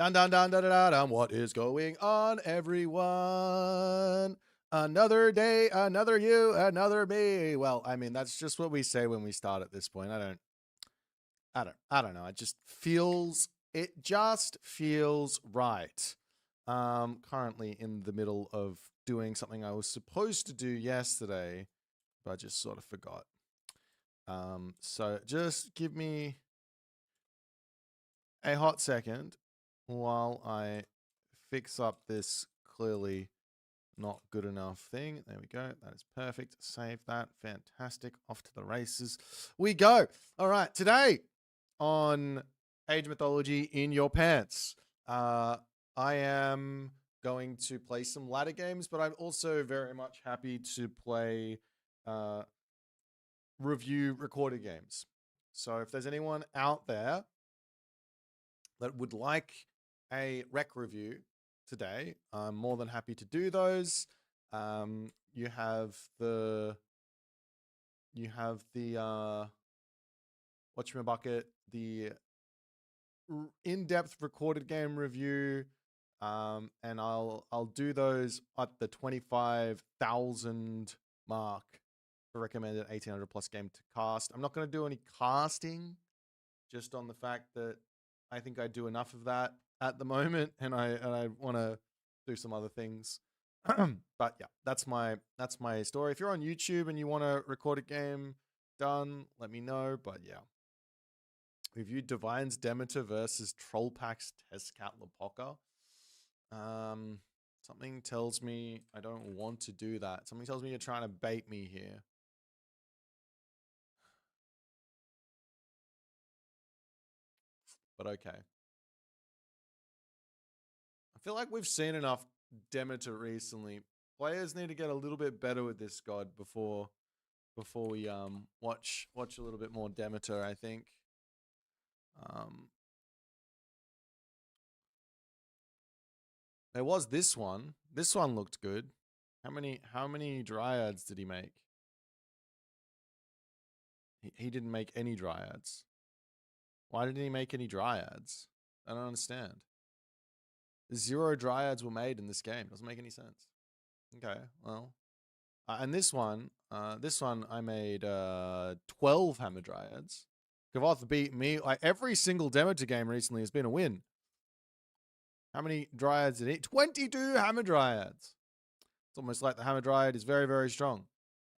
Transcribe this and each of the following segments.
Dun dun dun dun dun dun. Dun. What is going on, everyone? Another day, another you, another me. Well, I mean, that's just what we say when we start at this point. I don't know. It just feels right. Currently in the middle of doing something I was supposed to do yesterday, but I just sort of forgot. So just give me a hot second while I fix up this clearly not good enough thing. There we go. That is perfect. Save that. Fantastic. Off to the races we go. All right. Today on Age Mythology in Your Pants, I am going to play some ladder games, but I'm also very much happy to play review recorded games. So if there's anyone out there that would like a rec review today, I'm more than happy to do those. You have the whatchamacallit, the in-depth recorded game review, and I'll do those at the 25,000 mark for recommended 1800 plus game to cast. I'm not going to do any casting, just on the fact that I think I do enough of that at the moment, and I want to do some other things. But yeah, that's my story. If you're on YouTube and you want to record a game done, let me know. But yeah, reviewed Divine's Demeter versus Trollpack's Tezcatlipoca. Something tells me I don't want to do that. Something tells me you're trying to bait me here. But okay. I feel like we've seen enough Demeter recently. Players need to get a little bit better with this god before we watch a little bit more Demeter, I think. There was this one. This one looked good. How many dryads did he make? He didn't make any dryads. Why didn't he make any dryads? I don't understand. 0 dryads were made in this game. Doesn't make any sense. Okay, well. And this one I made 12 hammer dryads. Kavoth beat me. Like every single Demeter game recently has been a win. How many dryads did he? 22 hammer dryads. It's almost like the hammer dryad is very, very strong.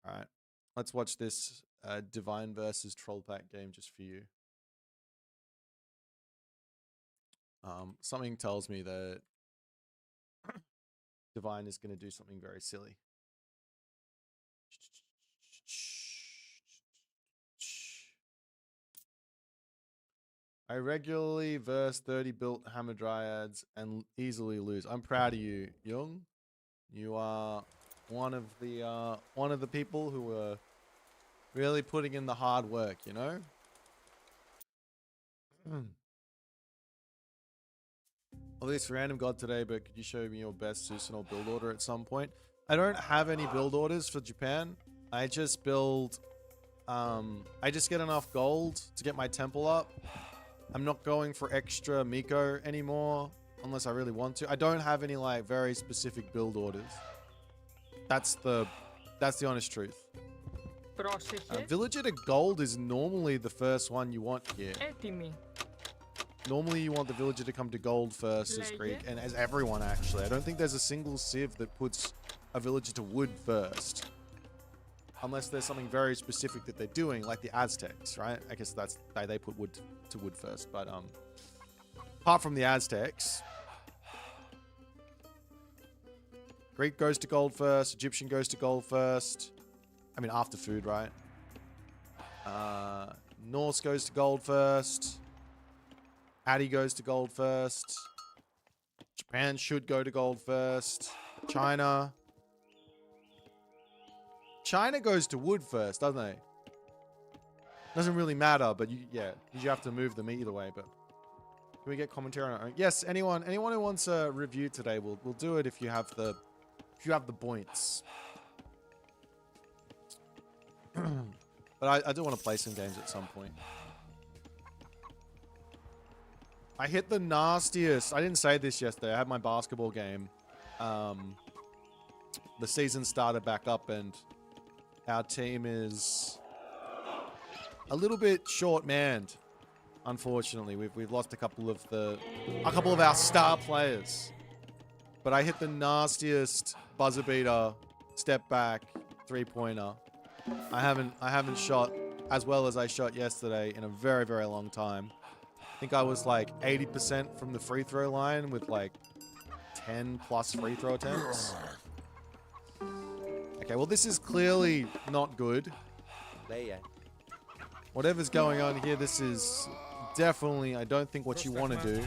All right, let's watch this Divine versus Trollpack game just for you. Something tells me that Divine is going to do something very silly. I regularly verse 30 built hammer dryads and easily lose. I'm proud of you, Jung. You are one of the people who are really putting in the hard work, you know? Well, this random god today, but could you show me your best seasonal build order at some point? I don't have any build orders for Japan. I just build I just get enough gold to get my temple up. I'm not going for extra Miko anymore unless I really want to. I don't have any like very specific build orders. That's the honest truth. Villager to gold is normally the first one you want here. Normally you want the villager to come to gold first as Greek, and as everyone actually. I don't think there's a single civ that puts a villager to wood first. Unless there's something very specific that they're doing, like the Aztecs, right? I guess that's they put wood to wood first. But apart from the Aztecs, Greek goes to gold first, Egyptian goes to gold first. I mean, after food, right? Norse goes to gold first. Addy goes to gold first. Japan should go to gold first. China goes to wood first, doesn't they? Doesn't really matter, but you have to move them either way. But can we get commentary on it? Yes, anyone who wants a review today, we'll do it if you have the points. But I do want to play some games at some point. I hit the nastiest. I didn't say this yesterday. I had my basketball game. The season started back up and our team is a little bit short-manned. Unfortunately, we've lost a couple of our star players. But I hit the nastiest buzzer beater, step back, 3-pointer. I haven't shot as well as I shot yesterday in a very, very long time. I think I was like 80% from the free throw line with like 10 plus free throw attempts. Okay, well this is clearly not good. Whatever's going on here, this is definitely, I don't think, what you want to do.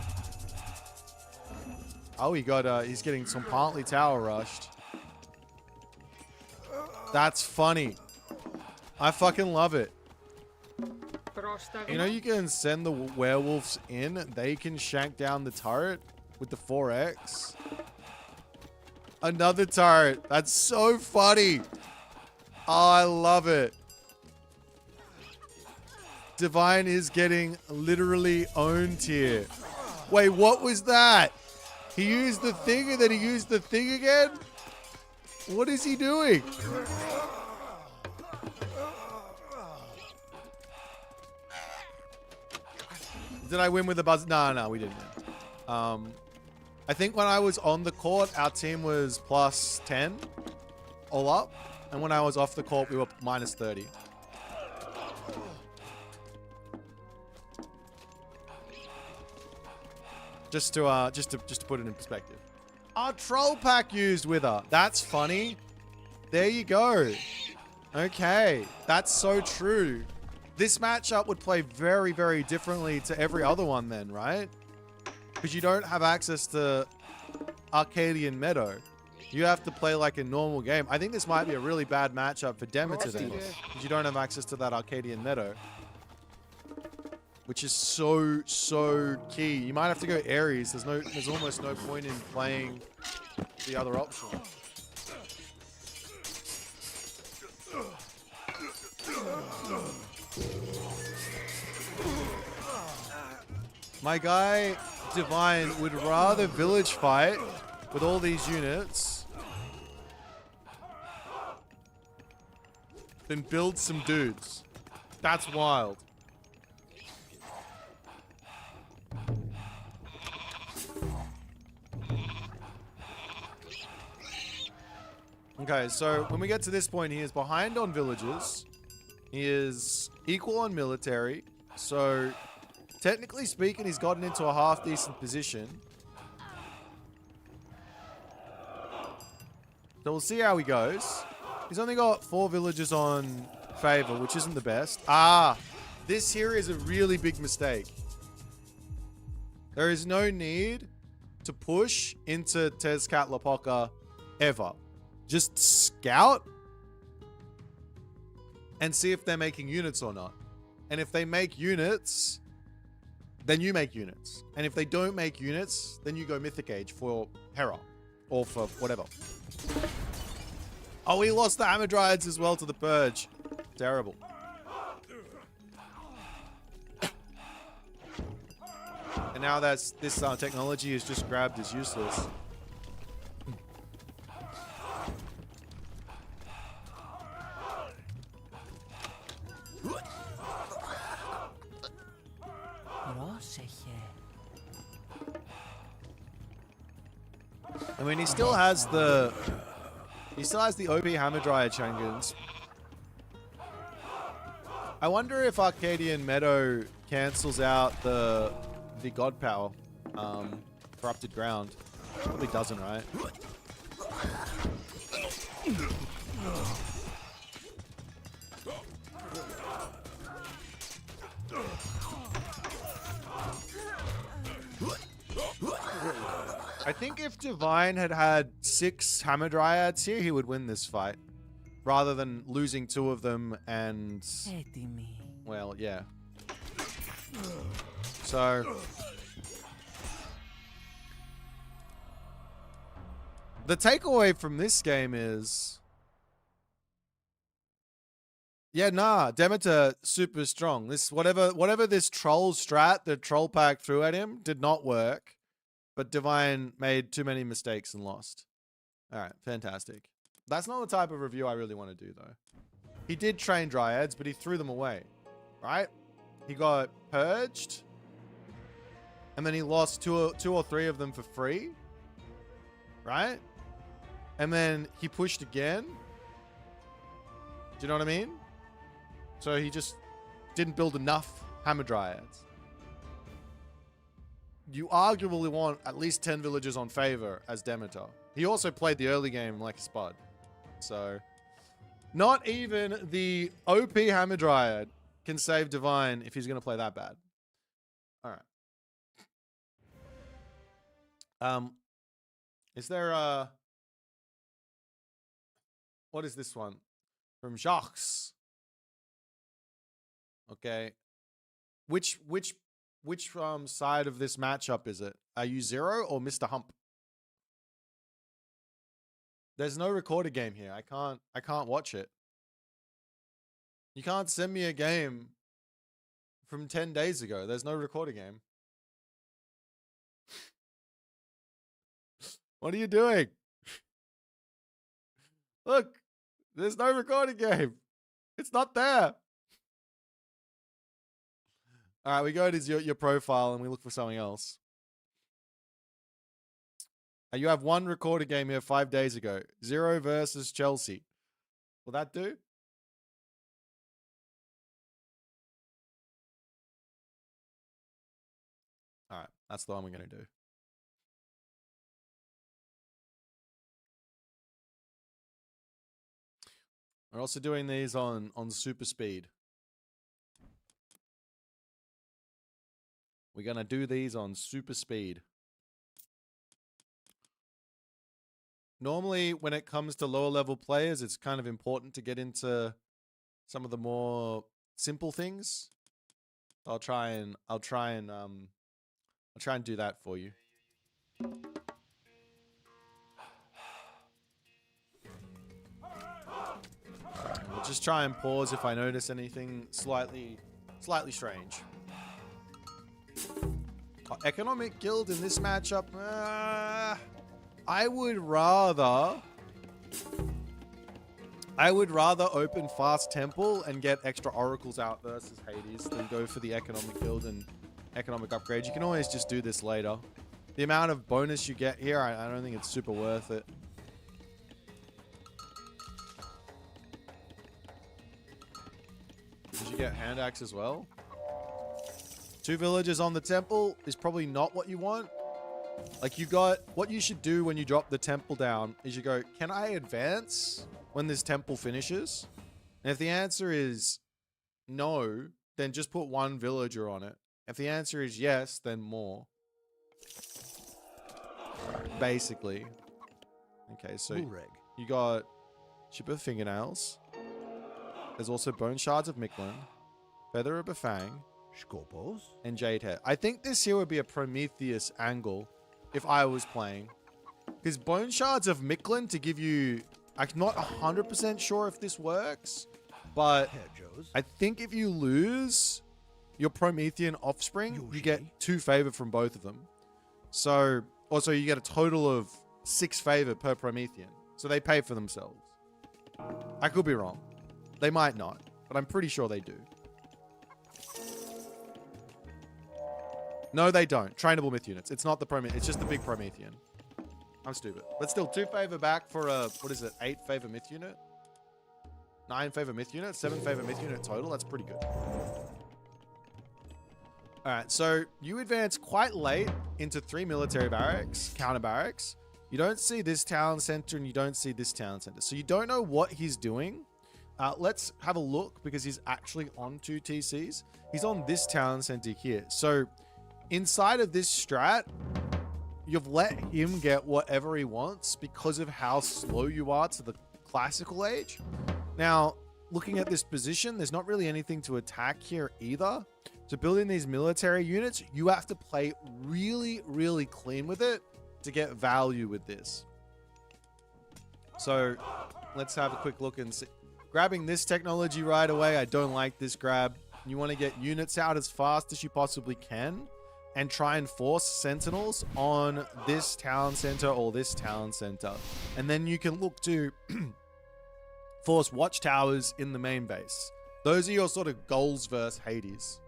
Oh, he's getting some partly tower rushed. That's funny. I fucking love it. You know, you can send the werewolves in. They can shank down the turret with the 4X. Another turret. That's so funny. Oh, I love it. Divine is getting literally owned here. Wait, what was that? He used the thing and then he used the thing again? What is he doing? Did I win with the buzz? No, we didn't win. I think when I was on the court, our team was plus 10 all up. And when I was off the court, we were minus 30. Just to put it in perspective. Our troll pack used with her. That's funny. There you go. Okay. That's so true. This matchup would play very, very differently to every other one then, right? Because you don't have access to Arcadian Meadow. You have to play like a normal game. I think this might be a really bad matchup for Demeter then. Because you don't have access to that Arcadian Meadow. Which is so key. You might have to go Ares. There's almost no point in playing the other option. My guy Divine would rather village fight with all these units than build some dudes. That's wild. Okay, so when we get to this point, he is behind on villages. He is equal on military. So, technically speaking, he's gotten into a half-decent position. So we'll see how he goes. He's only got 4 villages on favor, which isn't the best. Ah, this here is a really big mistake. There is no need to push into Tezcatlipoca ever. Just scout and see if they're making units or not. And if they make units, then you make units. And if they don't make units, then you go Mythic Age for Hera or for whatever. Oh, he lost the Hamadryads as well to the Purge. Terrible. And now this technology is just grabbed as useless. I mean, he still has the OP Hamadryad Shangans. I wonder if Arcadian Meadow cancels out the God Power, Corrupted Ground. Probably doesn't, right? I think if Divine had had 6 Hamadryads here, he would win this fight. Rather than losing 2 of them and... well, yeah. So... the takeaway from this game is... Yeah, nah, Demeter super strong. This whatever this troll strat the troll pack threw at him did not work, but Divine made too many mistakes and lost. All right, fantastic. That's not the type of review I really want to do though. He did train Dryads, but he threw them away, right? He got purged, and then he lost two or three of them for free, right? And then he pushed again. Do you know what I mean? So he just didn't build enough Hammer Dryads. You arguably want at least 10 villagers on favor as Demeter. He also played the early game like a spud. So not even the OP Hammer Dryad can save Divine if he's going to play that bad. All right. Is there what is this one? From Jacques. Okay. Which side of this matchup is it? Are you Zero or Mr. Hump? There's no recorded game here. I can't watch it. You can't send me a game from 10 days ago. There's no recorded game. What are you doing? Look, there's no recorded game. It's not there. All right, we go to your profile and we look for something else. You have one recorded game here 5 days ago. 0 versus Chelsea. Will that do? All right, that's the one we're going to do. We're also doing these on super speed. We're going to do these on super speed. Normally, when it comes to lower level players, it's kind of important to get into some of the more simple things. I'll try and do that for you. I'll just try and pause if I notice anything slightly strange. Economic guild in this matchup. I would rather open Fast Temple and get extra oracles out versus Hades than go for the economic build and economic upgrade. You can always just do this later. The amount of bonus you get here, I don't think it's super worth it. Did you get hand axe as well? 2 villagers on the temple is probably not what you want. Like what you should do when you drop the temple down is you go, can I advance when this temple finishes? And if the answer is no, then just put 1 villager on it. If the answer is yes, then more. Basically. Okay, so you got Chip of Fingernails. There's also Bone Shards of Micklin, Feather of Bafang, Scorpos, and Jade Head. I think this here would be a Prometheus angle if I was playing. Because Bone Shards of Micklin to give you... I'm not 100% sure if this works, but I think if you lose your Promethean offspring, you get 2 favor from both of them. So, also you get a total of 6 favor per Promethean. So they pay for themselves. I could be wrong. They might not, but I'm pretty sure they do. No, they don't. Trainable myth units. It's not the Promethean. It's just the big Promethean. I'm stupid. But still, 2 favor back for a, what is it, 8 favor myth unit? 9 favor myth unit? 7 favor myth unit total? That's pretty good. Alright, so you advance quite late into 3 military barracks, counter barracks. You don't see this town center and you don't see this town center. So you don't know what he's doing. Let's have a look because he's actually on 2 TCs. He's on this town center here. So inside of this strat, you've let him get whatever he wants because of how slow you are to the classical age. Now, looking at this position, there's not really anything to attack here either. To build in these military units, you have to play really, really clean with it to get value with this. So let's have a quick look and see. Grabbing this technology right away, I don't like this grab. You want to get units out as fast as you possibly can and try and force sentinels on this town center or this town center. And then you can look to force watchtowers in the main base. Those are your sort of goals versus Hades.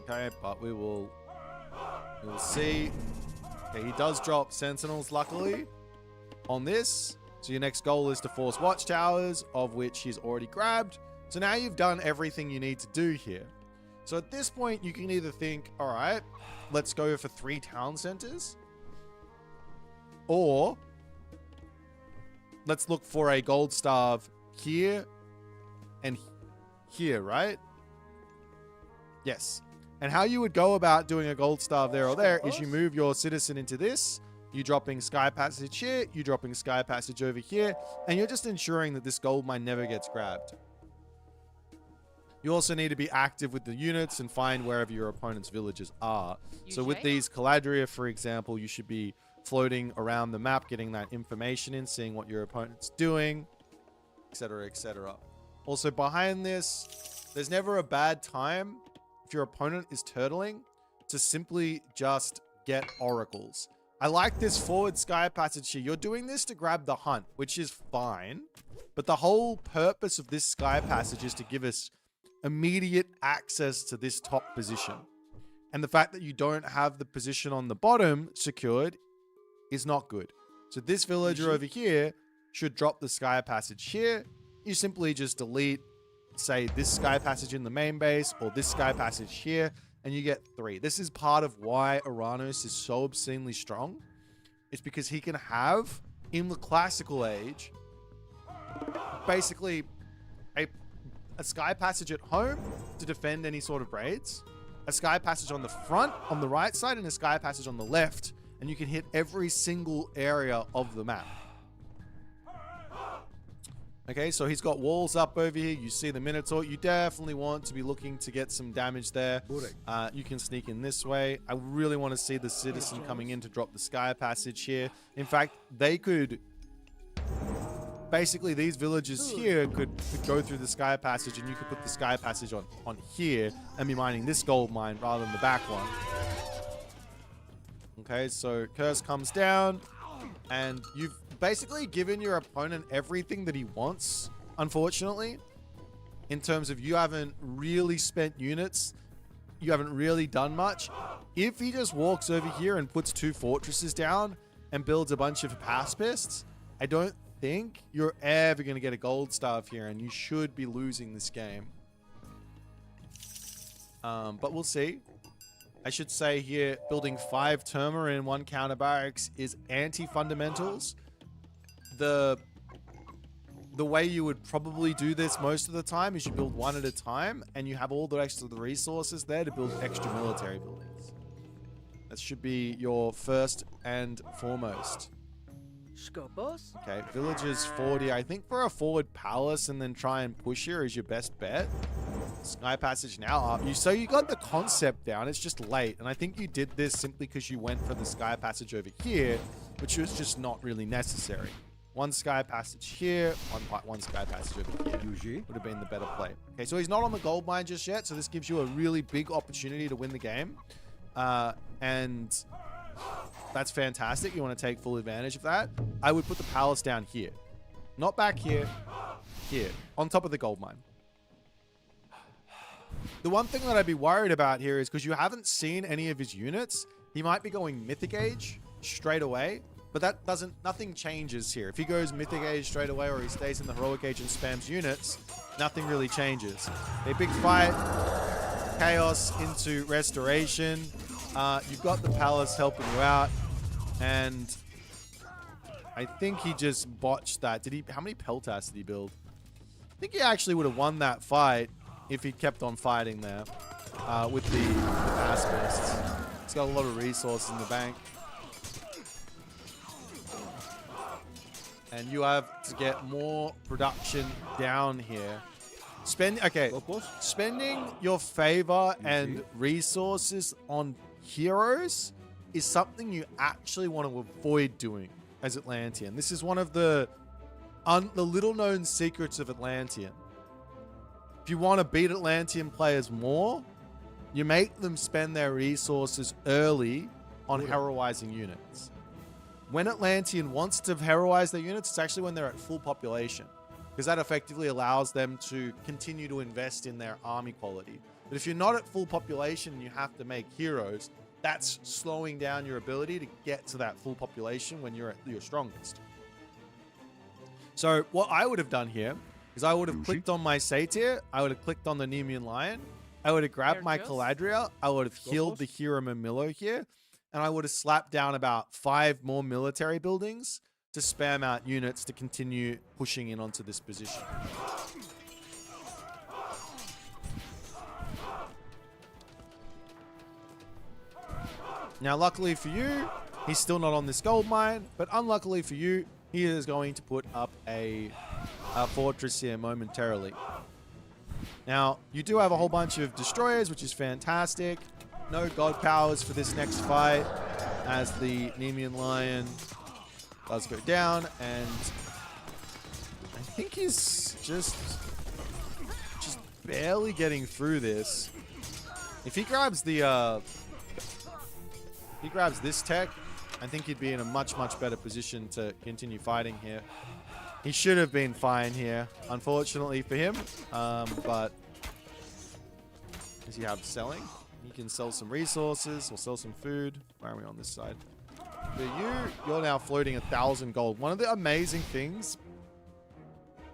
Okay, but we will see. Okay, he does drop sentinels, luckily, on this. So your next goal is to force watchtowers, of which he's already grabbed. So now you've done everything you need to do here. So at this point, you can either think, all right, let's go for 3 town centers. Or let's look for a gold starve here and here, right? Yes. And how you would go about doing a gold starve there or there is you move your citizen into this. You dropping Sky Passage here. You dropping Sky Passage over here. And you're just ensuring that this gold mine never gets grabbed. You also need to be active with the units and find wherever your opponent's villages are. So with these Caladria, for example, you should be floating around the map, getting that information in, seeing what your opponent's doing, etc., etc. Also, behind this, there's never a bad time if your opponent is turtling to simply just get oracles. I like this forward Sky Passage here. You're doing this to grab the hunt, which is fine. But the whole purpose of this Sky Passage is to give us immediate access to this top position. And the fact that you don't have the position on the bottom secured is not good. So this villager over here should drop the Sky Passage here. You simply just delete, say, this Sky Passage in the main base or this Sky Passage here, and you get 3. This is part of why Uranus is so obscenely strong. It's because he can have, in the classical age, basically a Sky Passage at home to defend any sort of raids, a Sky Passage on the front, on the right side, and a Sky Passage on the left, and you can hit every single area of the map. Okay, so he's got walls up over here. You see the Minotaur. You definitely want to be looking to get some damage there. You can sneak in this way. I really want to see the citizen coming in to drop the Sky Passage here. In fact, they could... Basically, these villages here could go through the Sky Passage, and you could put the Sky Passage on here and be mining this gold mine rather than the back one. Okay, so Curse comes down, and you've basically given your opponent everything that he wants, unfortunately, in terms of you haven't really spent units. You haven't really done much. If he just walks over here and puts 2 fortresses down and builds a bunch of pacifists, I don't think you're ever going to get a gold starve here, and you should be losing this game. But we'll see. I should say here, building 5 Terma in 1 counter barracks is anti-fundamentals. The way you would probably do this most of the time is you build 1 at a time, and you have all the extra resources there to build extra military buildings. That should be your first and foremost. Okay, villages 40. I think for a forward palace and then try and push here is your best bet. Sky Passage now up. So you got the concept down. It's just late. And I think you did this simply because you went for the Sky Passage over here, which was just not really necessary. 1 Sky Passage here, one Sky Passage over here. Would have been the better play. Okay, so he's not on the gold mine just yet, so this gives you a really big opportunity to win the game. And that's fantastic. You want to take full advantage of that. I would put the palace down here. Not back here. Here. On top of the gold mine. The one thing that I'd be worried about here is because you haven't seen any of his units, he might be going Mythic Age straight away. But that doesn't... Nothing changes here. If he goes Mythic Age straight away or he stays in the Heroic Age and spams units, nothing really changes. A big fight. Chaos into Restoration. You've got the palace helping you out. And I think he just botched that. Did he? How many Peltas did he build? I think he actually would have won that fight if he kept on fighting there with the pacifists. He's got a lot of resources in the bank. And you have to get more production down here. Spending your favor and resources on heroes is something you actually want to avoid doing. as Atlantean. This is one of the little known secrets of Atlantean. If you want to beat Atlantean players more, you make them spend their resources early on heroizing units. When Atlantean wants to heroize their units, it's actually when they're at full population, because that effectively allows them to continue to invest in their army quality. But if you're not at full population and you have to make heroes, that's slowing down your ability to get to that full population when you're at your strongest. So what I would have done here is I would have clicked on my Satyr, I would have clicked on the Nemean Lion, I would have grabbed my Caladria, I would have healed the hero Mamillo here, and I would have slapped down about 5 more military buildings to spam out units to continue pushing in onto this position. Now, luckily for you, he's still not on this gold mine, but unluckily for you, he is going to put up a fortress here momentarily. Now, you do have a whole bunch of destroyers, which is fantastic. No god powers for this next fight, as the Nemean Lion does go down, and I think he's just barely getting through this. If he grabs the he grabs this tech, I think he'd be in a much better position to continue fighting here. He should have been fine here, unfortunately for him. But does he have selling? He can sell some resources or sell some food. Why are we on this side? But you're now floating 1,000 gold. One of the amazing things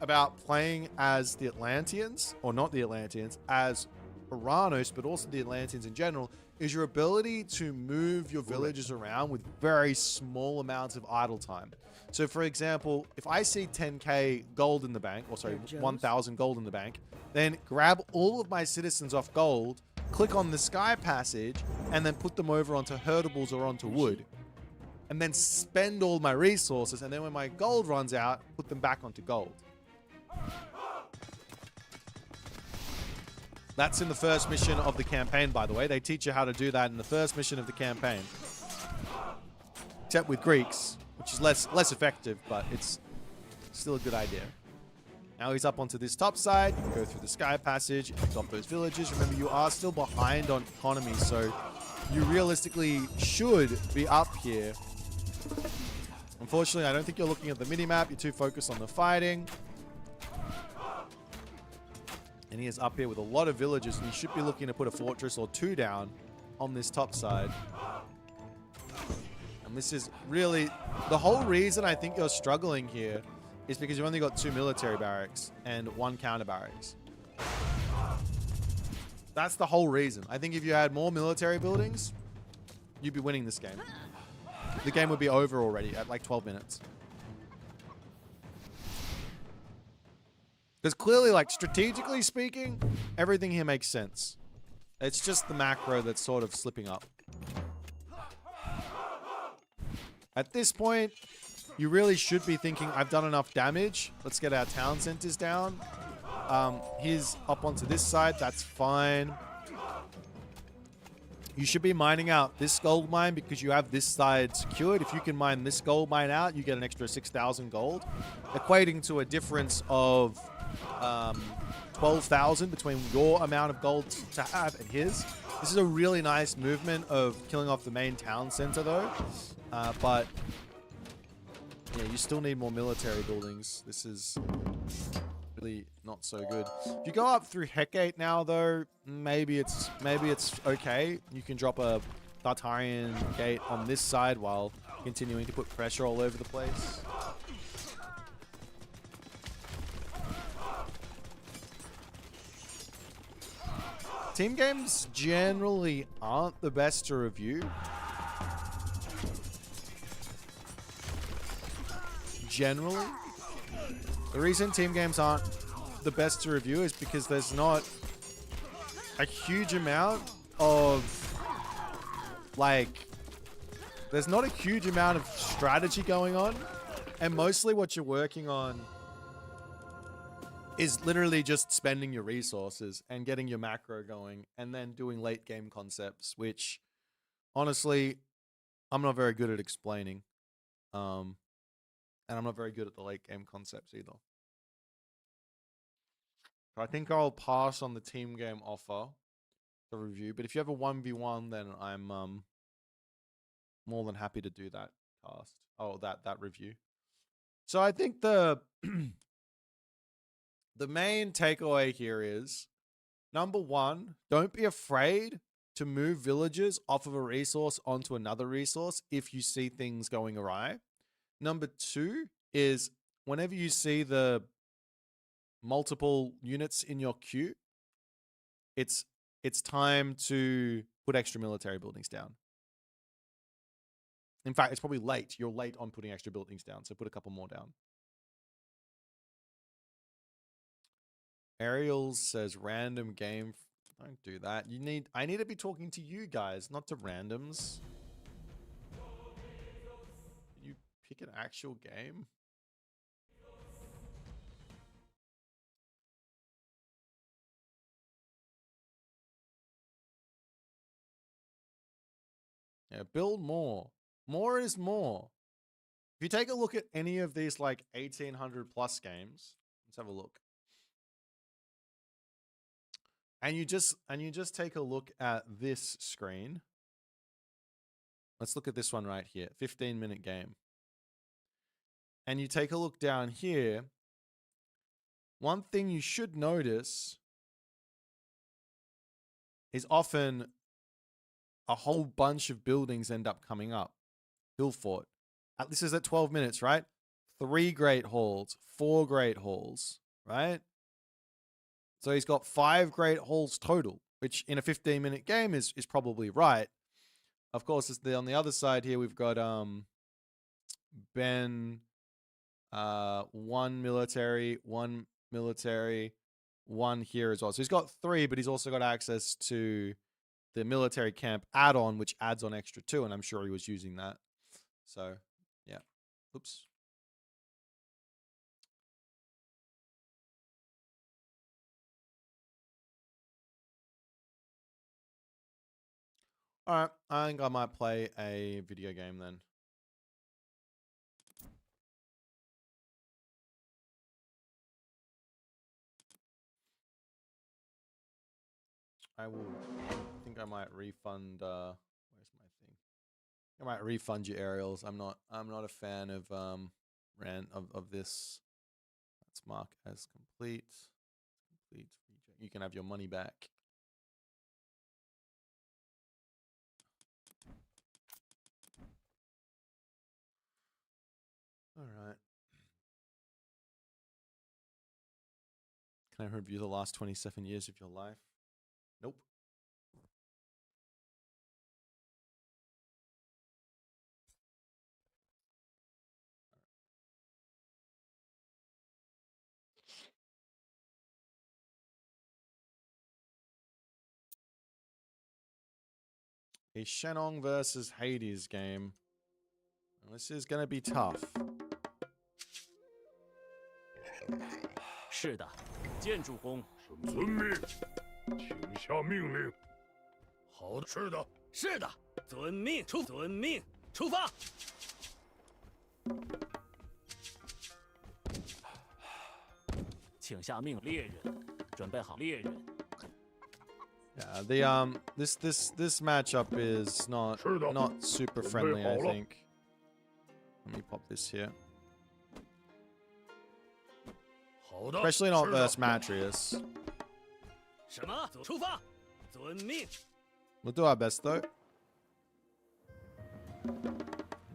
about playing as the Atlanteans, or not the Atlanteans, as Uranos, but also the Atlanteans in general, is your ability to move your villages around with very small amounts of idle time. So for example, if I see 10k gold in the bank, or sorry, 1,000 gold in the bank, then grab all of my citizens off gold, click on the sky passage, and then put them over onto herdables or onto wood. And then spend all my resources, and then when my gold runs out, put them back onto gold. That's in the first mission of the campaign, by the way. They teach you how to do that in the first mission of the campaign. Except with Greeks, which is less effective, but it's still a good idea. Now he's up onto this top side. You can go through the sky passage, pick up those villages. Remember, you are still behind on economy, so you realistically should be up here. Unfortunately, I don't think you're looking at the minimap. You're too focused on the fighting. And he is up here with a lot of villages, and he should be looking to put a fortress or 2 down on this top side. And this is really the whole reason I think you're struggling here is because you've only got 2 military barracks and 1 counter barracks. That's the whole reason. I think if you had more military buildings, you'd be winning this game. The game would be over already at like 12 minutes. Because clearly, like, strategically speaking, everything here makes sense. It's just the macro that's sort of slipping up. At this point, you really should be thinking, I've done enough damage. Let's get our town centers down. He's up onto this side. That's fine. You should be mining out this gold mine because you have this side secured. If you can mine this gold mine out, you get an extra 6,000 gold, equating to a difference of 12,000 between your amount of gold to have and his. This is a really nice movement of killing off the main town center though. But yeah, you still need more military buildings. This is really not so good. If you go up through Hecate now though, maybe it's okay. You can drop a Tartarian gate on this side while continuing to put pressure all over the place. Team games generally aren't the best to review. Generally. The reason team games aren't the best to review is because there's not a huge amount of, there's not a huge amount of strategy going on. And mostly what you're working on is literally just spending your resources and getting your macro going and then doing late game concepts, which honestly, I'm not very good at explaining. And I'm not very good at the late game concepts either. So I think I'll pass on the team game offer, the review. But if you have a 1v1, then I'm more than happy to do that cast. Oh, that review. So I think the main takeaway here is, number one, don't be afraid to move villagers off of a resource onto another resource if you see things going awry. Number two is, whenever you see the multiple units in your queue, it's time to put extra military buildings down. In fact, it's probably late. You're late on putting extra buildings down, so put a couple more down. Ariel says random game. Don't do that. I need to be talking to you guys, not to randoms. You pick an actual game. Yeah, build more. More is more. If you take a look at any of these like 1800 plus games, let's have a look. And you just take a look at this screen. Let's look at this one right here, 15-minute game. And you take a look down here. One thing you should notice is often a whole bunch of buildings end up coming up. Hill Fort. This is at 12 minutes, right? 3 great halls, 4 great halls, right? So he's got 5 great halls total, which in a 15-minute game is probably right. Of course, on the other side here, we've got Ben, 1 military, 1 military, 1 here as well. So he's got 3, but he's also got access to the military camp add-on, which adds on extra 2, and I'm sure he was using that. So, yeah. Oops. All right, I think I might play a video game then. I think I might refund. Where's my thing? I might refund you, Aerials. I'm not a fan of of this. Let's mark as complete. Complete. You can have your money back. All right. Can I review the last 27 years of your life? Nope. A Shenong versus Hades game. Well, this is going to be tough. 是的，建筑工。遵命，请下命令。好的，是的，是的，遵命，遵命，出发。请下命，猎人，准备好，猎人。Yeah, the this matchup is not super friendly, I think. Let me pop this here. Especially not versus Matrius. 什么？出发！遵命。 We'll do our best though.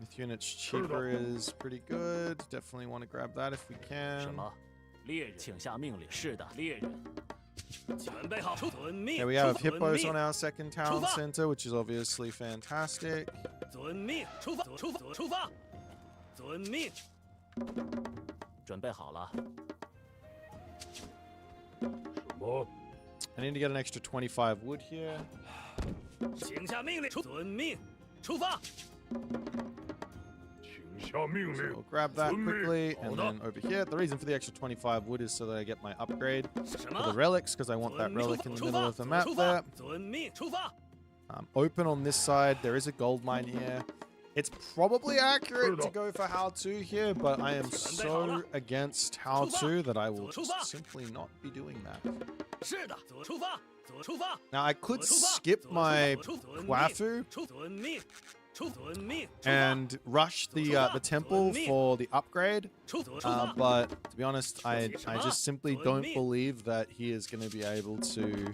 This unit's cheaper is pretty good. Definitely want to grab that if we 什 can. 么？猎人，请下命令。是的，猎人。准备好，遵命。 Yeah, we have hippos on our second town center, which is obviously fantastic. 遵命，出发，出发。遵命。准备好了。 I need to get an extra 25 wood here. 请下命令，遵命，出发。 So we'll grab that quickly, and then over here, the reason for the extra 25 wood is so that I get my upgrade for the relics, because I want that relic in the middle of the map there. Open on this side, there is a gold mine here. It's probably accurate to go for how to here, but I am so against how to that I will just simply not be doing that. Now I could skip my Kwafu and rush the temple for the upgrade, but to be honest, I just simply don't believe that he is going to be able to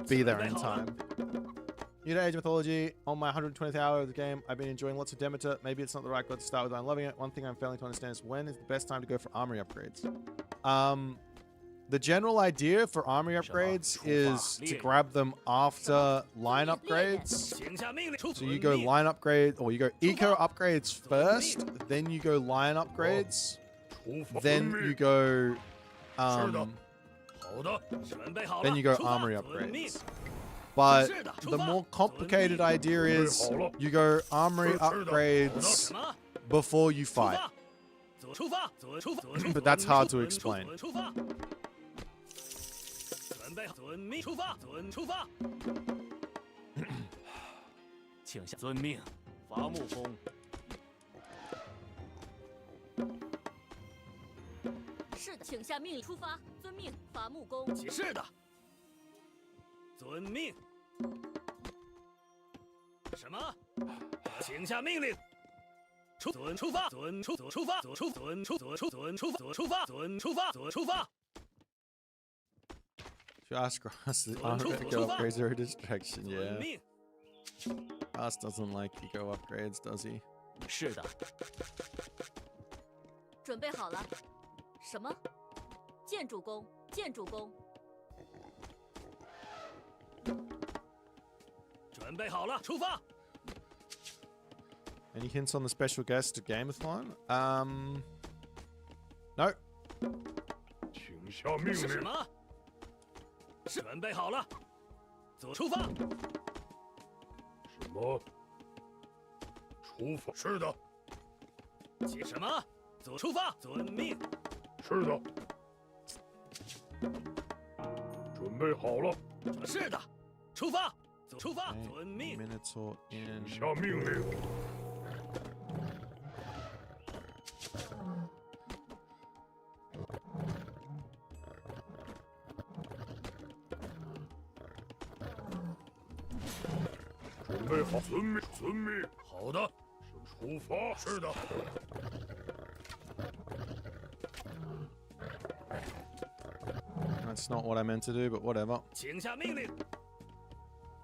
be there in time. New to Age of Mythology, on my 120th hour of the game, I've been enjoying lots of Demeter. Maybe it's not the right god to start with, but I'm loving it. One thing I'm failing to understand is when is the best time to go for armory upgrades? The general idea for armory upgrades is to grab them after line upgrades. So you go line upgrade, or you go eco upgrades first, then you go line upgrades, then you go armory upgrades. But the more complicated idea is you go armory upgrades before you fight. But that's hard to explain. 请下遵命，伐木工。是的，请下命令出发。遵命，伐木工。是的。遵命。什么？请下命令。出发。出发。 Just cross the eco upgrades are a distraction, yeah. Ross doesn't like eco upgrades, does he? 是的。准备好了。什么？建筑工，建筑工。准备好了，出发。 Any hints on the special guest Gameathon? No. 请下命令。是什么？ 准备好了，出发。什么？出发。是的。什么？出发。遵命。是的。准备好了。是的。出发。出发。遵命。请下命令。 准备好，遵命，遵命。好的，出发。是的。That's not what I meant to do, but whatever. 请下命令。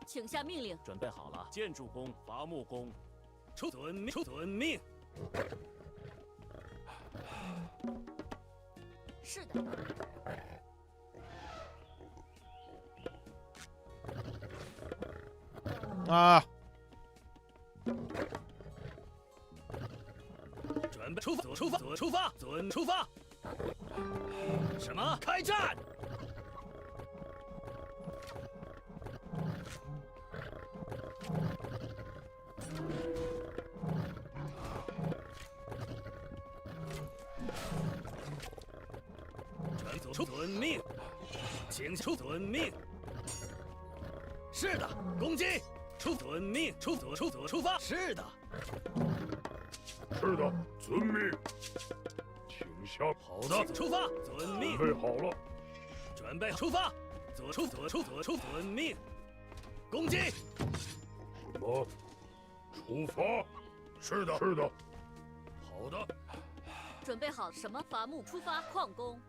请下命令。准备好了，建筑工、伐木工。遵命。是的。 啊！准备出发，出发！什么？开战！遵命，请遵命。是的，攻击！ 遵命，出发。是的，是的，遵命。请下。好的，出发。遵命。准备好了。准备出发。遵命。攻击。什么？出发。是的，是的。好的。准备好什么？伐木出发，矿工。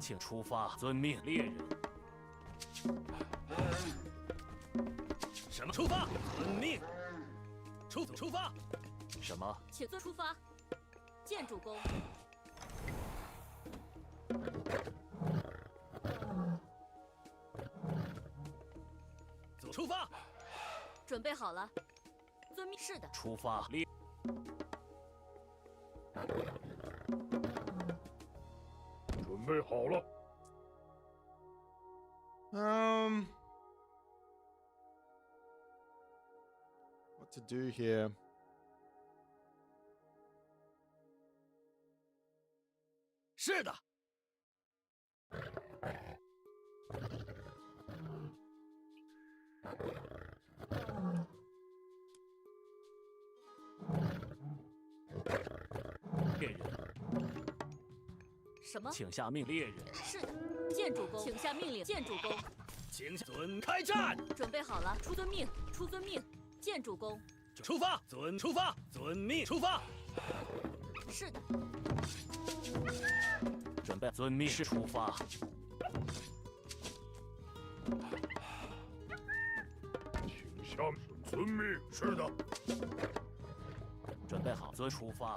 请出发。遵命，猎人。 什么？出发！遵命。出发！什么？请出发。建筑工。出发！准备好了。遵命。是的。出发！准备好了。What to do here? 是的。什么？请下命猎人。是的，建主公，请下命令。建主公，请下准开战。准备好了，出遵命，出遵命。建主公，出发，准出发，遵命出发。是的，准备遵命是出发。请下遵命。是的。准备好，遵出发。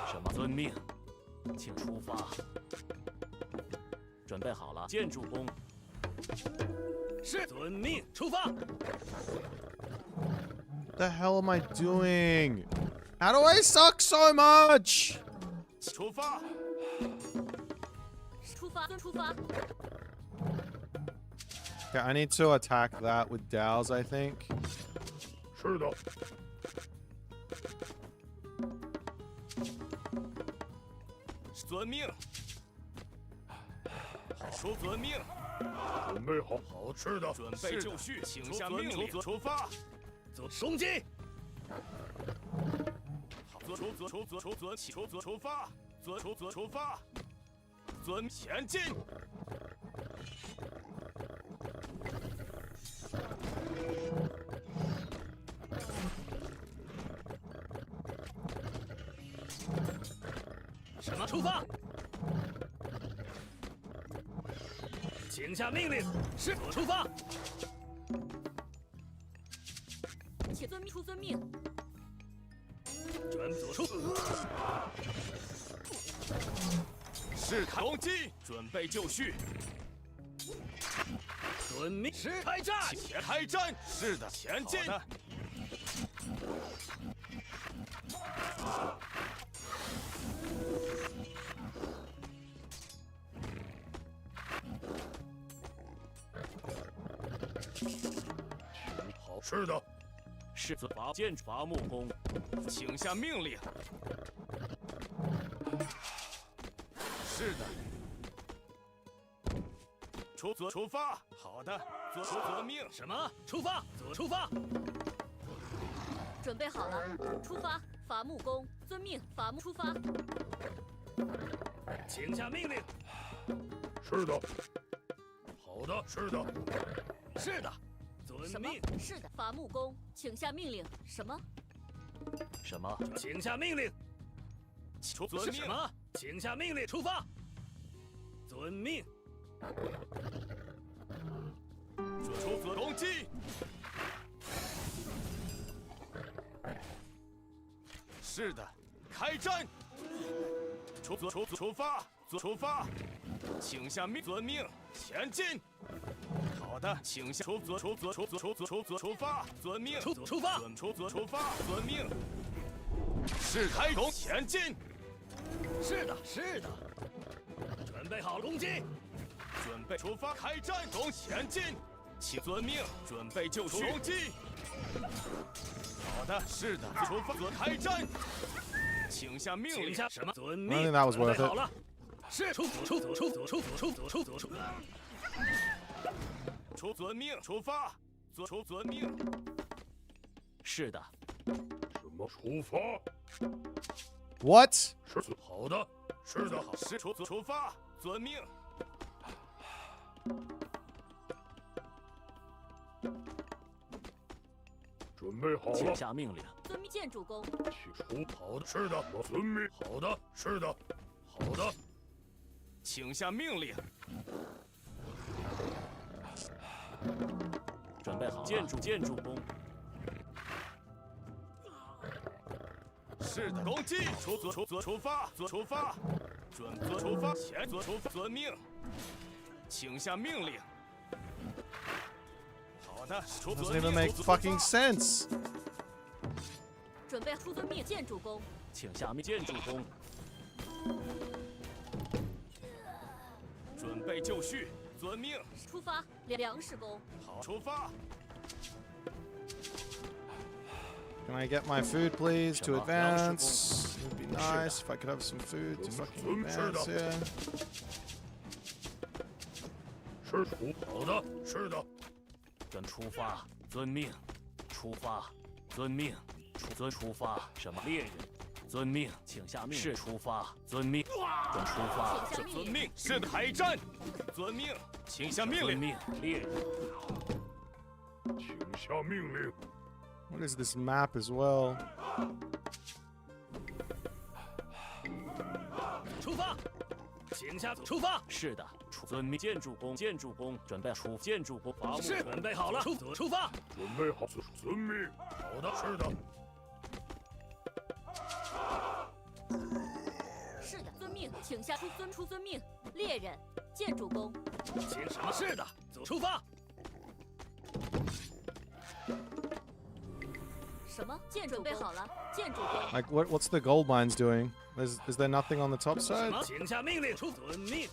什么？遵命，请出发。准备好了，建筑工。是，遵命出发。 The hell am I doing? How do I suck so much? 出发。出发，出发。 Okay, I need to attack that with Dows, I think. 是的。遵命。出遵命。准备好。好，是的。准备就绪，请下命令，出发。走，攻击。好，出发，出发，遵前进。什么？出发！请下命令，是否出发？ 且遵出遵命。准出。是攻击，准备就绪。遵命，是开战，开战。是的，前进。好，是的。 是建伐木工，请下命令。是的。出发。好的，遵命。什么？出发。出发。准备好了，出发。伐木工，遵命。伐木出发。请下命令。是的。好的，是的。是的。 什么？是的，伐木工，请下命令。什么？什么？请下命令。遵命。什么？请下命令，出发。遵命。攻击。是的，开战。出发。出发。请下命。遵命，前进。 好的，请下出发，遵命。出发，出发，遵命。是开弓，前进。是的，是的。准备好攻击。准备出发，开战，攻前进。请遵命，准备就绪，攻击。好的，是的，出发，开战。请下命令。下什么？遵命。I think that was worth it. 好了，是出。出遵命，出发，遵命。是的。什么？出发。 What? 是好的。是的。是出发，遵命。准备好了。请下命令。遵命，建主公。起出。好的。是的。遵命。好的。是的。好的。请下命令。 准备好，建筑工。是的，攻击，出发，出发，出发，前遵命，请下命令。好的， Doesn't even make fucking sense. 准备出遵命，建主公。请下命，建筑工。准备就绪。 遵命，出发，粮食工。好，出发。 Can I get my food, please, to advance? It would be nice if I could have some food to fucking advance here. 是好的。是的。出发，遵命。出发，遵命。出发。什么？猎人。遵命，请下命令。是出发。遵命，准出发。遵命，是的，开战。遵命，请下命令。遵命，猎人。请下命令。 What is this map as well? 出发，请下出发。是的，遵命。建筑工，建筑工，准备出。建筑工，伐木。是，准备好了。出发。准备好，遵命。好的，是的。是的，遵命，请下遵命。猎人，建筑工。请什么？是的，出发。 什么？建筑准备好了，建筑工。 Like what's the gold mines doing? Is there nothing on the top side? 请下命令，出遵命。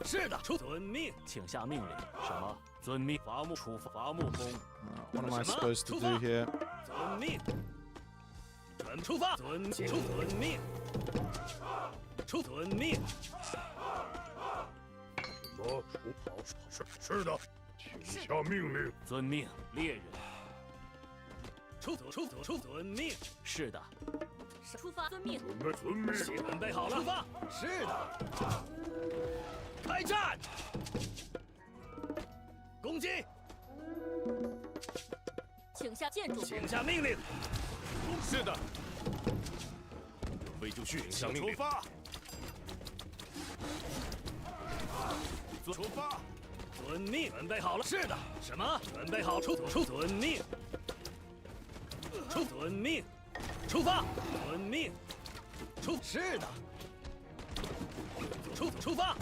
是的，出遵命，请下命令。什么？遵命。伐木出伐木工。What am I supposed to do here? 遵命。准出发。出遵命。出遵命。什么？是的。 请下命令。遵命，猎人。出遵命。是的。出发，遵命。准备遵命。准备好了。出发。是的。开战。攻击。请下建筑。请下命令。是的。准备就绪，请下命令。出发。出发。 遵命，准备好了。是的。什么？准备好，出遵命。出遵命。出发。遵命。是的。出发。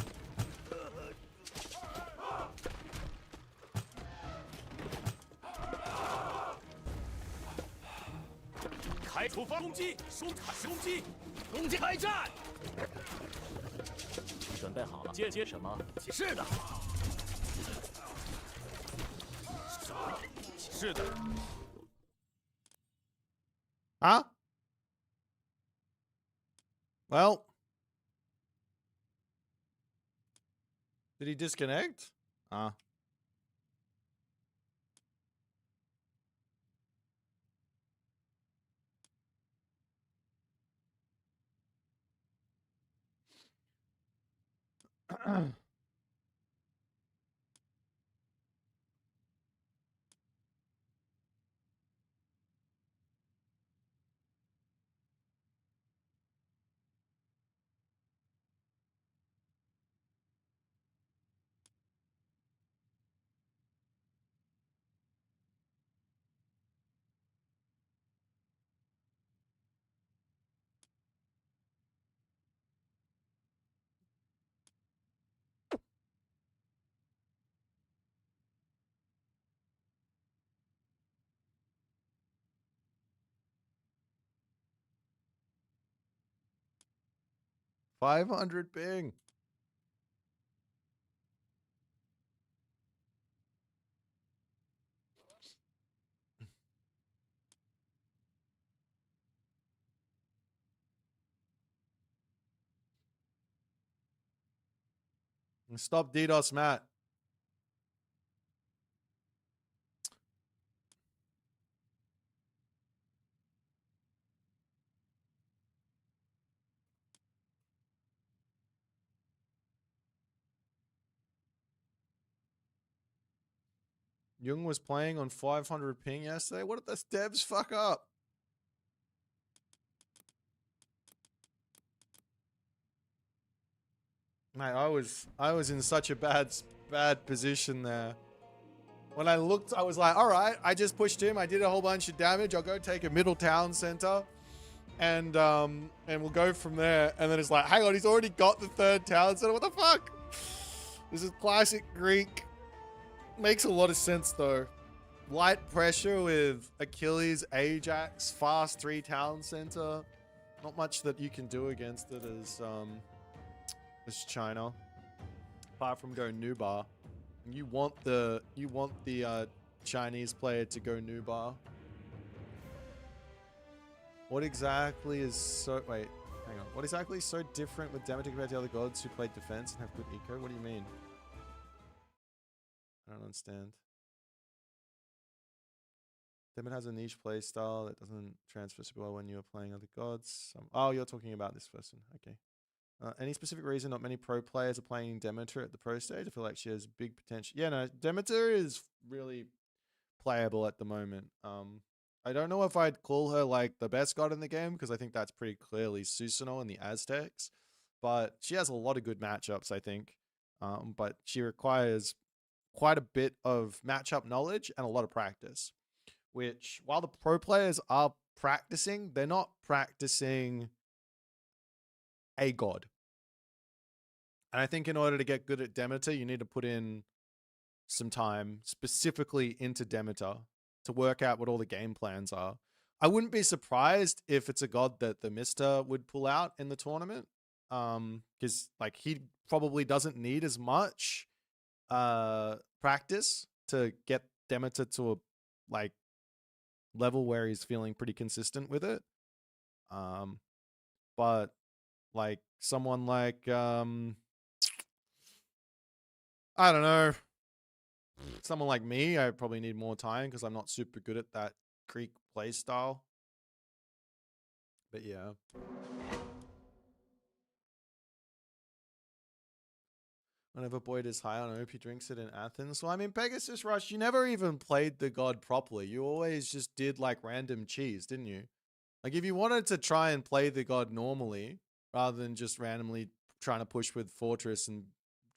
出发攻击！攻击！开战！准备好了。接什么？是的。 是的。Huh? Well, did he disconnect? Ah. $500 ping. Stop DDoS, Matt. Jung was playing on 500 ping yesterday. What did the devs fuck up? Mate, I was in such a bad position there. When I looked, I was like, all right, I just pushed him. I did a whole bunch of damage. I'll go take a middle town center and we'll go from there. And then it's like, hang on, he's already got the third town center. What the fuck? This is classic Greek. Makes a lot of sense though. Light pressure with Achilles, Ajax, fast 3 town center. Not much that you can do against it as China, apart from go Nubar. You want the Chinese player to go Nubar. What exactly is so? Wait, hang on. What exactly is so different with Demeter compared to other gods who play defense and have good eco? What do you mean? I don't understand. Demet has a niche play style that doesn't transfer super well when you're playing other gods. Oh, you're talking about this person. Okay. Any specific reason not many pro players are playing Demeter at the pro stage? I feel like she has big potential. Yeah, no, Demeter is really playable at the moment. I don't know if I'd call her like the best god in the game because I think that's pretty clearly Susanoo and the Aztecs, but she has a lot of good matchups, I think. But she requires quite a bit of matchup knowledge and a lot of practice, which while the pro players are practicing, they're not practicing a god. And I think in order to get good at Demeter, you need to put in some time specifically into Demeter to work out what all the game plans are. I wouldn't be surprised if it's a god that the Mister would pull out in the tournament. Because like he probably doesn't need as much practice to get Demeter to a like level where he's feeling pretty consistent with it. But like someone like I don't know, someone like me, I probably need more time because I'm not super good at that Creek play style. But yeah. Whenever Boit is high on OP, he drinks it in Athens. Well, I mean, Pegasus Rush, you never even played the god properly. You always just did like random cheese, didn't you? Like if you wanted to try and play the god normally, rather than just randomly trying to push with Fortress and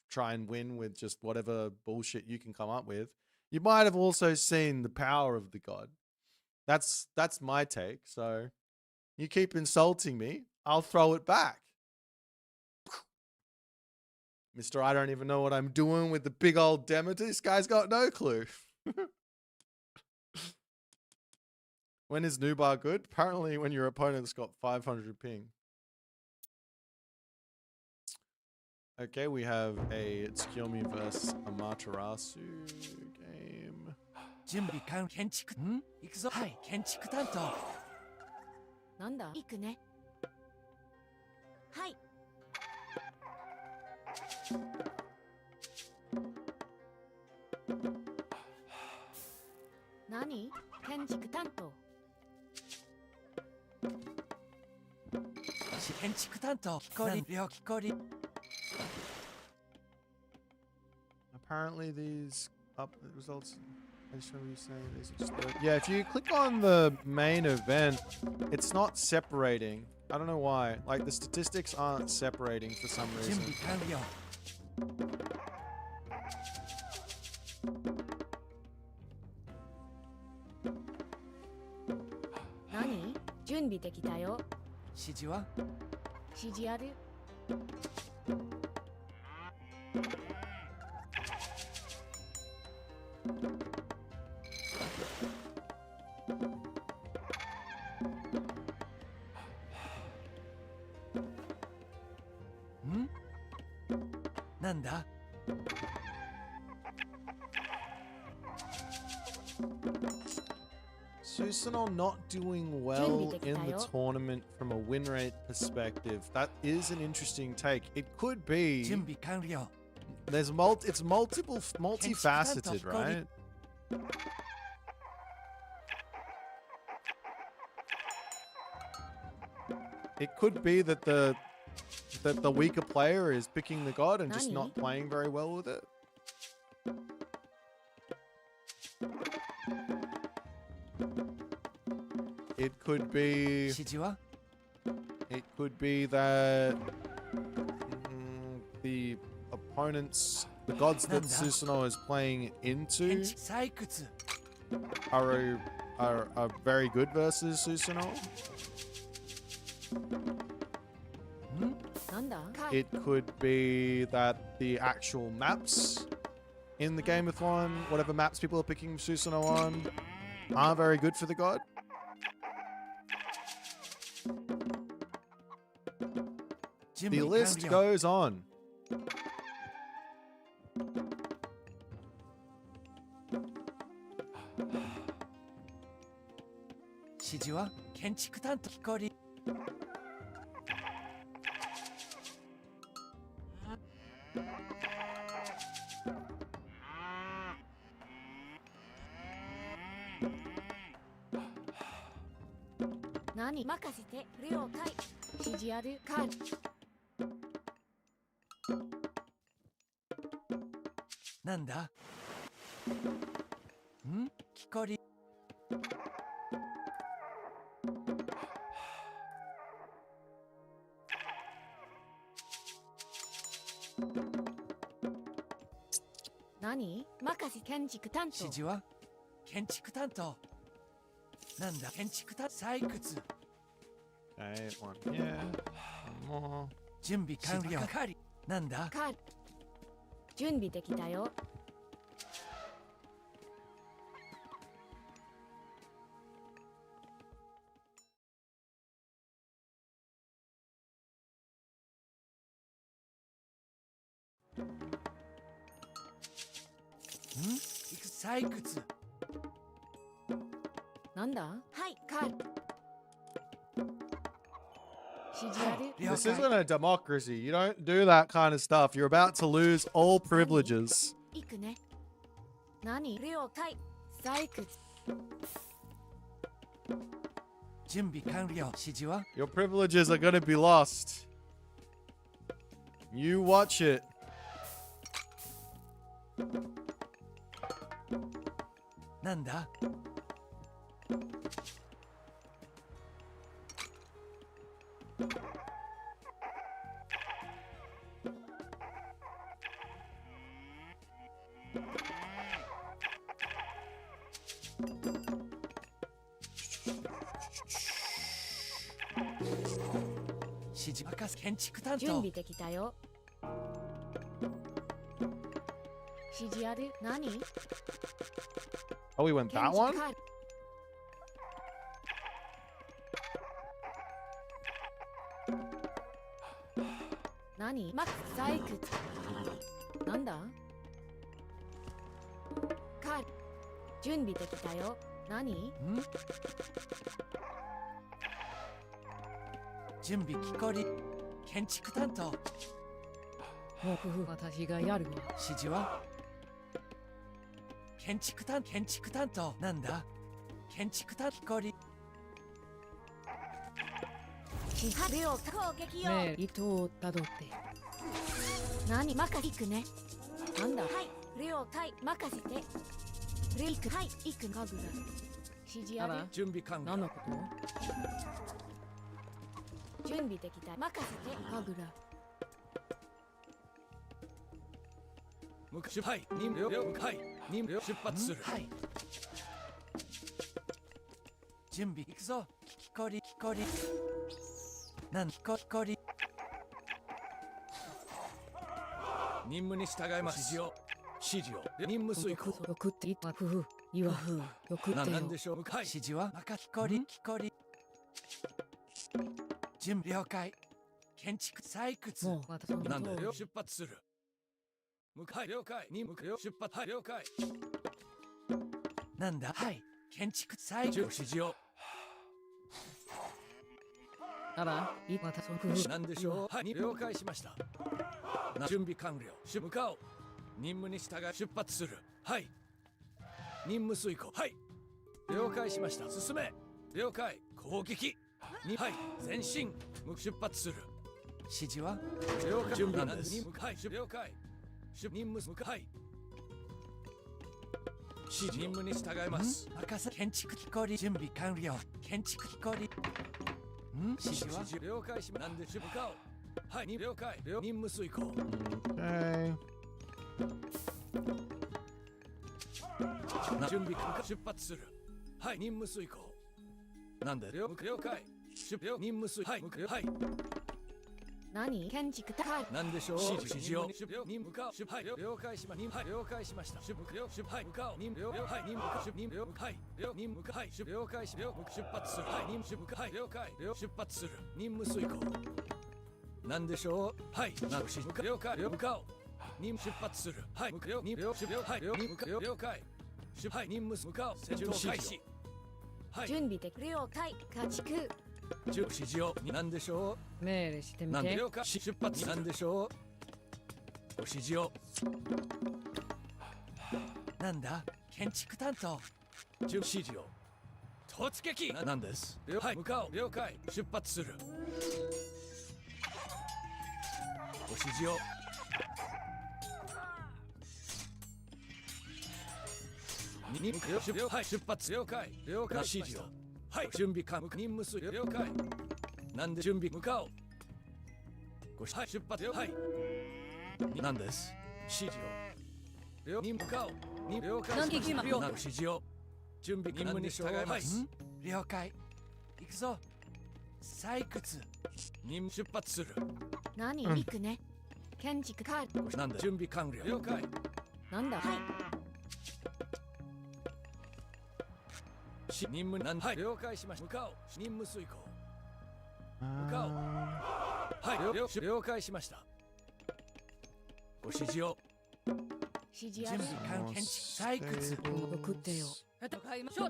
try and win with just whatever bullshit you can come up with, you might have also seen the power of the god. That's my take. So you keep insulting me, I'll throw it back. Mr. I don't even know what I'm doing with the big old Demeter. This guy's got no clue. When is Nubar good? Apparently when your opponent's got 500 ping. Okay, we have a Tsukiyomi versus Amaterasu game. 準備完建築ん行くぞはい建築担当なんだ行くねはい何建築担当建築担当木こり両木こり Apparently these up results, I just remember you saying these are just yeah, if you click on the main event, it's not separating. I don't know why. Like the statistics aren't separating for some 準 reason. 備完了何準備できたよ指示は指示あるんなんだ Susanoo not doing well in the tournament from a win rate perspective. That is an interesting take. It could be 準備完了 there's it's multifaceted, right? It could be that the weaker player is picking the god and just not playing very well with it. It could be 指示は it could be that the opponents, the gods that Susanoo is playing 建 into 築採掘 are very good versus Susanoo. んなんだ It could be that the actual maps in the Gameathon, whatever maps people are picking Susanoo on, aren't very good for the god. 準 The 備 list 完了 goes on. 指示は建築担当木こり何任せて了解。指示あるか。なんだ木こり。何任せ建築担当。指示は建築担当。なんだ建築担当。採掘。Okay, one here. One more. 準備完了。なんだか準備できたよ。採掘。なんだはいか指示ある。 This isn't a democracy. You don't do that kind of stuff. You're about to lose all privileges. 行くね。何了解。採掘。準備完了。指示は Your privileges are going to be lost. You watch it. なんだ指示任せ建築担当。準備できたよ。指示ある。何 Oh, we went that one? 何採掘。なんだか準備できたよ。何準備木こり。建築担当。もう私がやるわ。指示は建築担当。なんだ建築担木こり。了解。攻撃よ。ねえ糸をたどって。何任せ行くね。なんだはい了解任せて。行くはい行くかぐら。指示ある。準備完了。何のこと準備できた。任せてかぐら。はい任務はい任務出発する。はい準備行くぞ。木こりなん木こり。任務に従います。指示を任務遂行。よくって言ったふふいわふよくってよ。なんでしょう。指示は木こり。準備了解。建築採掘。もう私のなんだよ出発する。はい了解。任務よ出発。はい了解。なんだはい建築採掘。指示をあら私のふふなんでしょう。はい了解しました。準備完了。向かおう。任務に従い出発する。はい任務遂行。はい了解しました。進め了解。攻撃はい前進出発する。指示は了解。準備なんです。はい了解。任務はい任務に従います。任せ建築木こり。準備完了。建築木こり。指示は了解します。なんで向かおう。はい了解。任務遂行。Okay. 準備出発する。はい任務遂行。なんで了解。任務遂行。はい何建築かなんでしょう。指示を任務かはい了解しまはい了解しました。はい向かおう。任務はい任務はい任務はい了解し出発する。はい任務はい了解出発する。任務遂行。なんでしょう。はいな指示了解向かおう。任務出発する。はい任務はい了解はい任務向かおう。戦闘開始。はい準備で了解家畜。指示をなんでしょう。命令してみて。なんで了解。出発なんでしょう。ご指示をなんだ建築担当。指示を突撃なんです。はい、向かおう。了解。出発する。ご指示を。はい、出発。了解。了解。指示を。はい、準備完。任務数了解。なんで準備向かおう。はい、出発。はい。なんです。指示を。了向かおう。了解。何行きま了指示を。準備任務に従います。了解。行くぞ。採掘。任務出発する。何行くね。建築カード。なんだ準備完了。了解。なんだはい。任務なんはい了解しました。向かおう。任務遂行。向かおう。はい了解しました。ご指示を。指示ある。準備完建築採掘。送ってよ。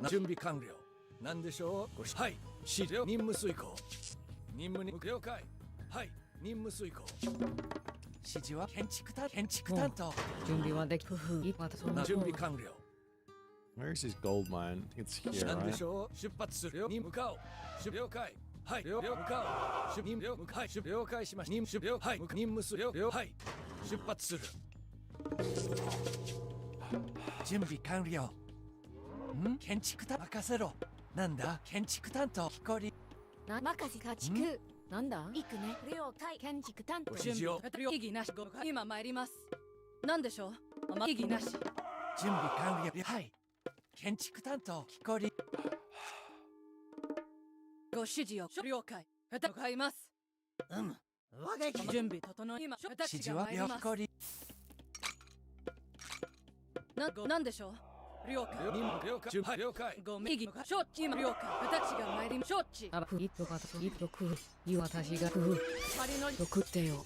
準備完了。なんでしょう。はい指示を。任務遂行。任務に了解。はい任務遂行。指示は建築担当。準備はでき。またそんな。準備完了。Where's his gold mine? It's here, なんで right? しょう。出発するよ。に向かおう。了解。はい向かおう。了解しました。任務はい任務するよ。はい出発する。準備完了。建築担当任せろ。なんだ建築担当。ひこり。任せ家畜。なんだ行くね。了解。建築担当。ご指示を。異議なし。今参ります。なんでしょう。異議なし。準備完了。はい。建築担当。ひこり。ご指示を。了解。伺います。我が駅。準備整い。今指示はひこり。なんでしょう。了解。了解。ごめん。承知。今了解。私が参ります。承知。あら、一歩が一歩食う。私が食う。食ってよ。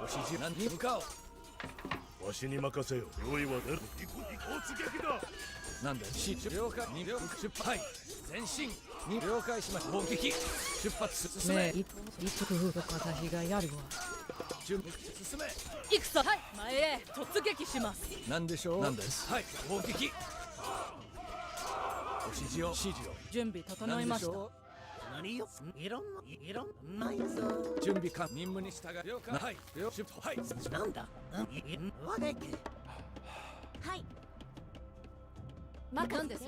ご指示何に向かおう。わしに任せよ。用意は出る。突撃だ。なんだ了解。はい前進に了解しました。砲撃出発進め。ねえ、一歩食うと私がやるわ。準備進め。行くぞ。はい前へ突撃します。なんでしょう。なんですはい砲撃。ご指示を。準備整いました。何よいろんないぞ。準備完任務に従い了解。はいはいなんだ我が駅。はいなんです。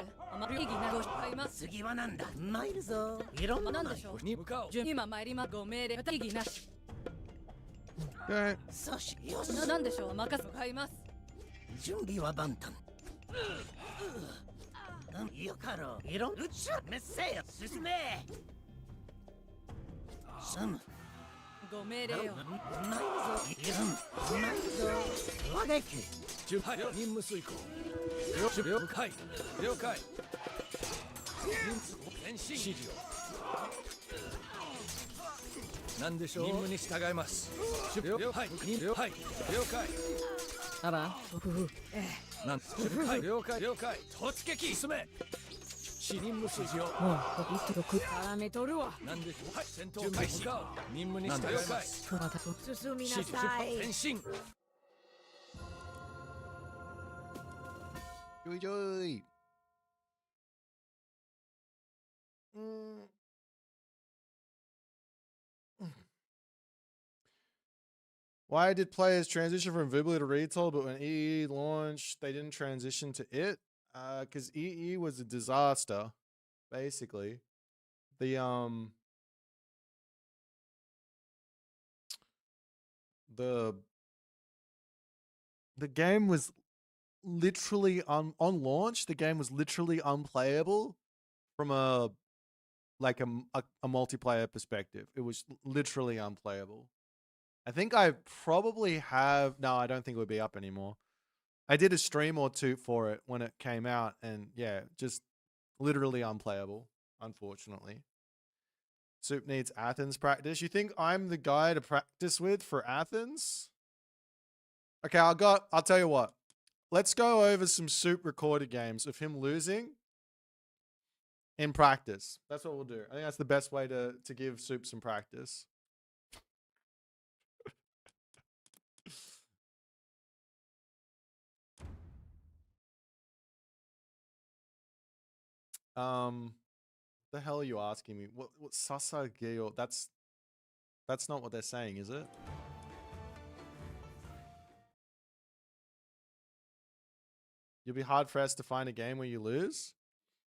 異議なご使います。次はなんだ参るぞ。いろんななんでしょう。に向かおう。今参ります。ご命令異議なし。Okay. よしよし。なんでしょう。任せ伺います。準備は万端。よかろう。いろんうちめっせよ。進め。ご命令を。参るぞ。参るぞ。我が駅。準備任務遂行。了解。了解。前進指示を。なんでしょう。任務に従います。了解。了解。あら、なん了解。突撃進め。任務筋を。もう一度絡めとるわ。なんではい戦闘開始。任務に従います。また進みな出さ発い。前進。Joy. Why did players transition from Vibly to Retail, but when EE launched, they didn't transition to it? Because EE was a disaster, basically. The game was literally on launch. The game was literally unplayable from a multiplayer perspective. It was literally unplayable. I think I probably have... No, I don't think it would be up anymore. I did a stream or two for it when it came out, and yeah, just literally unplayable, unfortunately. Soup needs Athens practice. You think I'm the guy to practice with for Athens? Okay, I'll tell you what. Let's go over some Soup recorded games of him losing in practice. That's what we'll do. I think that's the best way to give Soup some practice. The hell are you asking me? What Sasageo? That's not what they're saying, is it? You'll be hard pressed to find a game where you lose.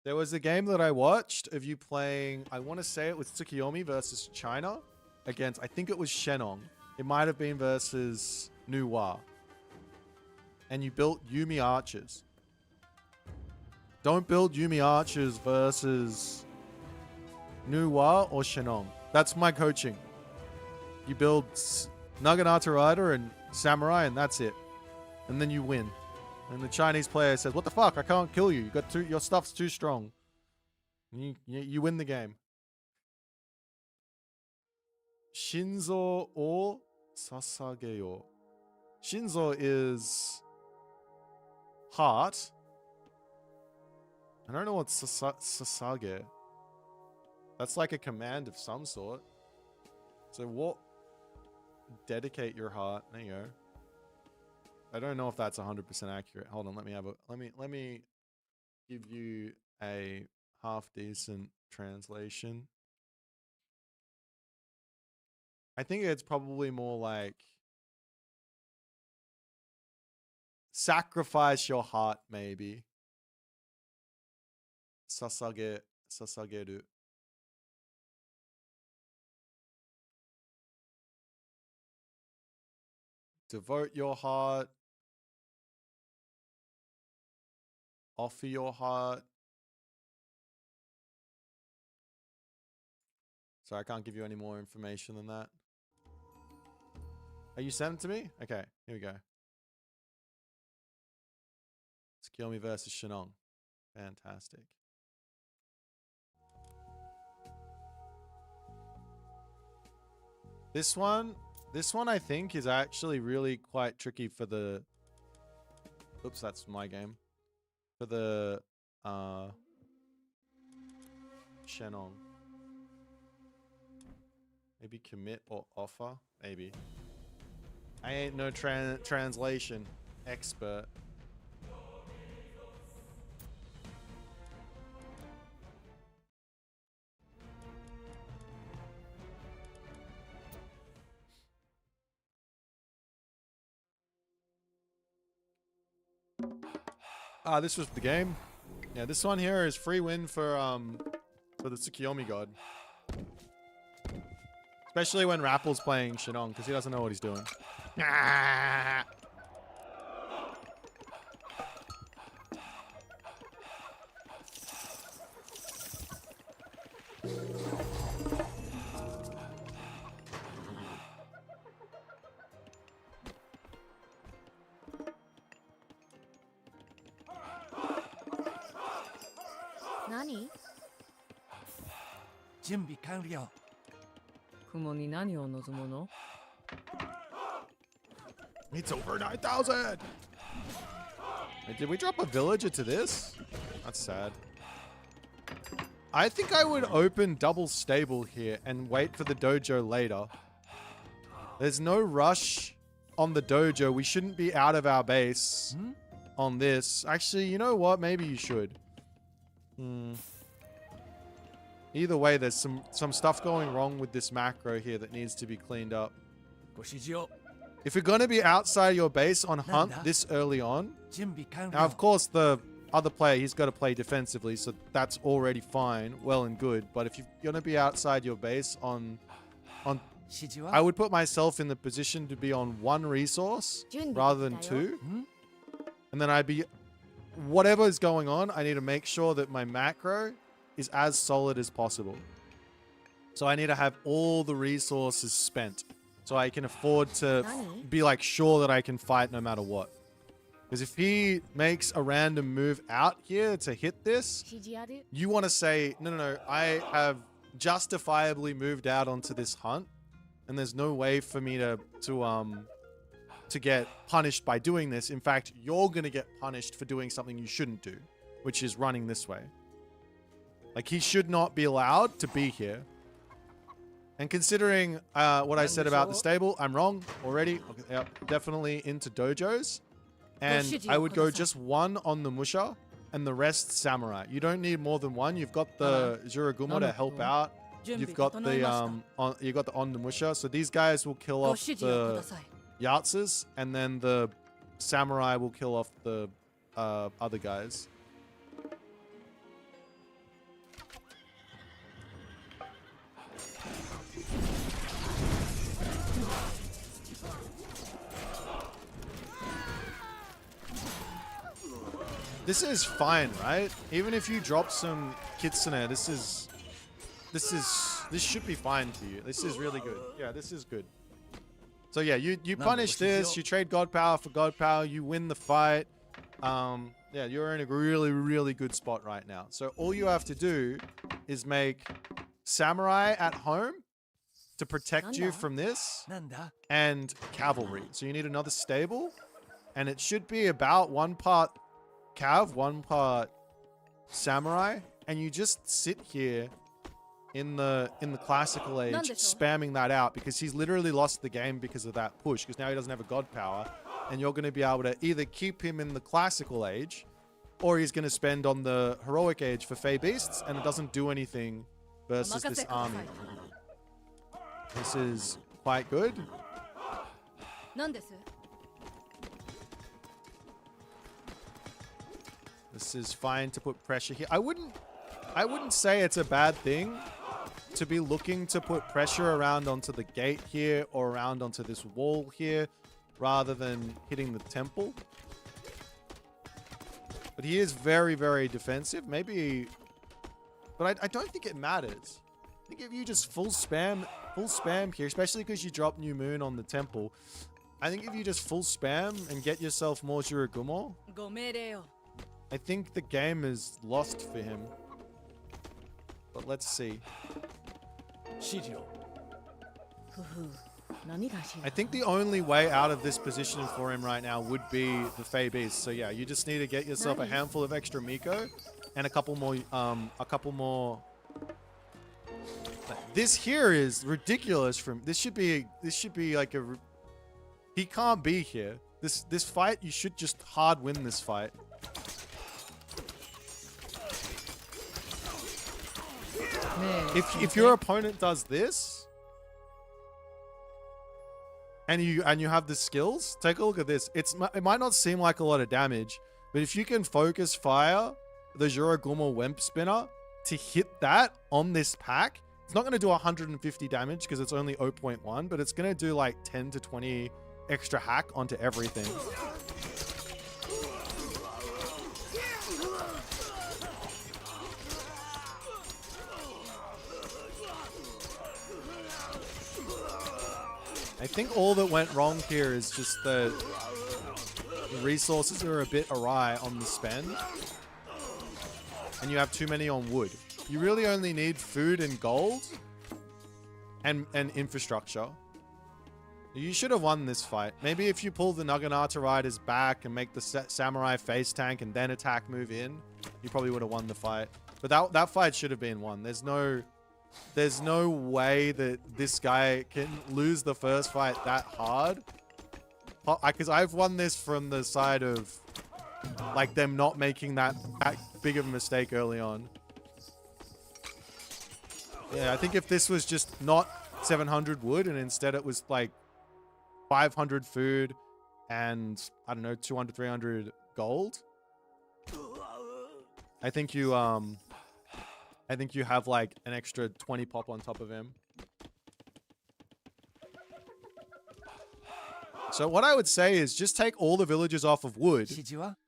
There was a game that I watched of you playing, I want to say it was Tsukiyomi versus China against, I think it was Shenong. It might have been versus Nuwa. And you built Yumi archers. Don't build Yumi archers versus Nuwa or Shenong. That's my coaching. You build Naginata Rider and Samurai and that's it. And then you win. And the Chinese player says, "What the fuck? I can't kill you. You got your stuff's too strong." And you win the game. Shinzo or Sasageo. Shinzo is heart. I don't know what Sasage. That's like a command of some sort. So what? Dedicate your heart. There you go. I don't know if that's 100% accurate. Hold on, let me give you a half decent translation. I think it's probably more like sacrifice your heart, maybe. Sasageru. Devote your heart. Offer your heart. So I can't give you any more information than that. Are you sending it to me? Okay, here we go. Tsukiyomi versus Shenong. Fantastic. This one I think is actually really quite tricky for the... Oops, that's my game. For the Shenong. Maybe commit or offer? Maybe. I ain't no translation expert. This was the game. Yeah, this one here is free win for the Tsukiyomi god. Especially when Rappel's playing Shenong, because he doesn't know what he's doing. Nani? 準備完了。雲に何を望むの? It's over 9,000! Wait, did we drop a villager to this? That's sad. I think I would open double stable here and wait for the dojo later. There's no rush on the dojo. We shouldn't be out of our base on this. Actually, you know what? Maybe you should. Either way, there's some stuff going wrong with this macro here that needs to be cleaned up. If you're going to be outside your base on hunt this early on, now of course the other player, he's got to play defensively, so that's already fine, well and good. But if you're going to be outside your base on I would put myself in the position to be on one resource rather than two. And then I'd be, whatever is going on, I need to make sure that my macro is as solid as possible. So I need to have all the resources spent so I can afford to be like sure that I can fight no matter what. Because if he makes a random move out here to hit this, you want to say, no, I have justifiably moved out onto this hunt and there's no way for me to get punished by doing this. In fact, you're going to get punished for doing something you shouldn't do, which is running this way. Like, he should not be allowed to be here. And considering what I said about the stable, I'm wrong already. Okay, yep, definitely into dojos. And I would go just one on the Musha and the rest samurai. You don't need more than one. You've got the Juragumo to help out. You've got the you got the Ondamusha. So these guys will kill off the Yahtzus, and then the samurai will kill off the other guys. This is fine, right? Even if you drop some Kitsune, this should be fine for you. This is really good. Yeah, this is good. So yeah, you punish this, you trade God Power for God Power, you win the fight. Yeah, you're in a really, really good spot right now. So all you have to do is make Samurai at home to protect you from this, and Cavalry. So you need another stable, and it should be about 1 part Cav, 1 part Samurai, and you just sit here in the classical age spamming that out, because he's literally lost the game because of that push, because now he doesn't have a God Power, and you're going to be able to either keep him in the classical age, or he's going to spend on the heroic age for Fey Beasts, and it doesn't do anything versus this army. This is quite good. This is fine to put pressure here. I wouldn't say it's a bad thing to be looking to put pressure around onto the gate here or around onto this wall here rather than hitting the temple. But he is very, very defensive. Maybe, but I don't think it matters. I think if you just full spam here, especially because you drop New Moon on the temple, I think if you just full spam and get yourself more Juragumo, I think the game is lost for him. But let's see. I think the only way out of this position for him right now would be the Fey Beast. So yeah, you just need to get yourself a handful of extra Miko and a couple more. This here is ridiculous from this should be like a he can't be here. This fight, you should just hard win this fight. If your opponent does this and you have the skills, take a look at this. It might not seem like a lot of damage, but if you can focus fire the Juragumo Wemp Spinner to hit that on this pack, it's not going to do 150 damage because it's only 0.1, but it's going to do like 10 to 20 extra hack onto everything. I think all that went wrong here is just the resources are a bit awry on the spend, and you have too many on wood. You really only need food and gold and infrastructure. You should have won this fight. Maybe if you pull the Naginata Riders back and make the Samurai face tank and then attack move in, you probably would have won the fight. But that fight should have been won. There's no way that this guy can lose the first fight that hard. Because I've won this from the side of like them not making that big of a mistake early on. Yeah, I think if this was just not 700 wood and instead it was like 500 food and I don't know, 200, 300 gold, I think you have like an extra 20 pop on top of him. So what I would say is just take all the villagers off of wood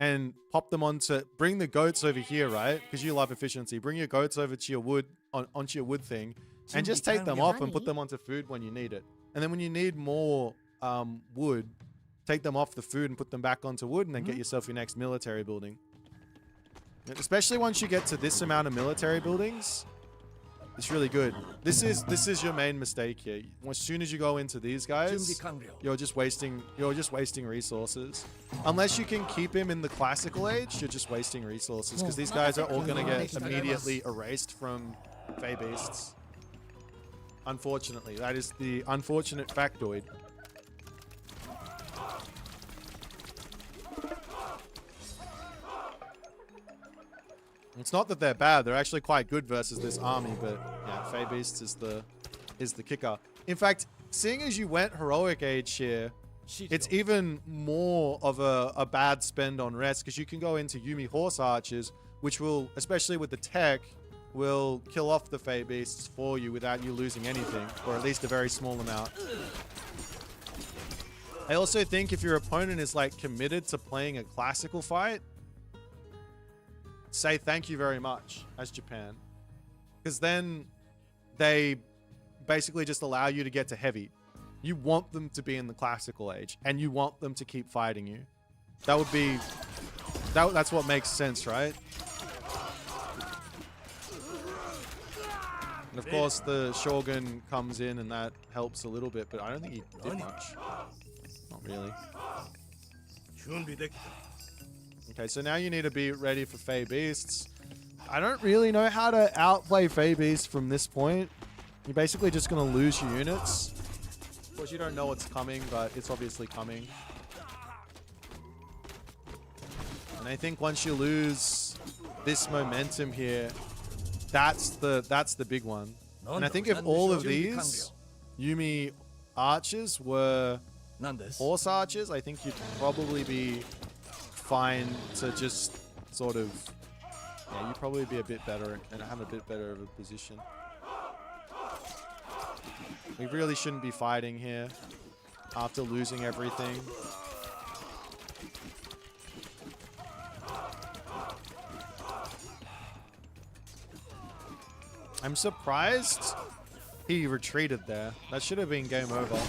and pop them onto, bring the goats over here, right? Because you love efficiency. Bring your goats over to your wood, onto your wood thing, and just take them off and put them onto food when you need it. And then when you need more wood, take them off the food and put them back onto wood, and then get yourself your next military building. Especially once you get to this amount of military buildings, it's really good. This is your main mistake here. As soon as you go into these guys, you're just wasting resources. Unless you can keep him in the classical age, you're just wasting resources because these guys are all gonna get immediately erased from Fey Beasts. Unfortunately, that is the unfortunate factoid. It's not that they're bad. They're actually quite good versus this army, but yeah, Fey Beasts is the kicker. In fact, seeing as you went Heroic Age here, it's even more of a bad spend on rest because you can go into Yumi Horse Archers, which will, especially with the tech, will kill off the Fey Beasts for you without you losing anything, or at least a very small amount. I also think if your opponent is like committed to playing a classical fight, say thank you very much as Japan. Because then they basically just allow you to get to heavy. You want them to be in the classical age, and you want them to keep fighting you. That would be... That's what makes sense, right? And of course, the Shogun comes in, and that helps a little bit, but I don't think he did much. Not really. Okay, so now you need to be ready for Fey Beasts. I don't really know how to outplay Fey Beasts from this point. You're basically just going to lose your units. Of course, you don't know what's coming, but it's obviously coming. And I think once you lose this momentum here, that's the big one. And I think if all of these Yumi archers were horse archers, I think you'd probably be fine to just sort of, yeah, you'd probably be a bit better and have a bit better of a position. We really shouldn't be fighting here after losing everything. I'm surprised he retreated there. That should have been game over.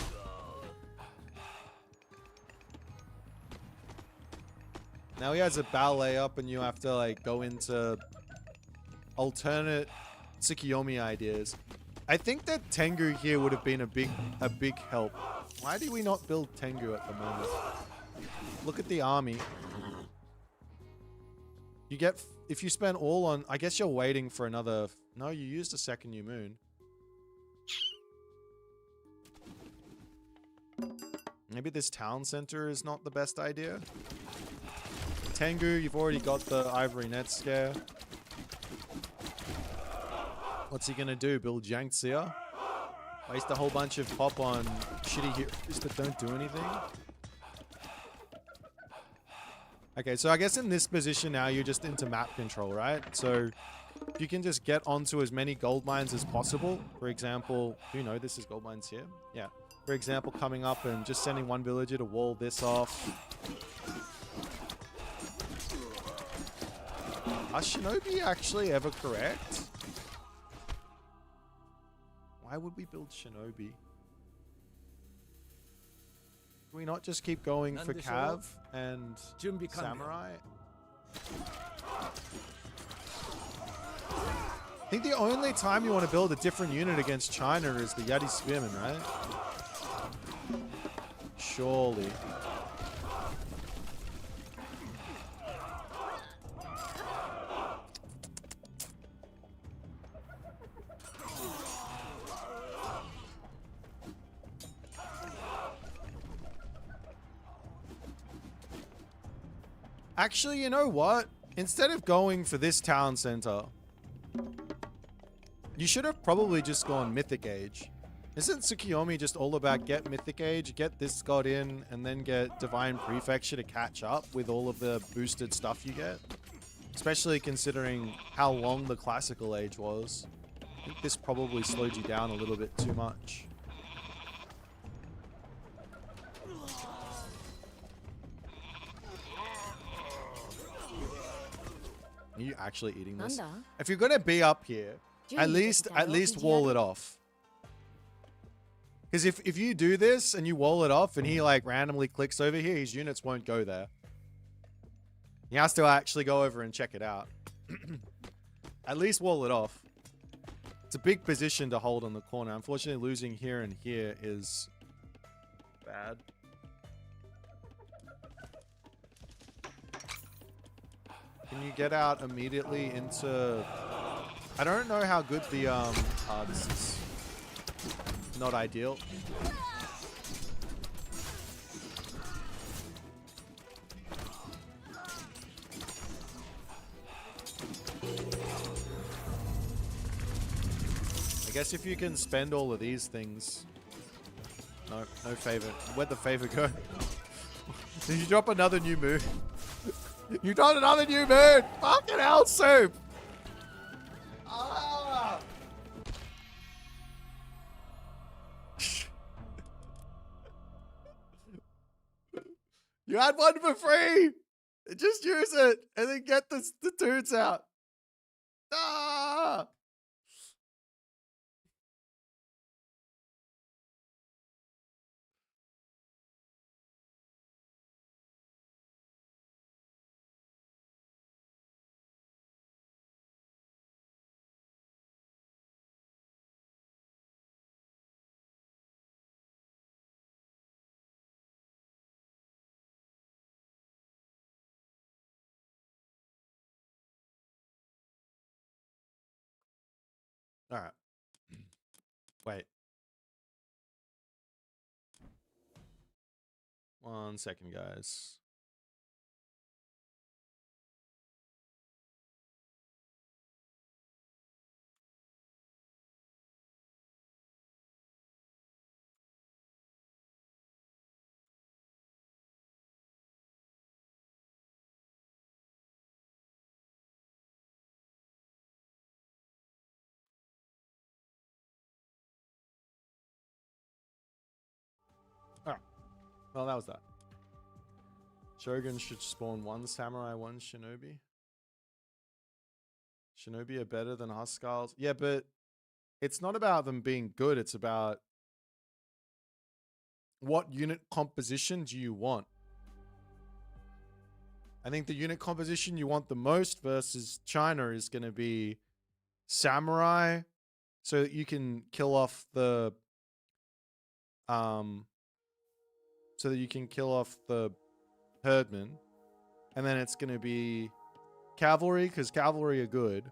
Now he has a ballet up and you have to like go into alternate Tsukiyomi ideas. I think that Tengu here would have been a big help. Why do we not build Tengu at the moment? Look at the army. You get, if you spend all on, I guess you're waiting for another, no, you used a second new moon. Maybe this town center is not the best idea. Tengu, you've already got the Ivory Net scare. What's he gonna do? Build Jiangxia? Waste a whole bunch of pop on shitty heroes that don't do anything? Okay, so I guess in this position now, you're just into map control, right? So if you can just get onto as many gold mines as possible. For example, you know, this is gold mines here. Yeah. For example, coming up and just sending one villager to wall this off. Are Shinobi actually ever correct? Why would we build Shinobi? Do we not just keep going for Cav and Samurai? I think the only time you want to build a different unit against China is the Yeti Spearman, right? Surely. Actually, you know what? Instead of going for this town center, you should have probably just gone Mythic Age. Isn't Tsukiyomi just all about get Mythic Age, get this god in, and then get Divine Prefecture to catch up with all of the boosted stuff you get? Especially considering how long the Classical Age was. I think this probably slowed you down a little bit too much. Are you actually eating this? If you're gonna be up here, at least wall it off. Because if you do this and you wall it off and he like randomly clicks over here, his units won't go there. He has to actually go over and check it out. At least wall it off. It's a big position to hold on the corner. Unfortunately, losing here and here is bad. Can you get out immediately into... I don't know how good the... this is not ideal. I guess if you can spend all of these things. No, no favor. Where'd the favor go? Did you drop another new move? You got another new move! Fucking hell, Soup! Ah! You had one for free! Just use it and then get the dudes out. Ah! All right. Wait. 1 second, guys. All right. Well, that was that. Shogun should spawn 1 samurai, 1 shinobi. Shinobi are better than Huskars. Yeah, but it's not about them being good. It's about what unit composition do you want? I think the unit composition you want the most versus China is going to be samurai, so that you can kill off the herdmen, and then it's going to be cavalry because cavalry are good.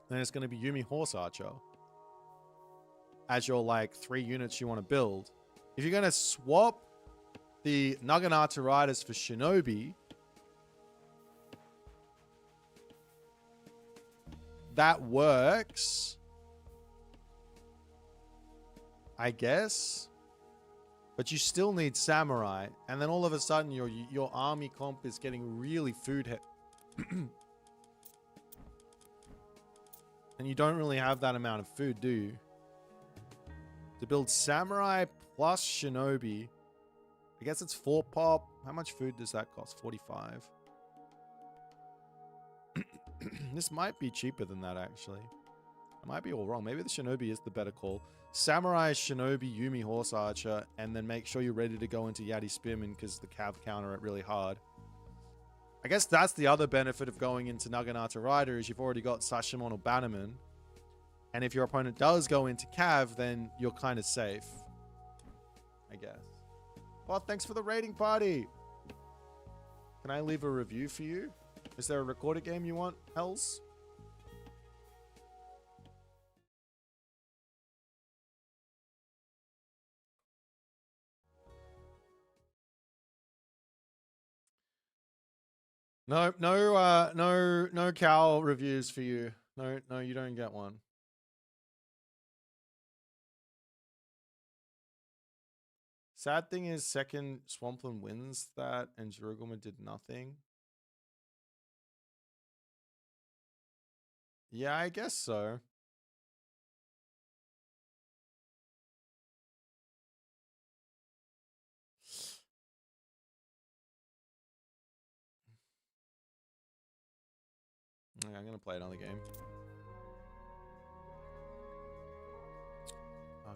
Then it's going to be Yumi Horse Archer as your like 3 units you want to build. If you're going to swap the Naginata Riders for Shinobi, that works, I guess. But you still need samurai, and then all of a sudden your army comp is getting really food and you don't really have that amount of food, do you? To build samurai plus shinobi, I guess it's 4 pop. How much food does that cost? 45. This might be cheaper than that, actually. I might be all wrong. Maybe the shinobi is the better call. Samurai, shinobi, Yumi, horse archer, and then make sure you're ready to go into Yati Spearman because the cav counter it really hard. I guess that's the other benefit of going into Naginata Rider is you've already got Sashimon or Bannerman. And if your opponent does go into cav, then you're kind of safe. I guess. Well, thanks for the raiding party. Can I leave a review for you? Is there a recorded game you want, Hells? No cow reviews for you. No, you don't get one. Sad thing is, second Swampland wins that, and Jiruguma did nothing. Yeah, I guess so. Okay, I'm gonna play another game.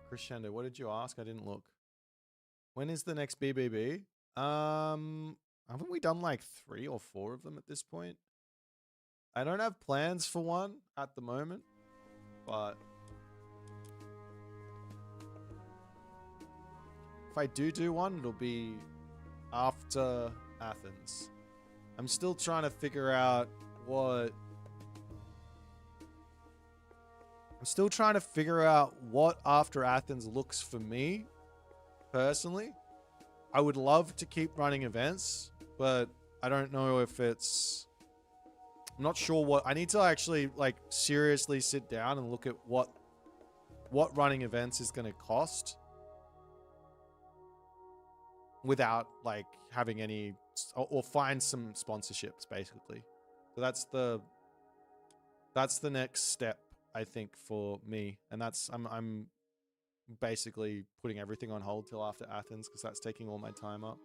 Crescendo, what did you ask? I didn't look. When is the next BBB? Haven't we done like 3 or 4 of them at this point? I don't have plans for one at the moment, but if I do one, it'll be after Athens. I'm still trying to figure out what after Athens looks for me personally. I would love to keep running events, but I don't know if it's I'm not sure what I need to actually like seriously sit down and look at what running events is going to cost without like having any or find some sponsorships basically. So that's the next step I think for me, and that's I'm basically putting everything on hold till after Athens because that's taking all my time up.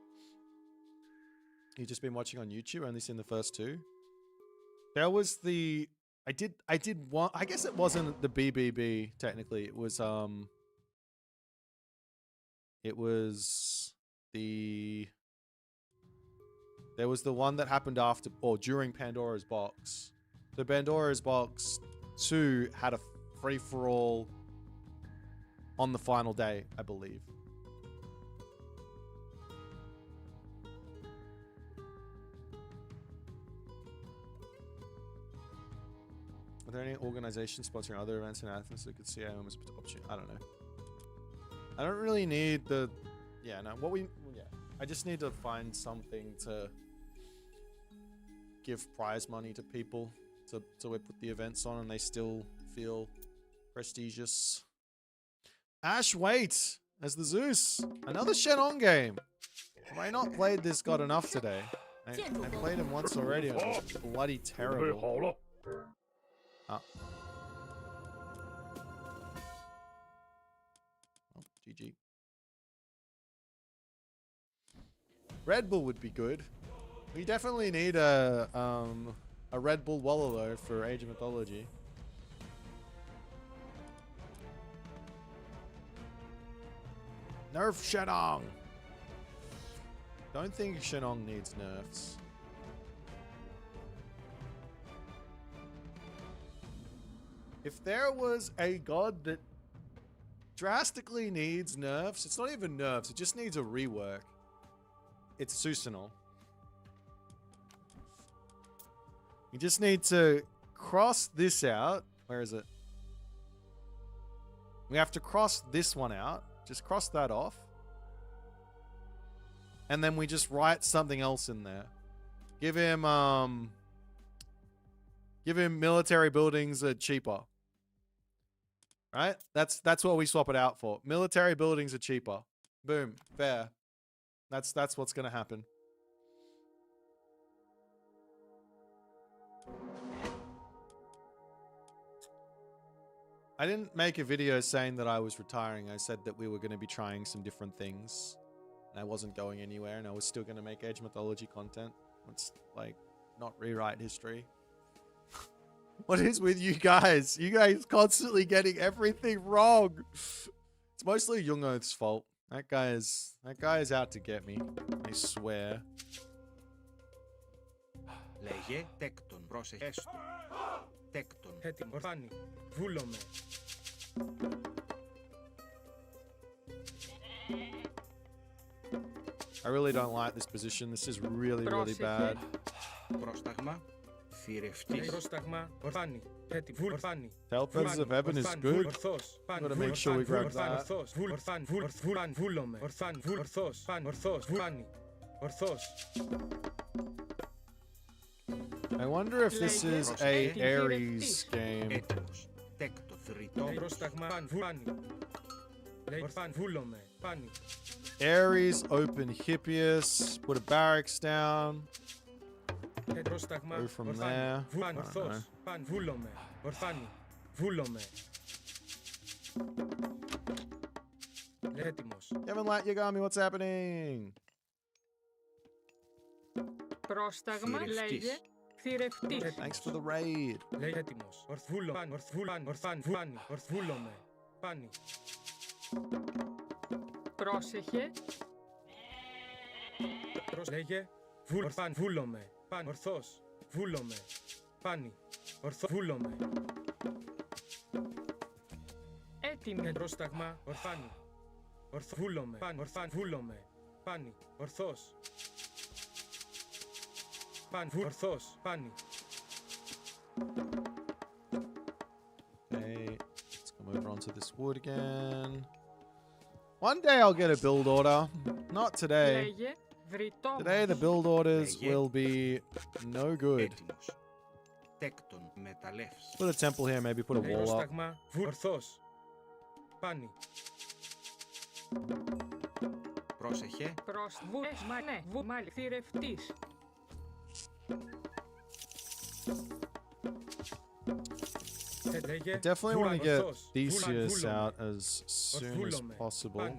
You've just been watching on YouTube, only seen the first two. There was the I did one. I guess it wasn't the BBB technically. It was the there was the one that happened after or during Pandora's Box. So Pandora's Box 2 had a free for all on the final day, I believe. Are there any organizations sponsoring other events in Athens that could see IOM as an option? I don't know. I don't really need the... Yeah, no. I just need to find something to give prize money to people to put the events on and they still feel prestigious. Ash Wait as the Zeus. Another Shenong game. Have I not played this god enough today? I played him once already and it was bloody terrible. Oh, GG. Red Bull would be good. We definitely need a Red Bull Wallow for Age of Mythology. Nerf Shenong. Don't think Shenong needs nerfs. If there was a god that drastically needs nerfs, it's not even nerfs, it just needs a rework. It's Susanoo. You just need to cross this out. Where is it? We have to cross this one out. Just cross that off. And then we just write something else in there. Give him military buildings are cheaper. Right? That's what we swap it out for. Military buildings are cheaper. Boom. Fair. That's what's gonna happen. I didn't make a video saying that I was retiring. I said that we were going to be trying some different things. And I wasn't going anywhere, and I was still going to make Age Mythology content. It's like, not rewrite history. What is with you guys? You guys constantly getting everything wrong. It's mostly Young Oath's fault. That guy is out to get me. I swear. Λέγε τέκτον, πρόσεχες του. Τέκτον. Έτοιμο, ορφάνι. Βούλομαι. I really don't like this position. This is really, really bad. Πρόσταγμα. Θηρευτής. Πρόσταγμα. Ορφάνι. Έτοιμο, ορφάνι. Tailfeathers of Heaven is good. Gotta make sure we grab that. Βούλομαι. Ορφάνι. Ορθός. Ορθός. Βούλάνι. Ορθός. I wonder if this is a Ares game. Έτοιμος. Τέκτο. Θρητό. Πρόσταγμα. Βούλάνι. Βούλομαι. Πάνι. Ares, open Hippias, put a barracks down. Go from there. Βούλομαι. Ορφάνι. Βούλομαι. Έτοιμος. Kevin Light Yagami, what's happening? Πρόσταγμα λέγε θηρευτής. Thanks for the raid. Λέγε έτοιμος. Ορθβούλομαι. Πάνι. Πρόσεχε. Λέγε. Βούλομαι. Πάνι. Ορθός. Βούλομαι. Πάνι. Βούλομαι. Έτοιμη. Πρόσταγμα. Ορφάνι. Βούλομαι. Βούλομαι. Πάνι. Ορθός. Πάνι. Ορθός. Πάνι. Okay, let's come over onto this wood again. One day I'll get a build order. Not today. Λέγε βρυτό. Today the build orders will be no good. Έτοιμος. Τέκτον. Μεταλλεύς. Put a temple here, maybe put a wall up. Πρόσταγμα. Ορθός. Πάνι. Πρόσεχε. Προς βουέσμα, ναι, βούμαλ, θηρευτής. I definitely want to get Theseus out as soon as possible.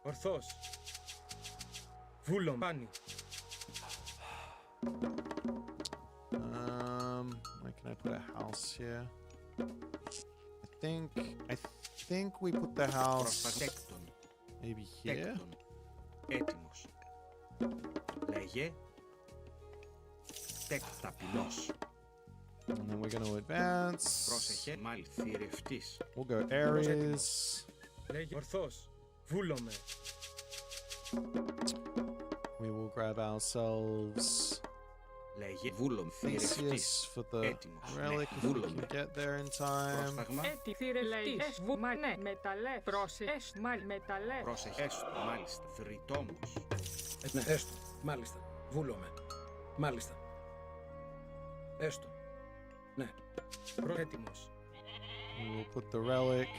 Ορθός. Βούλον. Πάνι. Where can I put a house here? I think we put the house Προστατέκτον. maybe here. Τέκτον. Έτοιμος. Λέγε. Τέκταπειλός. And then we're going to advance. Πρόσεχε. Μάλ θηρευτής. We'll go Aries. Λέγε. Ορθός. Βούλομε. We will grab ourselves Λέγε. Βούλον θηρευτής. Theseus for the Έτοιμος. relic if we can get there in time. Πρόσταγμα. Έτι θηρευτής. Βούμα, ναι, μεταλλεύ. Πρόσεχες, μάλ, μεταλλεύ. Πρόσεχε. Έστω. Μάλιστα. Θρητόμος. Ναι, έστω. Μάλιστα. Βούλομαι. Μάλιστα. Έστω. Ναι. Έτοιμος. We will put the relic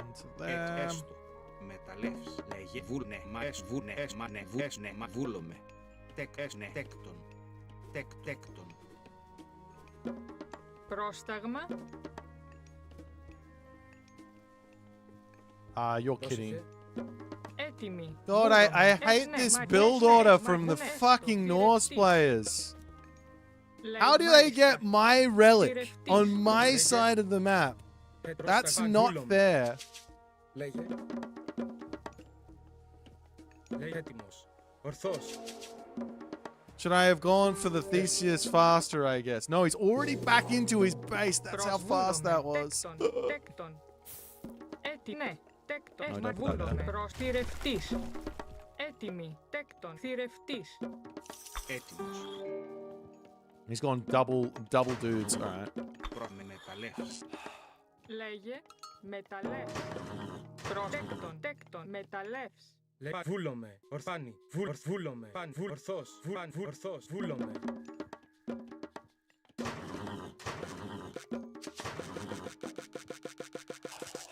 into there. Έστω. Μεταλλεύς. Λέγε. Βούρνε. Μα εσ. Βούρνε. Εσ. Μα ναι. Βέσνε. Μα βούλομε. Τεκ. Εσνε. Τέκτον. Τέκτον. Πρόσταγμα. You're kidding. Έτοιμη. God, I hate this build order from the fucking Norse players. How do they get my relic on my side of the map? That's not fair. Λέγε. Λέγε. Έτοιμος. Ορθός. Should I have gone for the Theseus faster, I guess? No, he's already back into his base. That's how fast that was. Τέκτον. Έτι, ναι. Τέκτον. No, Έσμα don't put that βούλομε. there. Προς θηρευτής. Έτοιμη. Τέκτον. Θηρευτής. Έτοιμος. He's gone double dudes. All right. Πρόμε μεταλλεύς. Λέγε. Μεταλλεύ. Προς τέκτον. Τέκτον. Μεταλλεύς. Λέγε. Βούλομε. Ορθάνι. Βούλομε. Παν. Ορθός. Ορθός. Βούλομε.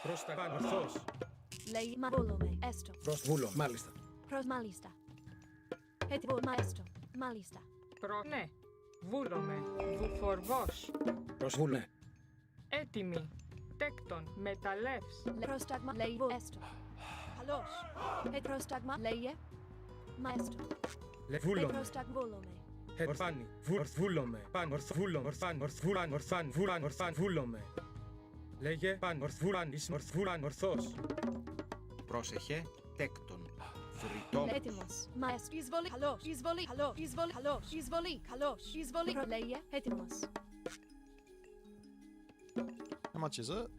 Πρόσταγμα. Ορθός. Λέει μα βούλομαι. Έστω. Προς βούλο. Μάλιστα. Προς μάλιστα. Έτοιμο μα έστω. Μάλιστα. Προς, ναι. Βούλομε. Βουφορβός. Προς βούλε. Έτοιμη. Τέκτον. Μεταλλεύς. Πρόσταγμα λέει βου έστω. Καλώς. Πρόσταγμα λέγε. Μα έστω. Βούλομε. Πρόσταγμα βούλομαι. Ορθάνι. Βούλομε. Παν. Βούλομε. Ορθάν. Βούλομε. Λέγε. Παν. Ορθός. Πρόσεχε. Τέκτον. Θρητόμος. Έτοιμος. Μα έστω. Εισβολή. Καλώς. Εισβολή. Καλώς. Εισβολή. Καλώς. Εισβολή. Καλώς. Εισβολή. Λέγε. Έτοιμος. How much is it?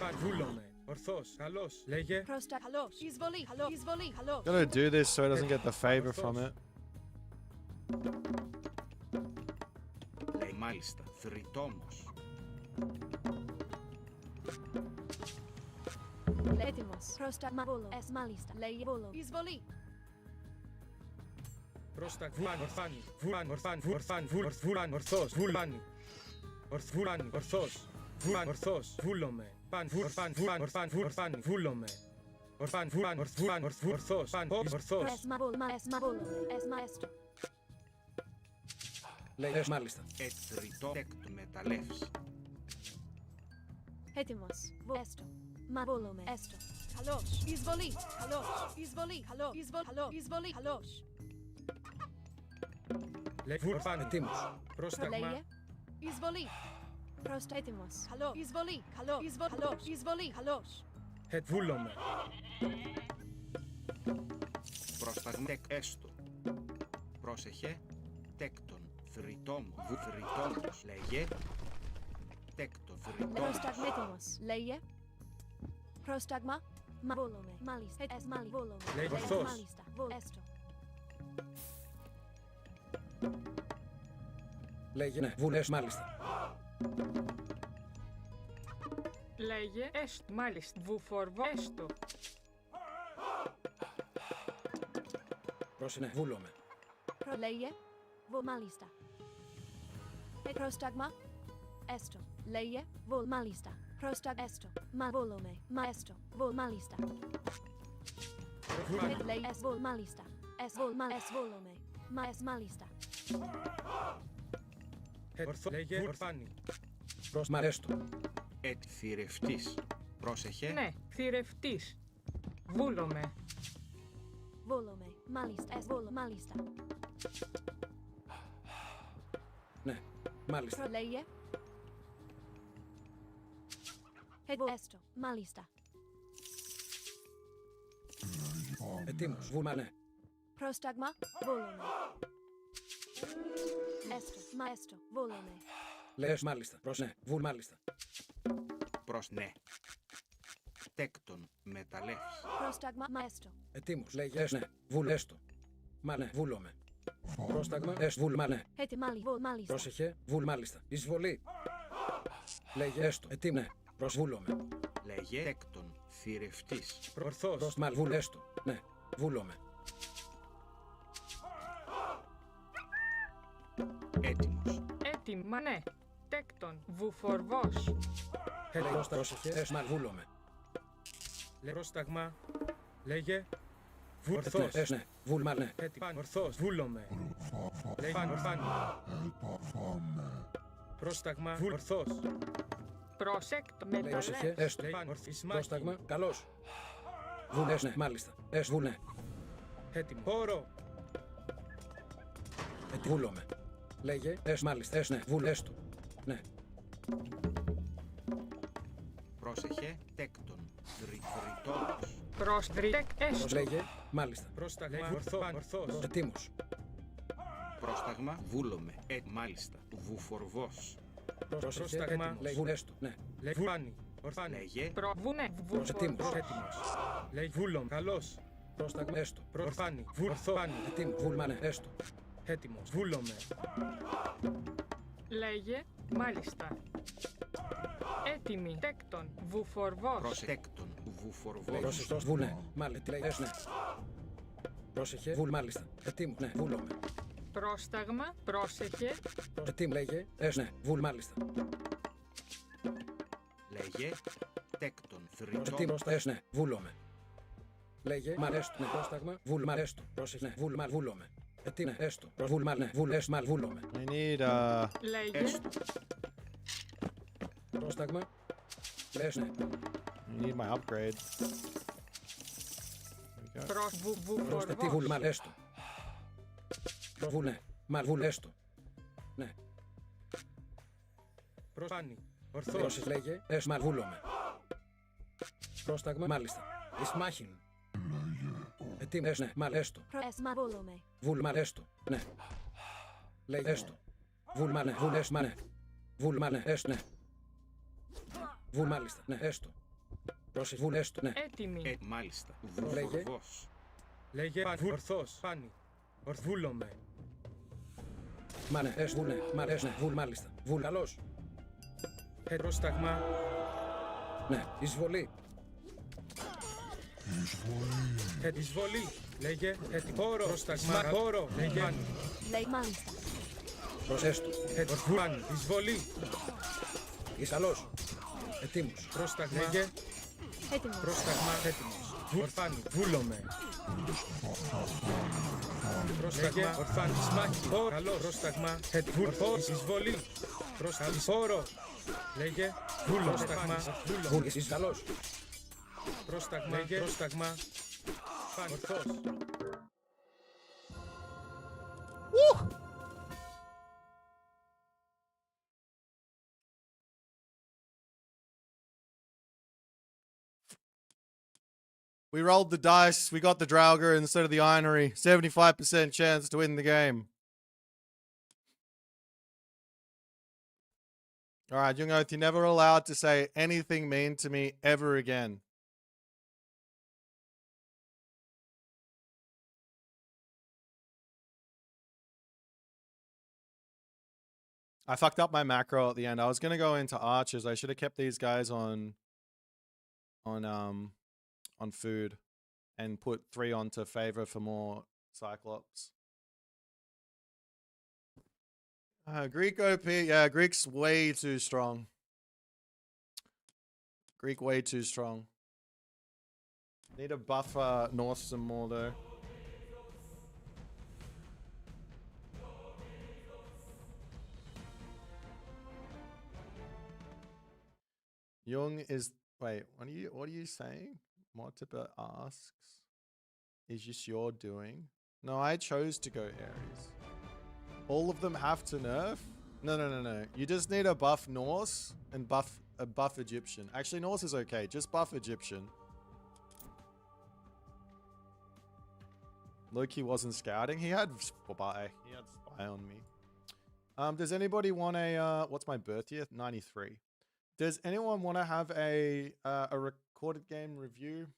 Παν. Βούλομε. Ορθός. Καλώς. Λέγε. Πρόστα. Καλώς. Εισβολή. Καλώς. Εισβολή. Καλώς. Gotta do this so he doesn't get the favor from it. Λέει μάλιστα. Θρητόμος. Έτοιμος. Πρόσταγμα βούλο. Εσ μάλιστα. Λέγε βούλο. Εισβολή. Πρόσταγμα. Ορθάνι. Ορθός. Βούλάνι. Ορθός. Βούλομε. Παν. Ορθάνι. Βούλομε. Ορθός. Εσμα βούλο. Μα εσμα βούλο. Εσμα έστω. Λέει μάλιστα. Εθρητό. Τέκτο. Μεταλλεύς. Έτοιμος. Βου έστω. Μα βούλομαι. Έστω. Καλώς. Εισβολή. Καλώς. Εισβολή. Καλώς. Εισβολή. Καλώς. Ορθάνι. Έτοιμος. Πρόσταγμα. Λέγε. Εισβολή. Πρόστα. Έτοιμος. Καλώς. Εισβολή. Καλώς. Εισβολή. Καλώς. Βούλομε. Πρόσταγμα. Έστω. Πρόσεχε. Τέκτον. Θρητόμος. Λέγε. Τέκτον. Πρόσταγμα. Έτοιμος. Λέγε. Πρόσταγμα. Μα βούλομαι. Μάλιστα. Εσ μάλι βούλομαι. Λέγε. Ορθός. Μάλιστα. Βούλ. Έστω. Λέγε ναι. Βούλες μάλιστα. Λέγε. Έστω. Μάλιστα. Βουφορβό. Έστω. Προς ναι. Βούλομαι. Λέγε. Βου μάλιστα. Prostagma. Esto. Leye. Vol malista. Prostag esto. Ma volome. Maestro. Vol malista. Ley es vol malista. Es vol mal es volome. Ma es malista. Λέγε ορφάνη. Προς μαρέστο. Θηρευτής. Πρόσεχε. Ναι, θηρευτής. Βούλομαι. Volome. Malista. Es vol malista. Ναι, μάλιστα. Leye. Esto. Malista. Ετοίμος. Βούλμα, ναι. Prostagma. Volome. Esto. Maestro. Volome. Λες μάλιστα. Προς ναι. Βουλ μάλιστα. Προς ναι. Τέκτον. Μεταλλεύς. Prostagma. Maestro. Ετοίμος. Λέγε ναι. Βουλ έστω. Μα ναι. Βούλομαι. Πρόσταγμα. Βουλ μα ναι. Mali. Vol malista. Πρόσεχε. Βουλ μάλιστα. Εισβολή. Λέγε έστω. Ετοίμ ναι. Προς βούλομαι. Λέγε τέκτον. Θηρευτής. Ορθός. Προς μαλ. Βουλ έστω. Ναι. Βούλομαι. Έτοιμος. Έτοιμα, ναι. Τέκτον. Βουφορβός. Πρόσεχε. Μαλ. Βούλομαι. Πρόσταγμα. Λέγε. Ορθός. Ορθός. Ναι. Βουλ μαλ ναι. Ορθός. Βούλομαι. Λέγε ορφάνη. Πρόσταγμα. Ορθός. Προσέκτο. Πρόσεχε. Μεταλλεύς. Έστω. Πρόσταγμα. Καλώς. Βουλ ναι. Μάλιστα. Βουλ ναι. Έτοιμο. Χώρο. Βούλομαι. Λέγε. Μάλιστα. Ναι. Βουλ έστω. Ναι. Πρόσεχε. Τέκτον. Ρητόρος. Προσδρυτεκ. Πώς Έστω. λέγε. Μάλιστα. Πρόσταγμα. Ορθός. Ετοίμος. Πρόσταγμα. Βούλομαι. Μάλιστα. Βουφορβός. Πρόσεχε. Πρόσταγμα. Έτοιμος. Λέγε. Βουλ έστω. Ναι. Λέγε φάνη. Ορφάνη. Λέγε. Προβούνε. Έτοιμος. Βουφορβός. Έτοιμος. Λέγε βούλομ. Καλός. Πρόσταγμα. Έστω. Ορφάνη. Ορθάνη. Ετοίμος. Βουλ μα ναι. Έστω. Έτοιμος. Βούλομαι. Λέγε. Μάλιστα. Έτοιμη. Τέκτον. Βουφορβός. Προσέκτον. Βουφορβός. Πρόσεχε. Βουλ ναι. Μάλιστα. Λέγε. Ναι. Πρόσεχε. Βουλ μάλιστα. Ετοίμος. Ναι. Βούλομαι. Πρόσταγμα. Πρόσεχε. Ετοίμ λέγε. Ναι. Βουλ μάλιστα. Λέγε. Τέκτον. Ετοίμος. Θρητόρος. Ναι. Βούλομαι. Λέγε. Μ' αρέστο. Ναι. Πρόσταγμα. Βουλ μ' αρέστο. Πρόσεχε. Ναι. Βουλ μαλ. Βούλομαι. Ετοίμ. Ναι. Έστω. Βουλ μαλ. Ναι. Βουλ μαλ. Βούλομαι. I need Λέγε. Πρόσταγμα. Λες ναι. I need my upgrade. There we go. Πρόσθετη βουλ μαλ. Έστω. Βουλ ναι. Μαλ. Βουλ έστω. Ναι. Προσφάνη. Ορθός. Πρόσεχε λέγε. Μαλ. Βούλομαι. Πρόσταγμα. Μάλιστα. Εις μάχην. Ετοίμ. Ναι. Μαλ. Έστω. Esma volome. Βουλ μαλ. Έστω. Ναι. Λέγε. Έστω. Βουλ μαλ. Ναι. Βουλ έστω. Μα ναι. Βουλ μαλ. Ναι. Έστω. Ναι. Βουλ μάλιστα. Ναι. Έστω. Πρόσεχε. Βουλ έστω. Ναι. Έτοιμη. Μάλιστα. Λέγε. Βουφορβός. Λέγε ορθός. Φάνη. Βούλομαι. Μα ναι. Βουλ ναι. Μαλ. Ναι. Βουλ μάλιστα. Βουλ καλός. Πρόσταγμα. Ναι. Εισβολή. Εισβολή. Λέγε χώρο. Πρόσταγμα. Χώρο. Λέγε Ley malista. Προσέστω. ορφάνη. Εισβολή. Εις καλός. Ετοίμος. Πρόσταγμα. Λέγε Έτοιμος. πρόσταγμα. Έτοιμος. Ορφάνη. Βούλομαι. Πρόσταγμα. Ορφάνη. Σμάχη. Καλό. Πρόσταγμα. Ορθός. Εισβολή. Πρόσταγμα. Χώρο. Λέγε βούλο. Πρόσταγμα. Βουλ. Εις καλός. Πρόσταγμα. Λέγε πρόσταγμα. Ορθός. We rolled the dice. We got the Draugr instead of the Ironry. 75% chance to win the game. All right, young oath, you're never allowed to say anything mean to me ever again. I fucked up my macro at the end. I was gonna go into archers. I should have kept these guys on food and put 3 onto favor for more Cyclops. Greek OP. Yeah, Greek's way too strong. Greek way too strong. Need to buff North some more though. Jung is wait, what are you saying? Mortimer asks. Is this your doing? No, I chose to go Ares. All of them have to nerf? No. You just need a buff Norse and buff a buff Egyptian. Actually, Norse is okay. Just buff Egyptian. Loki wasn't scouting. He had spy. He had spy on me. Does anybody want a what's my birth year? 93. Does anyone want to have a recorded game review?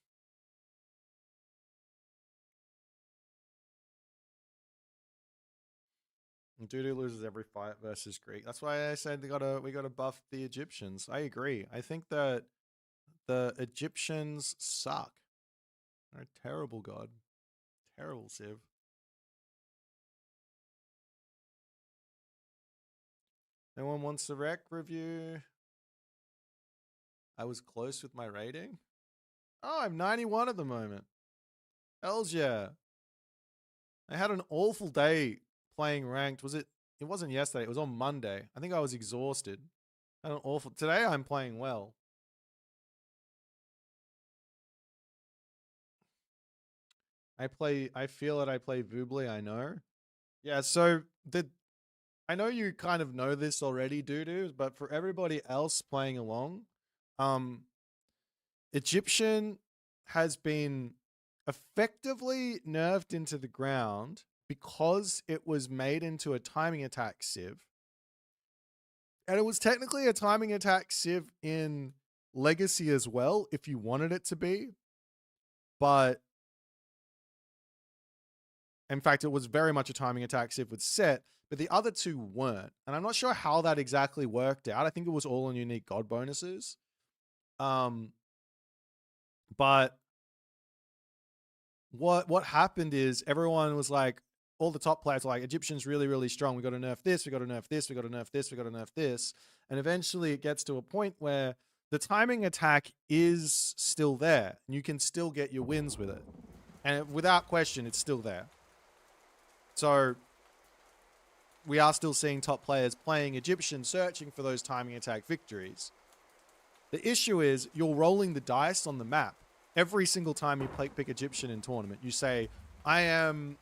Dudu loses every fight versus Greek. That's why I said we gotta buff the Egyptians. I agree. I think that the Egyptians suck. They're a terrible god. Terrible Civ. Anyone wants the rec review? I was close with my rating. Oh, I'm 91 at the moment. Hells yeah. I had an awful day playing ranked. It wasn't yesterday. It was on Monday. I think I was exhausted. I had an awful. Today I'm playing well. I feel that I play Voobly, I know. Yeah, so I know you kind of know this already, Dudu, but for everybody else playing along, Egyptian has been effectively nerfed into the ground because it was made into a timing attack civ. And it was technically a timing attack civ in Legacy as well, if you wanted it to be. But in fact, it was very much a timing attack civ with set, but the other two weren't. And I'm not sure how that exactly worked out. I think it was all on unique god bonuses. But what happened is everyone was like, all the top players were like, Egyptian's really, really strong. We got to nerf this. We got to nerf this. We got to nerf this. We got to nerf this. And eventually it gets to a point where the timing attack is still there. And you can still get your wins with it. And without question, it's still there. So we are still seeing top players playing Egyptian, searching for those timing attack victories. The issue is you're rolling the dice on the map. Every single time you pick Egyptian in tournament, you say, I don't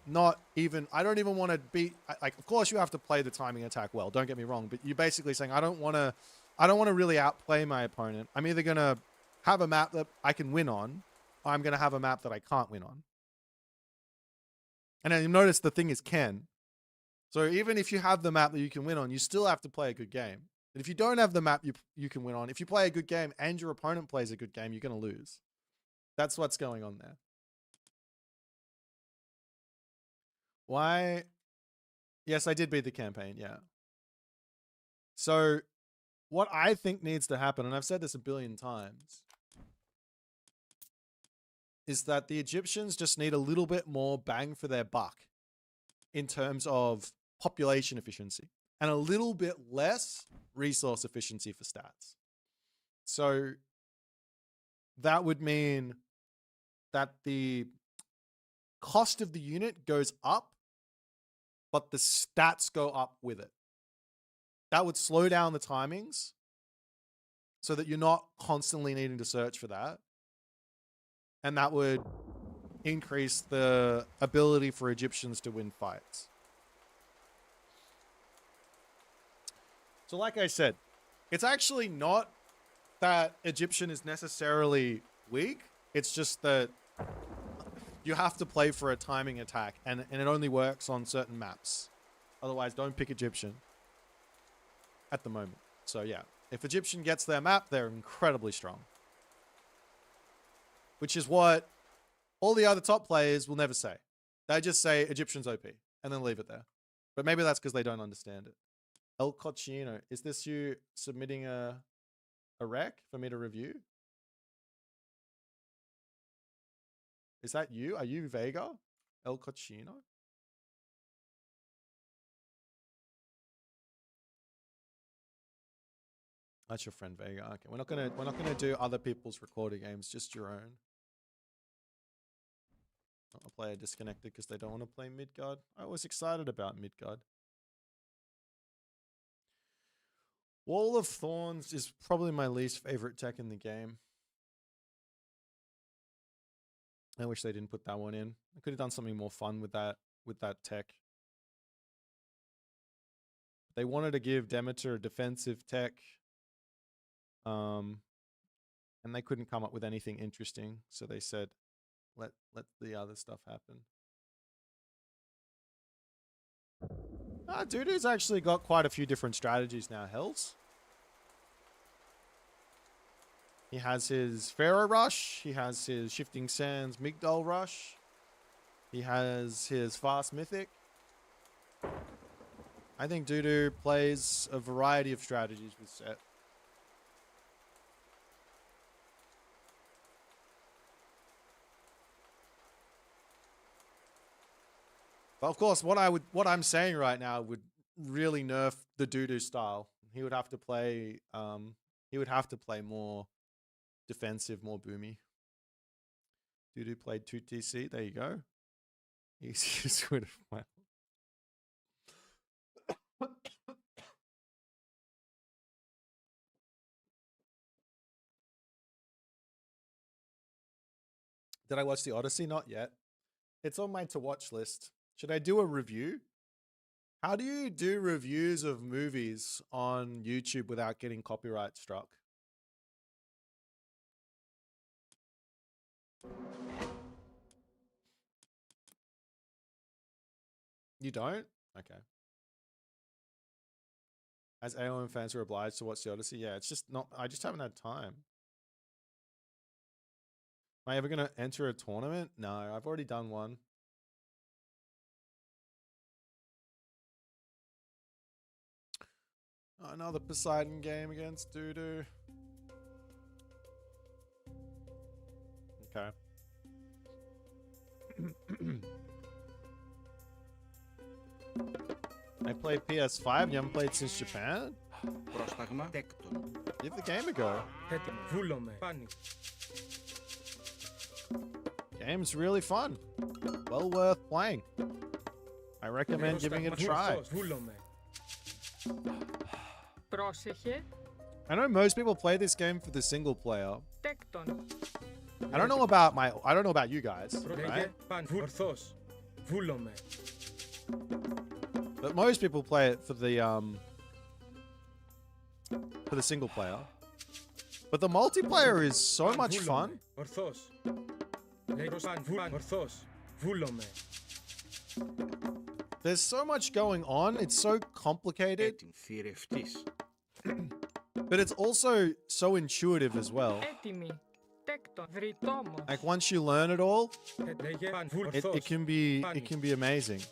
even want to beat, like, of course you have to play the timing attack well, don't get me wrong, but you're basically saying, I don't want to really outplay my opponent. I'm either going to have a map that I can win on, or I'm going to have a map that I can't win on. And then you notice the thing is can. So even if you have the map that you can win on, you still have to play a good game. And if you don't have the map you can win on, if you play a good game and your opponent plays a good game, you're going to lose. That's what's going on there. Why? Yes, I did beat the campaign, yeah. So what I think needs to happen, and I've said this a billion times, is that the Egyptians just need a little bit more bang for their buck in terms of population efficiency and a little bit less resource efficiency for stats. So that would mean that the cost of the unit goes up, but the stats go up with it. That would slow down the timings so that you're not constantly needing to search for that. And that would increase the ability for Egyptians to win fights. So like I said, it's actually not that Egyptian is necessarily weak. It's just that you have to play for a timing attack, and it only works on certain maps. Otherwise, don't pick Egyptian at the moment. So yeah, if Egyptian gets their map, they're incredibly strong. Which is what all the other top players will never say. They just say Egyptian's OP, and then leave it there. But maybe that's because they don't understand it. El Cochino, is this you submitting a rec for me to review? Is that you? Are you Vega? El Cochino? That's your friend Vega. Okay, we're not gonna do other people's recorded games, just your own. A player disconnected because they don't want to play Midgard. I was excited about Midgard. Wall of Thorns is probably my least favorite tech in the game. I wish they didn't put that one in. I could have done something more fun with that tech. They wanted to give Demeter a defensive tech. And they couldn't come up with anything interesting, so they said, let the other stuff happen. Dudu's actually got quite a few different strategies now, Hells. He has his Pharaoh Rush, he has his Shifting Sands Migdol Rush, he has his Fast Mythic. I think Dudu plays a variety of strategies with Set. But of course, what I'm saying right now would really nerf the Dudu style. He would have to play more defensive, more boomy. Dudu played 2 TC. There you go. Easiest way to find. Did I watch the Odyssey? Not yet. It's on my to watch list. Should I do a review? How do you do reviews of movies on YouTube without getting copyright struck? You don't? Okay. As AOM fans are obliged to watch the Odyssey? Yeah, it's just not, I just haven't had time. Am I ever going to enter a tournament? No, I've already done one. Another Poseidon game against Dudu. Okay. I played PS5. You haven't played since Japan? Give the game a go. Game's really fun. Well worth playing. I recommend giving it a try. I know most people play this game for the single player. I don't know about you guys, right? But most people play it for the single player. But the multiplayer is so much fun. There's so much going on. It's so complicated. But it's also so intuitive as well. Like once you learn it all, it can be amazing.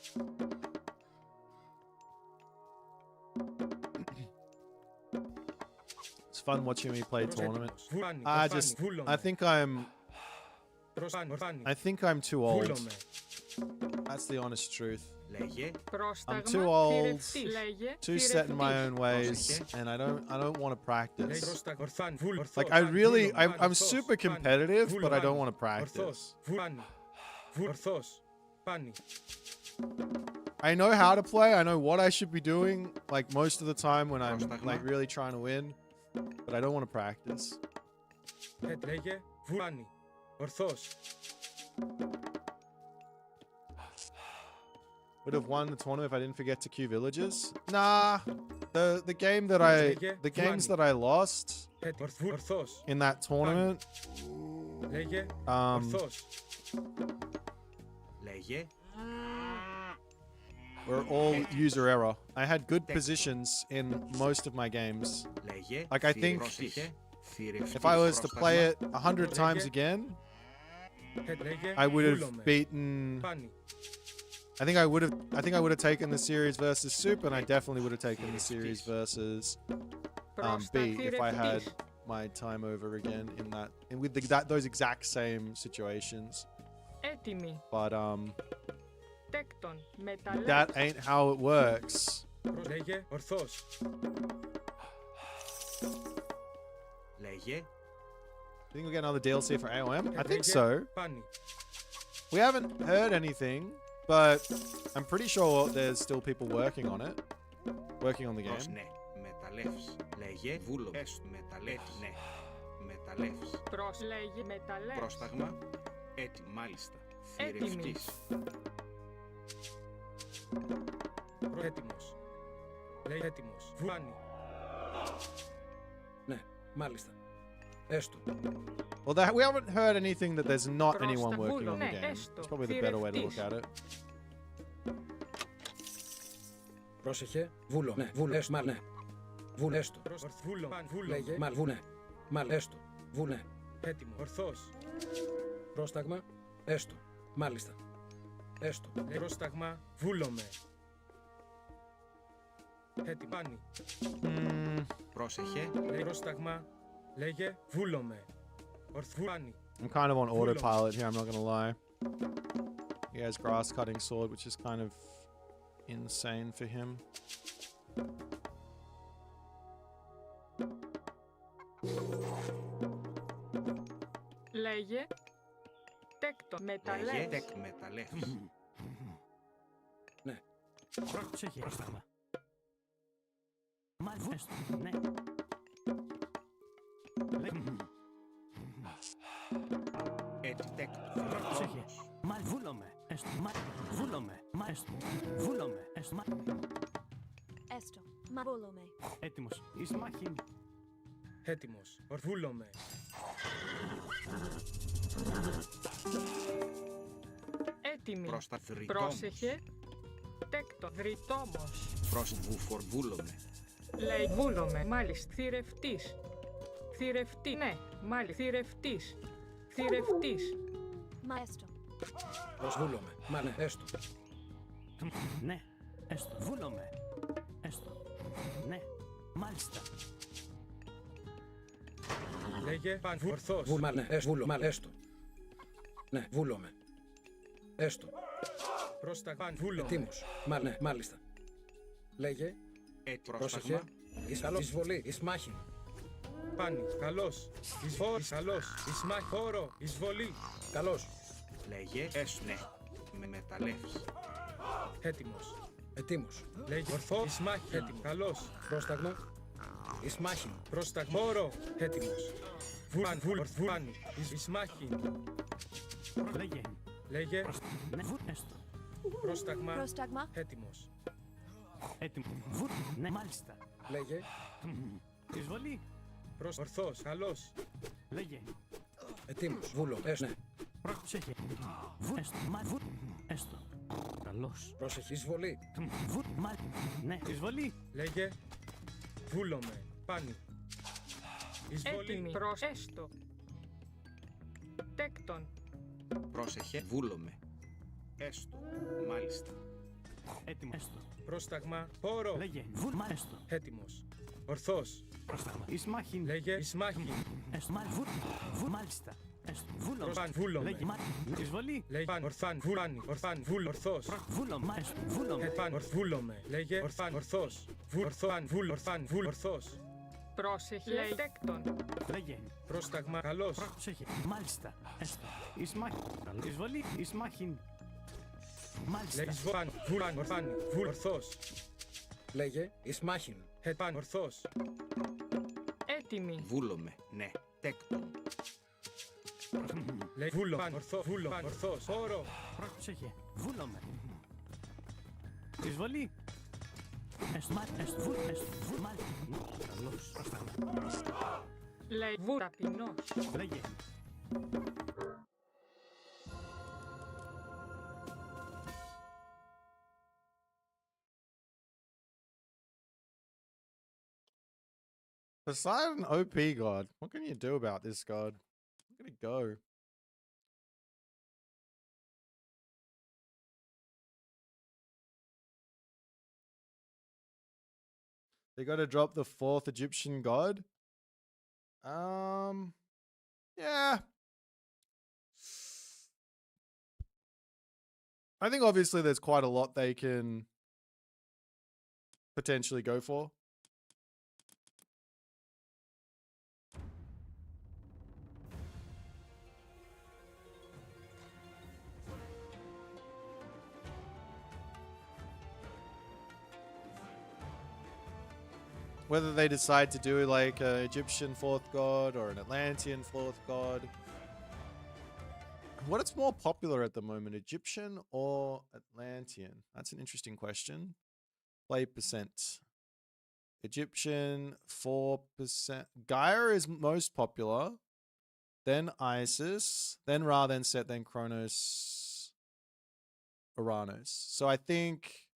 It's fun watching me play tournament. I think I'm too old. That's the honest truth. I'm too old, too set in my own ways, and I don't want to practice. Like I'm super competitive, but I don't want to practice. I know how to play. I know what I should be doing, like most of the time when I'm like really trying to win, but I don't want to practice. Would have won the tournament if I didn't forget to queue villages. Nah, the games that I lost in that tournament, were all user error. I had good positions in most of my games. Like I think if I was to play it 100 times again, I would have beaten. I think I would have taken the series versus Soup, and I definitely would have taken the series versus B if I had my time over again with those exact same situations. But that ain't how it works. Λέγε. You think we'll get another DLC for AOM? I think Λέγε so. Πάνι. We haven't heard anything, but I'm pretty sure there's still people working on it. Working on the Προς game. ναι. Μεταλλεύς. Λέγε. Βούλο. Έστω. Μεταλλεύς. Ναι. Μεταλλεύς. Προς λέγει μεταλλεύς. Πρόσταγμα. Έτοιμη. Μάλιστα. Έτοιμη. Θηρευτής. Έτοιμος. Λέει έτοιμος. Βάνι. Ναι, μάλιστα. Έστω. Well, we haven't heard anything that there's not anyone Προς τα working on the ναι, game. έστω. It's probably the better way to look Θηρευτής. at it. Πρόσεχε. Βούλο. Ναι, βούλο. Έστω. Μαλ, ναι. Βούλο. Έστω. Βούλο. Βούλο. Λέγε. Μαλ, βουνέ. Μαλ, έστω. Βουνέ. Έτοιμο. Ορθός. Πρόσταγμα. Έστω. Μάλιστα. Έστω. Πρόσταγμα. Βούλομαι. Έτοιμο. Πάνι. Πρόσεχε. Λέει πρόσταγμα. Λέγε. Βούλομαι. Ορθβάνι. I'm kind of on autopilot here, I'm not gonna lie. He has grass cutting sword, which is kind of insane for him. Λέγε τέκτο Λέγε. μεταλλεύς. Τεκ. Μεταλλεύς. Ναι. Πρόσεχε. Πρόσταγμα. Μάλιστα. Ναι. Έτι. Τεκ. Πρόσεχε. Μαλ βούλομαι. Έστω. Μαλ βούλομαι. Μα έστω. Βούλομαι. Έστω. Έστω. Μα βούλομαι. Έτοιμος. Εις μάχην. Έτοιμος. Ορθβούλομαι. Έτοιμη. Προς τα θρητόμος. Πρόσεχε τέκτο δρυτόμος. Προς βουφορβούλομαι. Λέει βούλομαι. Μάλιστα. Θηρευτής. Θηρευτή. Ναι. Μάλιστα. Θηρευτής. Θηρευτής. Μα έστω. Προσβούλομαι. Μα ναι, έστω. Ναι. Έστω. Βούλομαι. Έστω. Ναι. Μάλιστα. Λέγε. Παν. Ορθός. Βούλ, μαλ, ναι, έστω. Βούλο. Μαλ, έστω. Ναι, βούλομαι. Έστω. Πρόστα. Παν. Βούλομαι. Ετοίμος. Μαλ, ναι, μάλιστα. Λέγε. Έτι. Πρόσεχε. Πρόσταγμα. Εις καλός. Εισβολή. Εις μάχη. Πάνι. Καλός. Εισβόλ. Καλός. Εις μάχη. Χώρο. Εισβολή. Καλός. Λέγε. Έστω. Ναι. Με μεταλλεύς. Έτοιμος. Ετοίμος. Λέγε. Ορθό. Εις μάχη. Έτοιμο. Καλός. Πρόσταγμα. Εις μάχη. Πρόστα. Χώρο. Έτοιμος. Βούλ. Βούλ. Ορθβάνι. Εις μάχη. Λέγε. Λέγε. Ναι. Βούλ. Έστω. Πρόσταγμα. Πρόσταγμα. Έτοιμος. Έτοιμο. Βούλ. Ναι. Μάλιστα. Λέγε. Εισβολή. Ορθός. Καλός. Λέγε. Ετοίμος. Βούλο. Έστω. Ναι. Πρόσεχε. Βούλ. Έστω. Μα βούλ. Έστω. Καλός. Πρόσεχε. Εισβολή. Βούλ. Μα. Ναι. Εισβολή. Λέγε. Βούλομαι. Πάνι. Εισβολή. Έτοιμη. Προς έστω. Τέκτον. Πρόσεχε. Βούλομαι. Έστω. Μάλιστα. Έτοιμο. Έστω. Πρόσταγμα. Πόρο. Λέγε. Βούλ. Μα. Έστω. Έτοιμος. Ορθός. Πρόσταγμα. Εις μάχην. Λέγε. Εις μάχην. Έστω. Μα. Βούλ. Βούλ. Μάλιστα. Έστω. Βούλομαι. Παν. Βούλομαι. Λέγε. Μα. Εισβολή. Λέγε. Παν. Ορθάν. Βούλανι. Ορθάν. Βούλ. Ορθός. Βούλομαι. Μα. Έστω. Βούλομαι. Παν. Βούλομαι. Λέγε. Ορθάν. Ορθός. Βούλ. Ορθάν. Βούλ. Ορθάν. Βούλ. Ορθός. Πρόσεχε. Λέει τέκτον. Λέγε. Πρόσταγμα. Καλός. Πρόσεχε. Μάλιστα. Έστω. Εις μάχην. Εισβολή. Εις μάχην. Μάλιστα. Λέγε. Βάν. Βούλαν. Ορθάν. Βούλ. Ορθός. Λέγε. Εις μάχην. Παν. Ορθός. Έτοιμη. Βούλομαι. Ναι. Τέκτον. Λέει βούλο. Παν. Ορθό. Βούλο. Παν. Ορθός. Όρο. Πρόσεχε. Βούλομαι. Εισβολή. Εστμάτ. Εστβούλ. Εστβούλ. Μάλ. Καλός. Πρόσταγμα. Λέει βου ταπεινός. Λέγε. Poseidon OP god. What can you do about this god? Look at it go. They got to drop the fourth Egyptian god. Yeah. I think obviously there's quite a lot they can potentially go for. Whether they decide to do like an Egyptian fourth god or an Atlantean fourth god. What is more popular at the moment, Egyptian or Atlantean? That's an interesting question. Play percent. Egyptian 4%. Gaia is most popular. Then Isis. Then Ra, then Set, then Kronos, Uranus. So I think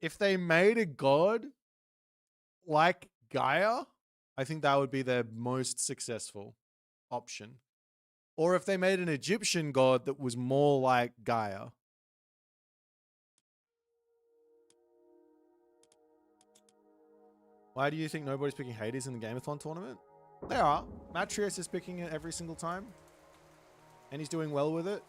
if they made a god like Gaia, I think that would be their most successful option. Or if they made an Egyptian god that was more like Gaia. Why do you think nobody's picking Hades in the Gameathon tournament? They are. Matrius is picking it every single time. And he's doing well with it.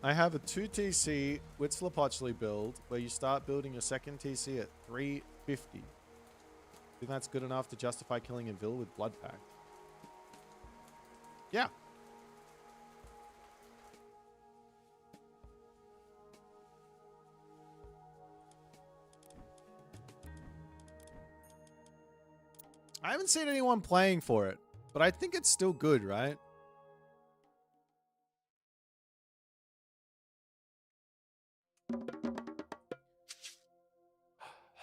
I have a 2 TC Huitzilopochtli build where you start building your second TC at 350. Think that's good enough to justify killing a Vil with Blood Pact? Yeah. I haven't seen anyone playing for it, but I think it's still good, right?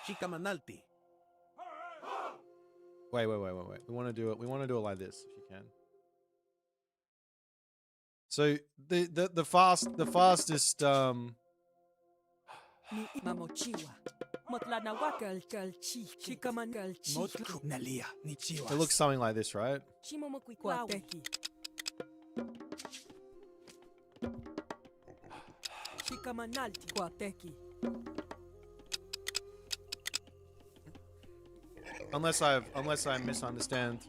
Chikamanalti. Wait. We want to do it. We want to do it like this, if you can. So the fastest it looks something like this, right? Unless I misunderstand.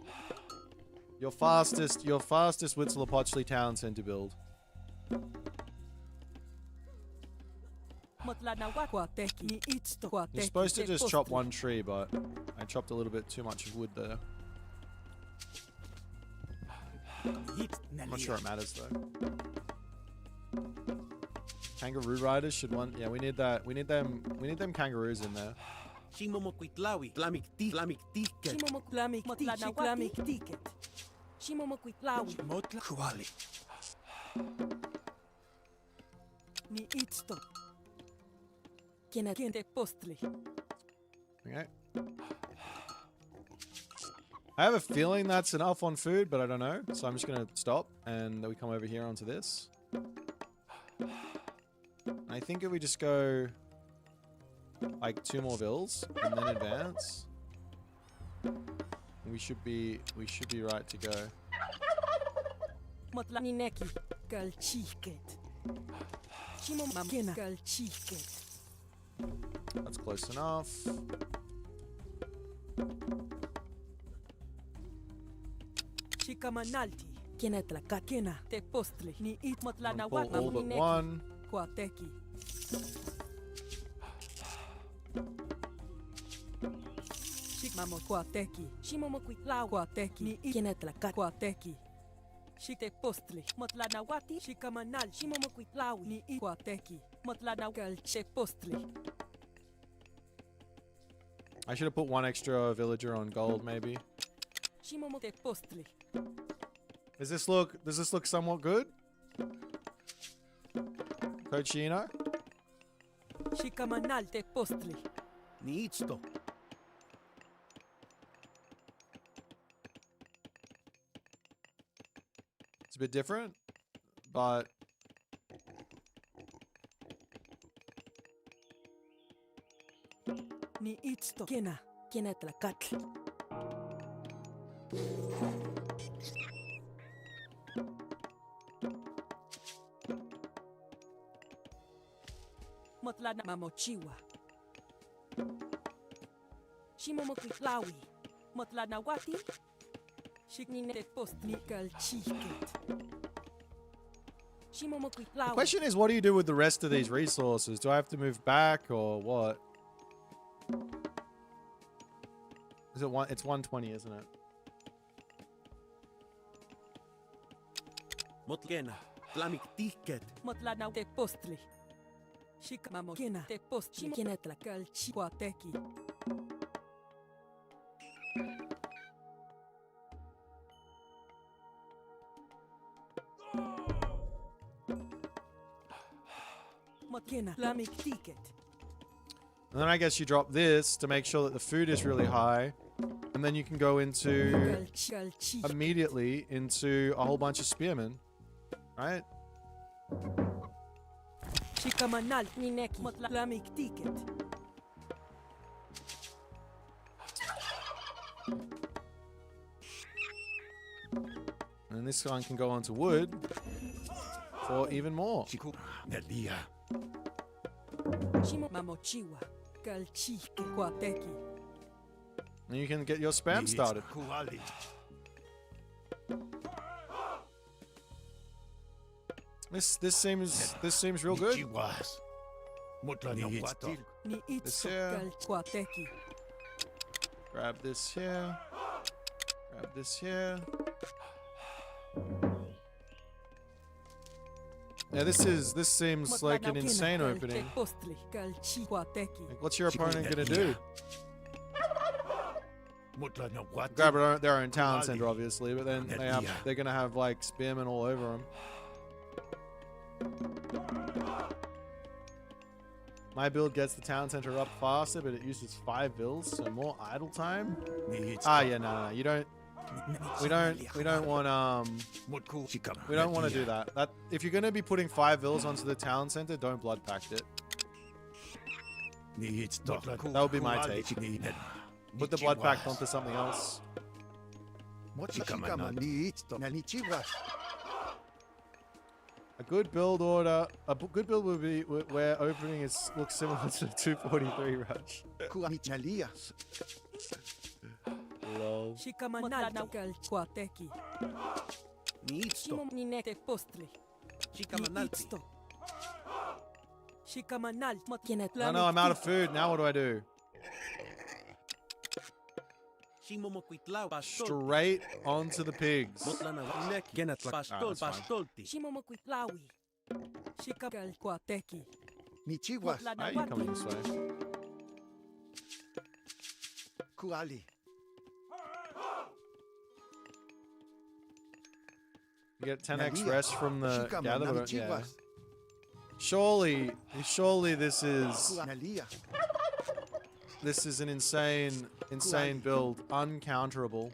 Your fastest Huitzilopochtli Townsend to build. You're supposed to just chop one tree, but I chopped a little bit too much of wood there. I'm not sure it matters though. Kangaroo riders should one. Yeah, we need that. We need them kangaroos in there. Okay. I have a feeling that's enough on food, but I don't know. So I'm just going to stop and then we come over here onto this. I think if we just go like 2 more Vils and then advance, we should be right to go. That's close enough. Pull all but one. I should have put 1 extra villager on gold, maybe. Does this look somewhat good? Coach Shino? It's a bit different, but the question is, what do you do with the rest of these resources? Do I have to move back or what? Is it one? It's 120, isn't it? Motkena. Tlamik tiket. Motlana te postli. Shikamamo kena te postli. Kenetla kalchi kwateki. Motkena tlamik tiket. And then I guess you drop this to make sure that the food is really high. And then you can go into immediately into a whole bunch of spearmen. Right? Shikamanal nineki motlamik tiket. And this one can go onto wood for even more. Nelia. Shimo mamochiwa kalchi kwateki. And you can get your spam started. This seems real good. This here. Grab this here. Grab this here. Yeah, this seems like an insane opening. Like, what's your opponent gonna do? Grab their own town center, obviously, but then they're gonna have like spearmen all over them. My build gets the town center up faster, but it uses 5 bills, so more idle time. Yeah, no, you don't. We don't want to do that. That if you're gonna be putting 5 bills onto the town center, don't blood pact it. That would be my take. Put the blood pact onto something else. A good build order. A good build would be where opening looks similar to the 243 rush. Lol. Oh no, I'm out of food. Now what do I do? Straight onto the pigs. Alright, that's fine. Alright, you coming this way. You get 10x rest from the gather, but yeah. Surely this is an insane build, uncounterable.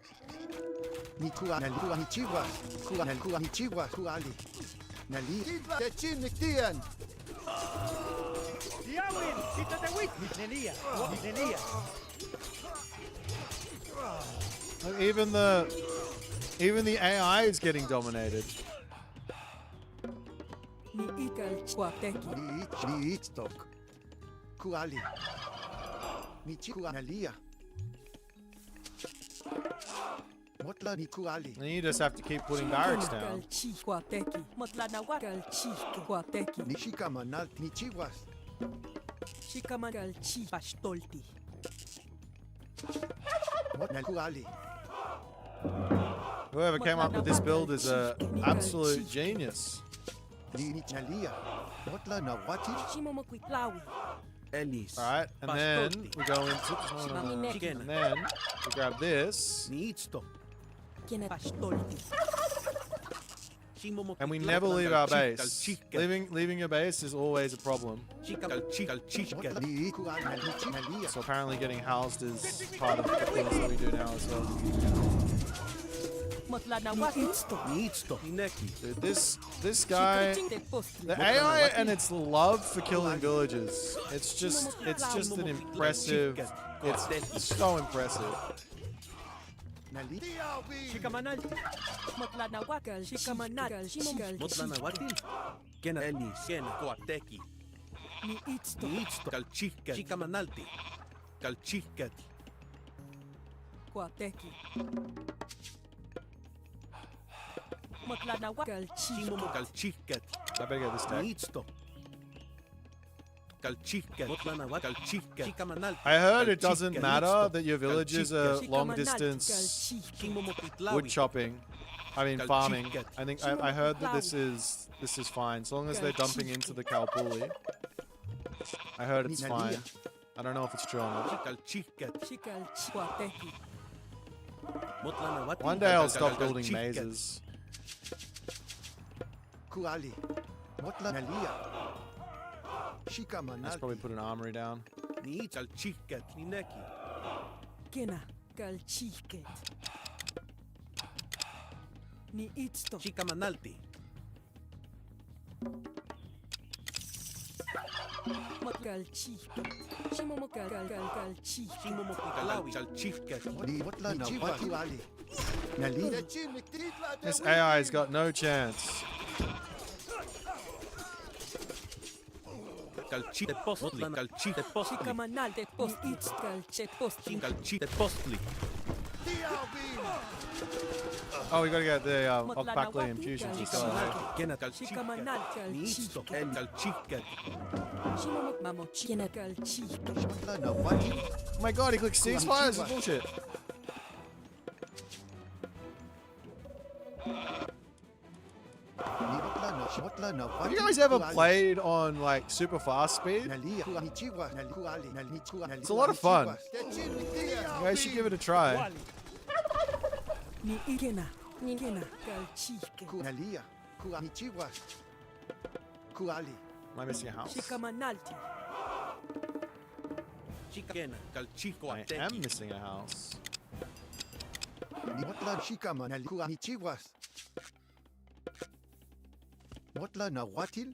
Even the AI is getting dominated. And you just have to keep putting barracks down. Whoever came up with this build is an absolute genius. Alright, and then we go into and then we grab this. And we never leave our base. Leaving your base is always a problem. So apparently getting housed is part of the things that we do now as well. Dude, this guy, the AI and its love for killing villagers, it's just an impressive, it's so impressive. I better get this tag. I heard it doesn't matter that your villagers are long distance wood chopping. I mean farming. I think I heard that this is fine. As long as they're dumping into the Kalpuli. I heard it's fine. I don't know if it's true or not. One day I'll stop building mazes. Let's probably put an armory down. Kena kalchiket. Ni itsto. Shikamanalti. Kalchiket. Shimomokalchiket. Shimomokalchiket. This AI's got no chance. Calcite postli. Calcite postli. Shikamanal post it's kalchet postli. Calcite postli. Oh, we gotta get the Okpakli infusions as well. Shikamanal kalchiket. Shimomokmamo kalchiket. Oh my god, he clicked ceasefire? This is bullshit. Have you guys ever played on like super fast speed? It's a lot of fun. You guys should give it a try. Am I missing a house? I am missing a house. Motla na watil?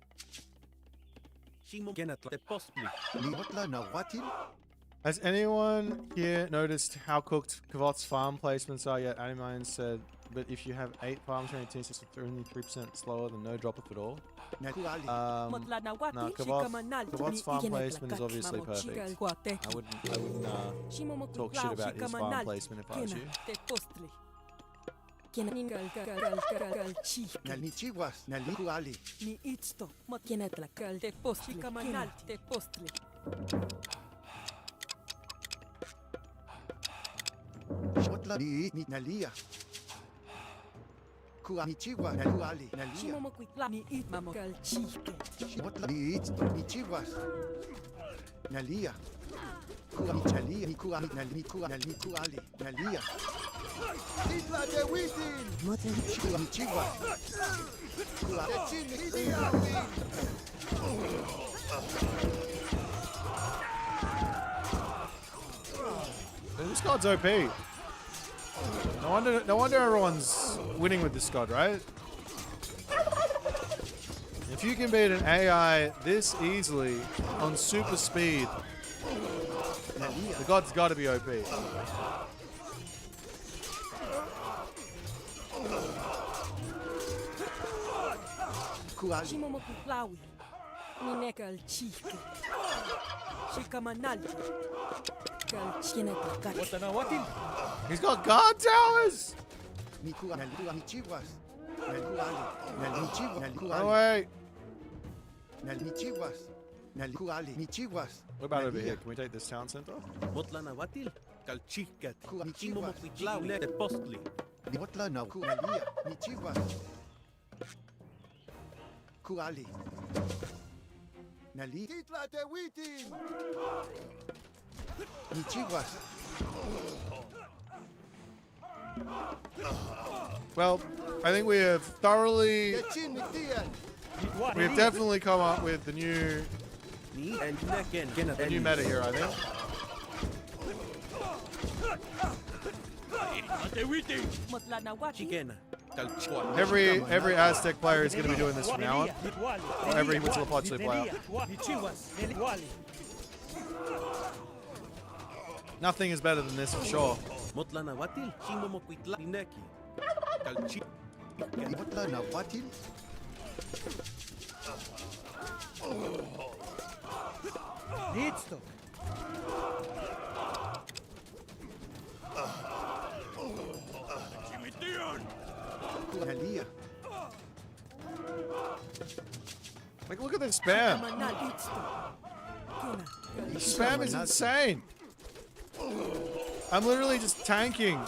Has anyone here noticed how cooked Kvot's farm placements are? Yet Animine said, but if you have 8 farms, it's only 3% slower than no drop off at all. No, Kvot's farm placement is obviously perfect. I wouldn't talk shit about his farm placement if I was you. Ni itsto mot kenetla kal te postli kamanal te postli. Shotla ni nalia. Kuanichiwa naluali nalia. Shimomo kwitla ni it mamo kal chike. Shotla ni nichiwas. Nalia. Kuanichalia ni kuani kuali nalia. Hitler de Witin! Chihuahua. This god's OP. No wonder everyone's winning with this god, right? If you can beat an AI this easily on super speed, the god's got to be OP. Shimomokuplawi. Ninekal chike. Shikamanal. He's got guard towers! Oh wait! What about over here? Can we take this town center? Kuali. Nali. Hitler de Witin. Nichiwas. Well, I think we have thoroughly... We have definitely come up with the new meta here, I think. Every Aztec player is going to be doing this from now on. Or every Huitzilopochtli player. Nothing is better than this for sure. Like, look at this spam. The spam is insane. I'm literally just tanking.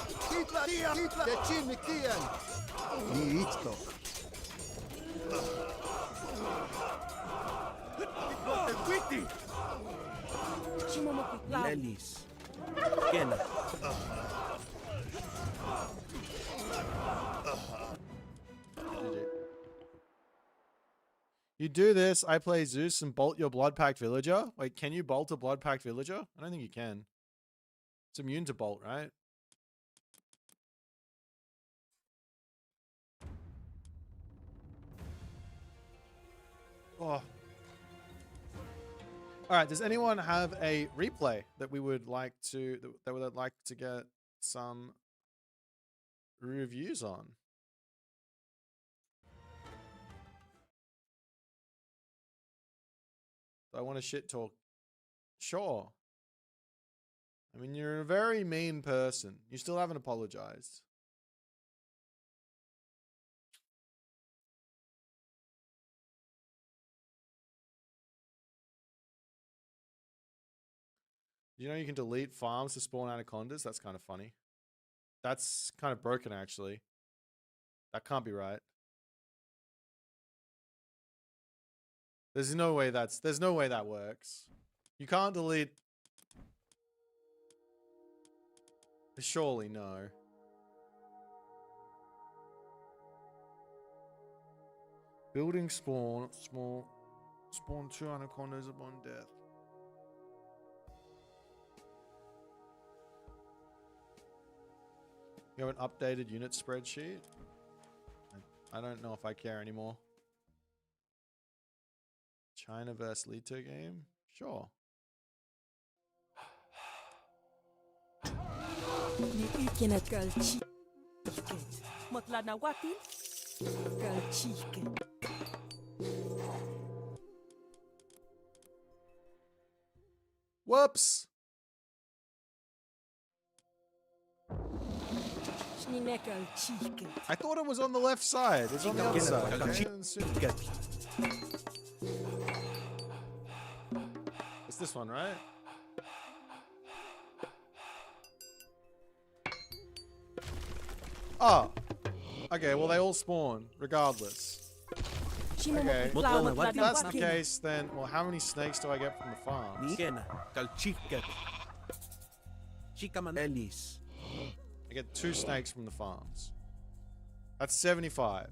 Listo. Ellis. Kena. GG. You do this, I play Zeus and bolt your blood pact villager. Wait, can you bolt a blood pact villager? I don't think you can. It's immune to bolt, right? Oh. All right. Does anyone have a replay that we would like to that would like to get some reviews on? Do I want to shit talk? Sure. I mean, you're a very mean person. You still haven't apologized. You know you can delete farms to spawn anacondas? That's kind of funny. That's kind of broken, actually. That can't be right. There's no way that works. You can't delete... Surely, no. Building spawn, spawn 2 anacondas upon death. You have an updated unit spreadsheet? I don't know if I care anymore. China vs. Lito game? Sure. Whoops! I thought it was on the left side. It's on the other side. Okay? It's this one, right? Oh. Okay, well they all spawn, regardless. Okay. If that's the case, then, well, how many snakes do I get from the farms? I get 2 snakes from the farms. That's 75.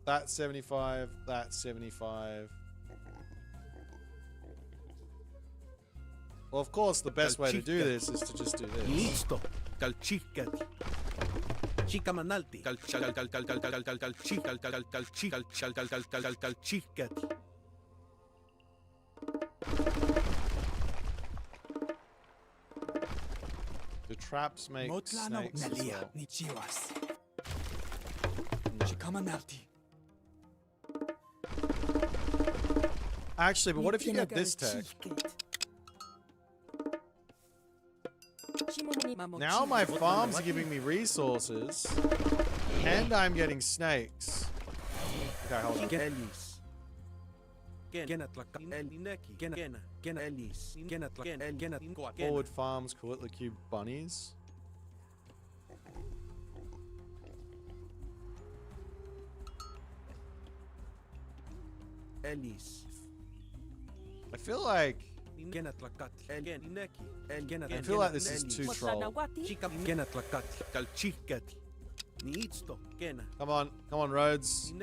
That's 75. That's 75. Well, of course, the best way to do this is to just do this. The traps make snakes as well. Actually, but what if you get this tech? Now my farms are giving me resources, and I'm getting snakes. Okay, hold on. Forward farms, Coatla Cube bunnies. I feel like this is too troll. Come on, Rhodes.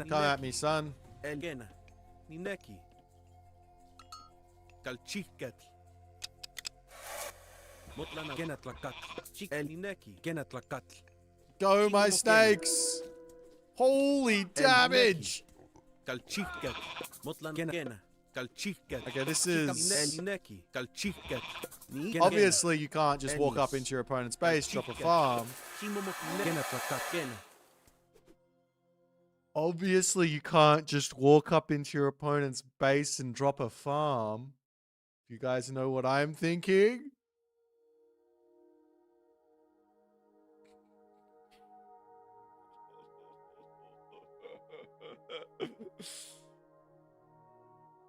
Come at me, son. Go, my snakes! Holy damage! Okay, this is... Obviously, you can't just walk up into your opponent's base, drop a farm. Obviously, you can't just walk up into your opponent's base and drop a farm. If you guys know what I'm thinking.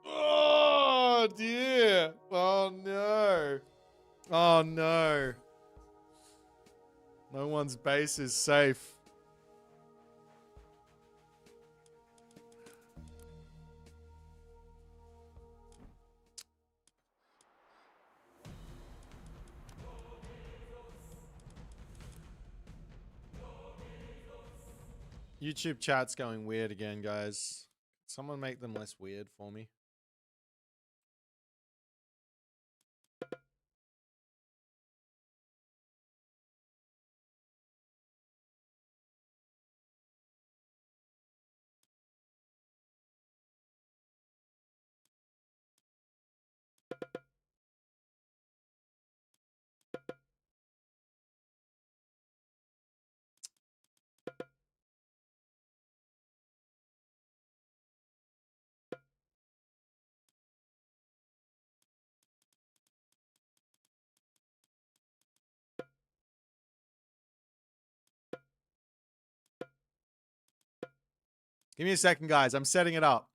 Oh, dear. Oh, no. Oh, no. Everyone's base is safe. YouTube chat's going weird again, guys. Someone make them less weird for me. Give me a second, guys. I'm setting it up.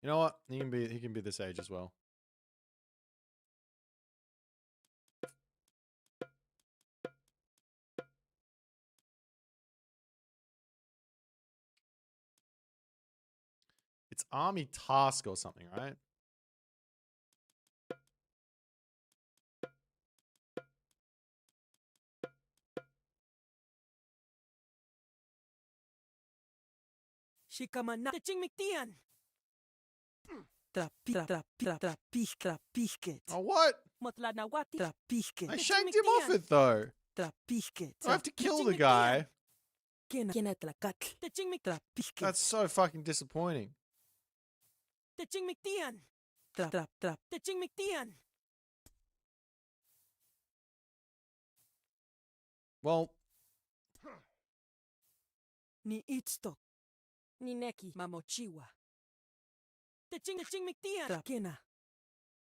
You know what? He can be this age as well. It's army task or something, right? Shikamana Chingmiktian. Trapisket. Oh, what? I shanked him off it, though. I have to kill the guy. That's so fucking disappointing. Well, Ni itsto. Ni neki. Mamochiwa. Techingmiktian. Kena.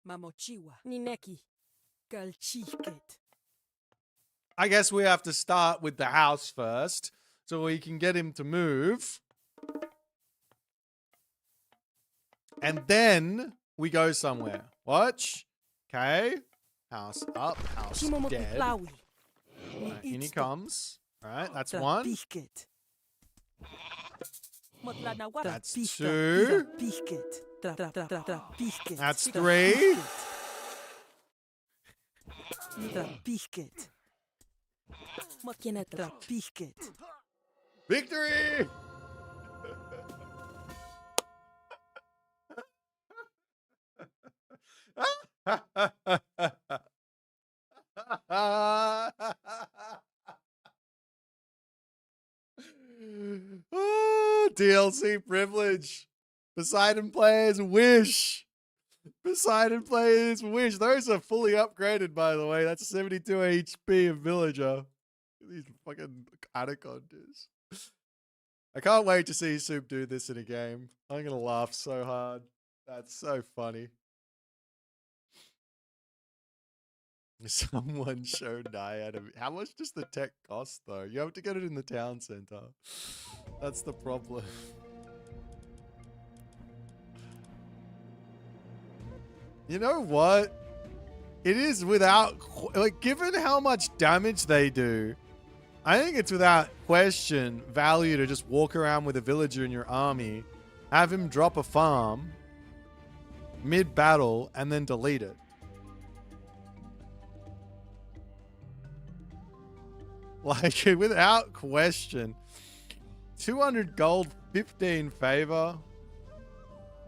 Mamochiwa. Ni neki. Galchiket. I guess we have to start with the house first, so we can get him to move. And then we go somewhere. Watch. Okay. House up, house dead. Right, in he comes. Alright, that's one. That's two. That's three. Victory! Oh, DLC privilege. Poseidon players wish. Poseidon players wish. Those are fully upgraded, by the way. That's 72 HP of villager. These fucking anacondas. I can't wait to see Soup do this in a game. I'm gonna laugh so hard. That's so funny. Someone showed Naiad. How much does the tech cost, though? You have to get it in the town center. That's the problem. You know what? It is without... Like, given how much damage they do, I think it's without question value to just walk around with a villager in your army, have him drop a farm mid-battle, and then delete it. Like, without question. 200 gold, 15 favor.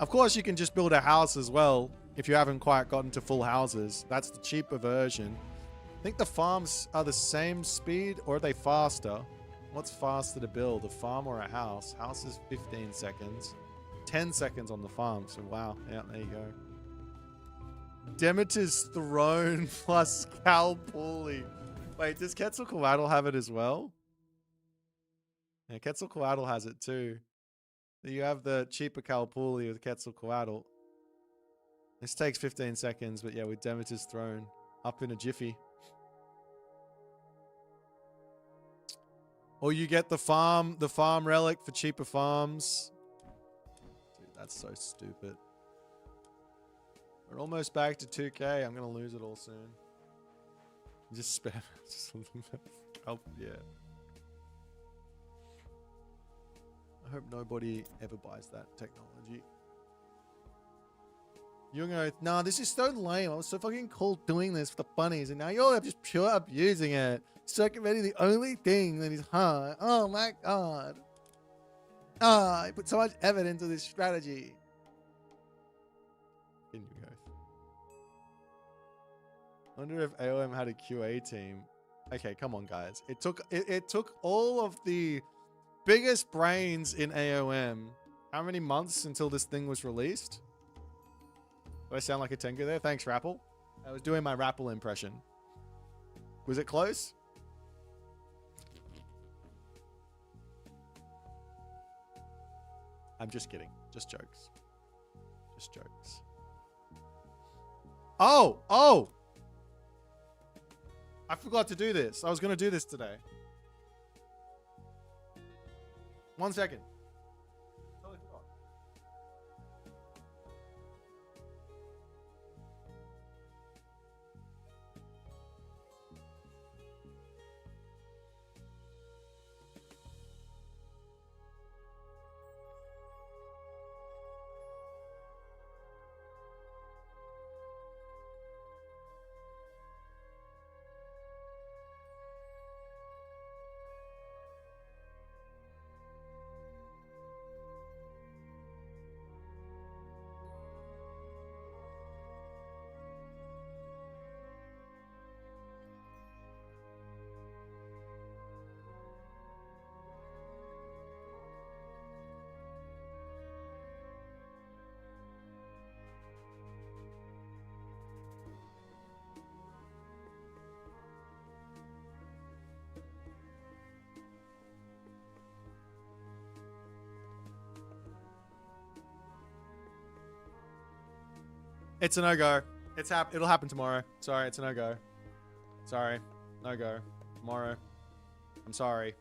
Of course, you can just build a house as well if you haven't quite gotten to full houses. That's the cheaper version. I think the farms are the same speed, or are they faster? What's faster to build, a farm or a house? House is 15 seconds. 10 seconds on the farm, so wow. Yeah, there you go. Demeter's Throne plus Calpuli. Wait, does Quetzalcoatl have it as well? Yeah, Quetzalcoatl has it too. You have the cheaper Calpuli with Quetzalcoatl. This takes 15 seconds, but yeah, with Demeter's Throne up in a jiffy. Or you get the farm relic for cheaper farms. Dude, that's so stupid. We're almost back to 2K. I'm gonna lose it all soon. Just spam. Just a little bit. Oh, yeah. I hope nobody ever buys that technology. You're going, nah, this is so lame. I was so fucking cool doing this for the bunnies, and now you're just pure abusing it. Circumventing the only thing that is hard. Oh my god. Ah, I put so much effort into this strategy. In you go. Wonder if AOM had a QA team. Okay, come on, guys. It took all of the biggest brains in AOM. How many months until this thing was released? Do I sound like a Tengu there? Thanks, Rapple. I was doing my Rapple impression. Was it close? I'm just kidding. Just jokes. Just jokes. Oh! Oh! I forgot to do this. I was going to do this today. 1 second. Totally forgot. It's a no-go. It'll happen tomorrow. Sorry, it's a no-go. Sorry. No-go. Tomorrow. I'm sorry.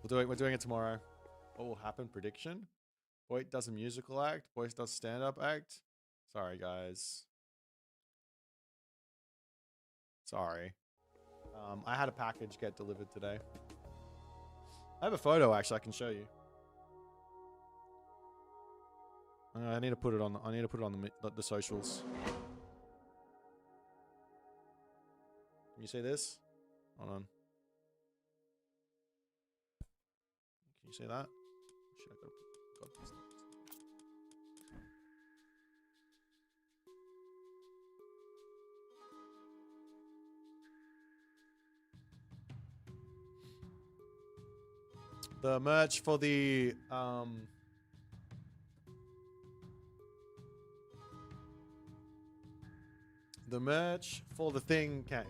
We're doing it tomorrow. What will happen? Prediction? Boit does a musical act. Boit does stand-up act. Sorry, guys. Sorry. I had a package get delivered today. I have a photo, actually, I can show you. I need to put it on. I need to put it on the socials. Can you see this? Hold on. Can you see that? Shit, I got this. The merch for the merch for the thing came.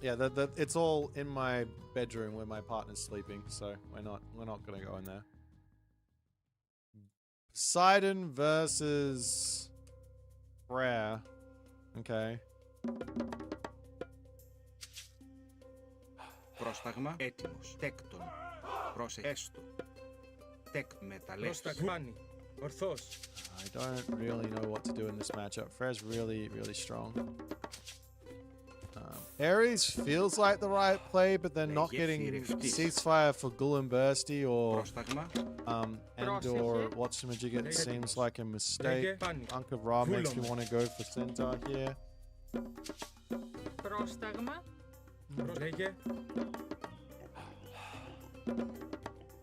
Yeah, it's all in my bedroom where my partner's sleeping, so we're not gonna go in there. Poseidon versus Rare. Okay. Πρόσταγμα έτοιμος. Τέκτον. Προσέστο. Τεκ μεταλλεύσεις. Πρόσταγμάνι. Ορθός. I don't really know what to do in this matchup. Frere's really strong. Ares feels like the right play, but they're not getting ceasefire for Gul and Bursty or and or Whatchamajigget. It seems like a mistake. Unk of Ra makes me want to go for Centaur here. Πρόσταγμα.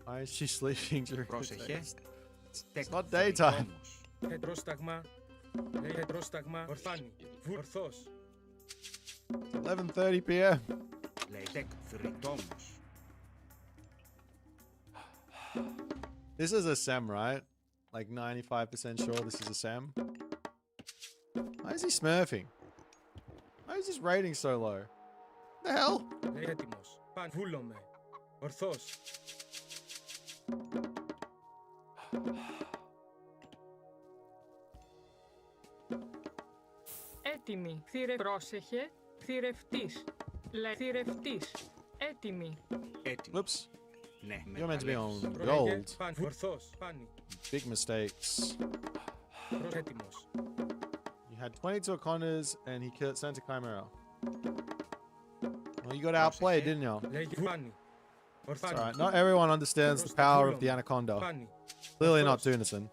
Why is she sleeping during the day? It's not daytime. Πρόσταγμα. Πρόσταγμα. Ορφάνι. Ορθός. 11:30 p.m. This is a Sem, right? Like 95% sure this is a Sem. Why is he smurfing? Why is his rating so low? What the hell? Έτοιμος. Βούλομαι. Ορθός. Έτοιμη. Πρόσεχε. Θηρευτής. Θηρευτής. Έτοιμη. Έτοιμη. Whoops. Ναι, You're meant to be on Λέγε gold. πάνι. Ορθός. Πάνι. Big mistakes. Έτοιμος. You had 22 O'Connors and he killed Santa Chimera. Well, you got outplayed, didn't you? Λέγε πάνι. It's alright. Not everyone understands the power of the anaconda. Πάνι. Clearly not Dunison.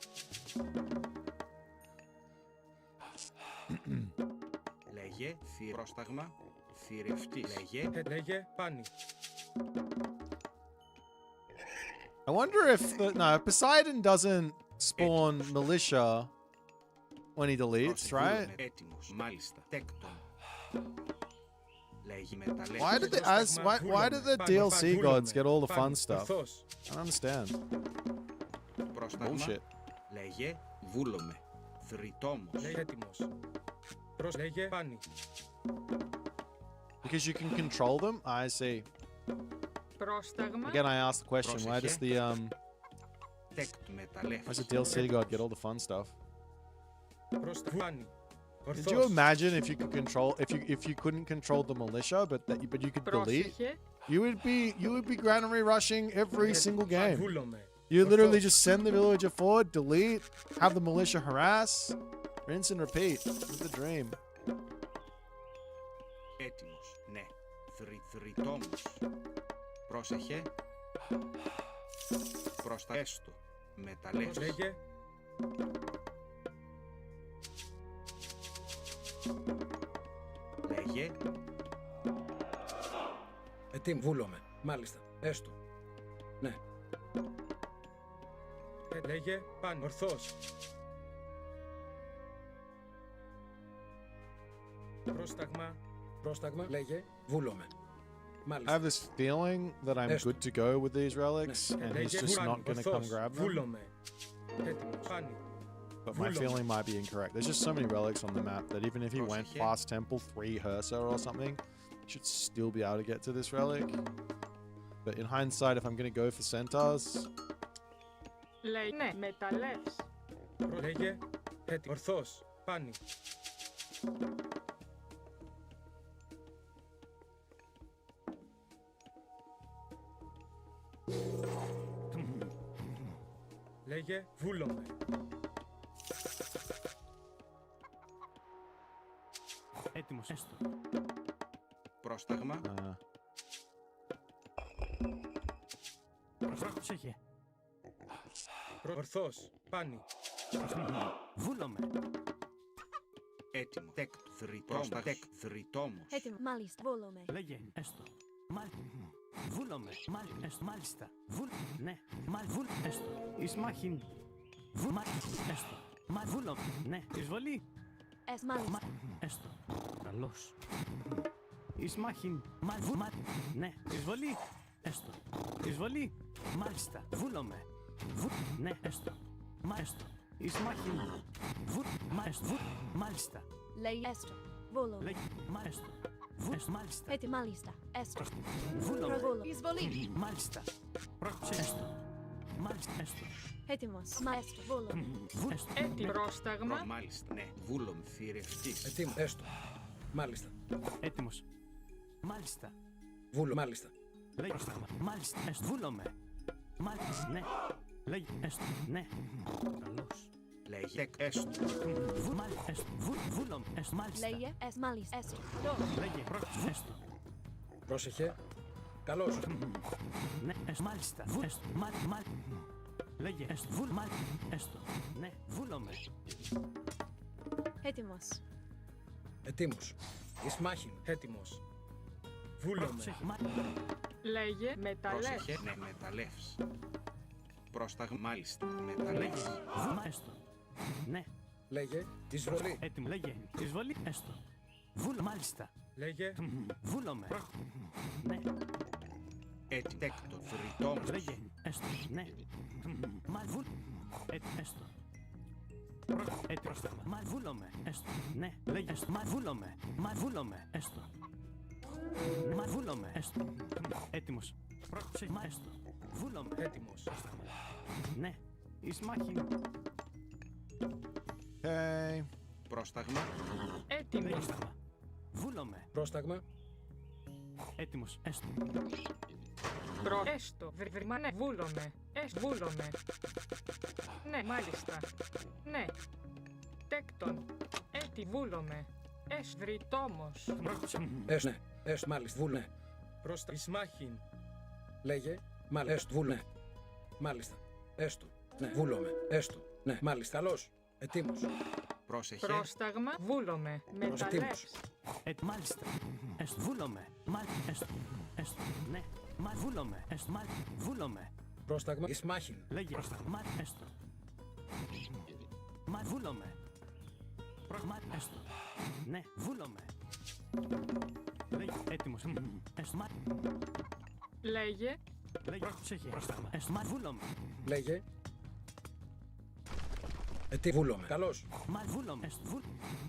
Λέγε πρόσταγμα. Θηρευτής. Λέγε. Λέγε πάνι. I wonder if no, Poseidon doesn't spawn militia when he deletes, right? Έτοιμος. Μάλιστα. Τέκτον. Λέγει μεταλλεύς. Why did the DLC gods get all the fun stuff? I don't understand. Πρόσταγμα. Bullshit. Λέγε βούλομαι. Θρητόμος. Λέγε έτοιμος. Λέγε πάνι. Because you can control them? I see. Πρόσταγμα. Again, I asked the question, why does the Τέκτ μεταλλεύς. why does the DLC god get all the fun stuff? Πάνι. Could you imagine if you could control if you couldn't control the militia, but you could delete? You would be granary rushing every single game. You literally just send the villager forward, delete, have the militia harass, rinse and repeat. It's the dream. Έτοιμος. Ναι. Θρητόμος. Πρόσεχε. Προς τα έστω. Μεταλλεύς. Λέγε. Λέγε. Ετοίμ, βούλομαι. Μάλιστα. Έστω. Ναι. Λέγε πάνι. Ορθός. Πρόσταγμα. Πρόσταγμα. Λέγε. Βούλομαι. I Μάλιστα. have this feeling that I'm good to go with these relics, and he's just not going to come grab them. Βούλομαι. Έτοιμος. Πάνι. But my feeling might be incorrect. There's just so many relics on the map that even if he went past Temple 3 Hersa or something, he should still be able to get to this relic. But in hindsight, if I'm going to go for centaurs, Λέει ναι, μεταλλεύς. Λέγε. Έτοιμος. Ορθός. Πάνι. Λέγε βούλομαι. Έτοιμος. Έστω. Πρόσταγμα. Πρόσεχε. Ορθός. Πάνι. Βούλομαι. Έτοιμο. Τέκτ. Θρητόμος. Τέκτ. Θρητόμος. Έτοιμο. Μάλιστα. Βούλομαι. Λέγε. Έστω. Βούλομαι. Μάλιστα. Ναι. Έστω. Ισμάχιν. Έστω. Βούλομαι. Ναι. Εισβολή. Μάλιστα. Έστω. Καλώς. Ισμάχιν. Ναι. Εισβολή. Έστω. Εισβολή. Μάλιστα. Βούλομαι. Ναι. Έστω. Έστω. Ισμάχιν. Μάλιστα. Λέει έστω. Βούλομαι. Έστω. Μάλιστα. Έτοιμο. Μάλιστα. Έστω. Βούλομαι. Εισβολή. Μάλιστα. Έστω. Μάλιστα. Έστω. Έτοιμος. Μάλιστα. Βούλομαι. Έτοιμο. Πρόσταγμα. Μάλιστα. Ναι. Βούλομαι. Θηρευτής. Ετοίμ, έστω. Μάλιστα. Έτοιμος. Μάλιστα. Βούλο, μάλιστα. Λέγε πρόσταγμα. Μάλιστα. Έστω. Βούλομαι. Μάλιστα. Ναι. Λέγε. Έστω. Ναι. Καλώς. Λέγε. Έστω. Βούλομαι. Έστω. Μάλιστα. Λέγε. Μάλιστα. Έστω. Λέγε. Έστω. Πρόσεχε. Καλώς. Ναι. Έστω. Μάλιστα. Έστω. Λέγε. Έστω. Έστω. Ναι. Βούλομαι. Έτοιμος. Ετοίμος. Ισμάχιν. Έτοιμος. Βούλομαι. Λέγε μεταλλεύς. Πρόσεχε. Ναι. Μεταλλεύς. Πρόσταγμα. Μάλιστα. Μεταλλεύς. Έστω. Ναι. Λέγε. Εισβολή. Έτοιμο. Λέγε. Εισβολή. Έστω. Μάλιστα. Λέγε. Βούλομαι. Ναι. Έτοιμο. Τέκτο. Θρητόμος. Λέγε. Έστω. Ναι. Έστω. Έτοιμο. Βούλομαι. Έστω. Ναι. Λέγε. Έστω. Βούλομαι. Έστω. Βούλομαι. Έστω. Έτοιμος. Έστω. Βούλομαι. Έτοιμος. Ναι. Ισμάχιν. okay. Πρόσταγμα. Έτοιμη. Βούλομαι. Πρόσταγμα. Έτοιμος. Έστω. Έστω. Βρήμα. Ναι. Βούλομαι. Βούλομαι. Ναι, μάλιστα. Ναι. Τέκτον. Βούλομαι. Βρυτόμος. Ναι. Μάλιστα. Βούλ, ναι. Πρόστα. Ισμάχιν. Λέγε. Μάλιστα. Βούλ, ναι. Μάλιστα. Έστω. Ναι. Βούλομαι. Έστω. Ναι. Μάλιστα. Καλώς. Ετοίμος. Πρόσεχε. Πρόσταγμα. Βούλομαι. Μεταλλεύς. Μάλιστα. Βούλομαι. Έστω. Ναι. Βούλομαι. Βούλομαι. Πρόσταγμα. Ισμάχιν. Λέγε. Πρόσταγμα. Έστω. Βούλομαι. Έστω. Ναι. Βούλομαι. Λέγε. Έτοιμος. Έστω. Λέγε. Πρόσεχε. Πρόσταγμα. Βούλομαι. Λέγε. Τι βούλομαι. Καλώς. Βούλομαι.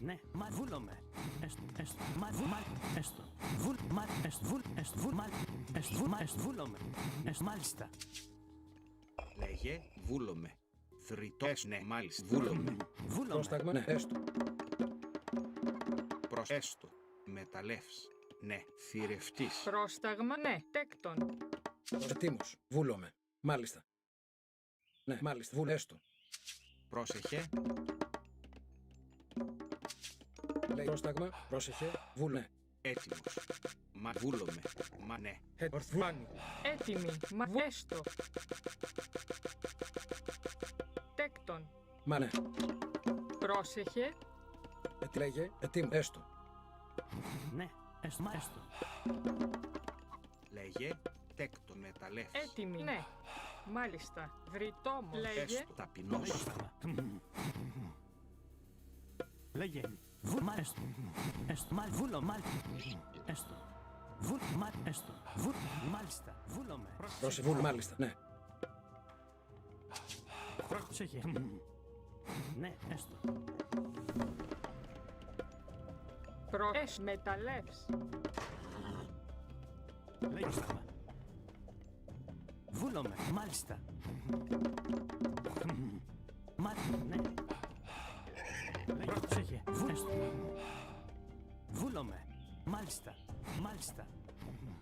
Ναι. Βούλομαι. Έστω. Βούλομαι. Μάλιστα. Λέγε. Βούλομαι. Θρητός. Ναι, μάλιστα. Βούλομαι. Πρόσταγμα. Ναι. Έστω. Έστω. Μεταλλεύς. Ναι. Θηρευτής. Πρόσταγμα. Ναι. Τέκτον. Ετοίμος. Βούλομαι. Μάλιστα. Ναι. Μάλιστα. Βούλ. Έστω. Πρόσεχε. Λέει πρόσταγμα. Πρόσεχε. Βούλ. Ναι. Έτοιμος. Βούλομαι. Ναι. Ορθβάνι. Έτοιμη. Έστω. Τέκτον. Ναι. Πρόσεχε. Λέγε. Ετοίμο. Έστω. Ναι. Έστω. Λέγε. Τέκτον. Μεταλλεύς. Έτοιμη. Ναι. Μάλιστα. Βρυτόμος. Λέγε. Έστω. Ταπεινός. Λέγε. Έστω. Μάλιστα. Βούλομαι. Βούλ. Μάλιστα. Ναι. Πρόσεχε. Ναι. Έστω. Μεταλλεύς. Λέγε. Πρόσταγμα. Βούλομαι. Μάλιστα. Ναι. Πρόσεχε. Έστω. Βούλομαι. Μάλιστα.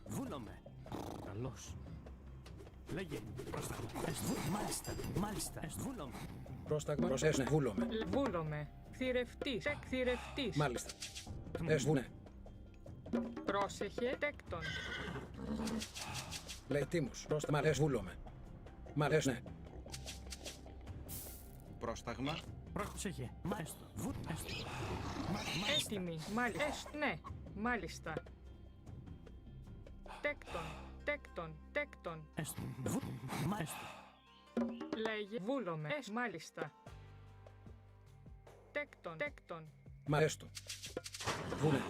Βούλομαι. Καλώς. Λέγε. Πρόσταγμα. Μάλιστα. Βούλομαι. Πρόσταγμα. Ναι. Βούλομαι. Βούλομαι. Θηρευτής. Θηρευτής. Μάλιστα. Ναι. Πρόσεχε. Τέκτον. Λέει τίμος. Πρόσταγμα. Βούλομαι. Ναι. Πρόσταγμα. Πρόσεχε. Έστω. Έτοιμη. Μάλιστα. Ναι. Μάλιστα. Τέκτον. Έστω. Λέγε. Βούλομαι. Μάλιστα. Τέκτον. Έστω. Βουνέ.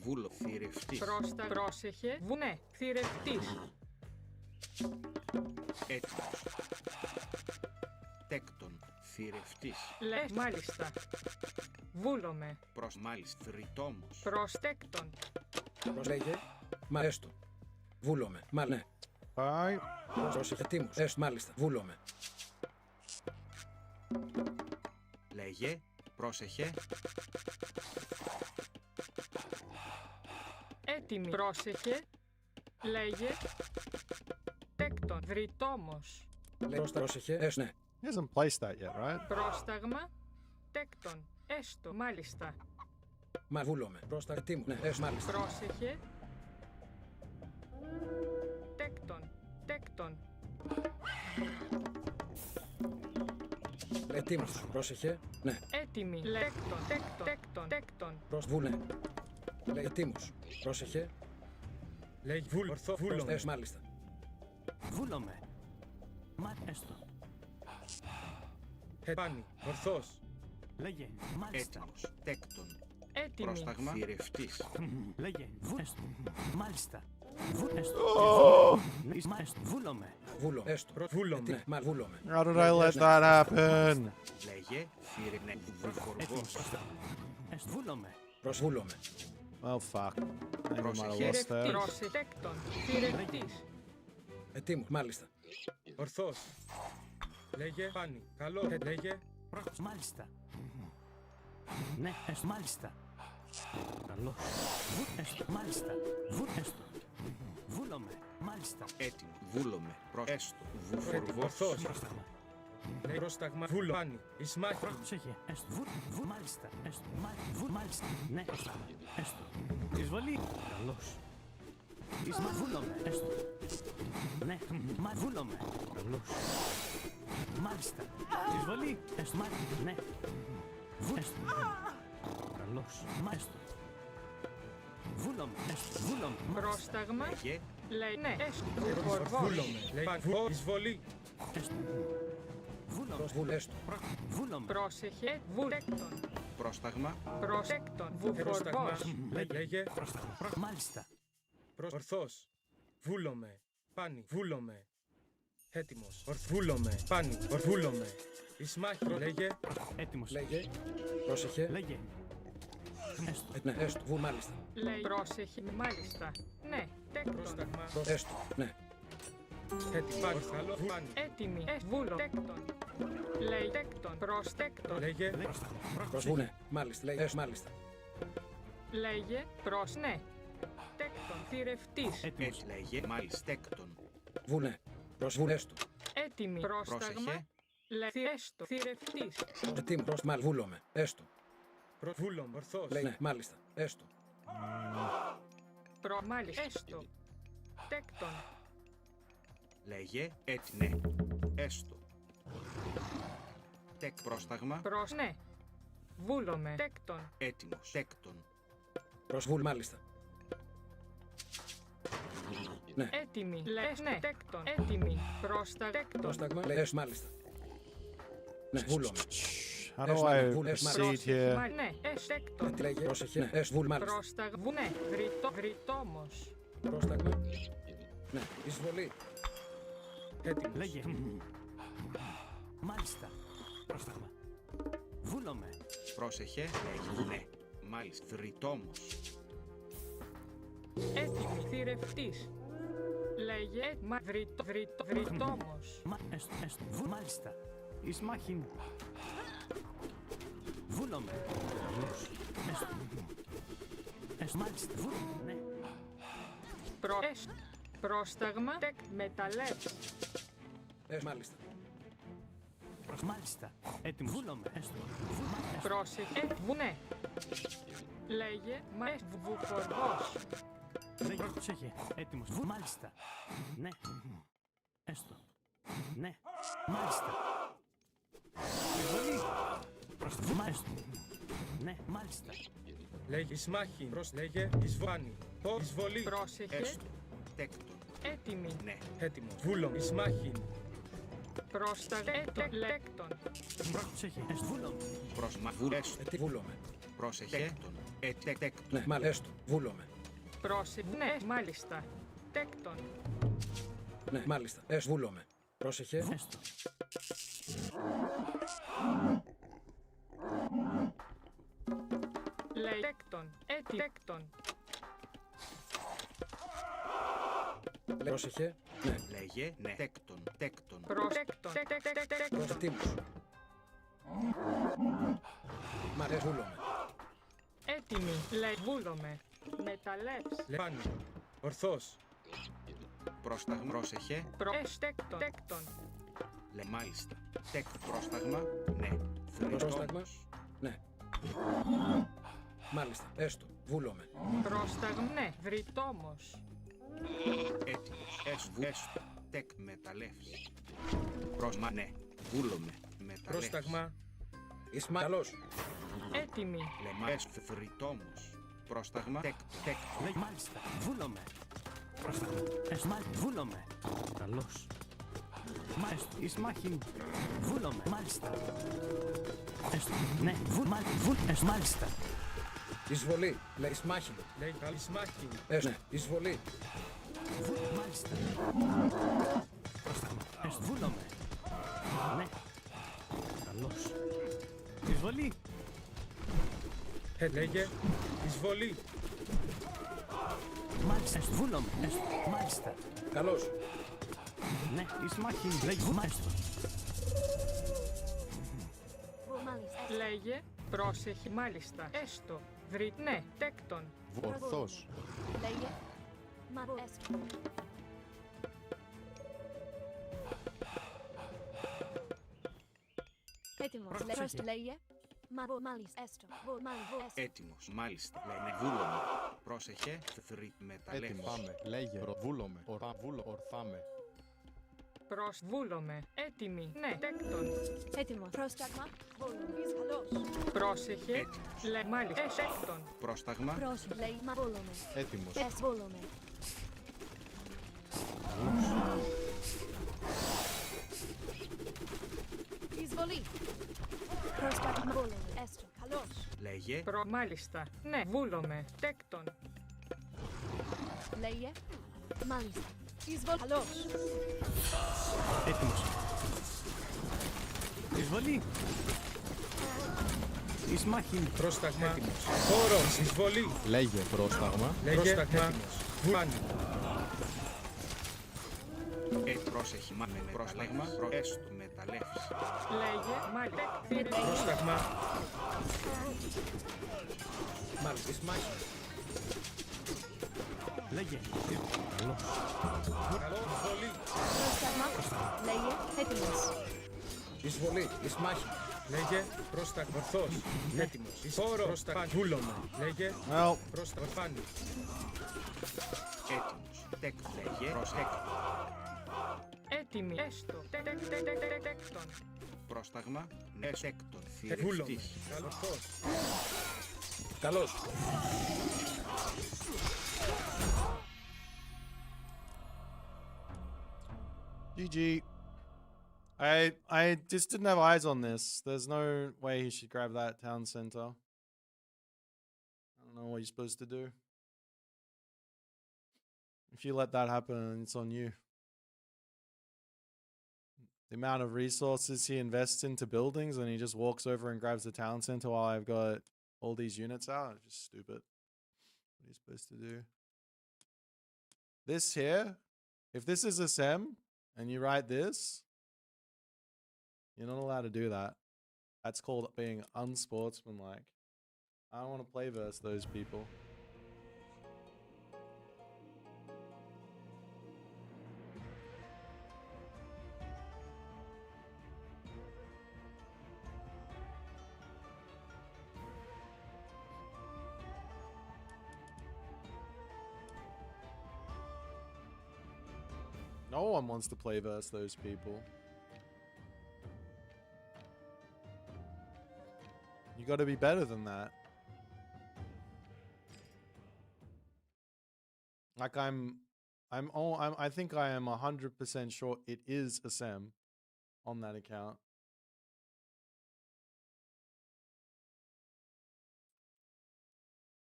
Βούλο. Θηρευτής. Πρόσεχε. Βουνέ. Θηρευτής. Έτοιμος. Τέκτον. Θηρευτής. Μάλιστα. Βούλομαι. Μάλιστα. Θρητόμος. Τέκτον. Λέγε. Έστω. Βούλομαι. Ναι. Bye. Πρόσεχε. Τίμος. Έστω. Μάλιστα. Βούλομαι. Λέγε. Πρόσεχε. Έτοιμη. Πρόσεχε. Λέγε. Τέκτον. Βρυτόμος. Πρόσεχε. Ναι. He hasn't placed that yet, right? Πρόσταγμα. Τέκτον. Έστω. Μάλιστα. Βούλομαι. Πρόσταγμα. Τίμος. Ναι. Έστω. Μάλιστα. Πρόσεχε. Τέκτον. Τίμος. Πρόσεχε. Ναι. Έτοιμη. Τέκτον. Βούλε. Λέει τίμος. Πρόσεχε. Λέγε. Βούλομαι. Μάλιστα. Βούλομαι. Έστω. Πάνι. Ορθός. Λέγε. Μάλιστα. Έτοιμος. Τέκτον. Έτοιμη. Πρόσταγμα. Θηρευτής. Λέγε. Έστω. Μάλιστα. Βούλομαι. Βούλο. Έστω. Βούλομαι. Βούλομαι. How did I let that happen? Λέγε. Θηρευνέ. Βουλφοργός. Βούλομαι. Προσβούλομαι. Oh fuck. I might have lost that. Τέκτον. Θηρευτής. Ετοίμος. Μάλιστα. Ορθός. Λέγε. Πάνι. Καλό. Λέγε. Μάλιστα. Ναι, έστω. Μάλιστα. Καλώς. Έστω. Μάλιστα. Έστω. Βούλομαι. Μάλιστα. Έτοιμο. Βούλομαι. Έστω. Ορθώς. Πρόσταγμα. Πρόσταγμα. Βούλο. Πάνι. Εις μάχη. Πρόσεχε. Έστω. Μάλιστα. Έστω. Μάλιστα. Ναι. Πρόσταγμα. Έστω. Εισβολή. Καλώς. Βούλομαι. Έστω. Ναι. Βούλομαι. Καλώς. Μάλιστα. Εισβολή. Έστω. Ναι. Έστω. Καλώς. Μάλιστα. Βούλομαι. Έστω. Βούλομαι. Πρόσταγμα. Λέγε. Λέει ναι. Έστω. Βούλομαι. Λέει εισβολή. Έστω. Βούλομαι. Βούλεστο. Βούλομαι. Πρόσεχε. Βουλέκτον. Πρόσταγμα. Προσέκτον. Πρόσταγμα. Βουφορβός. Λέγε. Πρόσταγμα. Μάλιστα. Ορθώς. Βούλομαι. Πάνι. Βούλομαι. Έτοιμος. Βούλομαι. Πάνι. Βούλομαι. Εις μάχη. Λέγε. Έτοιμος. Λέγε. Πρόσεχε. Λέγε. Έστω. Ναι, έστω. Μάλιστα. Λέει πρόσεχε. Μάλιστα. Ναι. Τέκτον. Πρόσταγμα. Έστω. Ναι. Έτοιμο. Παρακαλώ. Πάνι. Έτοιμη. Βούλο. Τέκτον. Λέει τέκτον. Προστέκτον. Λέγε. Πρόσταγμα. Προσβούνε. Μάλιστα. Λέγε. Μάλιστα. Λέγε προς ναι. Τέκτον. Θηρευτής. Έτοιμος. Έτσι λέγε. Μάλιστέκτον. Βούνε. Προσβούνεστο. Έτοιμη. Πρόσταγμα. Πρόσεχε. Λέει έστω. Θηρευτής. Έτοιμο. Βούλομαι. Έστω. Βούλομαι. Ορθώς. Λέει ναι. Μάλιστα. Έστω. Μάλιστα. Έστω. Τέκτον. Λέγε. Έτσι ναι. Έστω. Τεκ. Πρόσταγμα. Προς ναι. Βούλομαι. Τέκτον. Έτοιμος. Τέκτον. Προσβούλ. Μάλιστα. Ναι. Έτοιμη. Λες ναι. Τέκτον. Έτοιμη. Πρόστα. Τέκτον. Πρόσταγμα. Λες μάλιστα. Ναι. Βούλομαι. How do I Βούλες, proceed here? Ναι. Τέκτον. Τι λέγε. Πρόσεχε. Ναι. Βούλ. Μάλιστα. Πρόστα. Ναι. Βρυτόμος. Πρόσταγμα. Ναι. Εισβολή. Έτοιμος. Λέγε. Μάλιστα. Πρόσταγμα. Βούλομαι. Πρόσεχε. Λέγε. Ναι. Μάλιστα. Βρυτόμος. Έτοιμη. Θηρευτής. Λέγε. Βρυτόμος. Έστω. Μάλιστα. Εις μάχην. Βούλομαι. Καλώς. Έστω. Μάλιστα. Ναι. Πρόσταγμα. Τεκ. Μεταλλεύς. Μάλιστα. Μάλιστα. Έτοιμο. Βούλομαι. Έστω. Πρόσεχε. Ναι. Λέγε. Βουφορβός. Λέγε. Πρόσεχε. Έτοιμος. Μάλιστα. Ναι. Έστω. Ναι. Μάλιστα. Εισβολή. Μάλιστα. Ναι. Μάλιστα. Λέγε. Εις μάχη. Λέγε. Εισβάνει. Το εισβολή. Πρόσεχε. Έστω. Τέκτον. Έτοιμη. Ναι. Έτοιμος. Βούλομαι. Εις μάχη. Πρόσταγμα. Τέκτον. Πρόσεχε. Έστω. Βούλομαι. Πρόσμα. Έστω. Τι βούλομαι. Πρόσεχε. Τέκτον. Τέκτον. Ναι. Μάλιστα. Έστω. Βούλομαι. Πρόσεχε. Ναι. Μάλιστα. Τέκτον. Ναι. Μάλιστα. Έστω. Βούλομαι. Πρόσεχε. Έστω. Λέει τέκτον. Τέκτον. Πρόσεχε. Ναι. Λέγε. Ναι. Τέκτον. Τέκτον. Προσέκτον. Τέκτον. Έτοιμος. Μ' αρέσει. Βούλομαι. Έτοιμη. Λέει βούλομαι. Μεταλλεύς. Λεπάνι. Ορθώς. Πρόσταγμα. Πρόσεχε. Τέκτον. Λε. Μάλιστα. Τεκ. Πρόσταγμα. Ναι. Πρόσταγμα. Βρυτόμος. Ναι. Μάλιστα. Έστω. Βούλομαι. Πρόσταγμα. Ναι. Βρυτόμος. Έτοιμος. Έστω. Τεκ. Μεταλλεύς. Πρόσμα. Ναι. Βούλομαι. Μεταλλεύς. Πρόσταγμα. Ισμά. Καλώς. Έτοιμη. Λεμα. Έστω. Βρυτόμος. Πρόσταγμα. Τεκ. Λέγε. Μάλιστα. Βούλομαι. Πρόσταγμα. Έστω. Βούλομαι. Καλώς. Μάλιστα. Εις μάχην. Βούλομαι. Μάλιστα. Έστω. Ναι. Έστω. Μάλιστα. Εισβολή. Λέει Ισμάχη. Λέει. Εις μάχη. Έστω. Ναι. Εισβολή. Μάλιστα. Πρόσταγμα. Έστω. Βούλομαι. Ναι. Καλώς. Εισβολή. Λέγε. Εισβολή. Μάλιστα. Έστω. Βούλομαι. Έστω. Μάλιστα. Καλώς. Ναι. Εις μάχην. Λέγε. Μάλιστα. Λέγε. Πρόσεχε, μάλιστα. Έστω. Ναι, τέκτον. Ορθώς. Λέγε. Μα έστω. Έτοιμος. Λέγε. Μα μάλιστα. Έστω. Έτοιμος. Μάλιστα. Λένε βούλομαι. Πρόσεχε. Θρή μεταλλεύς. Έτοιμος. Πάμε. Λέγε. Βούλομαι. Ορθάμε. Προσβούλομαι. Έτοιμη. Ναι, τέκτον. Έτοιμος. Πρόσταγμα. Βούλομης. Καλώς. Πρόσεχε. Έτοιμος. Μάλιστα. Τέκτον. Πρόσταγμα. Πρόσεχε. Λέει. Μα βούλομαι. Έτοιμος. Βούλομαι. Εισβολή. Πρόσταγμα. Βούλομαι. Έστω. Καλώς. Λέγε. Μάλιστα. Ναι, βούλομαι. Τέκτον. Λέγε. Μάλιστα. Εισβολή. Καλώς. Έτοιμος. Εισβολή. Εις μάχην. Πρόσταγμα. Έτοιμος. Χώρος. Εισβολή. Λέγε. Πρόσταγμα. Πρόσταγμα. Βάνι. Πρόσεχε. Μα με πρόσταγμα. Έστω μεταλλεύς. Λέγε. Μάλιστα. Πρόσταγμα. Μάλιστα. Εις μάχη. Λέγε. Καλό. Εισβολή. Πρόσταγμα. Λέγε. Έτοιμος. Εισβολή. Εις μάχη. Λέγε. Πρόσταγμα. Ορθώς. Έτοιμος. Εις χώρο. Πρόσταγμα. Βούλομαι. Λέγε. Well, Πρόσταγμα. Φάνη. Έτοιμος. Τέκτον. Λέγε. Προστέκτον. Έτοιμη. Έστω. Τέκτον. Πρόσταγμα. Ναι. Τέκτον. Βούλομαι. Θηρευτής. Ορθώς. Καλώς. GG. I just didn't have eyes on this. There's no way he should grab that town center. I don't know what you're supposed to do. If you let that happen, it's on you. The amount of resources he invests into buildings and he just walks over and grabs the town center while I've got all these units out. It's just stupid. What are you supposed to do? This here, if this is a SEM and you write this, you're not allowed to do that. That's called being unsportsmanlike. I don't want to play versus those people. No one wants to play versus those people. You got to be better than that. Like I think I am 100% sure it is a SEM on that account.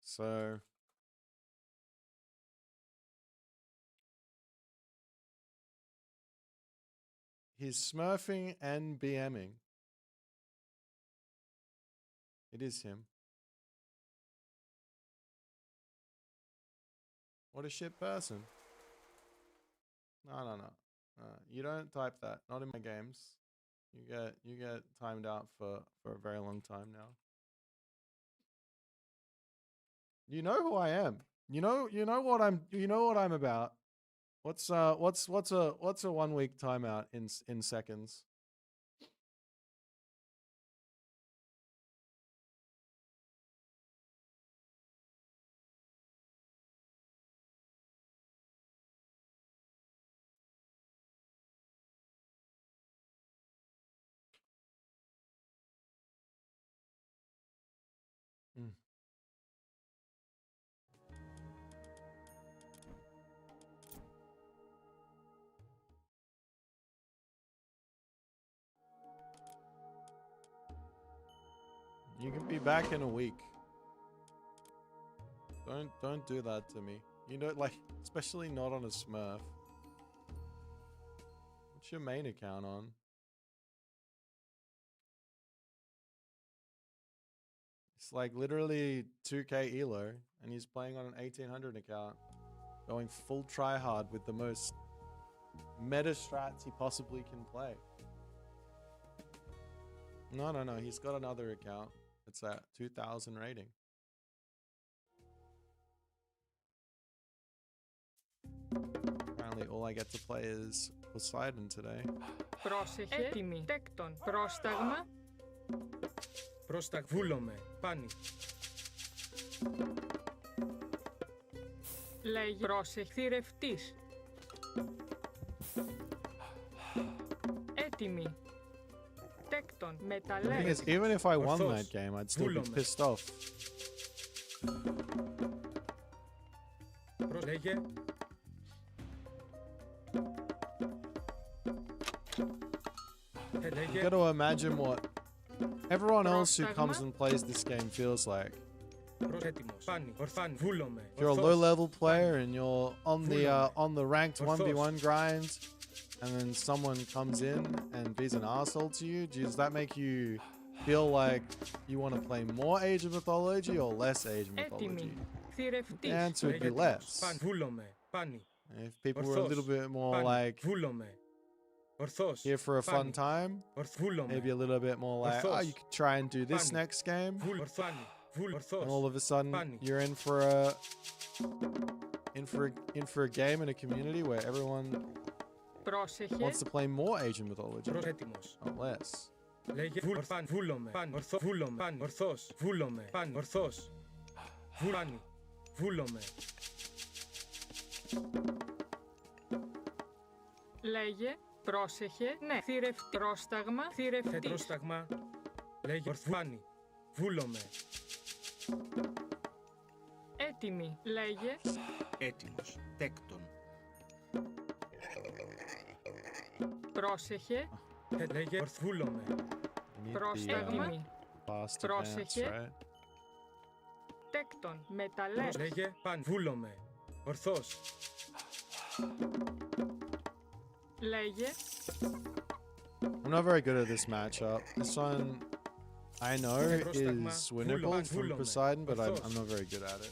So he's smurfing and BMing. It is him. What a shit person. No. You don't type that. Not in my games. You get timed out for a very long time now. You know who I am. You know what I'm about. What's a 1 week timeout in seconds? You can be back in a week. Don't do that to me. You know, like, especially not on a Smurf. What's your main account on? It's like literally 2k elo, and he's playing on an 1800 account, going full tryhard with the most meta strats he possibly can play. No, he's got another account. It's at 2,000 rating. Apparently all I get to play is Poseidon today. Πρόσεχε. Έτοιμη. Τέκτον. Πρόσταγμα. Βούλομαι. Πάνι. Λέγε. Πρόσεχε. Θηρευτής. Έτοιμη. Τέκτον. The thing Μεταλλεύς. is, even if I won that game, I'd still be pissed off. Λέγε. You gotta imagine what everyone else who comes and plays this game feels like. If you're a low-level player and you're on the ranked 1v1 grind, and then someone comes in and be's an asshole to you, does that make you feel like you want to play more Age of Mythology or less Age of Mythology? The answer would be less. If people were a little bit more like here for a fun time, maybe a little bit more like, oh, you could try and do this next game, and all of a sudden you're in for a game in a community where everyone wants to play more Age of Mythology, not less. Λέγε. Πρόσεχε. Ναι. Θηρευτή. Πρόσταγμα. Θηρευτής. Πρόσταγμα. Λέγε. Ορθάνι. Βούλομαι. Έτοιμη. Λέγε. Έτοιμος. Τέκτον. Πρόσεχε. Λέγε. Βούλομαι. Πρόσταγμα. Fast Πρόσεχε. advance, right? Τέκτον. Μεταλλεύς. Λέγε. Παν. Βούλομαι. Ορθός. Λέγε. I'm not very good at this matchup. This one I know is winnable from Poseidon, but I'm not very good at it.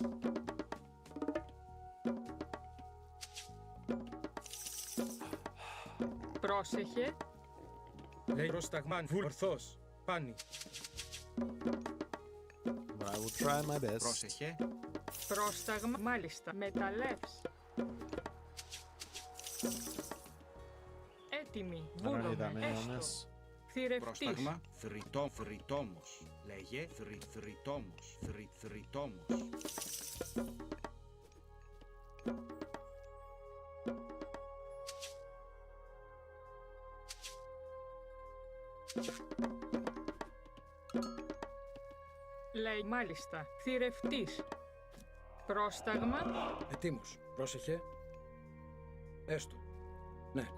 Πρόσεχε. Λέει πρόσταγμα. Ορθός. Πάνι. But I will try my best. Πρόσεχε. Πρόσταγμα. Μάλιστα. Μεταλλεύς. Έτοιμη. I don't need that Βούλομαι. many on this. Έστω. Θηρευτής. Πρόσταγμα. Θρητόμος. Λέγε. Θρητόμος. Λέει μάλιστα. Θηρευτής. Πρόσταγμα. Ετοίμος. Πρόσεχε. Έστω. Ναι.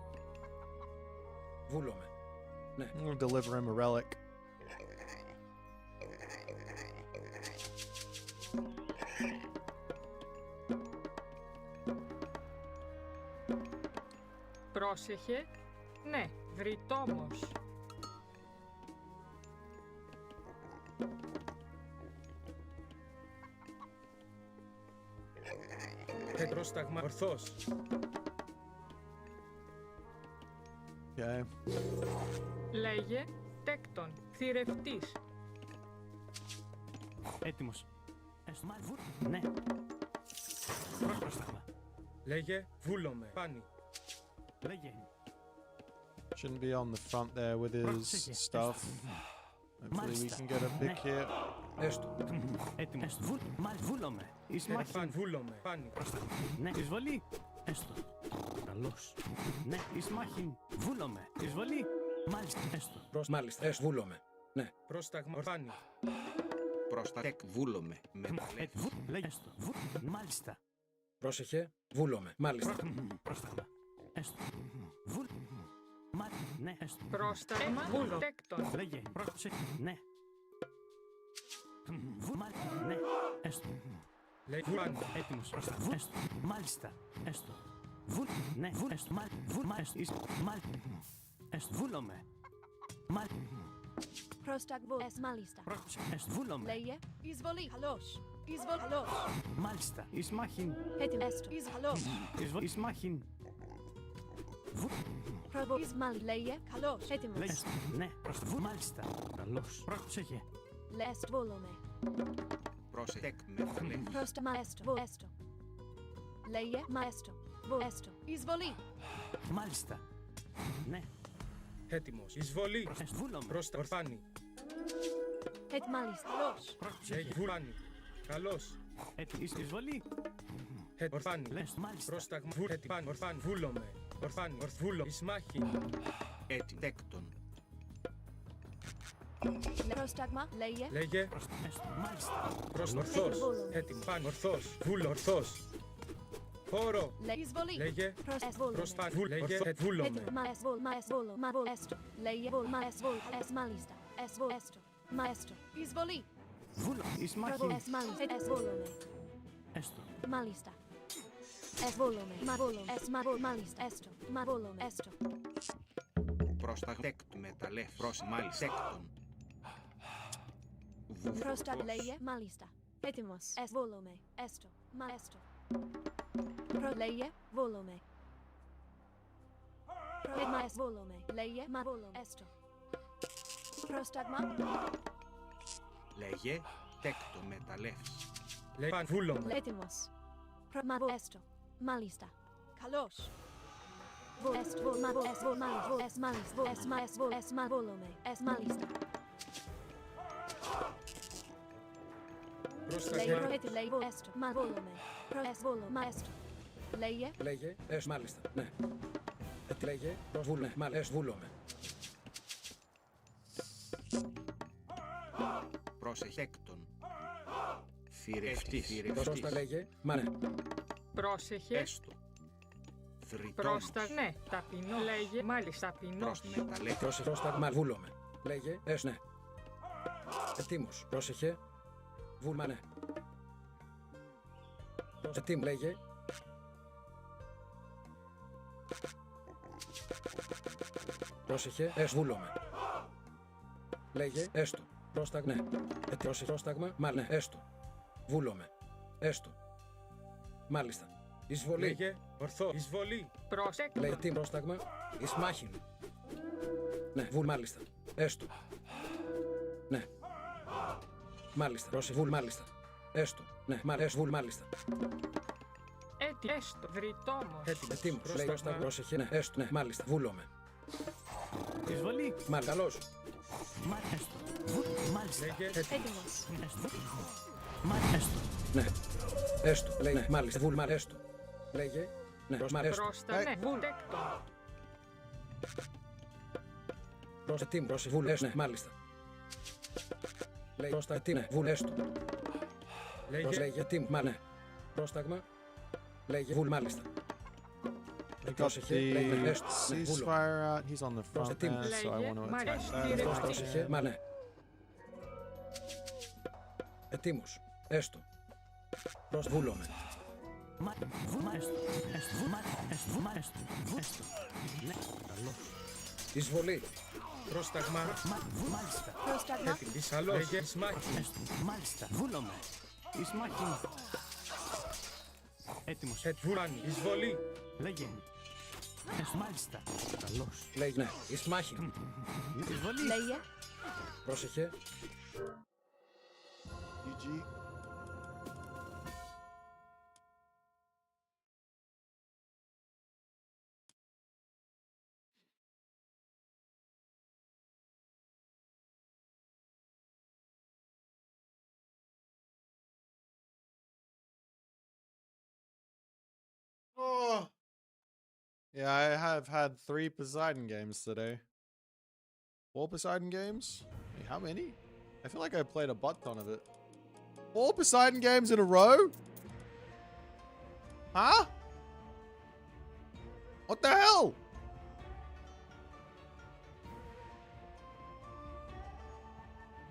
Βούλομαι. Ναι. I'm gonna deliver him a relic. Πρόσεχε. Ναι. Βρυτόμος. Πρόσταγμα. Ορθός. Okay. Λέγε. Τέκτον. Θηρευτής. Έτοιμος. Ναι. Πρόσταγμα. Λέγε. Βούλομαι. Πάνι. Λέγε. Shouldn't be on the front there with his stuff. Hopefully we can get a pick here. Έστω. Έτοιμος. Βούλομαι. Παν. Βούλομαι. Πάνι. Ναι. Εισβολή. Έστω. Καλώς. Ναι. Ισμάχιν. Βούλομαι. Εισβολή. Μάλιστα. Έστω. Μάλιστα. Βούλομαι. Ναι. Πρόσταγμα. Πάνι. Πρόστακ. Βούλομαι. Μεταλλεύς. Λέγε. Έστω. Μάλιστα. Πρόσεχε. Βούλομαι. Μάλιστα. Πρόσταγμα. Έστω. Ναι, έστω. Πρόσταγμα. Βούλο. Τέκτον. Λέγε. Πρόσεχε. Ναι. Ναι. Έστω. Λέει. Έτοιμος. Έστω. Μάλιστα. Έστω. Ναι. Έστω. Έστω. Βούλομαι. Πρόσταγμα. Μάλιστα. Έστω. Βούλομαι. Λέγε. Εισβολή. Καλώς. Εισβολή. Καλώς. Μάλιστα. Ισμάχιν. Έτοιμο. Έστω. Καλώς. Ισμάχιν. Προβο. Ισμάλι. Λέγε. Καλώς. Έτοιμος. Ναι. Μάλιστα. Καλώς. Πρόσεχε. Lest volume. Πρόσεχε μεταλλεύσεις. Prosta maestro. Voesto. Λέγε maestro. Voesto. Εισβολή. Μάλιστα. Ναι. Έτοιμος. Εισβολή. Προς τα ορφάνη. Μάλιστα. Καλώς. Λέγε βουλάνη. Καλώς. Εισβολή. Ορφάνη. Πρόσταγμα. Ορφάνη. Ορφάνη. Βούλομε. Ορφάνη. Ορφβούλο. Ισμάχη. Τέκτον. Πρόσταγμα. Λέγε. Λέγε. Μάλιστα. Προς ορθός. Έτοιμο. Παν. Ορθός. Βούλο. Ορθός. Χώρο. Εισβολή. Λέγε. Προσβόλουμε. Προσφάν. Λέγε. Βούλομε. Maestro. Maestro. Λέγε. Maestro. Μάλιστα. Maestro. Maestro. Εισβολή. Βούλο. Ισμάχη. Μάλιστα. Εσβόλουμε. Έστω. Μάλιστα. Εσβόλουμε. Μαβόλουμε. Μάλιστα. Έστω. Μαβόλουμε. Έστω. Πρόσταγμα. Τέκτο μεταλλεύσεις. Προς μάλιστα. Τέκτον. Πρόστα. Λέγε. Μάλιστα. Έτοιμος. Εσβόλουμε. Έστω. Maestro. Λέγε. Βόλουμε. Εσβόλουμε. Λέγε. Μαβόλουμε. Έστω. Πρόσταγμα. Λέγε. Τέκτο μεταλλεύσεις. Λέγε. Παν. Βούλομε. Έτοιμος. Έστω. Μάλιστα. Καλώς. Μάλιστα. Πρόσταγμα. Λέγε. Λέγε. Μάλιστα. Ναι. Λέγε. Προσβούλομε. Μάλιστα. Βούλομε. Πρόσεχε. Τέκτον. Θηρευτής. Πρόστα λέγε. Μα ναι. Πρόσεχε. Έστω. Θρητόνος. Πρόστα. Ναι. Ταπεινό. Λέγε. Μάλιστα. Ταπεινός. Προς μεταλλεύσεις. Πρόσεχε. Πρόσταγμα. Βούλομε. Λέγε. Ναι. Ετοίμος. Πρόσεχε. Βούλμα ναι. Ετοίμος. Λέγε. Πρόσεχε. Βούλομε. Λέγε. Έστω. Πρόσταγμα. Ναι. Πρόσεχε. Πρόσταγμα. Μα ναι. Έστω. Βούλομε. Έστω. Μάλιστα. Εισβολή. Λέγε. Ορθό. Εισβολή. Πρόσεκ. Λέγε. Τι πρόσταγμα. Ισμάχην. Ναι. Βουλ. Μάλιστα. Έστω. Ναι. Μάλιστα. Πρόσεχε. Βουλ. Μάλιστα. Έστω. Ναι. Βουλ. Μάλιστα. Έστω. Βρυτόμος. Ετοίμος. Λέγε. Πρόσεχε. Ναι. Έστω. Ναι. Μάλιστα. Βούλομε. Εισβολή. Μάλιστα. Καλώς. Μάλιστα. Μάλιστα. Λέγε. Έτοιμος. Μάλιστα. Ναι. Έστω. Λέγε. Ναι. Μάλιστα. Βουλ. Έστω. Λέγε. Ναι. Πρόστα. Ναι. Βουλτέκτον. Πρόσεχε. Πρόσεχε. Βουλ. Ναι. Μάλιστα. Λέγε. Πρόστα. Τι ναι. Βουλ. Έστω. Λέγε. Τι. Μα ναι. Πρόσταγμα. Λέγε. Βουλ. Μάλιστα. I got the ceasefire out. He's on the front there, so I want to attack that. Πρόσεχε. Μα ναι. Ετοίμος. Έστω. Βούλομε. Εισβολή. Πρόσταγμα. Πρόσταγμα. Εισαλός. Λέγε. Ισμάχη. Μάλιστα. Βούλομε. Ισμάχη. Έτοιμος. Βουλάνη. Εισβολή. Λέγε. Μάλιστα. Καλώς. Λέγε. Ναι. Ισμάχη. Εισβολή. Λέγε. Πρόσεχε. GG. Oh. Yeah, I have had 3 Poseidon games today. 4 Poseidon games? Wait, how many? I feel like I played a butt ton of it. 4 Poseidon games in a row? Huh? What the hell?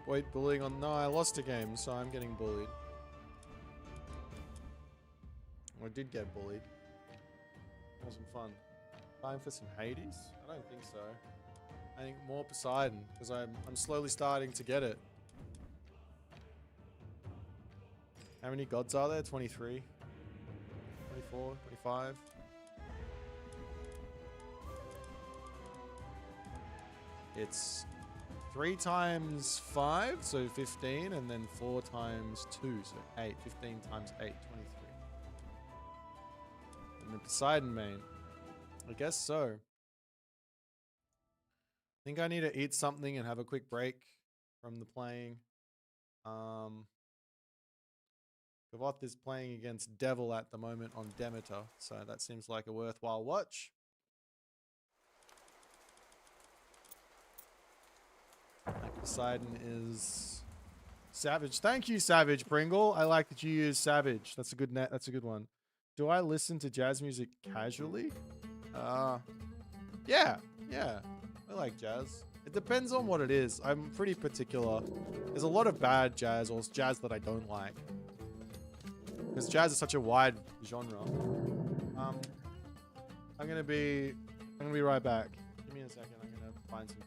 Boit bullying on... No, I lost a game, so I'm getting bullied. I did get bullied. Wasn't fun. Time for some Hades? I don't think so. I think more Poseidon, because I'm slowly starting to get it. How many gods are there? 23? 24? 25? It's 3 times 5, so 15, and then 4 times 2, so 8. 15 times 8, 23. And the Poseidon main. I guess so. I think I need to eat something and have a quick break from the playing. Boit is playing against Devil at the moment on Demeter, so that seems like a worthwhile watch. Poseidon is Savage. Thank you, Savage Pringle. I like that you use Savage. That's a good net. That's a good one. Do I listen to jazz music casually? Yeah. I like jazz. It depends on what it is. I'm pretty particular. There's a lot of bad jazz or jazz that I don't like. Because jazz is such a wide genre. I'm gonna be right back. Give me a second. I'm gonna find some food.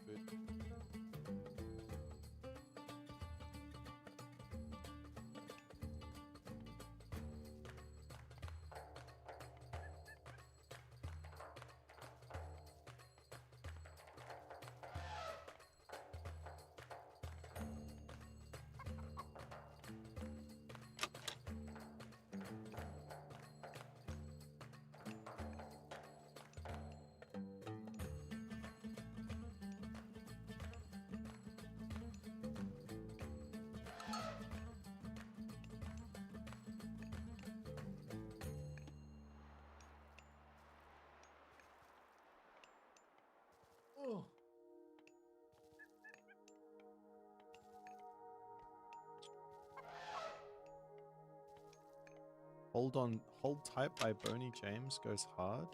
Hold Tight by Boney James goes hard.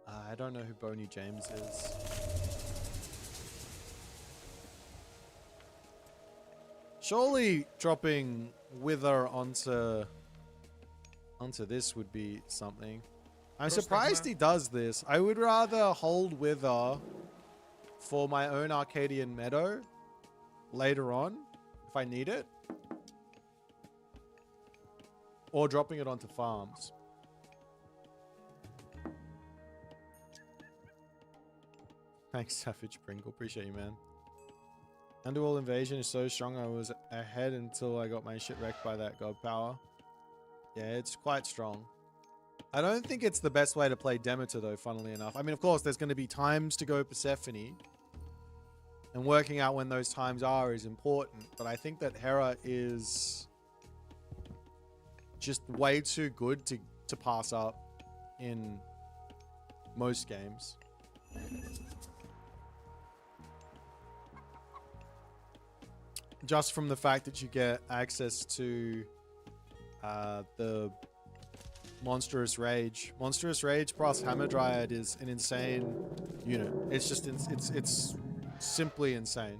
I don't know who Boney James is. Surely dropping Wither onto this would be something. I'm surprised he does this. I would rather hold Wither for my own Arcadian Meadow later on if I need it. Or dropping it onto farms. Thanks, Savage Pringle. Appreciate you, man. Underworld Invasion is so strong I was ahead until I got my shit wrecked by that god power. Yeah, it's quite strong. I don't think it's the best way to play Demeter though, funnily enough. I mean, of course, there's going to be times to go Persephone. And working out when those times are is important. But I think that Hera is just way too good to pass up in most games. Just from the fact that you get access to the Monstrous Rage. Monstrous Rage plus Hammer Dryad is an insane unit. It's just, it's simply insane.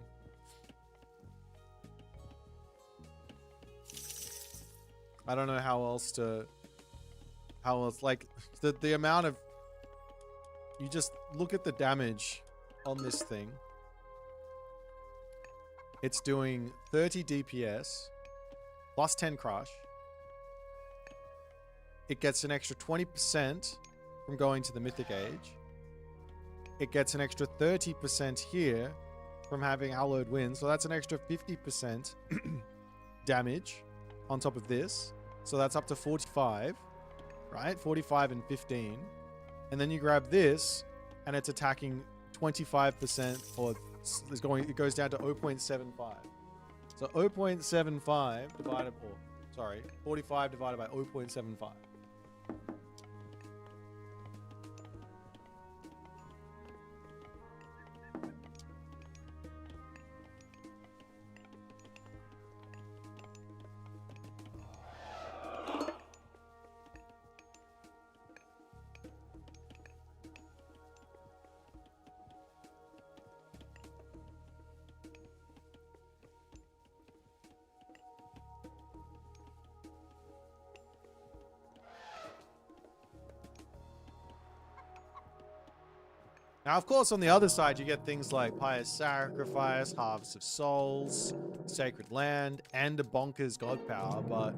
I don't know how else, like, the amount of, you just look at the damage on this thing. It's doing 30 DPS, plus 10 crush. It gets an extra 20% from going to the Mythic Age. It gets an extra 30% here from having Hallowed Wind. So that's an extra 50% damage on top of this. So that's up to 45, right? 45 and 15. And then you grab this and it's attacking 25%, or it goes down to 0.75. So 0.75 divided, 45 divided by 0.75. Now, of course, on the other side, you get things like Pious Sacrifice, Harvest of Souls, Sacred Land, and a bonkers god power. But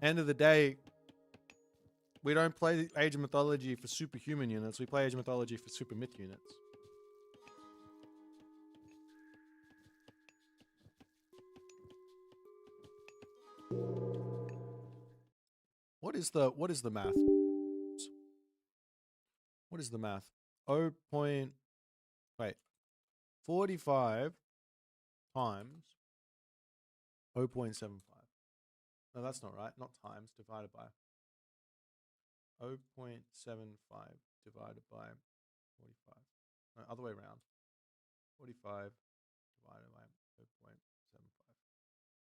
end of the day, we don't play Age of Mythology for superhuman units. We play Age of Mythology for super myth units. is the math? What is the math? 45 times 0.75. No, that's not right. Not times, divided by 0.75 divided by 45. No, other way around. 45 divided by 0.75.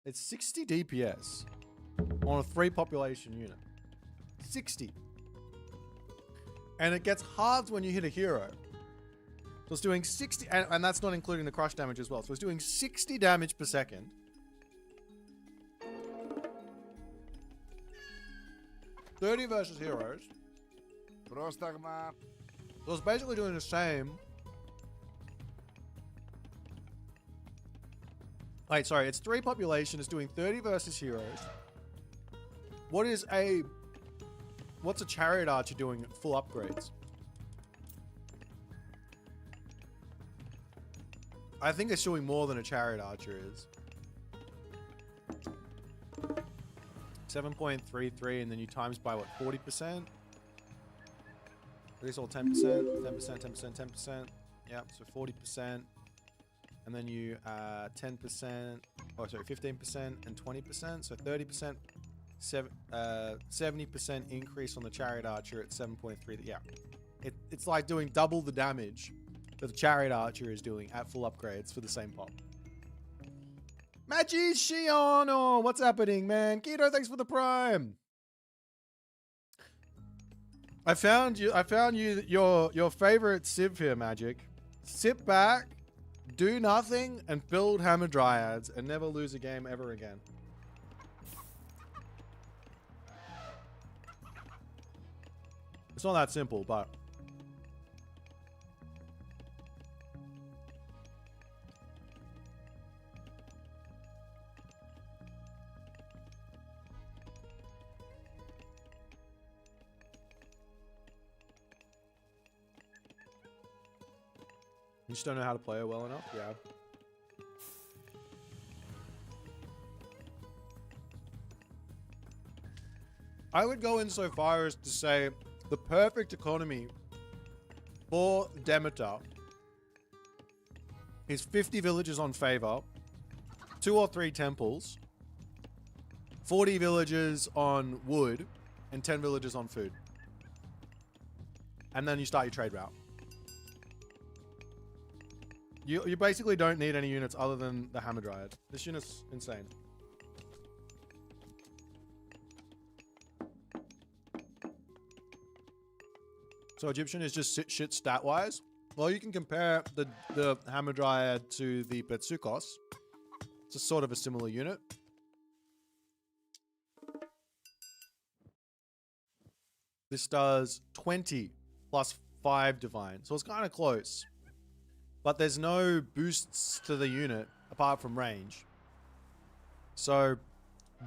It's 60 DPS on a 3 population unit. 60. And it gets halved when you hit a hero. So it's doing 60, and that's not including the crush damage as well. So it's doing 60 damage per second. $30 versus heroes. So it's basically doing the same. Wait, sorry, it's 3 population. It's doing 30 versus heroes. What's a chariot archer doing at full upgrades? I think it's doing more than a chariot archer is. 7.33, and then you times by what, 40%? These all 10%, 10%, 10%, 10%. Yep, so 40%. And then you 10%, oh sorry, 15% and 20%. So 30%, 70% increase on the chariot archer at 7.3. Yeah, it's like doing double the damage that the chariot archer is doing at full upgrades for the same pop. Magiciano, what's happening, man? Keto, thanks for the prime. I found you your favorite civ here, Magic. Sit back, do nothing, and build hammer dryads and never lose a game ever again. It's not that simple, but you just don't know how to play it well enough? Yeah. I would go in so far as to say the perfect economy for Demeter is 50 villages on favor, 2 or 3 temples, 40 villages on wood, and 10 villages on food. And then you start your trade route. You basically don't need any units other than the Hammer Dryad. This unit's insane. So Egyptian is just shit stat-wise. Well, you can compare the Hammer Dryad to the Betsukos. It's a sort of a similar unit. This does 20 plus 5 divine. So it's kind of close. But there's no boosts to the unit apart from range. So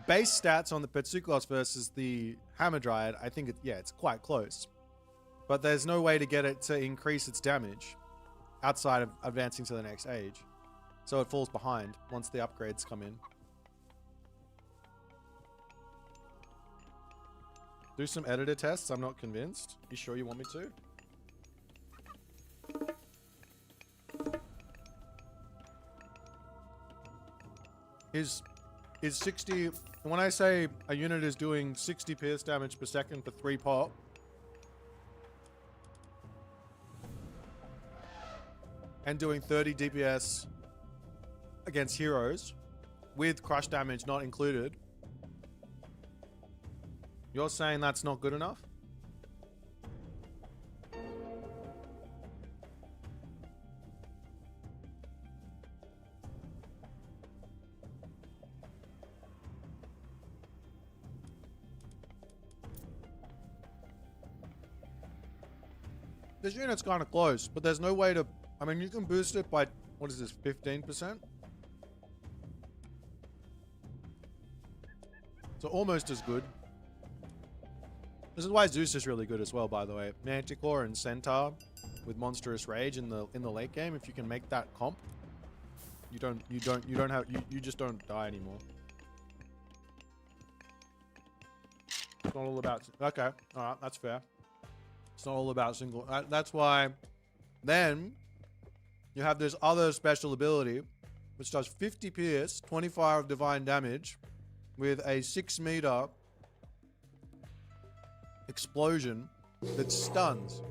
base stats on the Betsukos versus the Hammer Dryad, I think it's quite close. But there's no way to get it to increase its damage outside of advancing to the next age. So it falls behind once the upgrades come in. Do some editor tests. I'm not convinced. You sure you want me to? Is 60... When I say a unit is doing 60 pierce damage per second for 3 pop, and doing 30 DPS against heroes, with crush damage not included, you're saying that's not good enough? This unit's kind of close, but there's no way to... I mean, you can boost it by... What is this, 15%? So almost as good. This is why Zeus is really good as well, by the way. Manticore and Centaur with Monstrous Rage in the late game. If you can make that comp, you just don't die anymore. It's not all about... Okay, all right, that's fair. It's not all about single... that's why then you have this other special ability, which does 50 pierce, 25 divine damage, with a 6-meter explosion that stuns.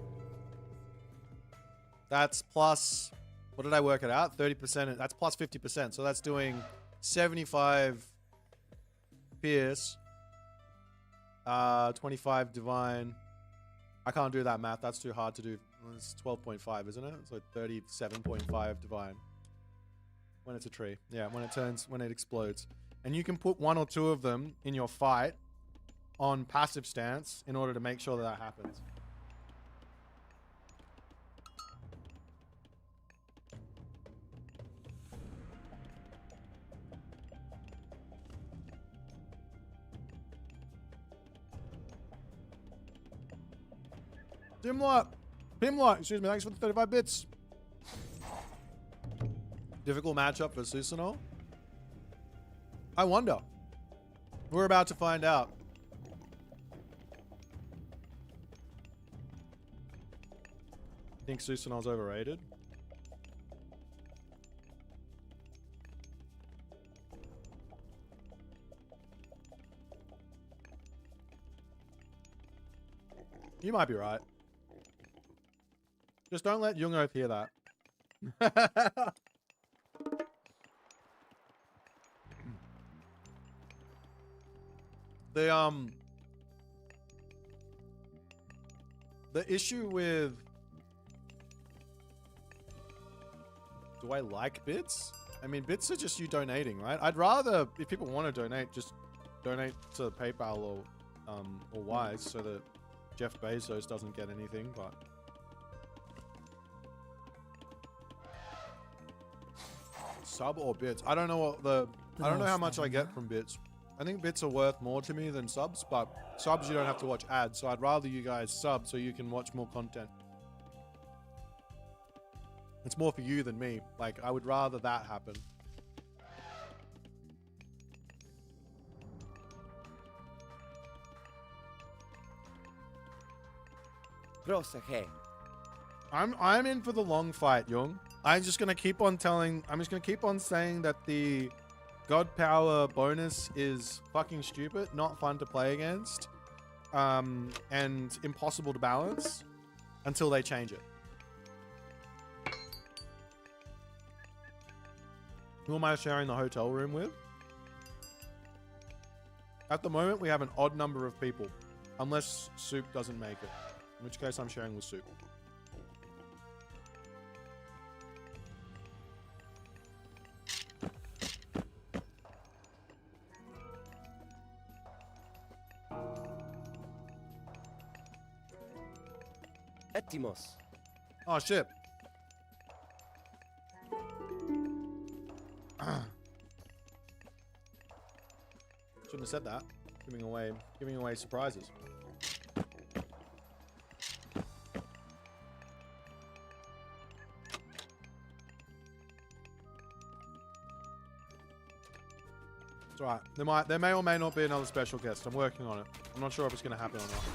That's plus... What did I work it out? 30%. That's plus 50%. So that's doing 75 pierce, 25 divine. I can't do that math. That's too hard to do. It's 12.5, isn't it? So 37.5 divine. When it's a tree. Yeah, when it explodes. And you can put 1 or 2 of them in your fight on passive stance in order to make sure that happens. Pimlot, excuse me, thanks for the 35 bits. Difficult matchup for Susanoo? I wonder. We're about to find out. Think Susanoo's overrated? You might be right. Just don't let Young Earth hear that. The issue with... Do I like bits? I mean, bits are just you donating, right? I'd rather, if people want to donate, just donate to PayPal or Wise so that Jeff Bezos doesn't get anything, but... Sub or bits? I don't know what the... I don't know how much I get from bits. I think bits are worth more to me than subs, but subs you don't have to watch ads, so I'd rather you guys sub so you can watch more content. It's more for you than me. Like, I would rather that happen. I'm in for the long fight, Jung. I'm just gonna keep on saying that the God Power bonus is fucking stupid, not fun to play against, and impossible to balance until they change it. Who am I sharing the hotel room with? At the moment, we have an odd number of people, unless Soup doesn't make it, in which case I'm sharing with Soup. Etimos. Oh shit. Shouldn't have said that. Giving away surprises. It's alright. There may or may not be another special guest. I'm working on it. I'm not sure if it's gonna happen or not.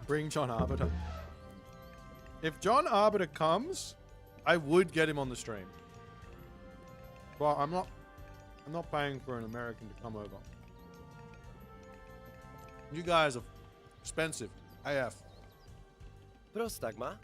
Bring John Arbiter. If John Arbiter comes, I would get him on the stream. But I'm not paying for an American to come over. You guys are expensive. AF. Prostagma.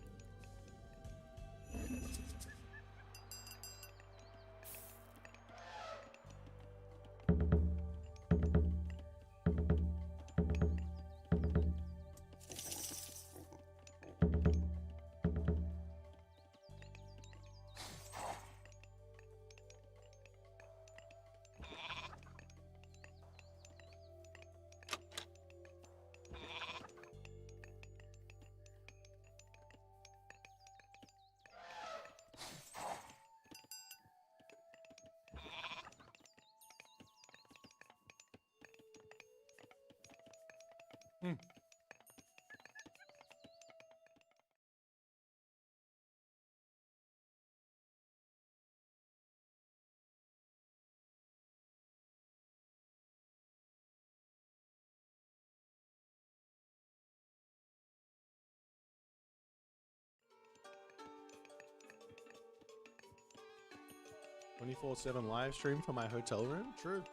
24/7 live stream from my hotel room? True.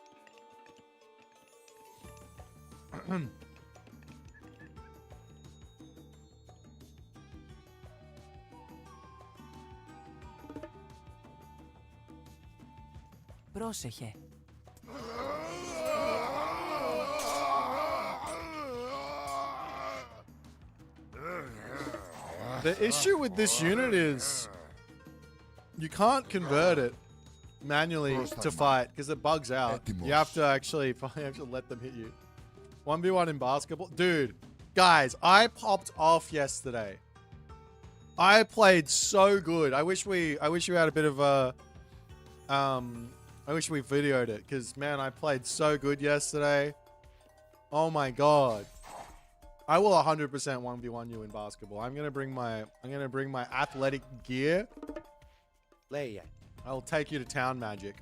Πρόσεχε. The issue with this unit is you can't convert it manually to fight because it bugs out. You have to actually let them hit you. 1v1 in basketball. Dude, guys, I popped off yesterday. I played so good. I wish we had a bit of a I wish we videoed it because man, I played so good yesterday. Oh my god. I will 100% 1v1 you in basketball. I'm gonna bring my athletic gear. Leia. I'll take you to town, Magic.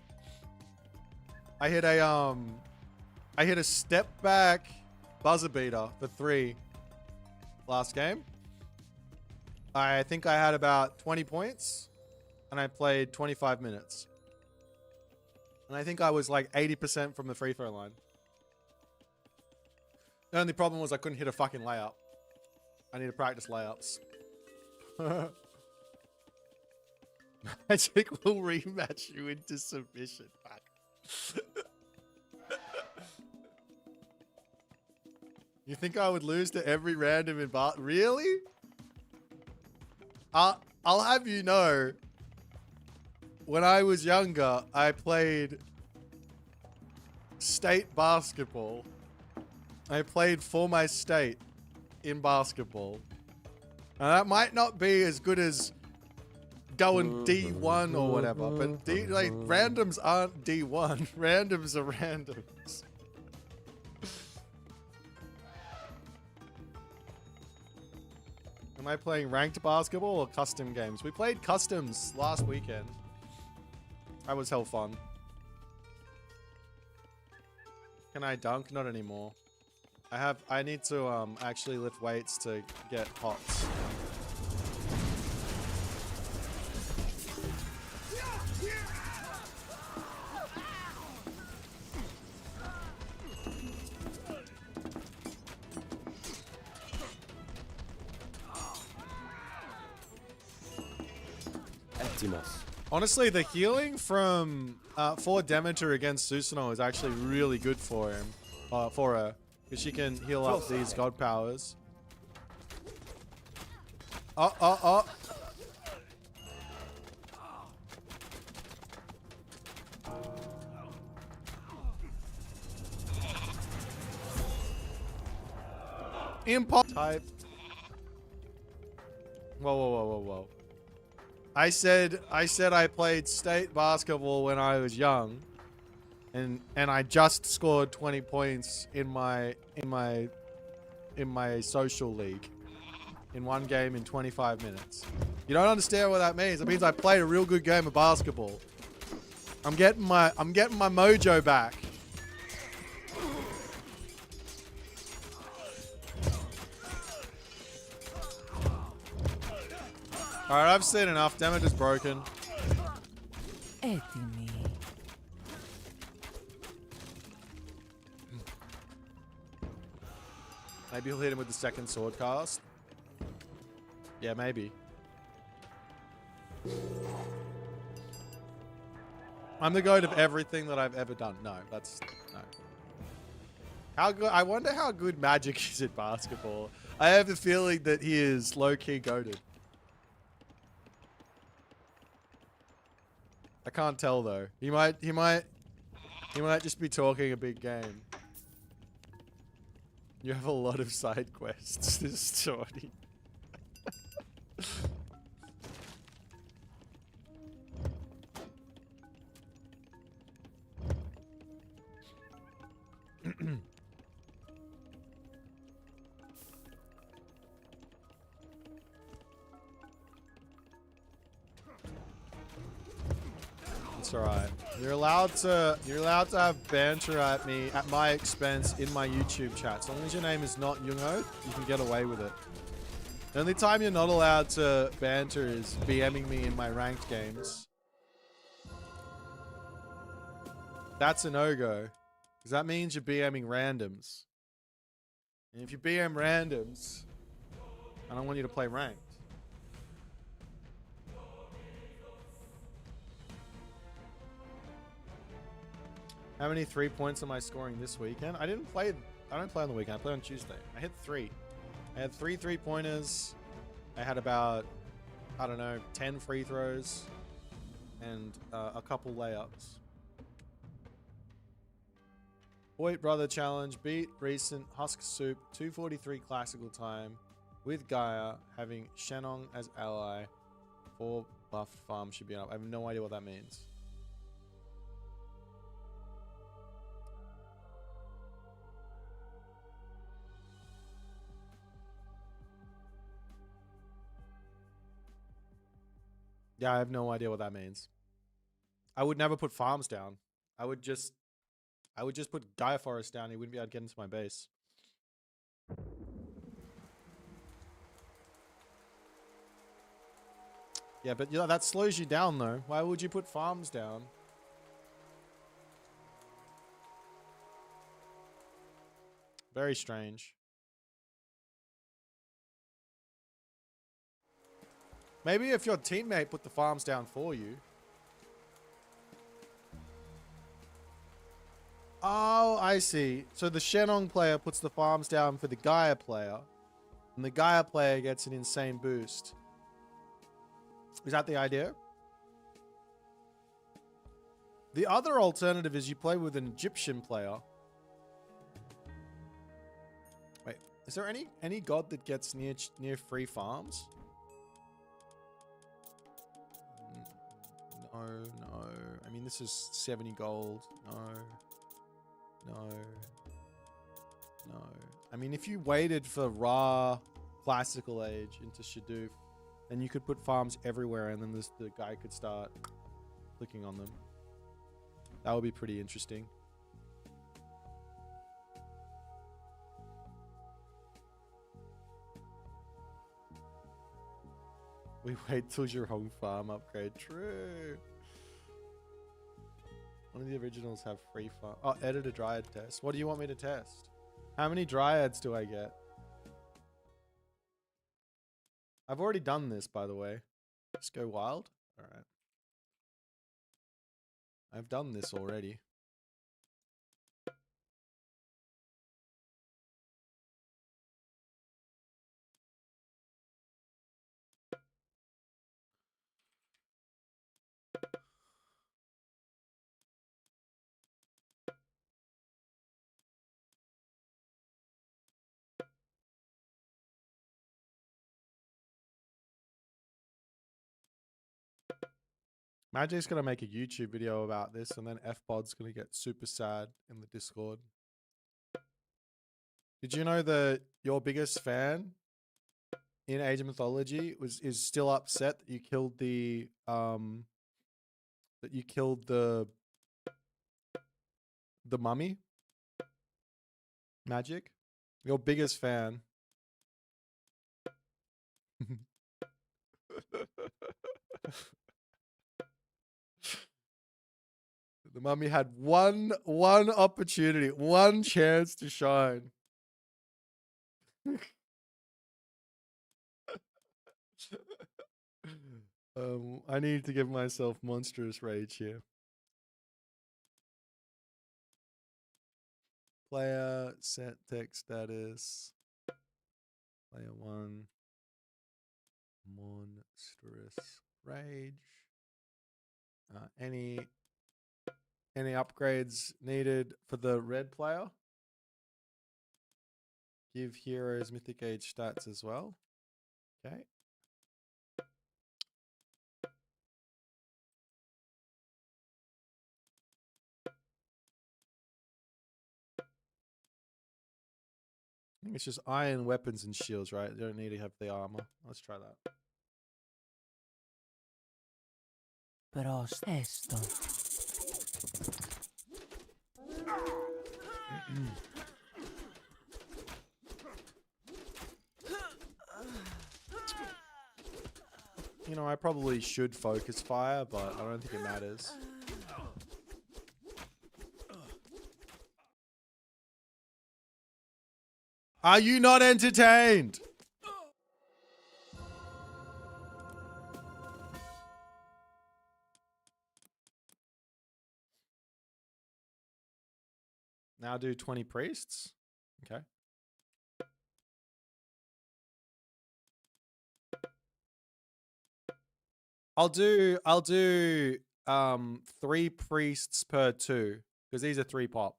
I hit a step back buzzer beater for 3 last game. I think I had about 20 points and I played 25 minutes. And I think I was like 80% from the free throw line. The only problem was I couldn't hit a fucking layup. I need to practice layups. Magic will rematch you into submission. You think I would lose to every random in bar? Really? I'll have you know, when I was younger, I played state basketball. I played for my state in basketball. And that might not be as good as going D1 or whatever, but randoms aren't D1. Randoms are randoms. Am I playing ranked basketball or custom games? We played customs last weekend. That was hell fun. Can I dunk? Not anymore. I need to actually lift weights to get pots. Honestly, the healing from for Demeter against Susanoo is actually really good for him, for her, because she can heal up these god powers. Impulse type. Whoa. I said I played state basketball when I was young, and I just scored 20 points in my social league in one game in 25 minutes. You don't understand what that means. It means I played a real good game of basketball. I'm getting my mojo back. Alright, I've seen enough. Damage is broken. Έτοιμοι. Maybe he'll hit him with the second sword cast. Yeah, maybe. I'm the goat of everything that I've ever done. No, that's no. How good? I wonder how good Magic is at basketball. I have the feeling that he is low-key goated. I can't tell though. He might just be talking a big game. You have a lot of side quests, this story. It's alright. You're allowed to have banter at me at my expense in my YouTube chat. As long as your name is not Jungo, you can get away with it. The only time you're not allowed to banter is BMing me in my ranked games. that's a no-go. Because that means you're BMing randoms. And if you BM randoms, I don't want you to play ranked. How many 3 points am I scoring this weekend? I don't play on the weekend. I play on Tuesday. I hit 3. I had 3 3-pointers. I had about, I don't know, 10 free throws. And a couple layups. Boit Brother Challenge. Beat recent Husk Soup 2:43 classical time. With Gaia having Shenong as ally. 4 buff farm should be up. I have no idea what that means. Yeah, I have no idea what that means. I would never put farms down. I would just put Gaia Forest down. He wouldn't be able to get into my base. Yeah, but you know, that slows you down though. Why would you put farms down? Very strange. Maybe if your teammate put the farms down for you. Oh, I see. So the Shenong player puts the farms down for the Gaia player. And the Gaia player gets an insane boost. Is that the idea? The other alternative is you play with an Egyptian player. Wait, is there any god that gets near free farms? No. I mean, this is 70 gold. No. I mean, if you waited for Ra Classical Age into Shadoof, then you could put farms everywhere and then the guy could start clicking on them. That would be pretty interesting. We wait till your home farm upgrade. True. One of the originals have free farm. Oh, edit a dryad test. What do you want me to test? How many dryads do I get? I've already done this, by the way. Just go wild. All right. I've done this already. Magic's gonna make a YouTube video about this, and then FPod's gonna get super sad in the Discord. Did you know that your biggest fan in Age of Mythology is still upset that you killed the mummy? Magic? Your biggest fan. The mummy had one opportunity, one chance to shine. I need to give myself monstrous rage here. Player set text status. Player 1. Monstrous rage. Any upgrades needed for the red player? Give heroes mythic age stats as well. Okay. I think it's just iron weapons and shields, right? You don't need to have the armor. Let's try that. Procesto. You know, I probably should focus fire, but I don't think it matters. Are you not entertained? Now do 20 priests. Okay. I'll do 3 priests per 2 because these are 3 pop.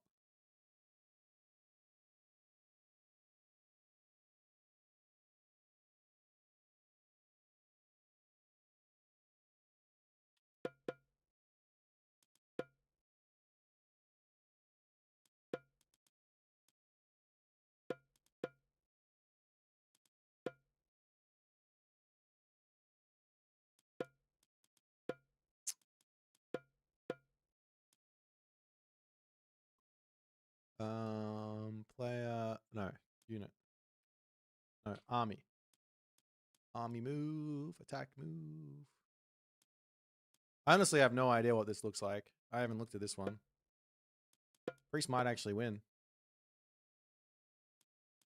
Player, no, unit. No, army. Army move, attack move. I honestly have no idea what this looks like. I haven't looked at this one. Priest might actually win.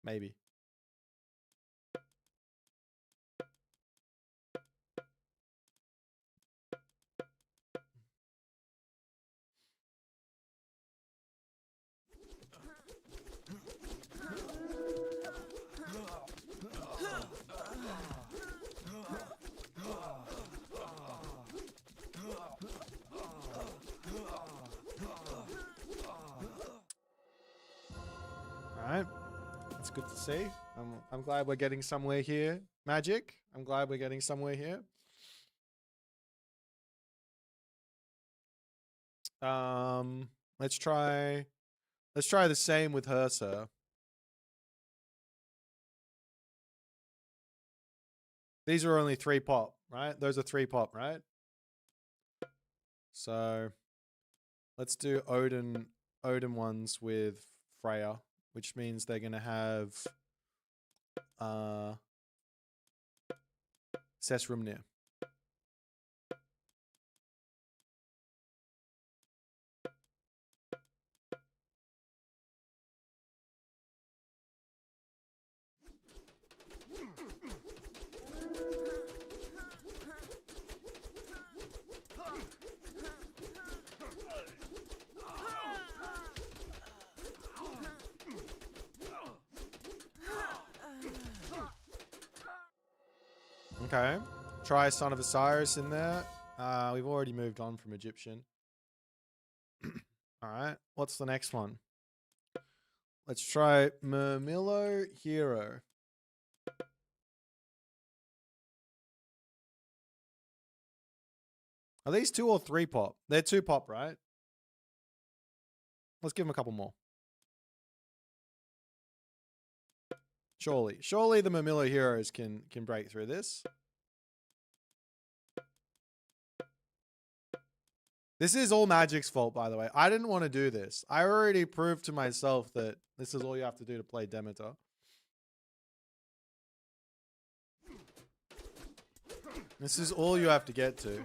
Maybe. Alright. That's good to see. I'm glad we're getting somewhere here. Magic. I'm glad we're getting somewhere here. Let's try the same with her, sir. These are only 3 pop, right? Those are 3 pop, right? So let's do Odin ones with Freya, which means they're gonna have Sesrumnir. Okay. Try Son of Osiris in there. We've already moved on from Egyptian. Alright. What's the next one? Let's try Mermillo Hero. Are these 2 or 3 pop? They're 2 pop, right? Let's give them a couple more. Surely the Mermillo heroes can break through this. This is all Magic's fault, by the way. I didn't want to do this. I already proved to myself that this is all you have to do to play Demeter. This is all you have to get to.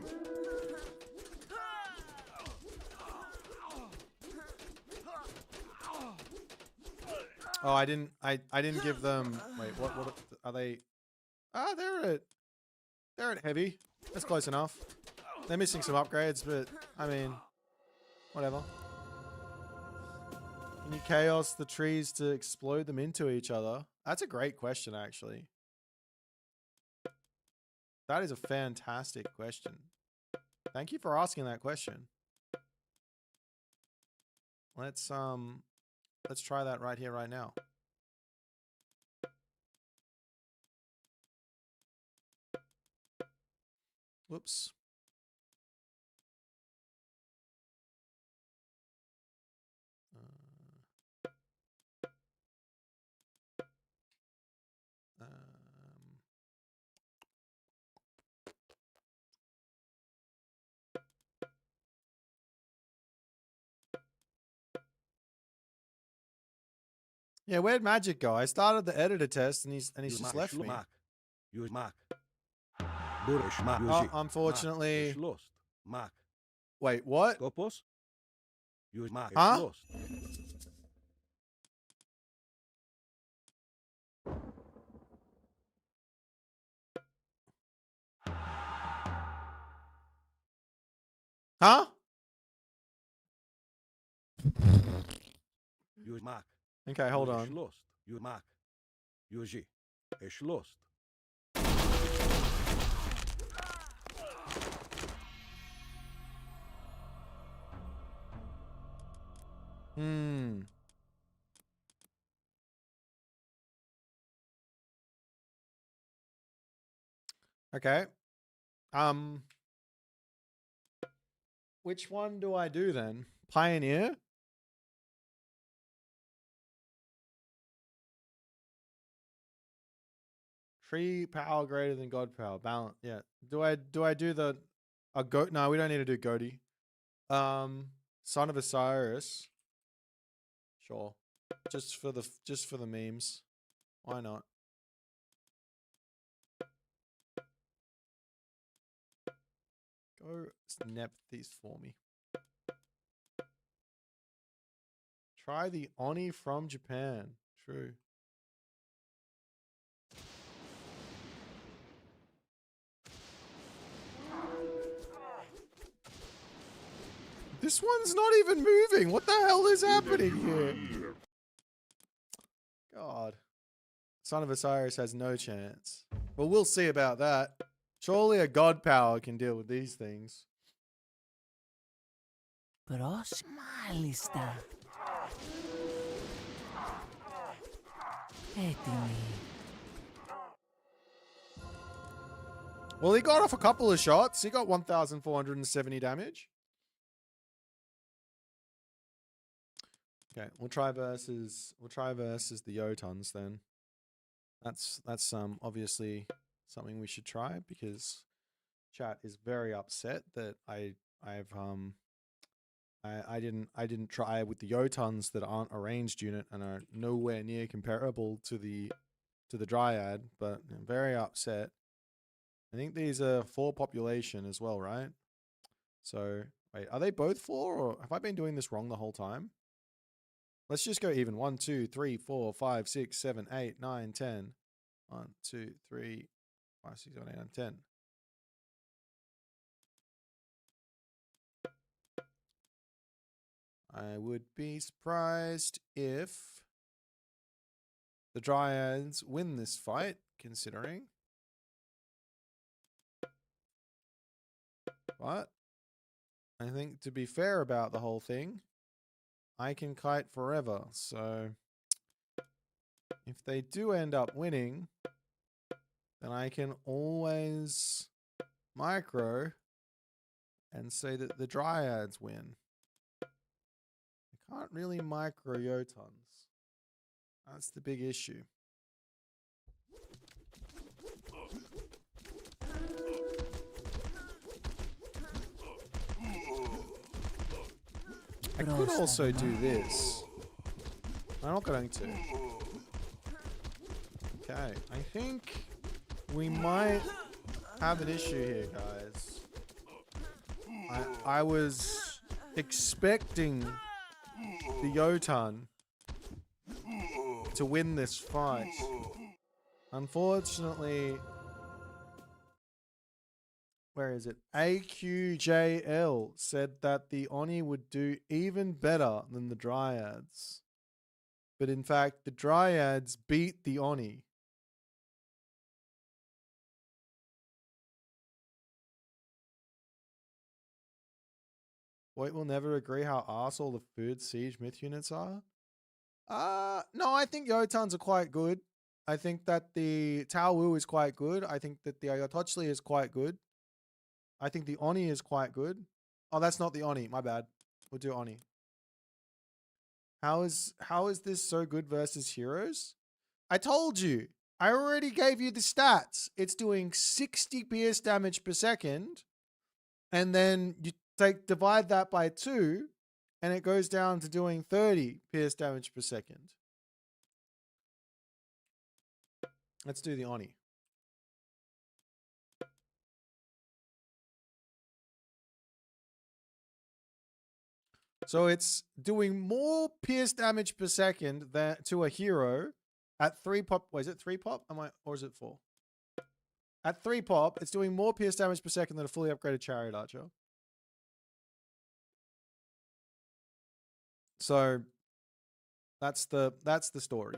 Oh, I didn't give them. Wait, what are they? Ah, they're at heavy. That's close enough. They're missing some upgrades, but I mean, whatever. Can you chaos the trees to explode them into each other? That's a great question, actually. That is a fantastic question. Thank you for asking that question. Let's try that right here, right now. Whoops. Yeah, where'd Magic go? I started the editor test and he's just left me. Oh, unfortunately. Wait, what? Huh? Huh? You mark. Okay, hold on. Lost. You mark. Yuji. Esh lost. Hmm. Okay. Which one do I do then? Pioneer? Tree power greater than God power. Balance. Yeah. Do I do the a goat? No, we don't need to do goatee. Son of Osiris. Sure. Just for the memes. Why not? Go snap these for me. Try the Oni from Japan. True. This one's not even moving. What the hell is happening here? God. Son of Osiris has no chance. Well, we'll see about that. Surely a god power can deal with these things. Μάλιστα. Έτοιμοι. Well, he got off a couple of shots. He got 1,470 damage. Okay, we'll try versus the Yotons then. That's obviously something we should try because chat is very upset that I didn't try with the Yotons that aren't a ranged unit and are nowhere near comparable to the Dryad, but I'm very upset. I think these are 4 population as well, right? So wait, are they both 4 or have I been doing this wrong the whole time? Let's just go even. 1, 2, 3, 4, 5, 6, 7, 8, 9, 10. 1, 2, 3, 5, 6, 7, 8, 9, 10. I would be surprised if the Dryads win this fight, considering. But I think to be fair about the whole thing, I can kite forever. So if they do end up winning, then I can always micro and say that the Dryads win. I can't really micro Yotons. That's the big issue. I could also do this. I'm not going to. Okay, I think we might have an issue here, guys. I was expecting the Yotan to win this fight. Unfortunately, where is it? AQJL said that the Oni would do even better than the Dryads. But in fact, the Dryads beat the Oni. Boit will never agree how arse all the food siege myth units are. No, I think Yotans are quite good. I think that the Tao Wu is quite good. I think that the Ayotochli is quite good. I think the Oni is quite good. Oh, that's not the Oni. My bad. We'll do Oni. How is this so good versus heroes? I told you. I already gave you the stats. It's doing 60 pierce damage per second. And then you divide that by 2 and it goes down to doing 30 pierce damage per second. Let's do the Oni. So it's doing more pierce damage per second than to a hero at 3 pop. Wait, is it 3 pop? Or is it 4? At 3 pop, it's doing more pierce damage per second than a fully upgraded chariot archer. So that's the story.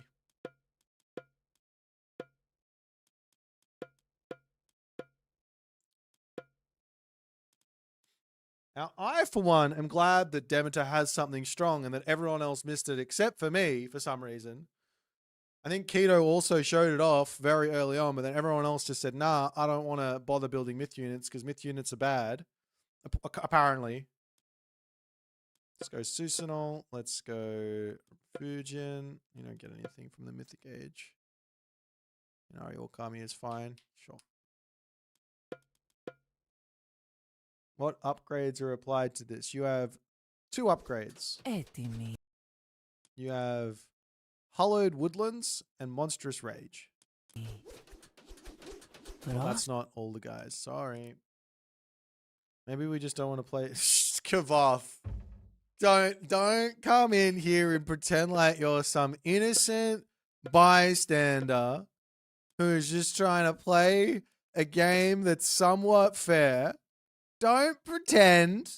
Now, I, for one, am glad that Demeter has something strong and that everyone else missed it except for me for some reason. I think Keto also showed it off very early on, but then everyone else just said, nah, I don't want to bother building myth units because myth units are bad. Apparently. Let's go Susanol. Let's go Fujin. You don't get anything from the mythic age. Inari Orkami is fine. Sure. What upgrades are applied to this? You have 2 upgrades. You have Hollowed Woodlands and Monstrous Rage. Well, that's not all the guys. Sorry. Maybe we just don't want to play. Kavoth. Don't come in here and pretend like you're some innocent bystander who's just trying to play a game that's somewhat fair. Don't pretend.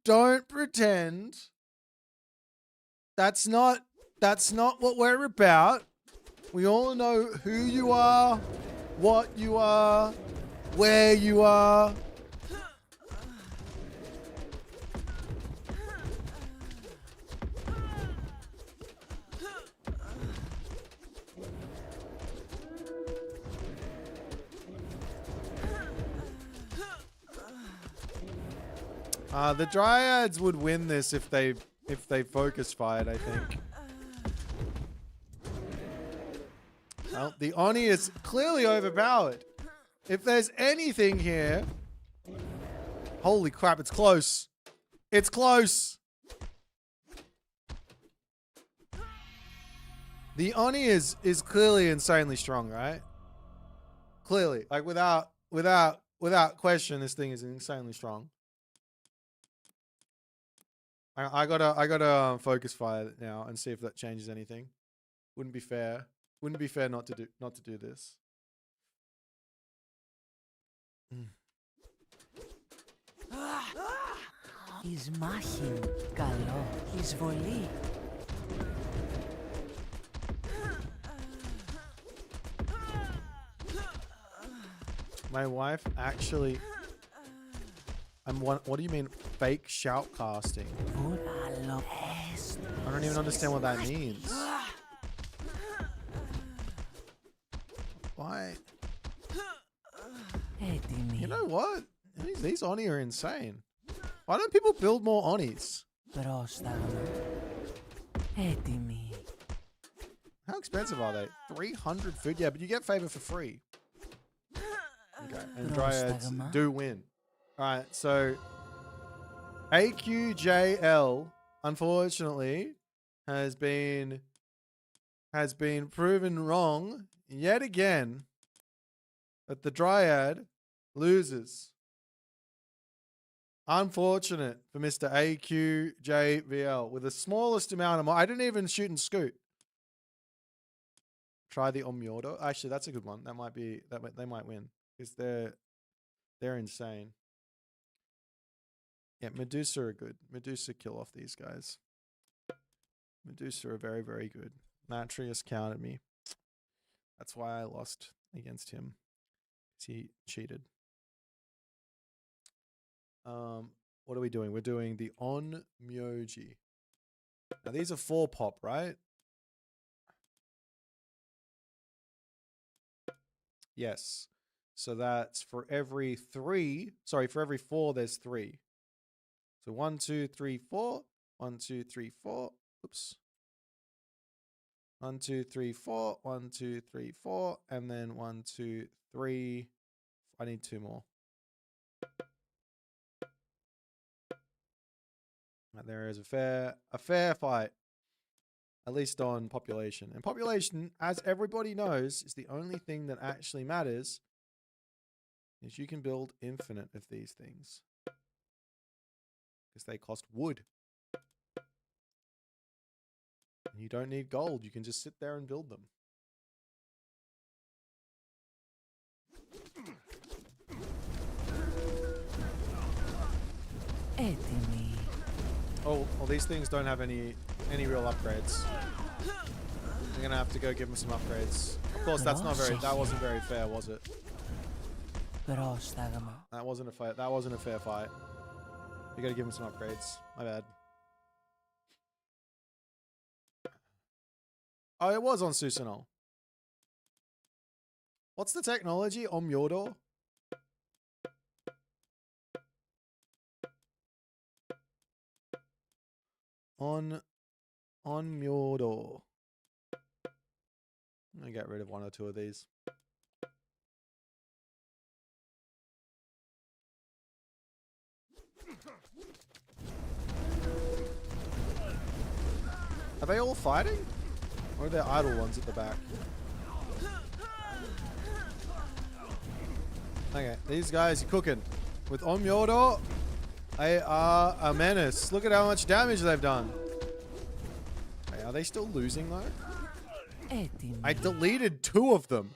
Don't pretend. That's not what we're about. We all know who you are, what you are, where you are. The Dryads would win this if they focus fired, I think. Well, the Oni is clearly overpowered. If there's anything here... Holy crap, it's close. It's close. The Oni is clearly insanely strong, right? Clearly. Like, without question, this thing is insanely strong. I gotta focus fire now and see if that changes anything. Wouldn't be fair. Wouldn't be fair not to do this. Εισμάχην καλό, εισβολή. My wife actually... what do you mean fake shout casting? I don't even understand what that means. Why? You know what? These Oni are insane. Why don't people build more Onis? How expensive are they? 300 food? Yeah, but you get favor for free. Okay, and Dryads do win. Alright, so AQJL, unfortunately, has been proven wrong yet again that the Dryad loses. Unfortunate for Mr. AQJVL with the smallest amount of... I didn't even shoot and scoot. Try the Omyodo. Actually, that's a good one. That might be... they might win. Because they're insane. Yeah, Medusa are good. Medusa kill off these guys. Medusa are very, very good. Matrius counted me. That's why I lost against him. He cheated. What are we doing? We're doing the Onmyoji. Now these are 4 pop, right? Yes. So that's for every 3. Sorry, for every 4, there's 3. So 1, 2, 3, 4. 1, 2, 3, 4. Oops. 1, 2, 3, 4. 1, 2, 3, 4. And then 1, 2, 3. I need 2 more. And there is a fair fight. At least on population. And population, as everybody knows, is the only thing that actually matters. Is you can build infinite of these things. Because they cost wood. And you don't need gold. You can just sit there and build them. Έτοιμοι. Oh, well, these things don't have any real upgrades. I'm gonna have to go give them some upgrades. Of course, that wasn't very fair, was it? That wasn't a fight. That wasn't a fair fight. You gotta give him some upgrades. My bad. Oh, it was on Susanoo. What's the technology? Omyodo? On Myodo. I'm gonna get rid of one or two of these. Are they all fighting? Or are there idle ones at the back? Okay, these guys are cooking. With Omyodo, they are a menace. Look at how much damage they've done. Wait, are they still losing though? I deleted 2 of them.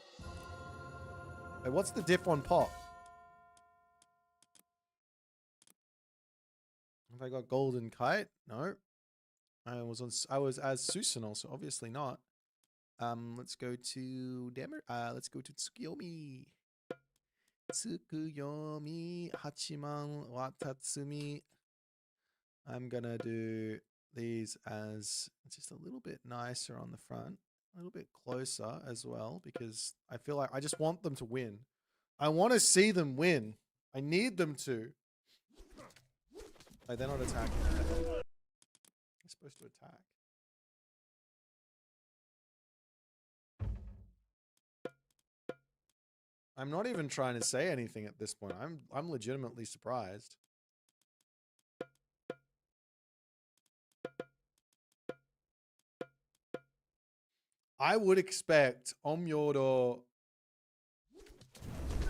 Wait, what's the diff on pop? Have I got golden kite? No. I was as Susanoo, so obviously not. Let's go to let's go to Tsukuyomi. Tsukuyomi Hachiman Watatsumi. I'm gonna do these as just a little bit nicer on the front, a little bit closer as well, because I feel like I just want them to win. I want to see them win. I need them to. Like, they're not attacking. They're supposed to attack. I'm not even trying to say anything at this point. I'm legitimately surprised. I would expect Omyodo.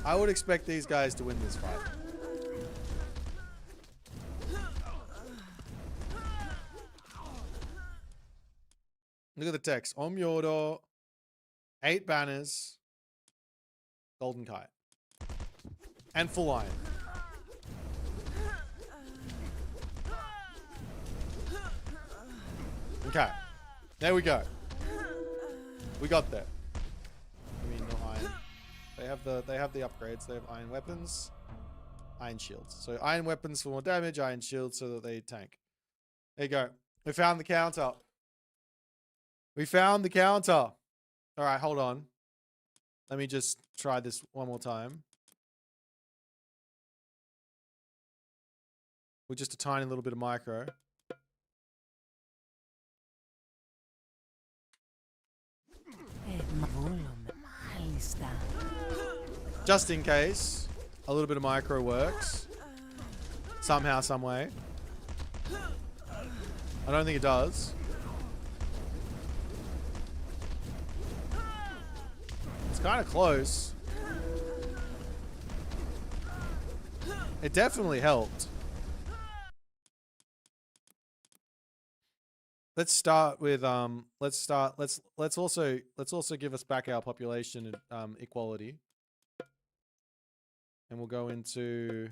I would expect these guys to win this fight. Look at the text. Omyodo, 8 banners, golden kite, and full iron. Okay, there we go. We got there. I mean, no iron. They have the upgrades. They have iron weapons, iron shields. So iron weapons for more damage, iron shields so that they tank. There you go. We found the counter. We found the counter. All right, hold on. Let me just try this one more time. With just a tiny little bit of micro. Just in case, a little bit of micro works. Somehow, some way. I don't think it does. It's kind of close. It definitely helped. Let's start with let's also give us back our population equality. And we'll go into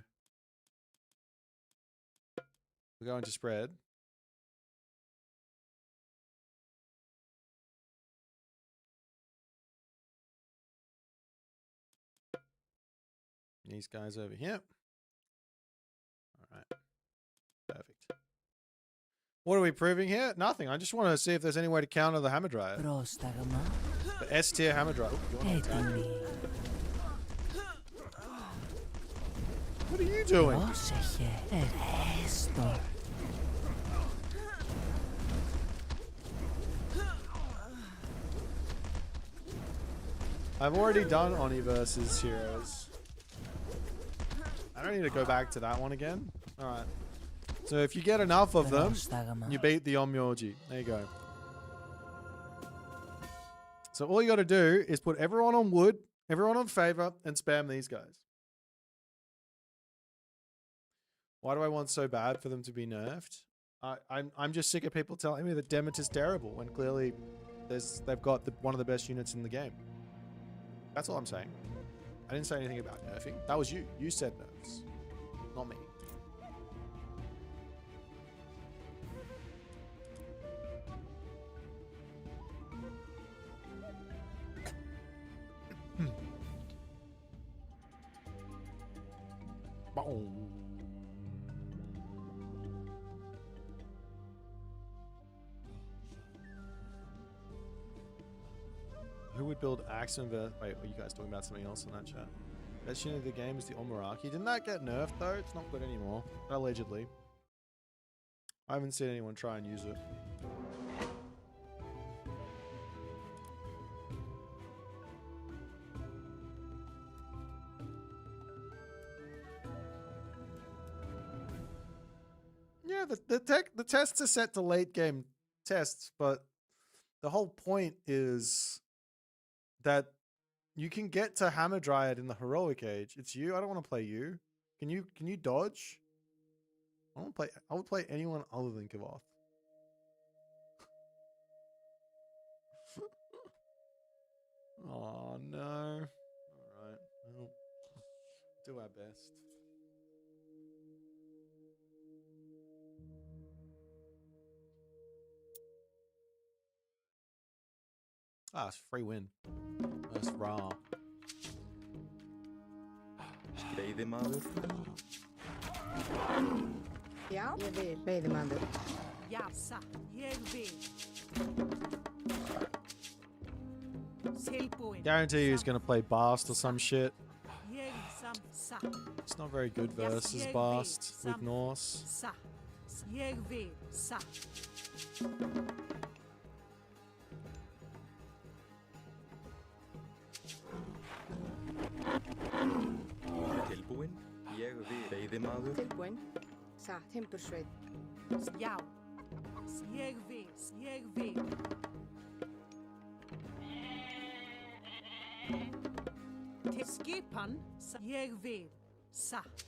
spread. These guys over here. All right. Perfect. What are we proving here? Nothing. I just want to see if there's any way to counter the Hammer Dryad. The S tier Hammer Dryad. What are you doing? I've already done Oni versus Heroes. I don't need to go back to that one again. Alright. So if you get enough of them, you beat the Onmyoji. There you go. So all you got to do is put everyone on wood, everyone on favor, and spam these guys. Why do I want so bad for them to be nerfed? I'm just sick of people telling me that Demet is terrible when clearly they've got one of the best units in the game. That's all I'm saying. I didn't say anything about nerfing. That was you. You said nerfs, not me. Who would build Axum? Wait, were you guys talking about something else in that chat? Best unit of the game is the Omaraki. Didn't that get nerfed though? It's not good anymore. Allegedly. I haven't seen anyone try and use it. Yeah, the tests are set to late game tests, but the whole point is that you can get to Hammer Dryad in the heroic age. It's you. I don't want to play you. Can you dodge? I don't play. I would play anyone other than Kavoth. Oh no. Alright. Well, do our best. Ah, it's free win. That's raw. Veiðimaður. Já, ég vil veiðimaður. Já, satt, ég vil. Tilbúin. Guarantee you he's gonna play Bast or some shit. Ég satt. It's not very good versus Bast with Norse. Satt. Ég vil, satt. Tilbúin. Ég vil. Veiðimaður. Tilbúin. Satt, timbursveit. Já. Ég vil, ég vil. Til skipan, ég vil, satt.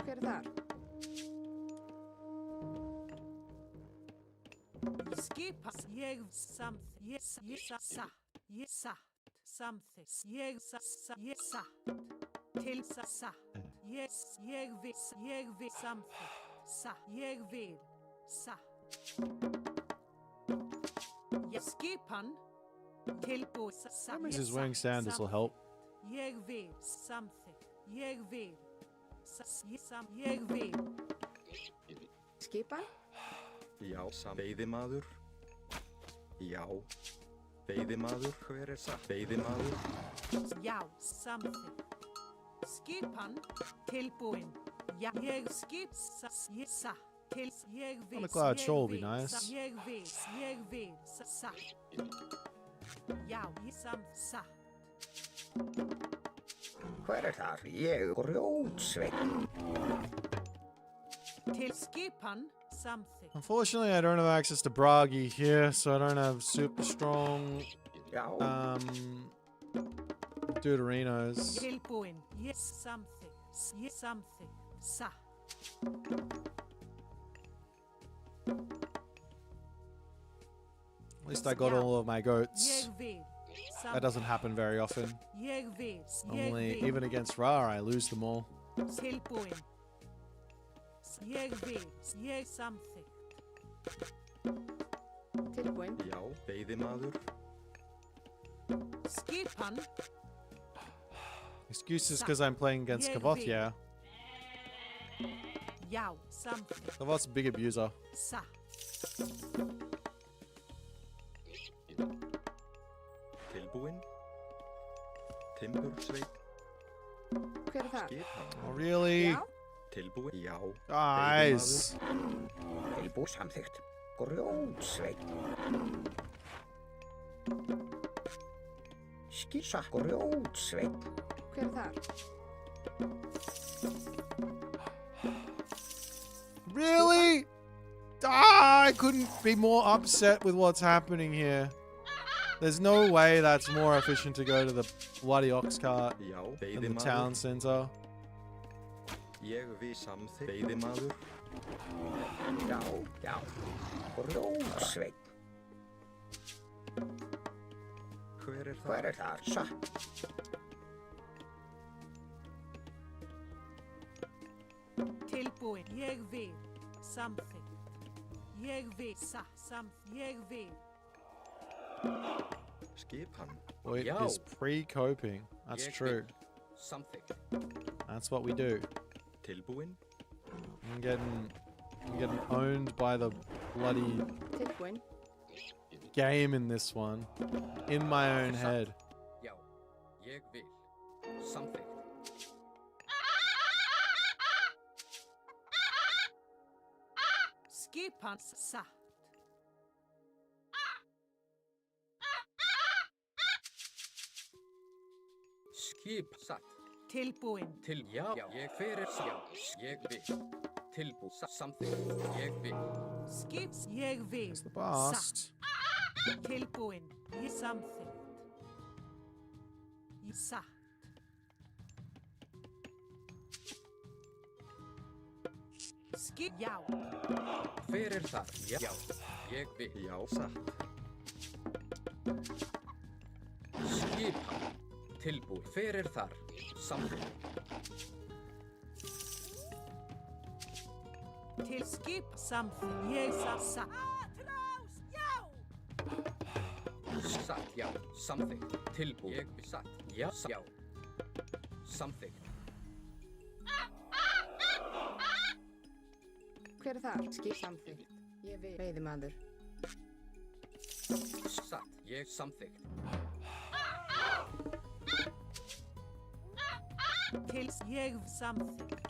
Hver þar? Skipan, ég samt, ég satt, ég satt, samt, ég satt, til satt, ég vil samt, satt, ég vil, satt. Jeg skipan, tilbúið, satt. That makes his wing stand. This will help. Ég vil samt, ég vil, samt, ég vil. Skipan? Já, veiðimaður. Já. Veiðimaður. Hver satt? Veiðimaður. Já, samt. Skipan, tilbúin. Já, ég skip, satt. Til, ég vil, On a cloud show will be nice. ég vil, satt. Já, ég samt, satt. Hver þar? Ég grjótsveit. Til skipan, samþykkt. Unfortunately, I don't have access to Bragi here, so I don't have super strong Deuterinos. Tilbúin, ég samþykkt, satt. At least I got all of my goats. That doesn't happen very often. Normally, even against Ra, I lose them all. Tilbúin. Ég vil, ég samþykkt. Tilbúin. Já, veiðimaður. Skipan. Excuses because I'm playing against Kavoth, yeah. Já, samþykkt. Kavoth's a big abuser. Satt. Tilbúin. Timbursveit. Hver þar? Oh, really? Já. Tilbúin. Já. Guys. Tilbúið samþykkt. Grjótsveit. Skissa. Grjótsveit. Hver þar? Really? Ah, I couldn't be more upset with what's happening here. There's no way that's more efficient to go to the bloody ox cart than the town center. Ég vil samþykkt. Veiðimaður. Já, já. Grjótsveit. Hver þar? Hver þar? Satt. Tilbúin, ég vil, samþykkt. Ég vil, ég vil. Skipan. Boit is pre-coping. That's true. Samþykkt. That's what we do. Tilbúin. I'm getting owned by the bloody Tilbúin. game in this one. In my own head. Já, ég vil. Samþykkt. Skipan satt. Skip satt. Tilbúin. Já, ég fyrir já, ég vil. Samþykkt. Ég vil. Skip, ég vil. It's the bast. Tilbúin. Ég samþykkt. Ég satt. Skip, já. Fyrir þar. Já, ég vil. Já, satt. Skipan. Tilbúin. Fyrir þar. Samþykkt. Til skip, samþykkt. Ég satt. Já. Satt, já. Samþykkt. Tilbúin. Ég vil satt. Já, já. Samþykkt. Hver er þar? Skip samþykkt. Ég vil. Veiðimaður. Satt, ég samþykkt. Til ég samþykkt.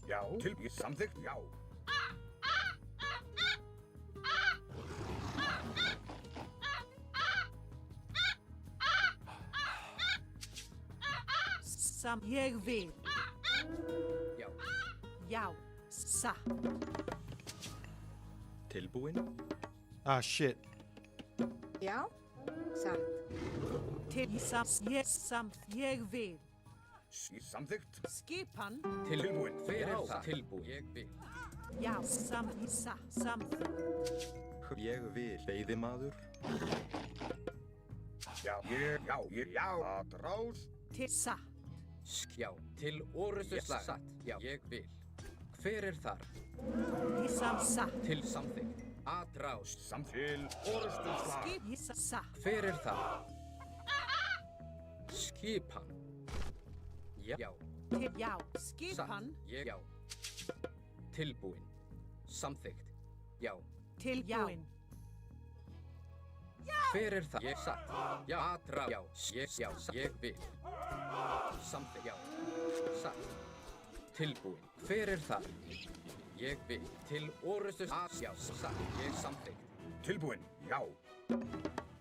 Já, til ég samþykkt, já. Ég vil. Já. Já. Satt. Tilbúin. Ah, shit. Já. Satt. Til ég vil. Samþykkt. Skipan. Tilbúin. Fyrir það. Tilbúin. Ég vil. Já, samþykkt. Ég vil. Veiðimaður. Já, atrás. Til satt. Já, til orustu slag. Satt, já, ég vil. Hver er þar? Ég satt. Til samþykkt. Atrás. Til orustu slag. Skip, ég satt. Hver er þar? Skipan. Já. Til já, skipan. Já. Tilbúin. Samþykkt. Já. Tilbúin. Hver er það? Ég satt. Já, atrás. Já, ég vil. Samþykkt. Já. Satt. Tilbúin. Hver er það? Ég vil. Til orustu. Já, satt. Ég samþykkt. Tilbúin, já.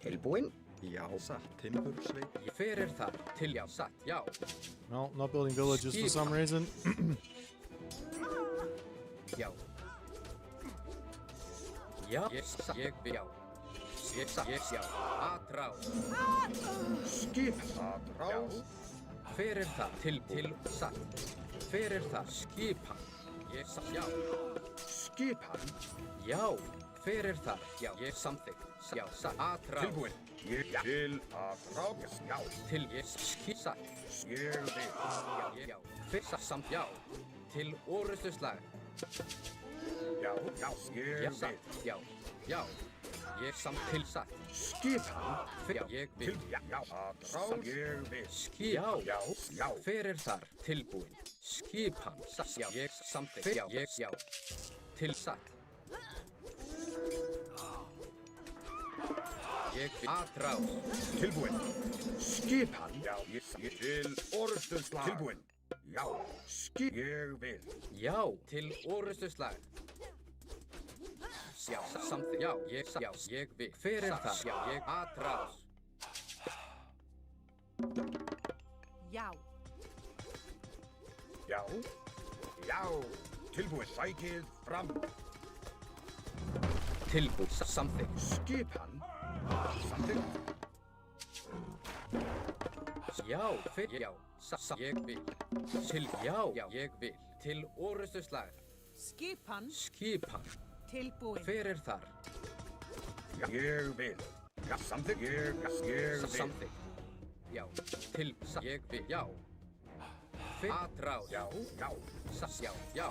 Tilbúin? Já, satt. Timbursveit. Hver er það? Til já, satt. Já. No, not building villages for some reason. Já. Já, ég vil. Já. Já. Atrás. Skip. Atrás. Hver er það? Til satt. Hver er það? Skipan. Ég satt. Já. Skipan. Já. Hver er það? Já, ég samþykkt. Já, satt. Atrás. Tilbúin. Ég til atrás. Já. Til ég satt. Ég vil. Já. Hver satt. Já. Til orustu slag. Já, ég satt. vil. Já. Ég samt til satt. Skipan. Já, ég vil. Já, atrás. Ég vil. Já. Hver er þar? Tilbúin. Skipan. Satt. Já, ég samþykkt. Já. Til satt. Ég vil. Atrás. Tilbúin. Skipan. Já, ég til orustu slag. Tilbúin. Já, ég vil. Já, til orustu slag. Já, samþykkt. Já, ég vil. Hver er það? Já, ég atrás. Já. Já. Tilbúin. Sækið fram. Tilbúin. Samþykkt. Skipan. Samþykkt. Já, fyrir. Já, ég vil. Til já, ég vil. Til orustu slag. Skipan. Tilbúin. Hver er þar? Ég vil. Já, samþykkt. Ég vil. Samþykkt. Já, til ég vil. Já. Atrás. Já. Já.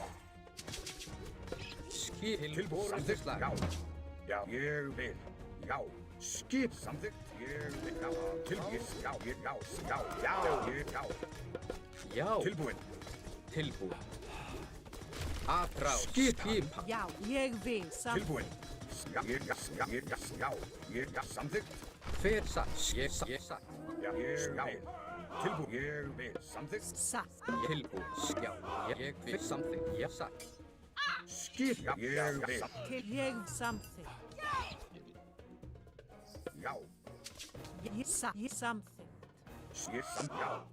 Skip til orustu slag. Já, ég vil. Já. Skip samþykkt. Ég vil, já, Já. Tilbúin. Tilbúin. Atrás. Skipan. Já, ég vil. Tilbúin. Ég, samþykkt. Fer satt. Ég satt. Já, tilbúin. Ég vil, samþykkt. Satt. Tilbúin. Já. Ég vil samþykkt. Já, satt. Skip. Ég vil. Til ég samþykkt. Já. Ég samþykkt. Já.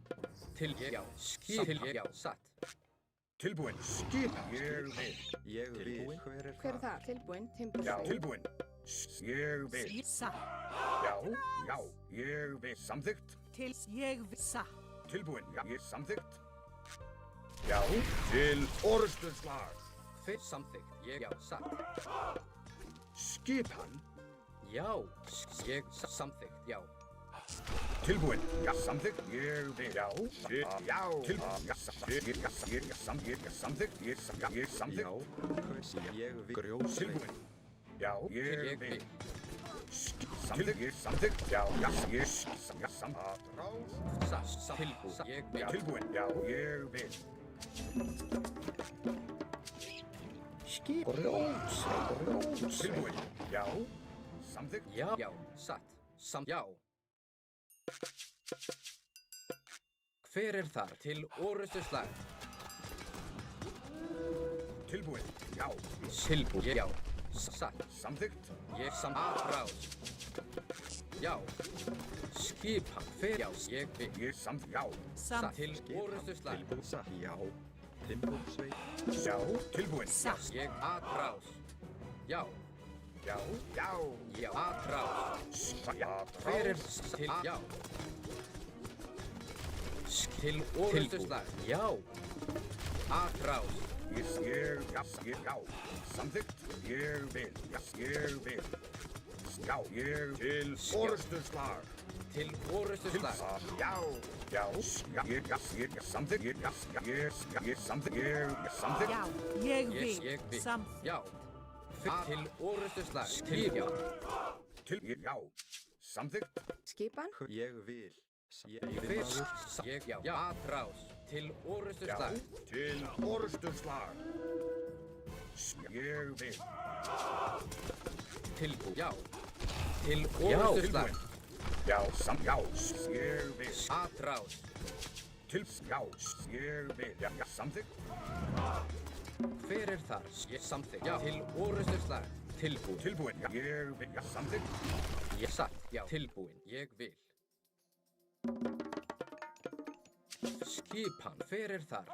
Til ég, já. Skip. Til ég, já, satt. Tilbúin. Skip. Ég vil. Ég vil. Hver er það? Tilbúin, timbur Já, sveit. tilbúin. Ég vil. Satt. Já. Ég vil, samþykkt. Til ég vil. Satt. Tilbúin. Já, ég samþykkt. Já. Til orðstöðslag. Fer samþykkt. Ég, já, satt. Skipan. Já. Ég samþykkt. Já. Tilbúin. Já, samþykkt. Ég vil. Já. Tilbúin. Já, samþykkt. Ég samþykkt. Ég vil. Grjósveit. Tilbúin. Já, ég vil. vil. Samþykkt. Ég samþykkt. Já, ég samþykkt. Satt. Tilbúin. Ég vil. Tilbúin. Já, ég vil. Skip. Grjósveit. Tilbúin. Já. Samþykkt. Já. Já. Satt. Já. Hver er þar til orrustuslag? Tilbúin. Já. Tilbúin. Já. Satt. Samþykkt. Ég atrás. Já. Skipan. Hver, já. Ég vil. Ég samþykkt. Já. Satt. Til orrustuslag. Já. Timbursveit. Já. Tilbúin. Satt. Ég atrás. Já. Já. Já. Atrás. Hver er til, já. Til orrustuslag. Já. Atrás. Já. Samþykkt. Ég vil. Ég vil. Já. Ég til orðstöðslag. Til orrustuslag. Já. Ég samþykkt. Ég samþykkt. Já, ég vil. Ég vil. Samþykkt. Já. Til orrustuslag. Skip. Já. Já. Samþykkt. Skipan. Ég vil. Fisk. Ég, já. Já. Atrás. Til orrustuslag. Til orðstöðslag. Ég vil. Tilbúin. Já. Til orrustuslag. Já. Ég vil. Atrás. Já. Ég vil. Já. Samþykkt. Hver er þar? Ég samþykkt. Já. Til orrustuslag. Tilbúin. Tilbúin. Ég vil. Já. Samþykkt. Ég satt. Já. Tilbúin. Ég vil. Skipan. Hver er þar?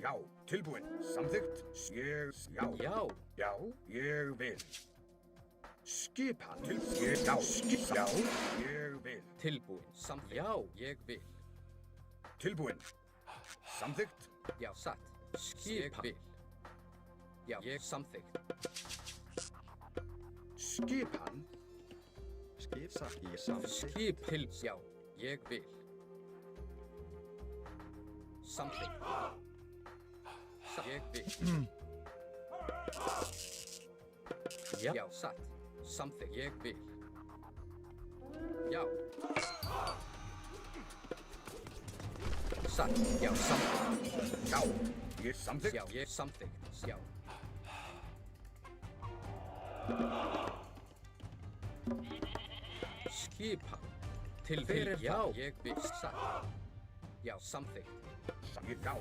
Já. Tilbúin. Samþykkt. Já. Já. Ég vil. Skipan. Já. Ég vil. Tilbúin. Samþykkt. Já. Ég vil. Tilbúin. Samþykkt. Já. Satt. Skipan. Ég vil. Já. Ég samþykkt. Skipan. Skip. Ég samþykkt. Skip til. Já. Ég vil. Samþykkt. Ég vil. Já. Já. Satt. Samþykkt. Ég vil. Já. Satt. Já. Samþykkt. Já. Ég samþykkt. Já. Ég samþykkt. Já. Skipan. Til fyrir. Já. Ég vil. Satt. Já. Samþykkt. Já.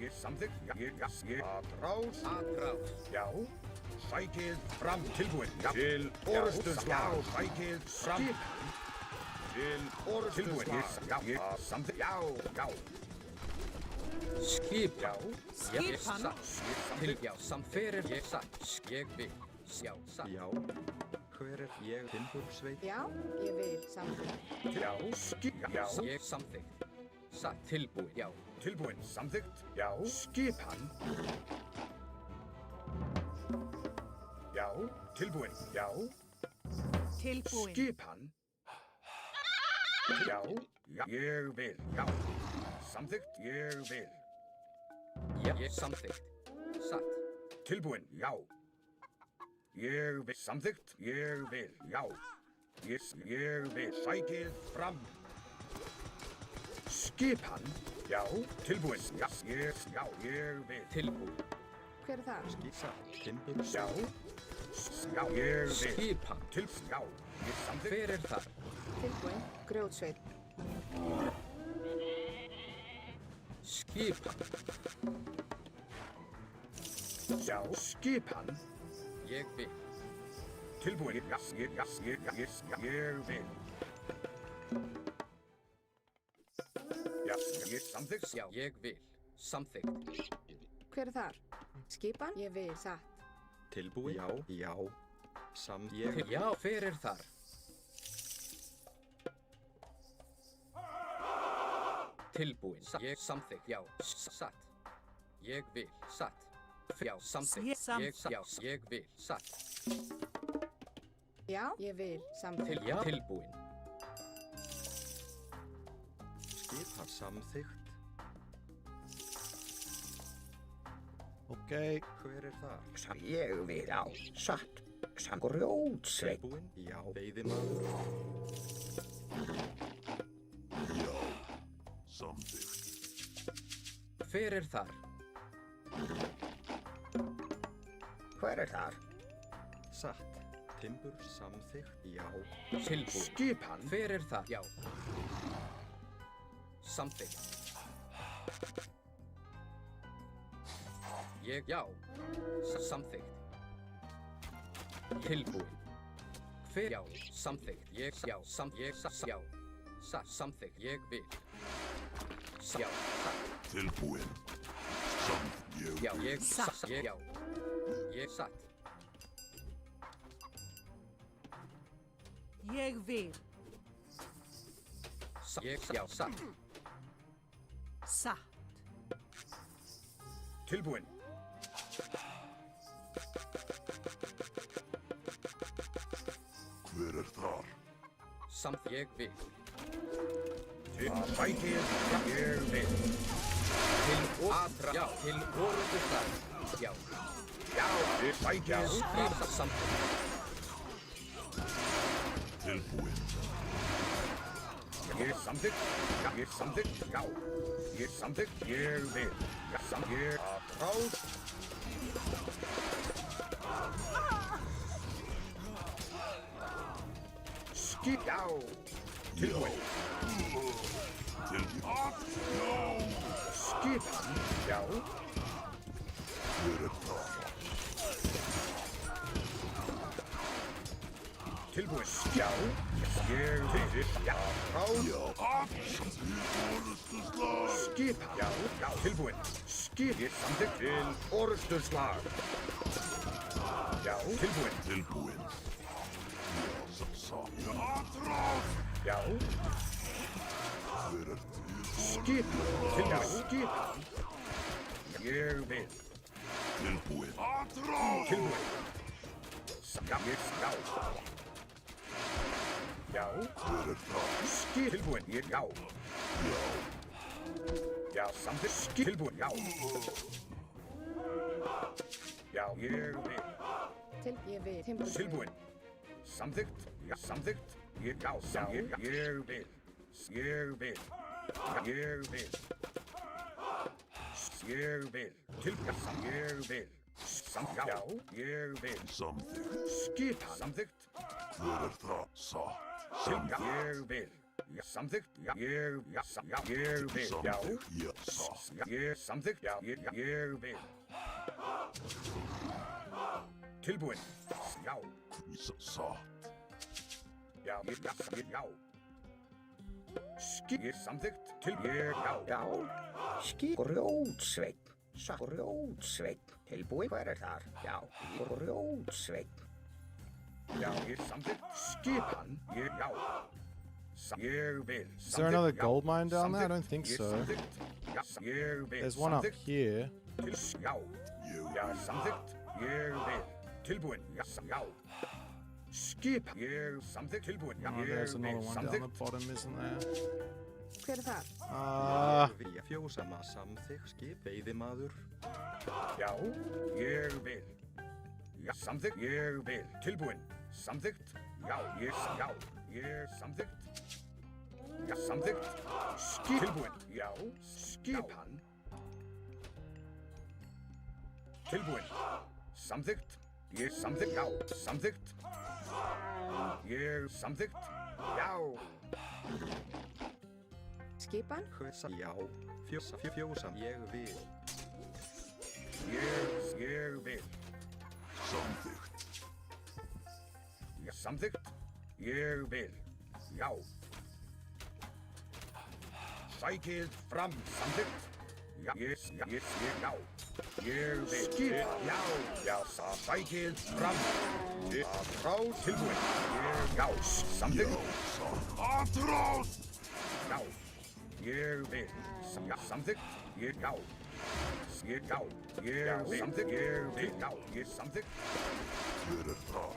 Ég samþykkt. Ég atrás. Atrás. Já. Sækið fram. Tilbúin. Já. Til orðstöðslag. Sækið fram. Til orðstöðslag. Já. Samþykkt. Já. Skip. Já. Ég Skipan. satt. Til. Já. Samferir. Ég satt. Ég vil. Já. Satt. Já. Hver er ég? Timbursveit. Já, ég vil. Samþykkt. Já. Já. Ég samþykkt. Satt. Tilbúin. Já. Tilbúin. Samþykkt. Já. Skipan. Já. Tilbúin. Já. Tilbúin. Skipan. Já. Ég vil. Já. Samþykkt. Ég vil. Já. Ég samþykkt. Satt. Tilbúin. Já. Ég vil. Samþykkt. Ég vil. Já. Ég vil. Sækið fram. Skipan. Já, tilbúin. Já, ég vil. Tilbúin. Hver er það? Skissa. Timbur. Já. Já, ég vil. Skipan. Já, ég samþykkt. Hver er þar? Tilbúin. Grjótsveit. Skipan. Já, skipan. Ég vil. Tilbúin. Ég vil. Já, ég samþykkt. Já, ég vil. Samþykkt. Hver er þar? Skipan? Ég vil. Satt. Tilbúin. Já. Ég. Já, hver er þar? Tilbúin. Ég samþykkt. Já, satt. Ég vil. Satt. Já, samþykkt. Ég vil. Satt. Já, ég vil. Samþykkt. Já, tilbúin. Skipan samþykkt. Ok. Hver er þar? Ég vil á. Satt. Grjótsveit. Tilbúin. Já. Veiðimaður. Hver er þar? Hver er þar? Satt. Timbur samþykkt. Já. Tilbúin. Skipan. Hver er þar? Já. Samþykkt. Já. Samþykkt. Tilbúin. Hver? Já. Samþykkt. Já. Samþykkt. Ég vil. Já. Tilbúin. Já, ég satt. Já. Ég satt. Ég vil. Já, satt. Satt. Tilbúin. Hver er þar? Samt ég vil. Sækið. Ég vil. Til atra. Já, til orðu þar. Já. Já, sækið. Samþykkt. Tilbúin. Ég samþykkt. Já, ég samþykkt. Já. Ég samþykkt. Ég vil. Já, samþykkt. Ráð. Skip. Já. Tilbúin. Skipan. Já. Hver er það? Tilbúin. Já. Ég vil. Já. Ráð. Skipan. Já. Já. Tilbúin. Skip. Ég samþykkt til orðsturslag. Já. Tilbúin. Tilbúin. Já. Hver er til? Skipan. Tilbúin. Skipan. Ég vil. Tilbúin. Tilbúin. Já. Ég já. Já. Hver er það? Skip. Tilbúin. Ég já. Já. Já. Samþykkt. Skip. Tilbúin. Já. Já. Ég vil. Ég vil. Tilbúin. Samþykkt. Já. Samþykkt. Ég já. Ég vil. Ég vil. Ég vil. Ég vil. Tilbúin. Ég vil. Já. Ég vil. Samþykkt. Skipan. Samþykkt. Hver er það? Satt. Ég vil. Já. Samþykkt. Já. Ég vil. Já. Samþykkt. Já. Satt. Ég samþykkt. Já. Ég vil. Tilbúin. Já. Satt. Já. Já. Ég samþykkt. Til ég já. Já. Grjótsveit. Grjótsveit. Tilbúin. Hver er þar? Já. Grjótsveit. Já. Ég samþykkt. Skipan. Ég já. Ég vil. Is there another gold mine down there? I don't think so. There's one up here. Já. Já. Samþykkt. Ég vil. Tilbúin. Já. Skip. Ég samþykkt. Tilbúin. Oh, there's another one down the bottom, isn't there? Hver er þar? Fjósama samþykkt. Skip. Veiðimaður. Já. Ég vil. Já. Samþykkt. Ég vil. Tilbúin. Samþykkt. Já, samþykkt. Já, samþykkt. Tilbúin. Já, skipan. Tilbúin. Samþykkt. Ég samþykkt. Já, samþykkt. Ég samþykkt. Já. Skipan. Já. Fjósam. Ég vil. Ég vil. Samþykkt. Já, samþykkt. Ég vil. Já. Sækið fram. Samþykkt. Já, já. Ég vil. Skipan. Já, sækið fram. Atrás. Tilbúin. Já, samþykkt. Atrás! Já. Ég vil. Já, samþykkt. Já. Ég samþykkt. Ég vil. Já, ég samþykkt. Hver er þar?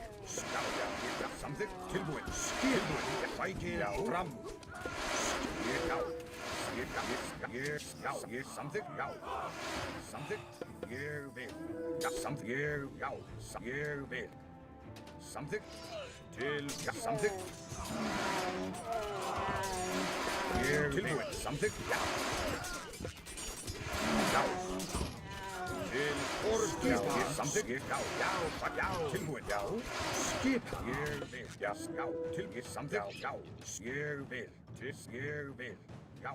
Já, samþykkt. Tilbúin. Tilbúin. Sækið fram. Ég samþykkt. Já. Samþykkt. Ég vil. Já, samþykkt. Ég vil. Samþykkt. Já, samþykkt. Ég tilbúin. Samþykkt. Já. Já. Til orð. Ég samþykkt. Já. Tilbúin. Já. Skipa. Ég vil. Já. Tilbúin. Samþykkt. Já. Ég vil. Ég vil. Já.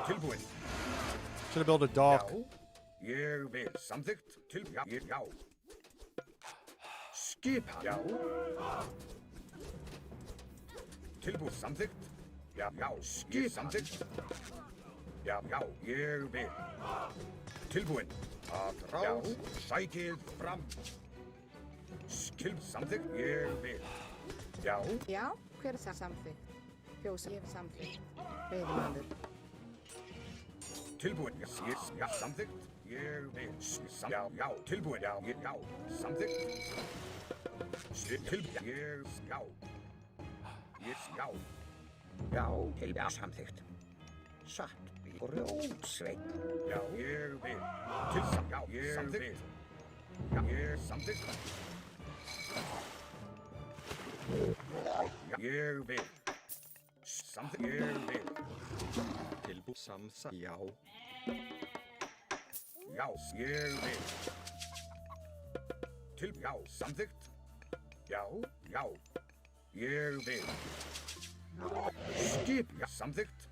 Tilbúin. Should have built a dock. Ég vil. Samþykkt. Já. Skipa. Já. Tilbúin. Samþykkt. Já. Skipa. Samþykkt. Já. Ég vil. Tilbúin. Atrás. Sækið fram. Samþykkt. Ég vil. Já. Já, hver er samþykkt? Fjósa, ég er samþykkt. Veiðimaður. Tilbúin. Já, samþykkt. Ég vil. Já, tilbúin. Já, samþykkt. Tilbúin. Já. Já, samþykkt. Satt. Grjótsveinn. Já, ég vil. Já, ég vil. Já, ég samþykkt. Já, ég vil. Samþykkt. Ég vil. Tilbúin. Samsa. Já. Já, ég vil. Já, samþykkt. Já. Ég vil. Skip. Já, samþykkt.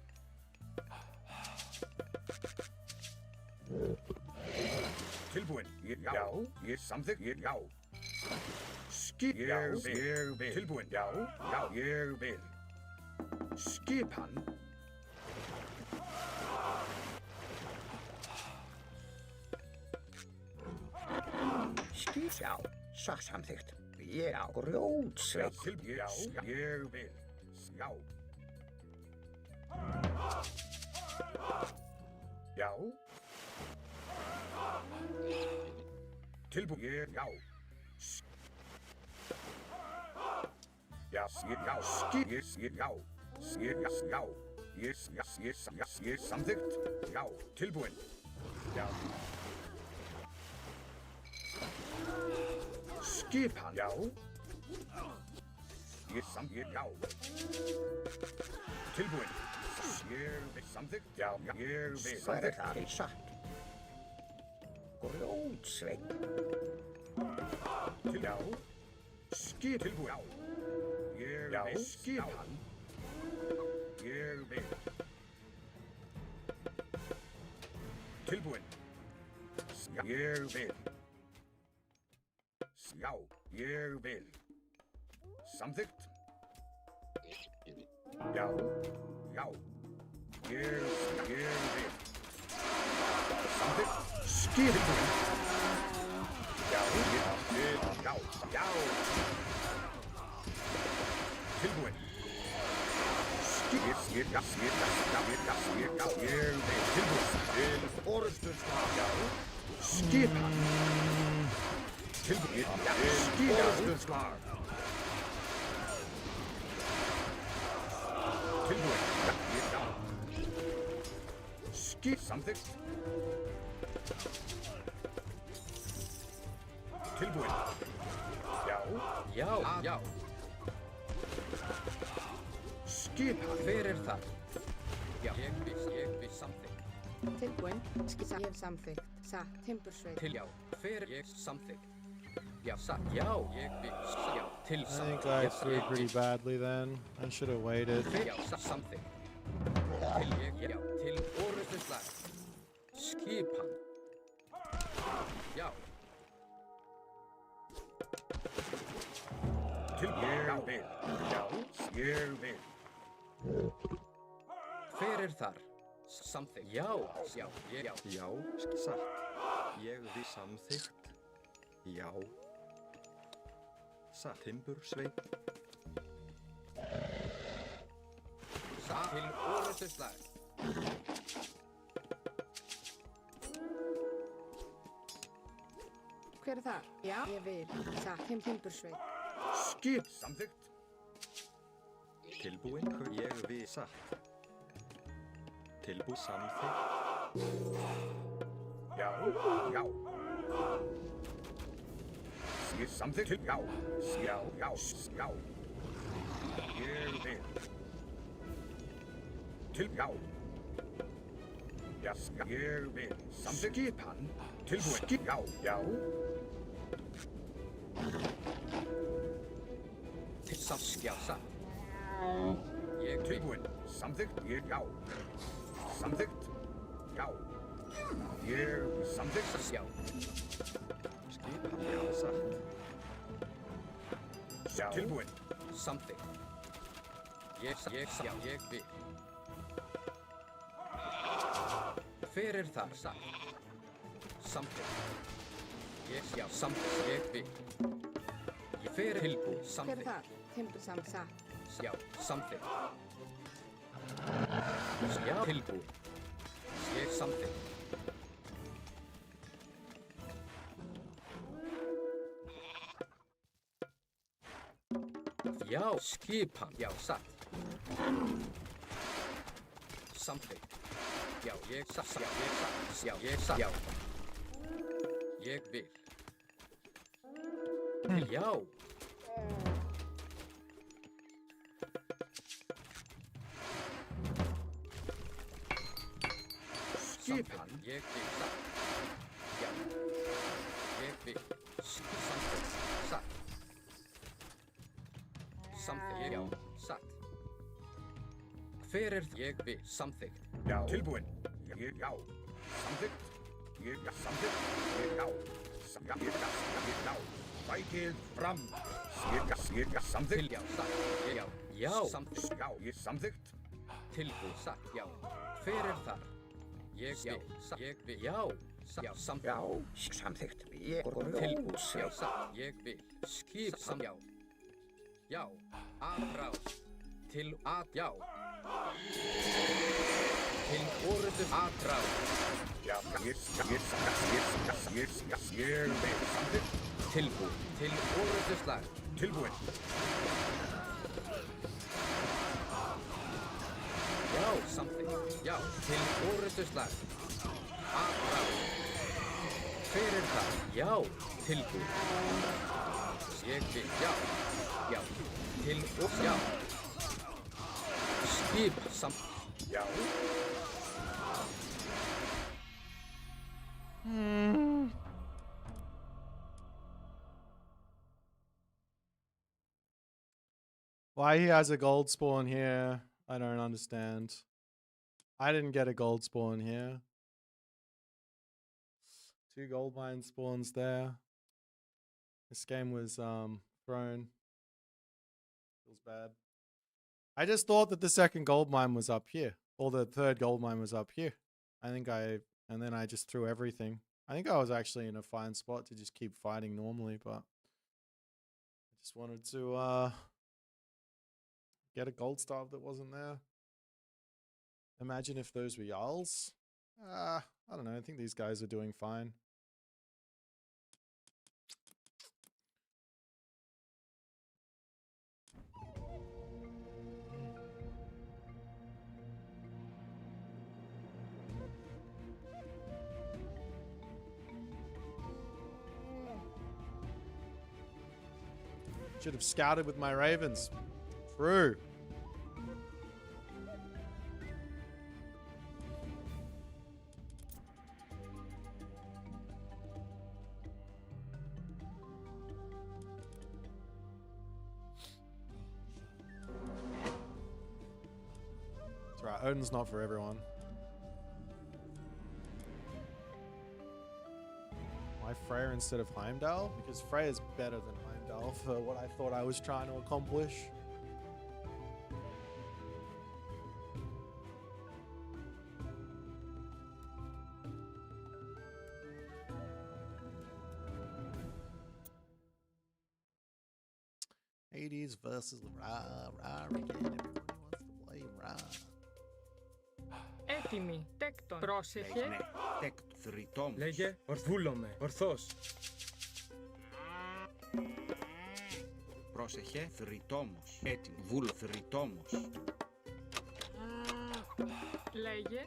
Tilbúin. Já, ég samþykkt. Já. Skip. Ég vil. Tilbúin. Já, ég vil. Skipan. Skip. Já, samþykkt. Já, grjótsveinn. Já, ég vil. Já. Já. Tilbúin. Já. Já, skip. Já. Ég samþykkt. Já, tilbúin. Já. Skipan. Já. Ég samþykkt. Já. Tilbúin. Ég vil samþykkt. Já, ég vil samþykkt. Hvað er það satt? Grjótsveinn. Já. Skip. Tilbúin. Já. Ég vil skipan. Ég vil. Tilbúin. Ég vil. Já, ég vil. Samþykkt. Já. Ég vil. Samþykkt. Skip. Já. Tilbúin. Skip. Ég vil. Tilbúin. Til orðstöðsvar. Já. Skipan. Tilbúin. Orðstöðsvar. Tilbúin. Skip. Samþykkt. Tilbúin. Já. Skipan. Hver þar? Já, ég viss samþykkt. Tilbúin. Skissa. Ég hef samþykkt. Satt. Timbursveit. Til já. Hver ég samþykkt. Já, satt. Já, ég viss. Já, til I think I threw pretty badly then. I should have waited. Já, samþykkt. Til ég, já, til orðusslag. Skipan. Já. Til ég vil. Já, ég vil. Hver þar? Samþykkt. Já, já, já. Já, satt. Ég við samþykkt. Já. Satt. Timbursveit. Satt. Til orðusslag. Hver þar? Já, ég vil. Satt. Timbursveit. Skip. Samþykkt. Tilbúin. Ég við satt. Tilbúin samþykkt. Já, já. Ég samþykkt. Já, já, já, já. Ég vil. Til já. Já, ég vil. Samþykkt. Skipan. Tilbúin. Skip. Já, já. Til samskjása. Ég tilbúin. Samþykkt. Ég já. Samþykkt. Já. Ég samþykkt. Já. Skipan. Já, satt. Já. Tilbúin. Samþykkt. Já, ég vil. Hver þar? Satt. Samþykkt. Já, samþykkt. Ég vil. Hver tilbúin. Hver Samþykkt. þar? Timbursam. Satt. Já, samþykkt. Já, tilbúin. Ég samþykkt. Já, skipan. Já, satt. Samþykkt. Já, ég satt. Já, ég satt. Já, ég satt. Já. Ég vil. Já. Skipan. Ég vil satt. Já. Ég vil. Samþykkt. Satt. Samþykkt. Já. Satt. Hver ég vil. Samþykkt. Já. Tilbúin. Ég já. Samþykkt. Ég samþykkt. Ég já. Ég já. Vækið fram. Ég samþykkt. Já. Satt. Já. Já. Samþykkt. Já. Ég samþykkt. Tilbúin. Satt. Já. Hver þar? Ég vil. Ég vil. Já. Já. Samþykkt. Já. Samþykkt. Ég tilbúin. Já. Satt. Ég vil. Skip. Já. Já. Aðrás. Til að. Já. Til orðu aðrás. Já. Ég vil. Samþykkt. Tilbúin. Til orðu slag. Tilbúin. Já. Samþykkt. Já. Til orðu slag. Aðrás. Hver það? Já. Tilbúin. Ég vil. Já. Já. Til og já. Skip Já. Why he has a gold spawn here, I don't understand. I didn't get a gold spawn here. 2 gold mine spawns there. This game was thrown. Feels bad. I just thought that the second gold mine was up here. Or the third gold mine was up here. And then I just threw everything. I think I was actually in a fine spot to just keep fighting normally, but I just wanted to get a gold staff that wasn't there. Imagine if those were Jarls. I don't know. I think these guys are doing fine. Should have scouted with my ravens. True. Odin's not for everyone. Why Freya instead of Heimdall? Because Freya's better than Heimdall for what I thought I was trying to accomplish. Hades versus Ra again. Everybody wants to play Ra. Έτοιμοι. Τέκτον. Πρόσεχε. Ναι. Τέκτον. Θρητόμος. Λέγε, ορθούλομαι, ορθός. Πρόσεχε. Θρητόμος. Έτοιμο. Βούλο. Θρητόμος. Λέγε.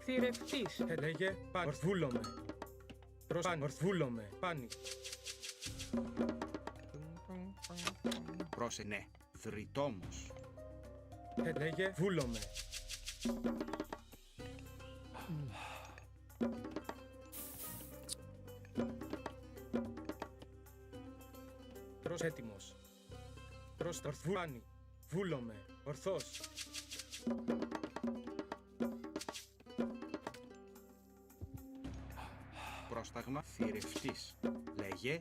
Θηρευτής. Λέγε, παν, ορθούλομαι. Παν, ορθούλομαι, πάνι. Πρόσεχε. Ναι. Θρητόμος. Λέγε, βούλομαι. Προς έτοιμος. Προς το ορθούλανι. Βούλομαι. Ορθός. Πρόσταγμα. Θηρευτής. Λέγε.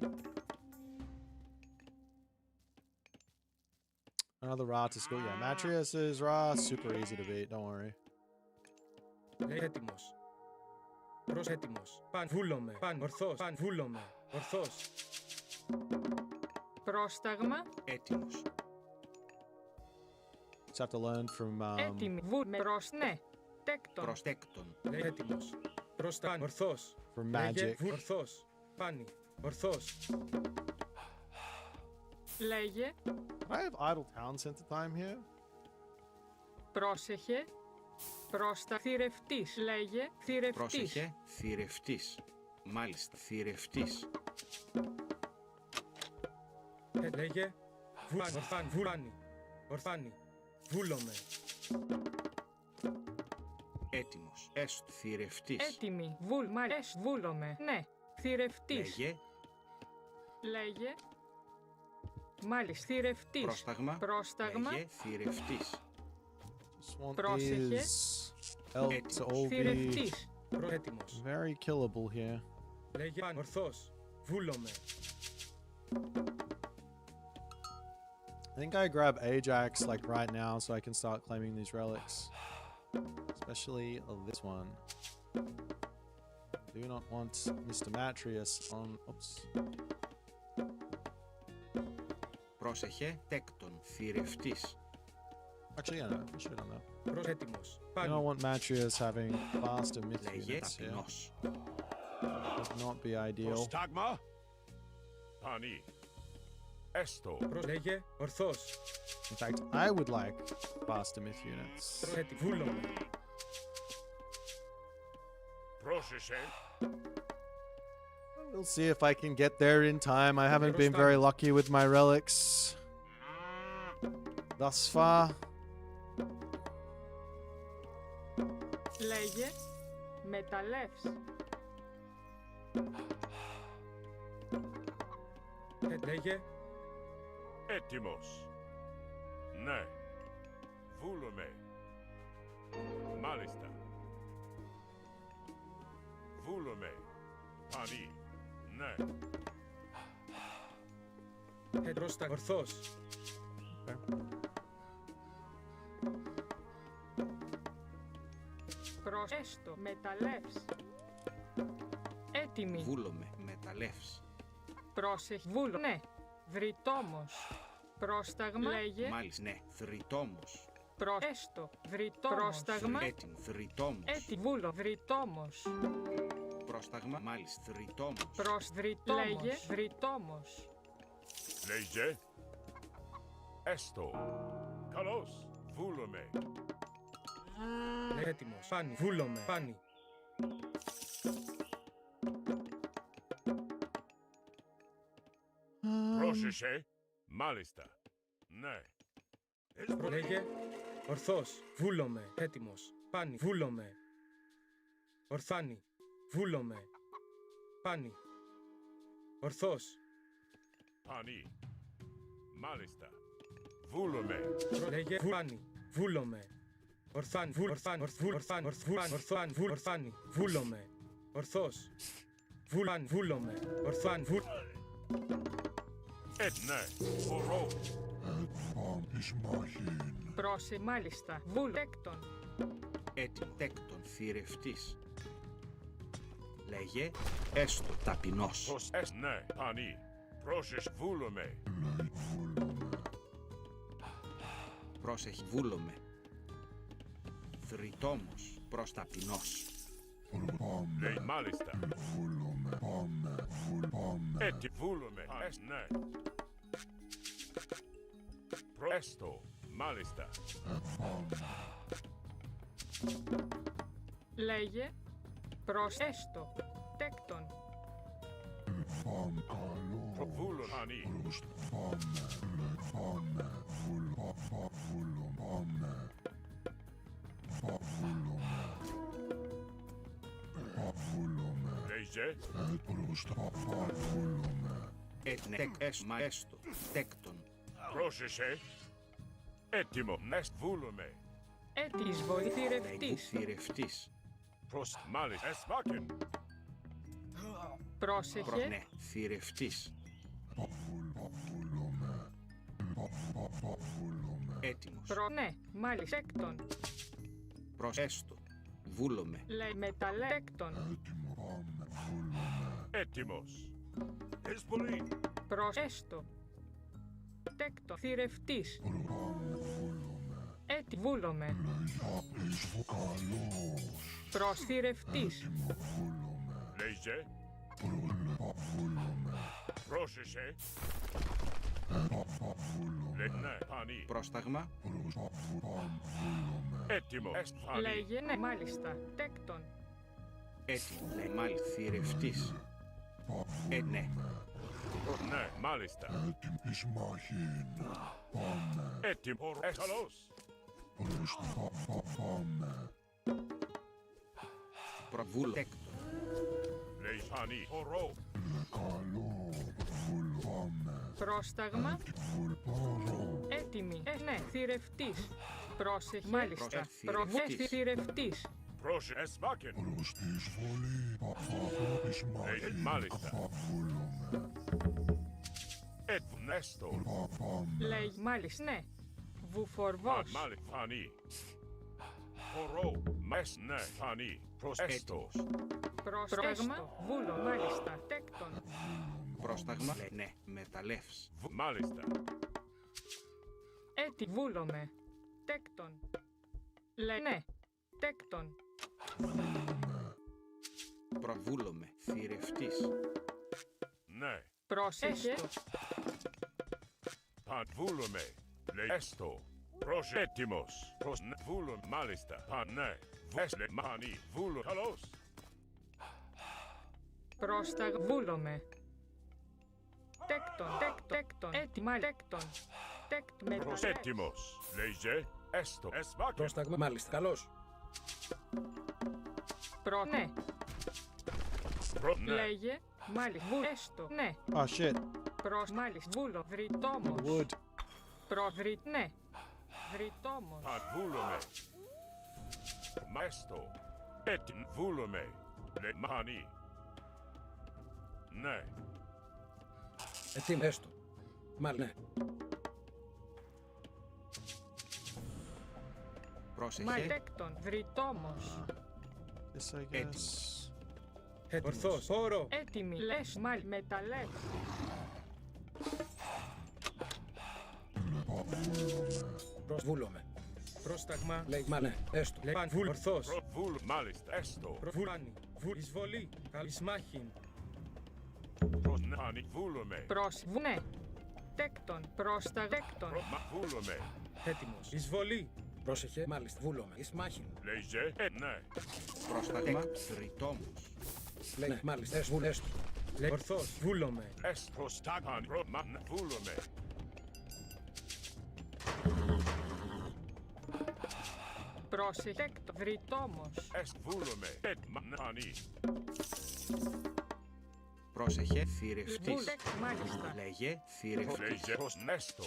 Another Ra to school. Yeah, Matrius is Ra. Super easy to beat. Don't worry. Λέγε έτοιμος. Προς έτοιμος. Παν, βούλομαι. Παν, ορθός. Παν, βούλομαι. Ορθός. Πρόσταγμα. Έτοιμος. Just have to learn from. Έτοιμοι. Βούλμε. Προς ναι. Τέκτον. Προς τέκτον. Λέγε έτοιμος. Προς τα, ορθός. From Λέγε, magic. ορθός. Πάνι. Ορθός. Λέγε. Do I have idle town center time here? Πρόσεχε. Πρόστα. Θηρευτής. Λέγε. Θηρευτής. Πρόσεχε. Θηρευτής. Μάλιστα. Θηρευτής. Λέγε, ορθάνι, βούλάνι. Ορθάνι. Βούλομαι. Έτοιμος. Έστω. Θηρευτής. Έτοιμοι. Βούλομαι. Ναι. Θηρευτής. Λέγε. Λέγε. Μάλιστα. Θηρευτής. Πρόσταγμα. Πρόσταγμα. Λέγε. Θηρευτής. This one Πρόσεχε. is help to all be Θηρευτής. Έτοιμος. very killable here. Λέγε, ορθός. Βούλομαι. I think I grab Ajax like right now so I can start claiming these relics. Especially this one. Do not want Mr. Matrius on. Oops. Πρόσεχε. Τέκτον. Θηρευτής. Actually, yeah, no, I should have done that. Προς έτοιμος. I Πάνι. don't want Matrius having faster myth Λέγε. units here. Ταπεινός. Would not be ideal. Prostagma. Pani. Esto. Λέγε, ορθός. In fact, I would like faster myth units. Προς έτοιμος. Βούλομαι. Πρόσεχε. We'll see if I can get there in time. I haven't been very lucky with my relics thus far. Λέγε. Μεταλλεύς. Λέγε, Έτοιμος. Ναι. Βούλομαι. Μάλιστα. Βούλομαι. Πανί. Ναι. προς τα, ορθός. Προς έστω. Μεταλλεύς. Έτοιμοι. Βούλομαι. Μεταλλεύς. Πρόσεχε. Βούλο. Ναι. Βρυτόμος. Πρόσταγμα. Λέγε. Μάλιστα. Ναι. Θρητόμος. Έστω. Βρυτόμος. Πρόσταγμα. Έτοιμο. Θρητόμος. Βούλο. Βρυτόμος. Πρόσταγμα. Μάλιστα. Θρητόμος. Βρυτόμος. Λέγε. Βρυτόμος. Λέγε. Έστω. Καλώς. Βούλομαι. Έτοιμος. Πάνι. Βούλομαι. Πάνι. Πρόσεχε. Μάλιστα. Ναι. Λέγε, ορθός. Βούλομαι. Έτοιμος. Πάνι. Βούλομαι. Ορθάνι. Βούλομαι. Πάνι. Ορθός. Πανί. Μάλιστα. Βούλομαι. Λέγε, πάνι. Βούλομαι. Ορθάν, ορθάνι, βούλομαι. Ορθός. Βούλομαι. Ορθάν, Ναι, ορό. Πρόσε μάλιστα. Βούλεκτον. έτοιμο. Τέκτον, θηρευτής. Λέγε, έστω ταπεινός. Ναι, πανί. Πρόσεχε, βούλομαι. Πρόσεχε, βούλομαι. Θρητόμος, προς ταπεινός. Λέει μάλιστα. Έτσι, βούλομαι. Ναι. Έστω, μάλιστα. Λέγε. Προς έστω. Τέκτον. Βούλω, πανί. Λέγε. Έστω, τέκτον. Πρόσεχε. Έτοιμο, νεστ βούλομαι. Έτης βοηθηρευτής. Θηρευτής. Προς, μάλιστα. Εσβάκεν. Πρόσεχε. Ναι, θηρευτής. Έτοιμος. Ναι, μάλιστα. Τέκτον. Προς έστω. Βούλομαι. Λέει μεταλλέκτον. Έτοιμος. Εσπολή. Προς έστω. Τέκτον. Θηρευτής. Έτι βούλομαι. Προς θηρευτής. Λέγε. Πρόσεχε. Ναι, πανί. Πρόσταγμα. Έτοιμο. Εσφανί. Λέγε ναι, μάλιστα. Τέκτον. Έτοιμο. Λέει μάλιστα. Θηρευτής. Ναι. Ναι, μάλιστα. Έτοιμο. Καλώς. Προβούλο. Τέκτον. Λέει πανί. Ορό. Πρόσταγμα. Έτοιμη. Ναι, θηρευτής. Πρόσεχε. Μάλιστα. Πρόσεχε θηρευτής. Πρόσεχε. Εσβάκεν. Λέει μάλιστα. Νέστο. Λέει μάλιστα. Ναι. Βουφορβός. Μάλιστα. Πανί. Ορό. Μες. Ναι. Πανί. Προσέστο. Πρόσταγμα. Βούλο. Μάλιστα. Τέκτον. Πρόσταγμα. Ναι. Μεταλλεύς. Μάλιστα. Έτι βούλομαι. Τέκτον. Λέει ναι. Τέκτον. Προβούλομαι. Θηρευτής. Ναι. Πρόσεχε. Βούλομαι. Λέει έστω. Πρόσεχε. Έτοιμος. Βούλω. Μάλιστα. Ναι. Βέσλε. Μανί. Βούλω. Καλώς. Πρόσταγμα. Βούλομαι. Τέκτον. Τέκτον. Έτοιμα. Τέκτον. Τέκτον. Προς έτοιμος. Λέγε. Έστω. Εσβάκεν. Πρόσταγμα. Μάλιστα. Καλώς. Ναι. Ναι. Λέγε. Μάλιστα. Βούλ. Έστω. Ναι. Oh shit. Προς μάλιστα. Βούλο. Βρυτόμος. Wood. Προβρυτ. Ναι. Βρυτόμος. Βούλομαι. Μέστο. Έτοιμ. Βούλομαι. Λέει μανί. Ναι. Έτοιμο. Έστω. Μάλιστα. Ναι. Πρόσεχε. Μαλτέκτον. Βρυτόμος. This I guess. Ορθός. Όρο. Έτοιμη. Λες. Μαλ. Μεταλλεύς. Προσβούλομαι. Πρόσταγμα. Λέει μα ναι. Έστω. Λέει παν. Βούλ. Ορθός. Βούλ. Μάλιστα. Έστω. Προβούλανη. Βούλ. Εισβολή. Καλισμάχιν. Μανί. Βούλομαι. Προς. Ναι. Τέκτον. Πρόστα. Τέκτον. Βούλομαι. Έτοιμος. Εισβολή. Πρόσεχε. Μάλιστα. Βούλομαι. Εις μάχην. Λέγε. Ναι. Πρόσταγμα. Θρητόμος. Λέει ναι. Μάλιστα. Έστω. Έστω. Λέει ορθός. Βούλομαι. Έστω. Στάγαν. Βούλομαι. Πρόσεχε. Τέκτον. Βρυτόμος. Βούλομαι. Μανί. Πρόσεχε. Θηρευτής. Μάλιστα. Λέγε. Θηρευτής. Λέγε. Προς νέστο.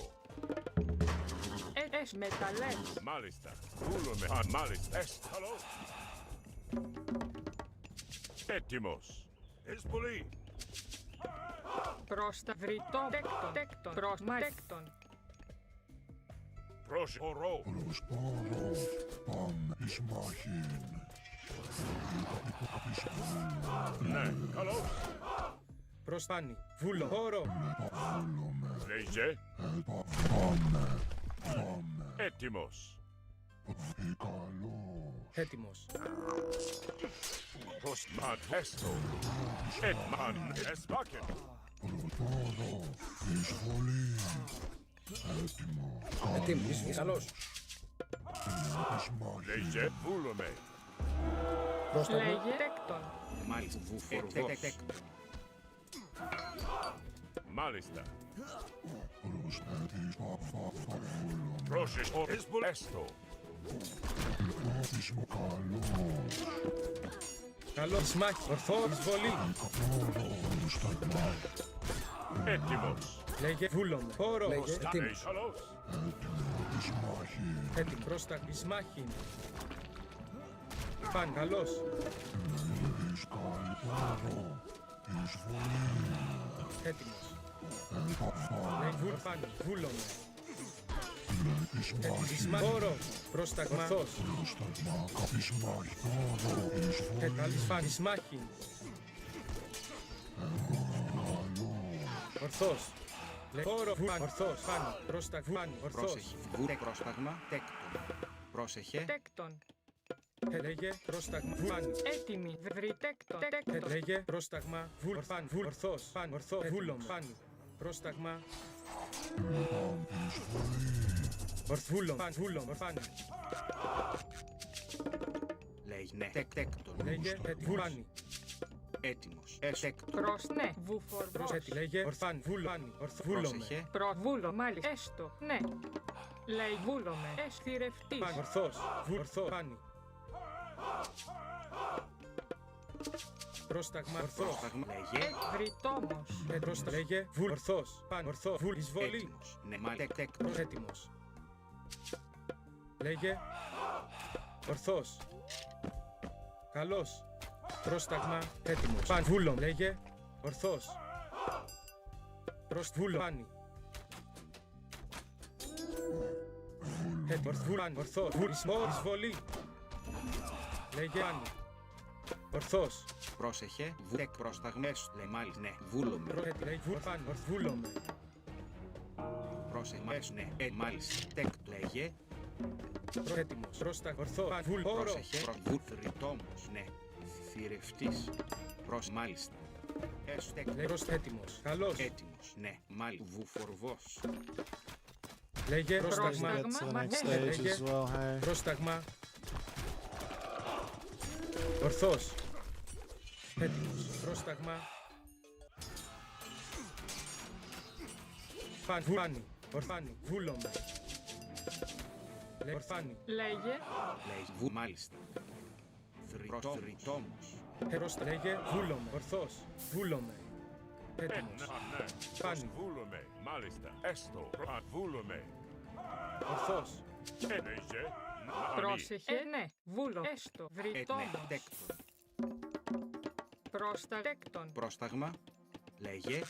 Εσ μεταλλέ. Μάλιστα. Βούλομαι. Μάλιστα. Καλό. Έτοιμος. Πολύ. Πρόστα βρυτό τέκτον. Τέκτον. Πρόσμα τέκτον. Προσωρώ. Πάμε εις μάχην. Ναι, καλώς. Προσπάνει. Βούλο. Χώρο. Λέιζε. Πάμε. Έτοιμος. Έτοιμος. Προσμάτ έστω. Έτμαν εσβάκεν. Προτάρα. Εισβολή. Έτοιμος. Καλώς. Λέιζε. Βούλομαι. Λέγε τέκτον. Μάλιστα. Βουφορβός. Μάλιστα. Προσθέτεις παφαβούλων. Πρόσες ορίσμπολ έστω. Λάβεις μου καλός. Καλώς μάχη. Ορθό. Εισβολή. Έτοιμος. Λέγε βούλομαι. Χώρο. Έτοιμος. Έτοιμο εις μάχην. Έτοιμο. Πρόστα. Εις μάχην. Παν. Καλώς. Εις καλπάρο. Εισβολή. Έτοιμος. Επαφά. Λέγε βούλ. Παν. Βούλομαι. Εις μάχην. Χώρο. Πρόσταγμα. Ορθός. Πρόσταγμα. Εις μάχην. Εισβολή. Καλής παν. Εις μάχην. Ορθός. Χώρο. Παν. Ορθός. Παν. Πρόσταγμα. Παν. Ορθός. Πρόσεχε. Βουρε πρόσταγμα. Τέκτον. Πρόσεχε. Τέκτον. Λέγε πρόσταγμα. Παν. Έτοιμη. Βρύ τέκτον. Τέκτον. Λέγε πρόσταγμα. Βουλ. Παν. Βουλ. Ορθός. Παν. Ορθό. Βούλom. Παν. Πρόσταγμα. Ορθβούλom. Παν. Βούλom. Παν. Λέγε ναι. Τέκτον. Λέγε βουλάνι. Έτοιμος. Έστεκτον. Προς ναι. Βουφορβός. Προσέτη. Λέγε ορφάν. Βουλάνι. Ορθβούλομαι. Πρόσεχε. Προβούλο. Μάλιστα. Έστω. Ναι. Λέει βούλομαι. Εσθηρευτής. Παν. Ορθός. Βουλ. Ορθό. Πάνι. Πρόσταγμα. Ορθός. Πρόσταγμα. Λέγε. Βρυτόμος. Πρόστα. Λέγε βουλ. Ορθός. Παν. Ορθό. Βουλ. Εισβολή. Έτοιμος. Ναι. Μα τέκτον. Έτοιμος. Λέγε ορθός. Καλός. Πρόσταγμα. Έτοιμος. Παν. Βούλom. Λέγε ορθός. Βούλο. Πάνι. Έτοιμος. Βουλάν. Ορθός. Εισβολή. Λέγε πάνι. Ορθός. Πρόσεχε. Βουρεκ πρόσταγμες. Λε μάλιστα. Ναι. Βούλομαι. Πρόσεχε. Λέγε βουλάν. Ορθβούλομαι. Πρόσεχε. Ναι. Μάλιστα. Τέκτον. Λέγε. Έτοιμος. Πρόσταγμα. Ορθό. Παν. Βουλ. Χώρο. Πρόσεχε. Βουθριτόμος. Ναι. Θηρευτής. Μάλιστα. Λέγος έτοιμος. Καλός. Έτοιμος. Ναι. Μάλιστα. Βουφορβός. Λέγε πρόσταγμα. Get to the next stage as well, hey. Πρόσταγμα. Ορθός. Έτοιμος. Πρόσταγμα. Παν. Βουλάνι. Ορφάνι. Βούλομαι. Ορφάνι. Λέγε. Λέγε. Βου. Μάλιστα. Θρητόμος. Πρόστα. Λέγε βούλομαι. Ορθός. Βούλομαι. Έτοιμος. Ναι. Πάνι. Βούλομαι. Μάλιστα. Έστω. Βούλομαι. Ορθός. Λέιζε. Πρόσεχε. Ναι. Βούλο. Έστω. Βρυτόμος. Τέκτον. Πρόστα. Τέκτον. Πρόσταγμα. Λέγε.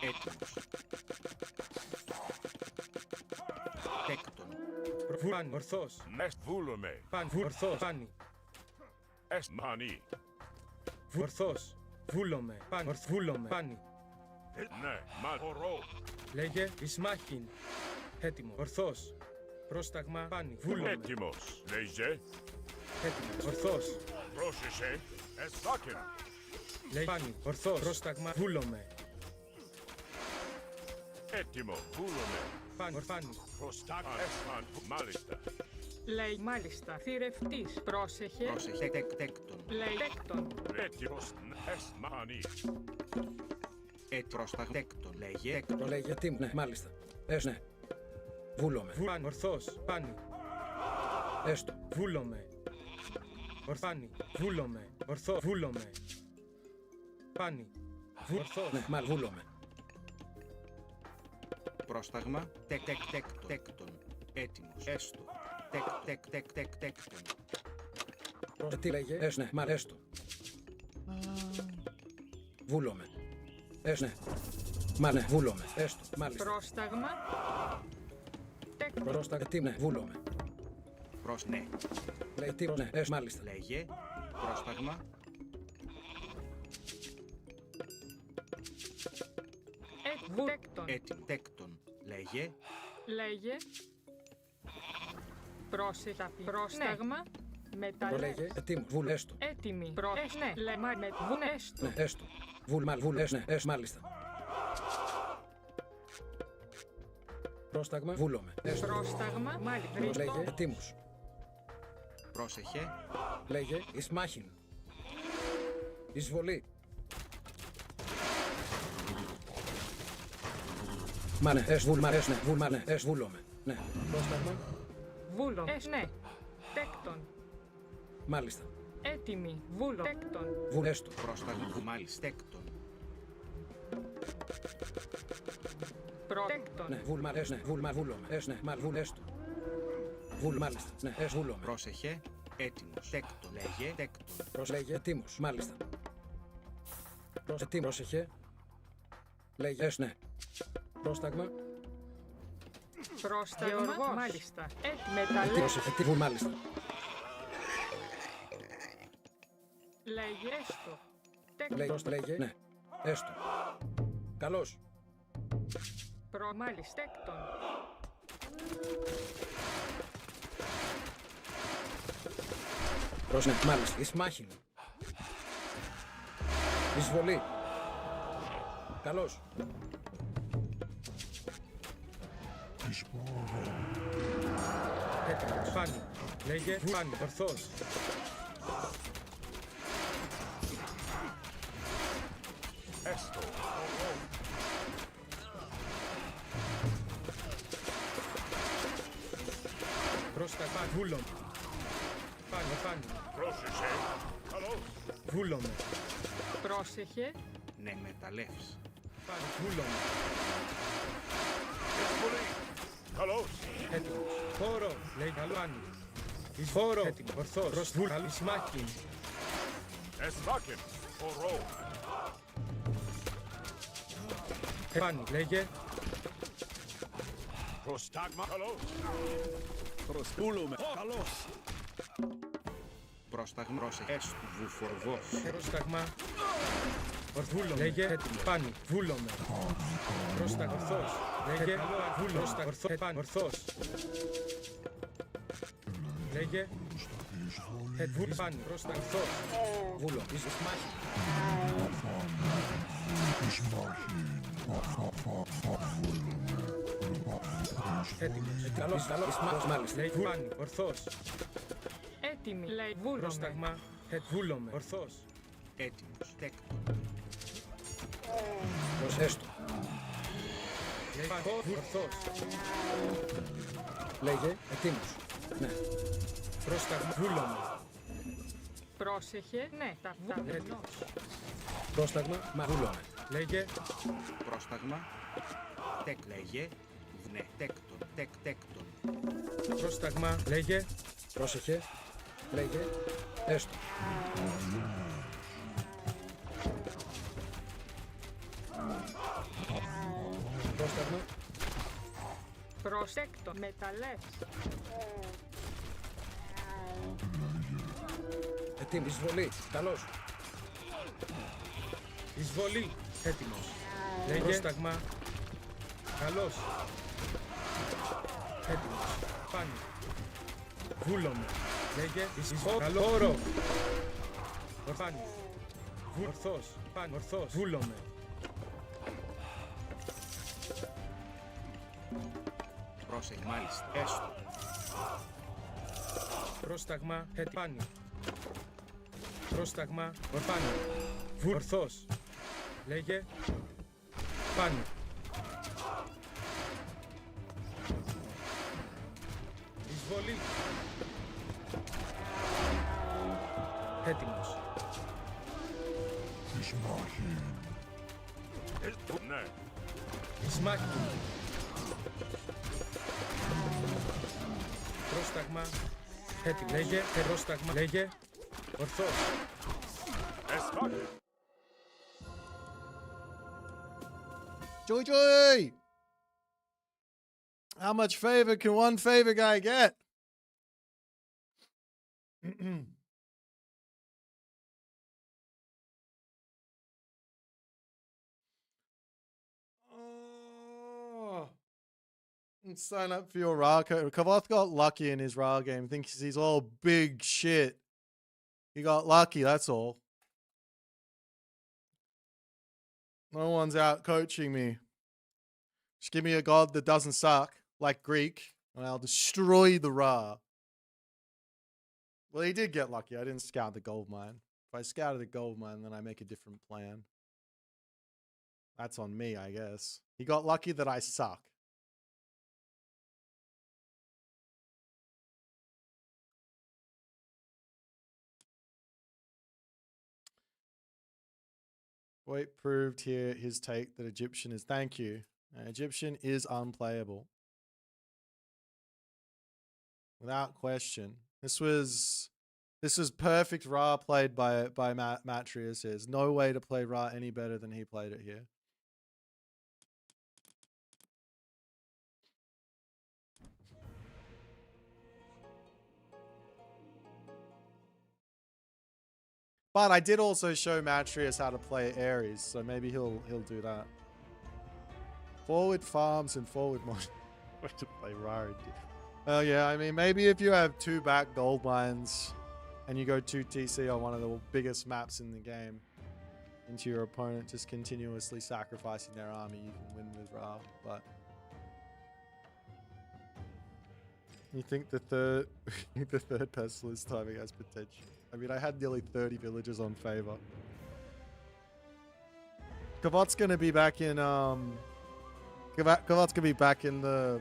Έτοιμος. Τέκτον. Βουλάνι. Ορθός. Μεστ βούλομαι. Παν. Ορθός. Πάνι. Εστ μανί. Ορθός. Βούλομαι. Παν. Ορθβούλομαι. Πάνι. Ναι. Μα ορώ. Λέγε εις μάχην. Έτοιμο. Ορθός. Πρόσταγμα. Πάνι. Βούλομαι. Έτοιμος. Λέιζε. Έτοιμος. Ορθός. Πρόσεχε. Εσβάκεν. Λέγε πάνι. Ορθός. Πρόσταγμα. Βούλομαι. Έτοιμο. Βούλομαι. Πάνι. Ορφάνι. Προστάγμα. Εσφαν. Μάλιστα. Λέει μάλιστα. Θηρευτής. Πρόσεχε. Πρόσεχε. Τέκτον. Λέει τέκτον. Έτοιμος. Εστ μανί. Πρόσταγμα. Τέκτον. Λέγε. Το λέει γιατί μου. Ναι. Μάλιστα. Έστω. Ναι. Βούλομαι. Πάνι. Ορθός. Πάνι. Έστω. Βούλομαι. Ορφάνι. Βούλομαι. Ορθό. Βούλομαι. Πάνι. Ορθός. Ναι. Μάλιστα. Βούλομαι. Πρόσταγμα. Τέκτον. Έτοιμος. Έστω. Τέκτον. Τι λέγε, ναι, μ' αρέστο. Βούλομαι. Ναι. Μα ναι, βούλομαι. Έστω, μάλιστα. Πρόσταγμα. Πρόσταγμα, τι ναι, βούλομαι. Ναι. Λέει τι, ναι, μάλιστα. Λέγε. Πρόσταγμα. Τέκτον. Λέγε. Πρόσεχα. Πρόσταγμα. Μεταλλές. Λέγε, έτοιμο, βούλ, έστω. Έτοιμη. Ναι, λέμα με βούλ, έστω. Ναι, έστω. Βούλ, ναι, μάλιστα. Πρόσταγμα, βούλομαι. Έστω. Πρόσταγμα, μάλιστα. Λέγε, έτοιμος. Πρόσεχε. Λέγε, εις μάχην. Εισβολή. Μάνε, βούλομαι. Ναι, πρόσταγμα. Βούλο, ναι. Τέκτον. Μάλιστα. Έτοιμη. Βούλο. Τέκτον. Βούλ, έστω. Πρόσταγμα. Μάλιστα. Τέκτον. Προτέκτον. Ναι, βούλουμε. Ναι, βούλ, έστω. Βούλ, μάλιστα. Ναι, βούλομαι. Πρόσεχε. Έτοιμος. Τέκτον. Λέγε. Τέκτον. Λέγε, έτοιμος. Μάλιστα. Πρόσεχε. Λέγε, ναι. Πρόσταγμα. Πρόσταγμα. Μάλιστα. Μεταλλές. Πρόσεχε, βούλ, μάλιστα. Λέγε έστω. Λέγε, ναι. Έστω. Καλώς. Μάλιστα. Τέκτον. Ναι, μάλιστα. Εις μάχην. Εισβολή. Καλώς. Έτοιμος. Φάνη. Λέγε. Φάνη. Ορθός. Έστω. Πρόσταγμα. Βούλομαι. Φάνη. Πρόσεχε. Καλώς. Βούλομαι. Πρόσεχε. Ναι, μεταλλεύς. Φάνη. Βούλομαι. Εισβολή. Καλώς. Έτοιμος. Χώρο. Λέει καλό Φάνη. Εις χώρο. Έτοιμο. Ορθός. Προς βούλ. Εις μάχην. Εσμάκεν. Ορό. Φάνη. Λέγε. Προστάγμα. Καλώς. Προσπούλουμε. Καλώς. Πρόσταγμα. Πρόσεχε. Έστω. Βουφορβός. Πρόσταγμα. Ορθούλομαι. Λέγε. Έτοιμο. Φάνη. Βούλομαι. Πρόσταγμα. Ορθός. Λέγε. Βούλομαι. Πρόσταγμα. Ορθός. Λέγε. Φάνη. Πρόσταγμα. Ορθός. Βούλο. Εις μάχη. Έτοιμος. Καλώς. Μάλιστα. Λέει Φάνη. Ορθός. Έτοιμη. Λέει βούλομαι. Πρόσταγμα. Βούλομαι. Ορθός. Έτοιμος. Τέκτον. Έστω. Λέει Ορθός. Λέγε, έτοιμος. Ναι. Πρόσταγμα. Βούλομαι. Πρόσεχε. Ναι. Τα Έτοιμος. Πρόσταγμα. Βούλομαι. Λέγε. Πρόσταγμα. Λέγε. Ναι. Τέκτον. Πρόσταγμα. Λέγε. Πρόσεχε. Λέγε. Έστω. Πρόσταγμα. Προσέκτο. Μεταλλές. Έτοιμη. Εισβολή. Καλώς. Εισβολή. Έτοιμος. Λέγε. Πρόσταγμα. Καλώς. Έτοιμος. Φάνη. Βούλομαι. Λέγε. Καλό. Χώρο. Φάνη. Ορθός. Φάνη. Ορθός. Βούλομαι. Πρόσεχε. Μάλιστα. Έστω. Πρόσταγμα. Φάνη. Πρόσταγμα. Ορφάνη. Ορθός. Λέγε. Φάνη. Εισβολή. Έτοιμος. Εις μάχην. Ναι. Εις μάχην. Πρόσταγμα. Έτοιμο. Λέγε. Πρόσταγμα. Λέγε. Ορθός. Joy Joy! How much favor can one favor guy get? Oh. Sign up for your Ra code. Kavoth got lucky in his Ra game. Thinks he's all big shit. He got lucky, that's all. No one's out coaching me. Just give me a god that doesn't suck, like Greek, and I'll destroy the Ra. Well, he did get lucky. I didn't scout the gold mine. If I scouted the gold mine, then I make a different plan. That's on me, I guess. He got lucky that I suck. Boit proved here his take that Egyptian is... Thank you. Egyptian is unplayable. Without question. This was perfect Ra played by Matrius. There's no way to play Ra any better than he played it here. But I did also show Matrius how to play Ares, so maybe he'll do that. Forward farms and forward mod. Way to play Ra. Oh yeah, I mean maybe if you have 2 back gold mines and you go 2 TC on one of the biggest maps in the game into your opponent, just continuously sacrificing their army, you can win with Ra. But you think the third pestilence timing has potential? I mean, I had nearly 30 villagers on favor. Kavot's gonna be back in Kavot's gonna be back in the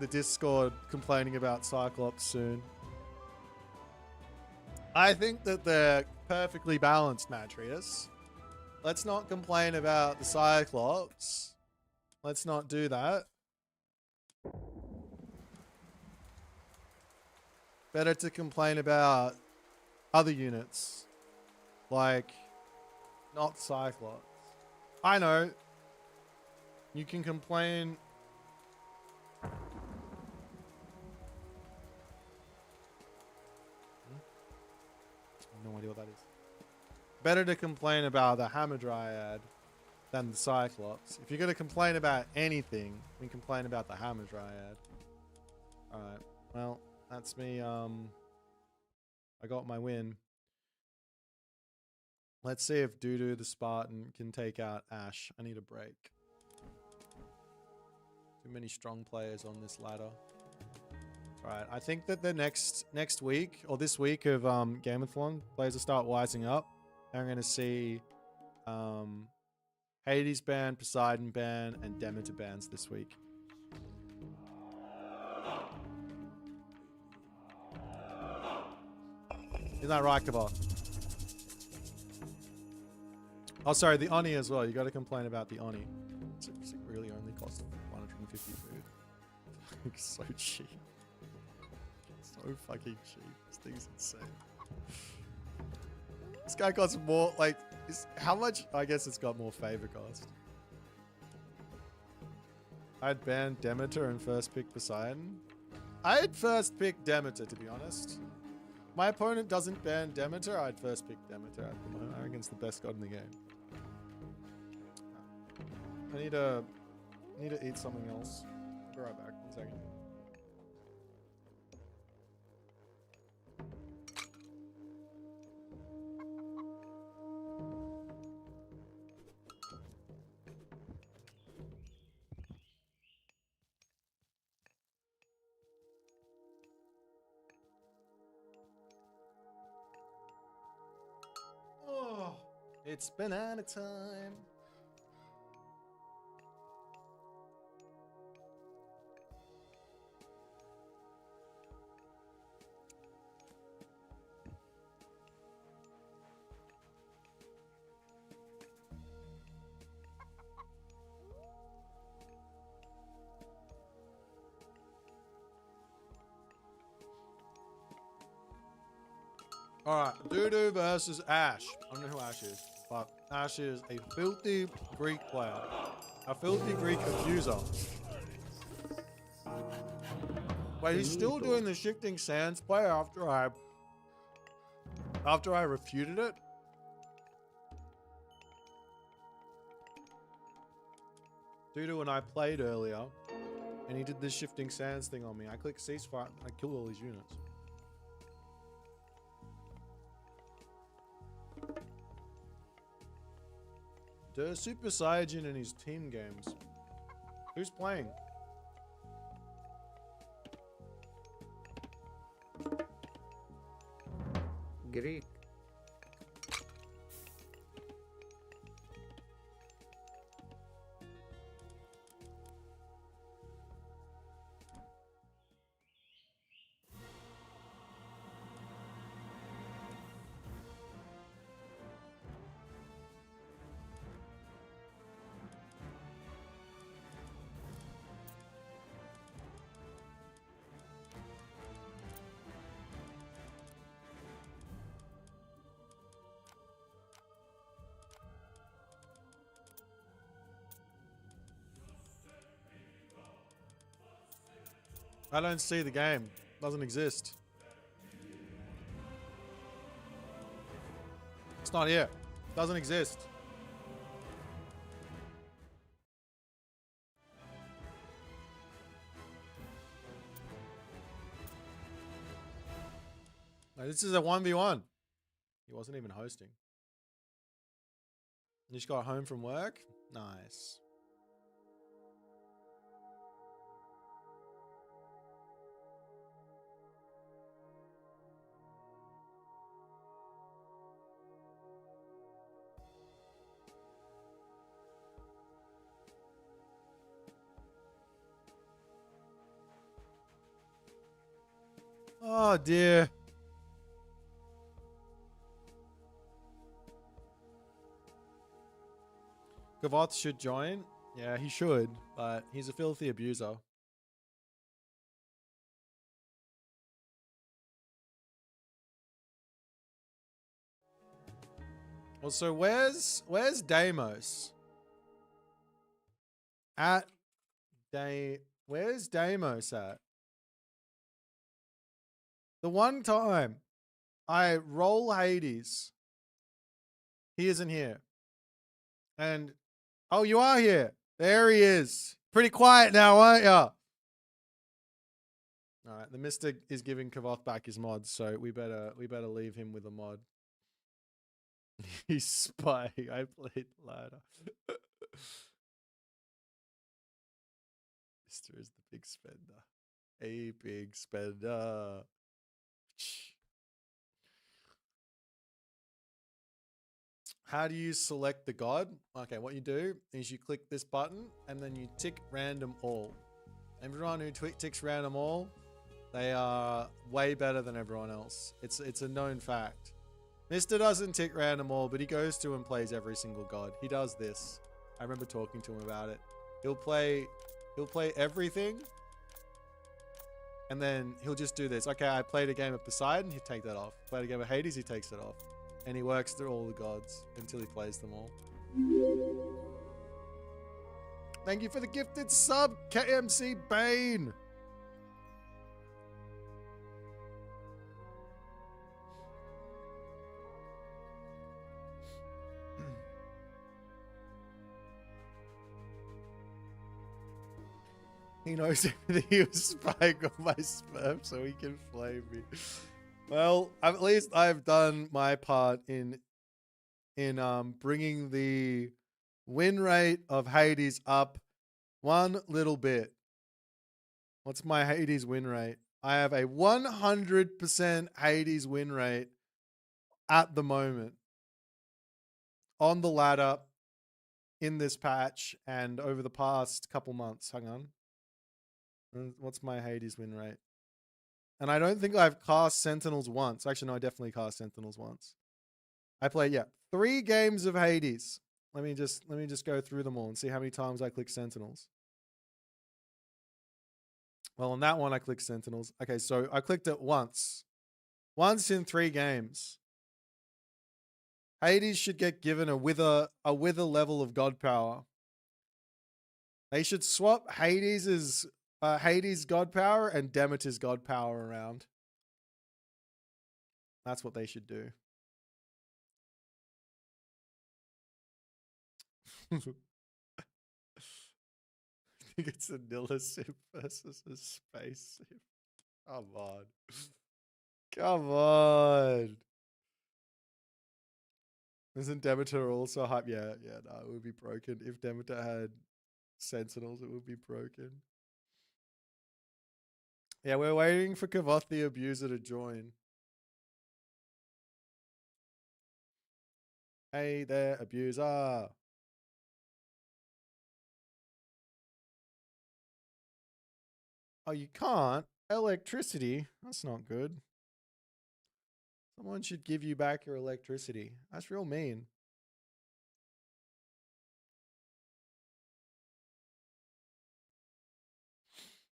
Discord complaining about Cyclops soon. I think that they're perfectly balanced, Matrius. Let's not complain about the Cyclops. Let's not do that. Better to complain about other units. Like, not Cyclops. I know. You can complain... I have no idea what that is. Better to complain about the Hamadryad than the Cyclops. If you're going to complain about anything, we complain about the Hamadryad. Alright, well... That's me, I got my win. Let's see if Dudu the Spartan can take out Ash. I need a break. Too many strong players on this ladder. Alright, I think that the next week, or this week of Gameathlon, players will start wising up. And we're going to see Hades ban, Poseidon ban, and Demeter bans this week. Isn't that right, Kavah? Oh, sorry, the Oni as well. You got to complain about the Oni. It's really only cost 150 food. So cheap. So fucking cheap. This thing's insane. This guy costs more, like, how much? I guess it's got more favor cost. I'd ban Demeter and first pick Poseidon. I'd first pick Demeter, to be honest. My opponent doesn't ban Demeter, I'd first pick Demeter at the moment. I reckon it's the best god in the game. I need to eat something else. I'll be right back, 1 second. It's banana time. All right, Dudu versus Ash. I don't know who Ash is, but Ash is a filthy Greek player, a filthy Greek abuser. Wait, he's still doing the shifting sands play after I refuted it. Dudu and I played earlier, and he did this shifting sands thing on me. I click ceasefire, and I killed all his units. The Super Saiyajin in his team games. Who's playing? Greek. I don't see the game. Doesn't exist. It's not here. Doesn't exist. No, this is a 1v1. He wasn't even hosting. You just got home from work? Nice. Oh dear. Gavoth should join. Yeah, he should, but he's a filthy abuser. Well, so where's Deimos? Where's Deimos at? The one time I roll Hades, he isn't here. And oh, you are here. There he is. Pretty quiet now, aren't ya? All right, the Mystic is giving Kavoth back his mods, so we better leave him with a mod. He's spy. I played ladder. Mister is the big spender. A big spender. How do you select the god? Okay, what you do is you click this button and then you tick random all. Everyone who ticks random all, they are way better than everyone else. It's a known fact. Mister doesn't tick random all, but he goes to and plays every single god. He does this. I remember talking to him about it. He'll play everything, and then he'll just do this. Okay, I played a game of Poseidon, he'll take that off. Played a game of Hades, he takes it off. And he works through all the gods until he plays them all. Thank you for the gifted sub, KMC Bane. He knows everything. He was spying on my sperm so he can flame me. Well, at least I've done my part in bringing the win rate of Hades up one little bit. What's my Hades win rate? I have a 100% Hades win rate at the moment on the ladder in this patch and over the past couple months. Hang on. What's my Hades win rate? And I don't think I've cast Sentinels once. Actually, no, I definitely cast Sentinels once. I played, 3 games of Hades. Let me just go through them all and see how many times I click Sentinels. Well, on that one, I clicked Sentinels. Okay, so I clicked it once. Once in 3 games. Hades should get given a wither level of god power. They should swap Hades' god power and Demeter's god power around. That's what they should do. I think it's a Nilla ship versus a space ship. Come on. Come on. Isn't Demeter also hype? Yeah, no, it would be broken. If Demeter had Sentinels, it would be broken. Yeah, we're waiting for Kavoth the Abuser to join. Hey there, Abuser. Oh, you can't? Electricity? That's not good. Someone should give you back your electricity. That's real mean.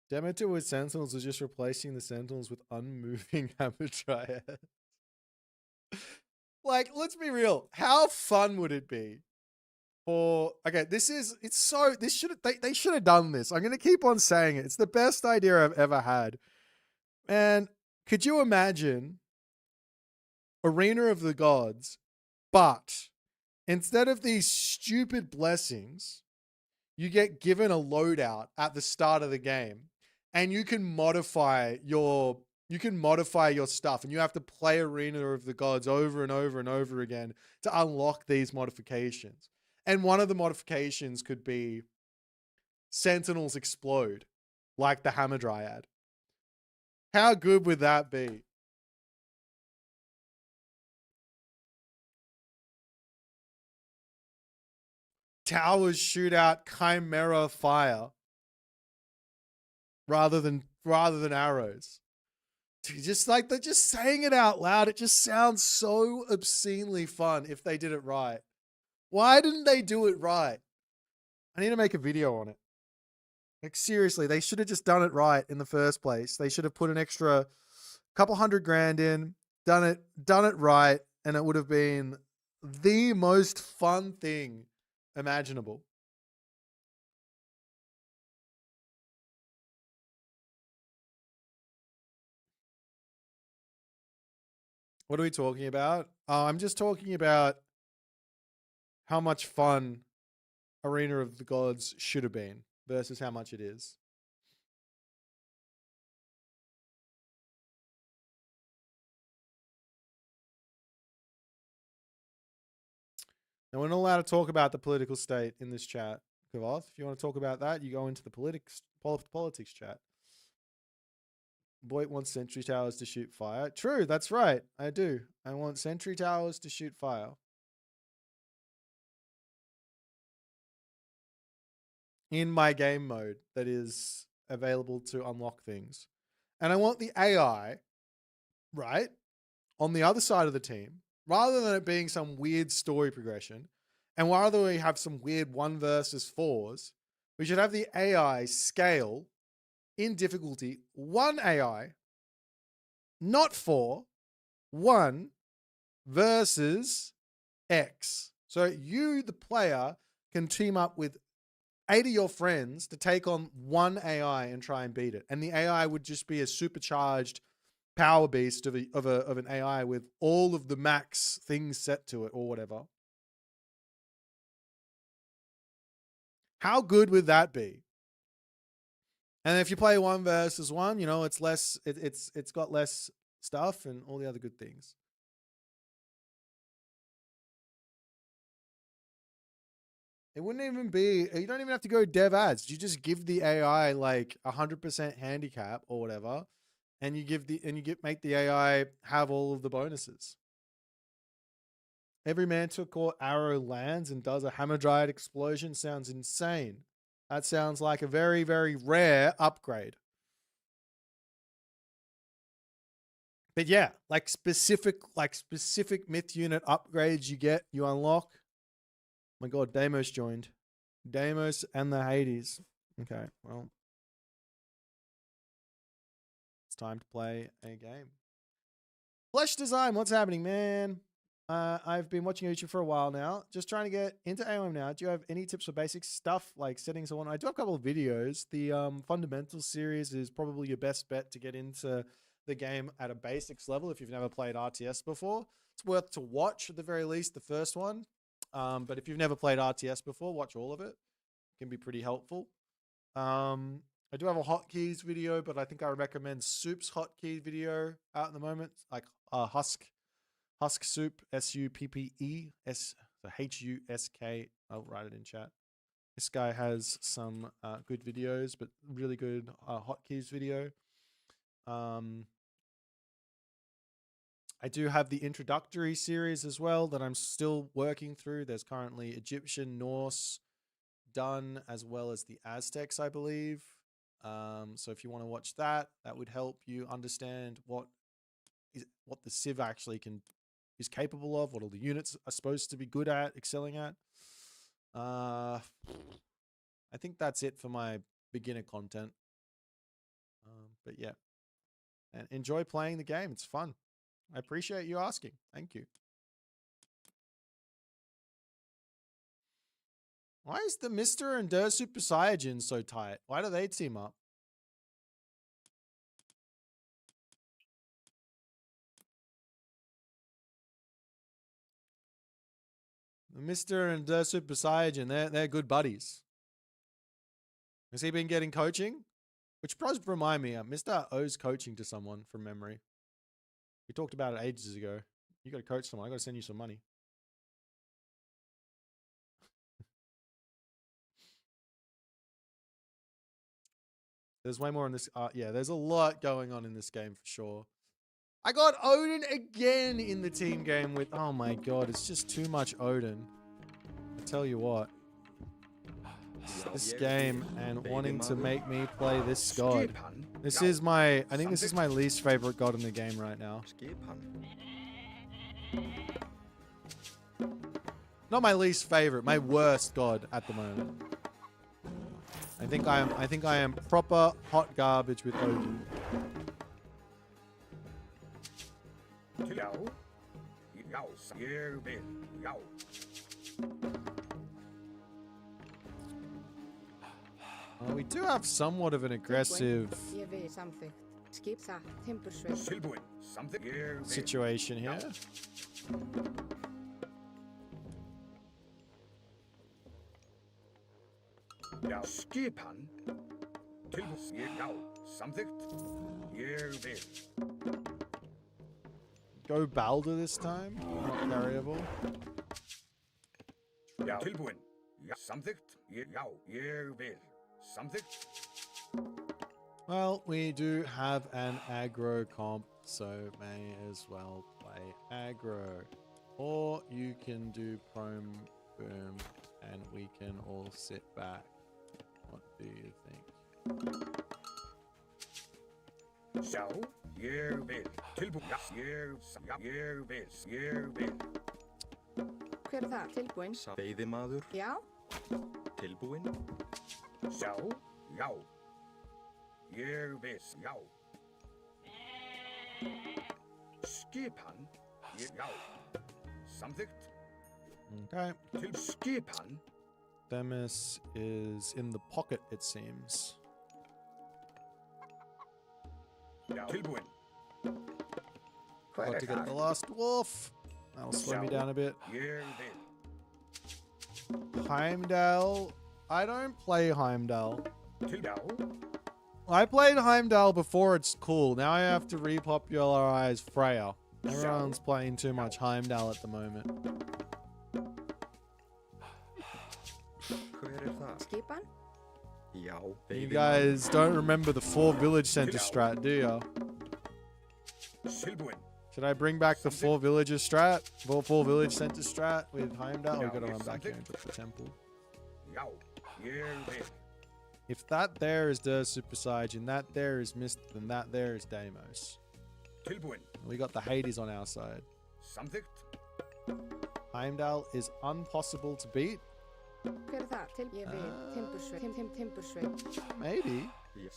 Demeter with Sentinels is just replacing the Sentinels with unmoving Hamadryad. Like, let's be real. How fun would it be for... Okay, they should have done this. I'm going to keep on saying it. It's the best idea I've ever had. And could you imagine Arena of the Gods, but instead of these stupid blessings, you get given a loadout at the start of the game, and you can modify your stuff, and you have to play Arena of the Gods over and over and over again to unlock these modifications. And one of the modifications could be Sentinels explode, like the Hamadryad. How good would that be? Towers shoot out Chimera fire rather than arrows. Just like they're just saying it out loud. It just sounds so obscenely fun if they did it right. Why didn't they do it right? I need to make a video on it. Like, seriously, they should have just done it right in the first place. They should have put an extra couple $100,000 in, done it right, and it would have been the most fun thing imaginable. What are we talking about? I'm just talking about how much fun Arena of the Gods should have been versus how much it is. Now, we're not allowed to talk about the political state in this chat, Kavoth. If you want to talk about that, you go into the politics chat. Boit wants sentry towers to shoot fire. True, that's right. I do. I want sentry towers to shoot fire. In my game mode that is available to unlock things. And I want the AI, right, on the other side of the team, rather than it being some weird story progression, and rather we have some weird 1 versus 4s, we should have the AI scale in difficulty 1 AI, not 4, 1 versus X. So you, the player, can team up with 8 of your friends to take on 1 AI and try and beat it. And the AI would just be a supercharged power beast of an AI with all of the max things set to it or whatever. How good would that be? And if you play 1 versus 1, you know, it's less, it's got less stuff and all the other good things. It wouldn't even be, you don't even have to go dev ads. You just give the AI like 100% handicap or whatever. And you make the AI have all of the bonuses. Every Manticore Core arrow lands and does a Hamadryad explosion. Sounds insane. That sounds like a very, very rare upgrade. But yeah, like specific myth unit upgrades you unlock. Oh my God, Deimos joined. Deimos and the Hades. Okay, well. It's time to play a game. Flesh Design, what's happening, man? I've been watching YouTube for a while now. Just trying to get into AOM now. Do you have any tips for basic stuff like settings or whatnot? I do have a couple of videos. The Fundamentals series is probably your best bet to get into the game at a basics level if you've never played RTS before. It's worth to watch at the very least, the first one. But if you've never played RTS before, watch all of it. It can be pretty helpful. I do have a hotkeys video, but I think I recommend Soup's hotkey video out at the moment, like Husk Soup, SUPPE, HUSK. I'll write it in chat. This guy has some good videos, but really good hotkeys video. I do have the introductory series as well that I'm still working through. There's currently Egyptian, Norse done, as well as the Aztecs, I believe. So if you want to watch that, that would help you understand what the Civ actually is capable of, what all the units are supposed to be good at, excelling at. I think that's it for my beginner content. But yeah, and enjoy playing the game. It's fun. I appreciate you asking. Thank you. Why is the Mr. and Der Super Saiyajin so tight? Why do they team up? The Mr. and Der Super Saiyajin, they're good buddies. Has he been getting coaching? Which does remind me, Mr. owes coaching to someone from memory. We talked about it ages ago. You got to coach someone. I got to send you some money. There's way more in this. Yeah, there's a lot going on in this game for sure. I got Odin again in the team game with... Oh my god, it's just too much Odin. I tell you what. This game and wanting to make me play this god. This is my... I think this is my least favorite god in the game right now. Not my least favorite, my worst god at the moment. I think I am proper hot garbage with Odin. We do have somewhat of an aggressive situation here. Skipan Go Balder this time, not variable. Well, we do have an aggro comp, so may as well play aggro. Or you can do Chrome Boom and we can all sit back. What do you think? Hver það? Tilbúinn? Veiðimaður. Já. Tilbúinn. Já. Já. Ég vil. Já. Skipan. Já. Samþykkt. Okay. Til skipan. Themis is in the pocket, it seems. Tilbúinn. Got to get the last dwarf. That'll slow me down a bit. Heimdall. I don't play Heimdall. I played Heimdall before it's cool. Now I have to repopularize Freya. Everyone's playing too much Heimdall at the moment. Skipan? You guys don't remember the 4 village center strat, do ya? Should I bring back the 4 villages strat? 4 village center strat with Heimdall? We gotta run back here into the temple. If that there is the Super Saiyan, and that there is Mist, then that there is Deimos. We got the Hades on our side. Heimdall is impossible to beat. Hver það? Ég vil. Timbursveit. Timbursveit. Maybe. Ég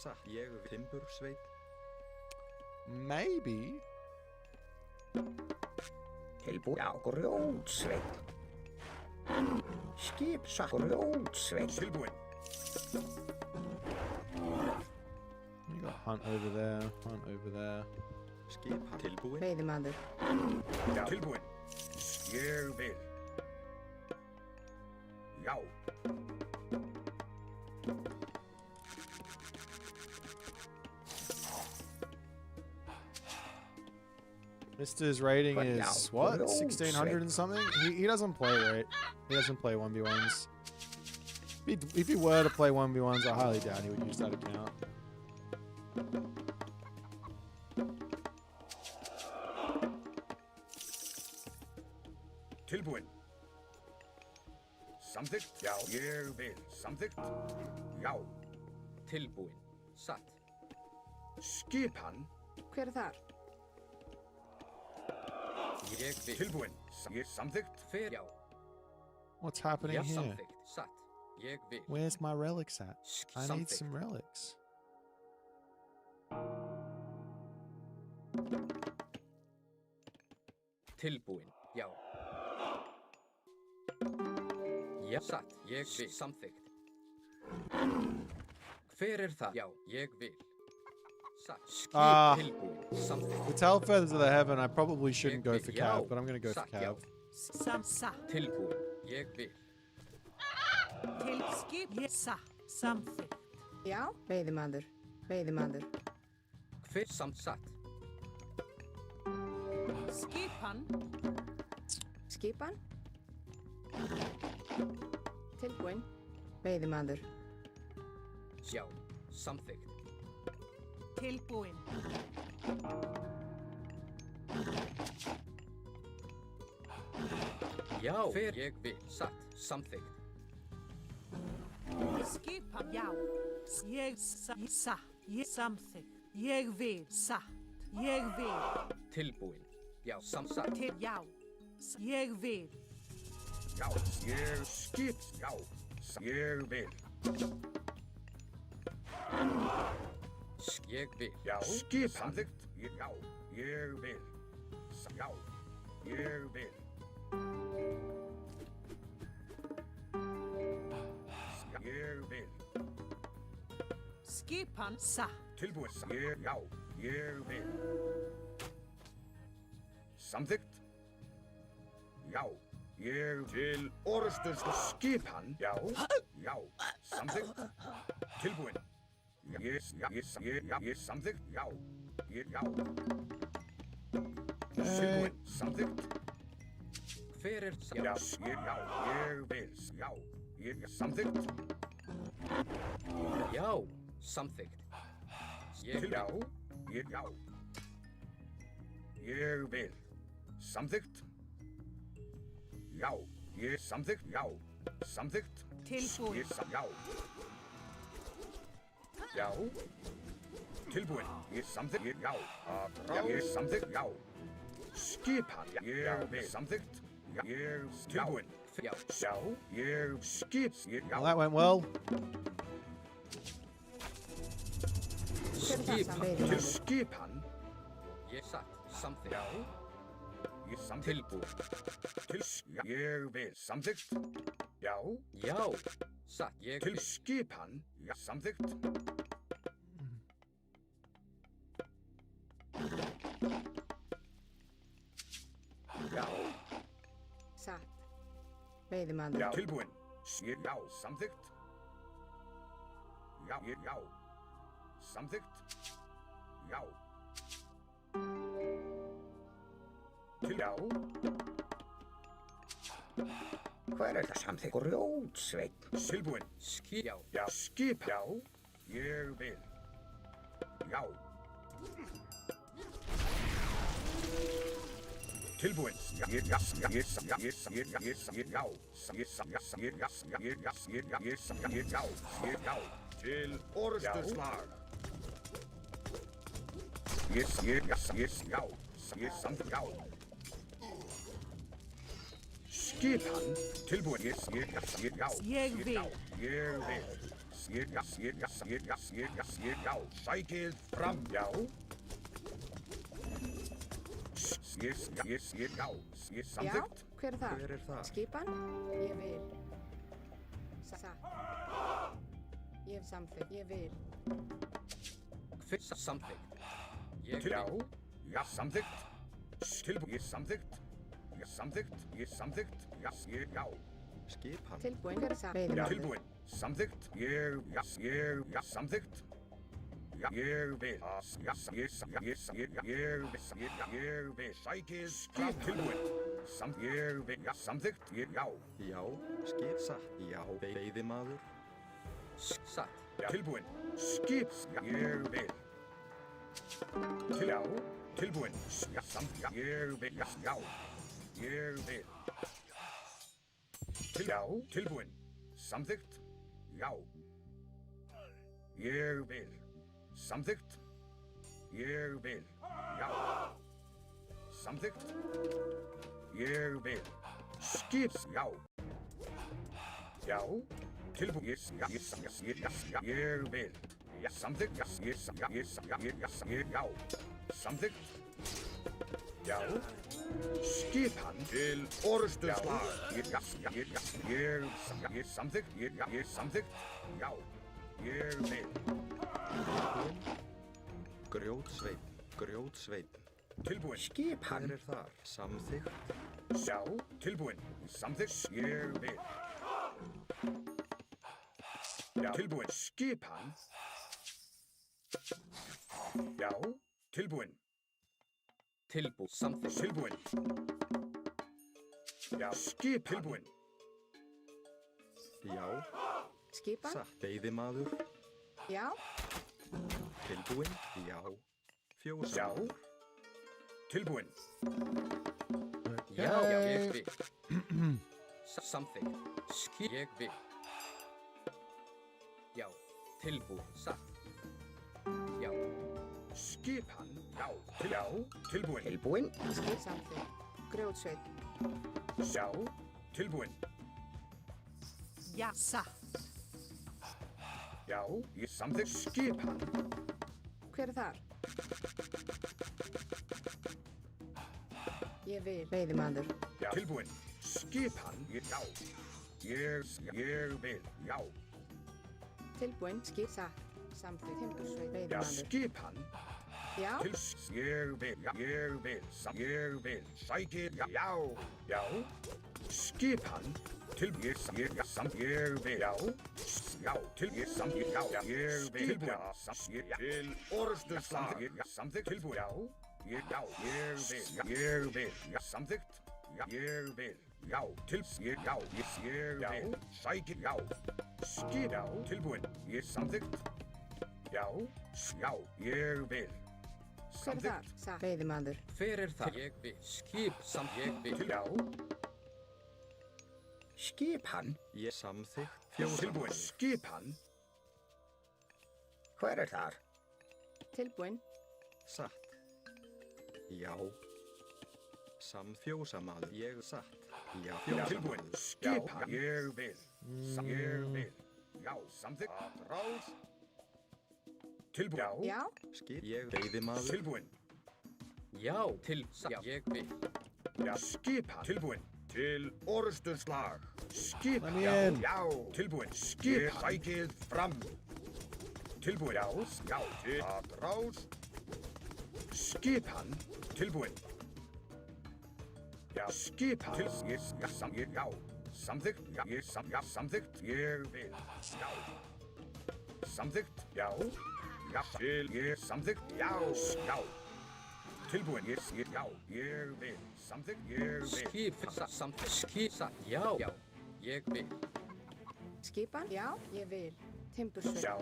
Timbursveit. Maybe. Tilbúin á grjótsveit. Skip satt grjótsveit. Tilbúin. You got hunt over there, hunt over there. Skip tilbúin. Veiðimaður. Tilbúin. Ég vil. Já. Mister's rating But is now, what? for God's 1600 and something? He doesn't play right. He doesn't play 1v1s. If he were to play 1v1s, I highly doubt he would use that account. Tilbúin. Samþykkt. Já. Ég vil. Samþykkt. Já. Tilbúin. Satt. Skipan. Hver er þar? Ég vil. Tilbúin. Ég samþykkt. Fer já. What's happening Já, here? samþykkt. Satt. Ég vil. Where's my relics at? I need Samþykkt. some relics. Tilbúin. Já. Já, satt. Ég vil. Samþykkt. Hver er það? Já, ég vil. Satt. Skip tilbúin. Samþykkt. With tail feathers of the heaven, I probably shouldn't go for Já. Cav, but I'm gonna go for Satt, já. Cav. Sa. Tilbúin. Ég vil. Til skip. Sa. Samþykkt. Já. Veiðimaður. Veiðimaður. Hver satt. Skipan. Skipan. Tilbúin. Veiðimaður. Já. Samþykkt. Tilbúin. Já. Hver ég vil. Satt. Samþykkt. Skipan. Já. Ég sa. Ég samþykkt. Ég vil. Satt. Ég vil. Tilbúin. Já. Samsatt. Til já. Ég vil. Já. Ég skip. Já. Ég vil. Ég vil. Já. Skip. Samþykkt. Já. Ég vil. Já. Ég vil. Ég vil. Skipan. Sa. Tilbúin. Já. Ég vil. Samþykkt. Já. Ég til orusturs skipan. Já. Já. Samþykkt. Tilbúin. Ég samþykkt. Já. Já. Tilbúin. Samþykkt. Hver er Já. Ég vil. Já. Ég samþykkt. Já. Samþykkt. Ég Til já. Já. Ég vil. Samþykkt. Já. Ég samþykkt. Já. Samþykkt. Tilbúin. Já. Já. Tilbúin. Ég samþykkt. Já. Ég samþykkt. Já. Skipan. Ég vil. Samþykkt. Ég tilbúin. Já. Já. Ég skip. Já. Well, that went well. Til skipan. Ég satt. Samþykkt. Já. Ég samþykkt. Tilbúin. Ég vil. Samþykkt. Já. Já. Satt. Ég Til vil. skipan. Já. Samþykkt. Já. Satt. Veiðimaður. Já. Tilbúin. Já. Samþykkt. Já. Já. Samþykkt. Já. Til já. Hvað er það samþykkt? Grjótsveit. Tilbúin. Skip. Já. Já. Skip. Já. Ég vil. Já. Tilbúin. Já. Til orusturslag. Já. Já. Skipan. Tilbúin. Já. Ég vil. Ég vil. Já. Sækið fram. Já. já, samþykkt. Hver er það? Hver er það? Skipan? Ég vil. Satt. Ég samþykkt. Ég vil. Samþykkt. Já, samþykkt. Tilbúin, samþykkt. Samþykkt, samþykkt. Já. Skipan. Tilbúin. Hver er það? Veiðimaður. Tilbúin, samþykkt. Samþykkt. Ég vil. Ég vil. Sækið. Skip. Tilbúin. Ég vil. Samþykkt. Já. Já. Skip. Satt. Já. Veiðimaður. Satt. Tilbúin. Skip. Ég vil. Já. Tilbúin. Ég vil. Já. Ég vil. Já. Tilbúin. Samþykkt. Já. Ég vil. Samþykkt. Ég vil. Já. Samþykkt. Ég vil. Skip. Já. Já. Tilbúin. Ég vil. Samþykkt. Já. Samþykkt. Já. Skipan til orustuslag. Ég samþykkt. Ég samþykkt. Já. Ég vil. Grjótsveinn. Tilbúin. Skipan. Hver er þar? Samþykkt. Já. Tilbúin. Samþykkt. Ég vil. Já. Tilbúin. Skipan. Já. Tilbúin. Samþykkt. Tilbúin. Já. Skip. Tilbúin. Já. Skipan? Satt. Veiðimaður. Já. Tilbúin. Já. Fjósa. Já. Tilbúin. Já. Ég vil. Samþykkt. Ég vil. Já. Tilbúin. Satt. Já. Skipan. Já. Tilbúin. Tilbúin. Skip samþykkt. Grjótsveinn. Já. Tilbúin. Já, satt. Já. Ég samþykkt. Skipan. Hver er þar? Ég vil. Veiðimaður. Já. Tilbúin. Skipan. Já. Ég vil. Já. Tilbúin. Skip satt. Samþykkt. Timbursveinn. Já. Veiðimaður. Skipan. Já. Ég vil. Ég vil. Sækið. Já. Já. Skipan. Tilbúin. Ég vil. Já. Já. Tilbúin. Já. Ég vil. Tilbúin. Til orustuslag. Samþykkt. Tilbúin. Já. Ég vil. Samþykkt. Ég vil. Já. Já. Sækið. Já. Skip. Já. Tilbúin. Samþykkt. Já. Ég vil. Hver er þar? Satt. Veiðimaður. Hver er það? Ég vil. Skip. Ég vil. Já. Skipan. Ég samþykkt. Tilbúin. Skipan. Hver er þar? Tilbúin. Satt. Já. Samfjósamaður. Ég satt. Já. Tilbúin. Skipan. Ég vil. Ég vil. Já. Samþykkt. Ráð. Tilbúin. Já. Skip. Ég veiðimaður. Tilbúin. Já. Ég vil. Já. Skipan. Tilbúin. Til orustuslag. Skip. Let me in. Já. Tilbúin. Skip. Sækið fram. Tilbúin. Já. Til að ráð. Skipan. Tilbúin. Já. Skipan. Já. Samþykkt. Já. Samþykkt. Ég vil. Já. Samþykkt. Já. Já. Til. Samþykkt. Já. Tilbúin. Já. Ég vil. Samþykkt. Ég vil. Skip. Samþykkt. Skip. Já. Ég vil. Skipan? Já. Ég vil. Timbursveinn. Já.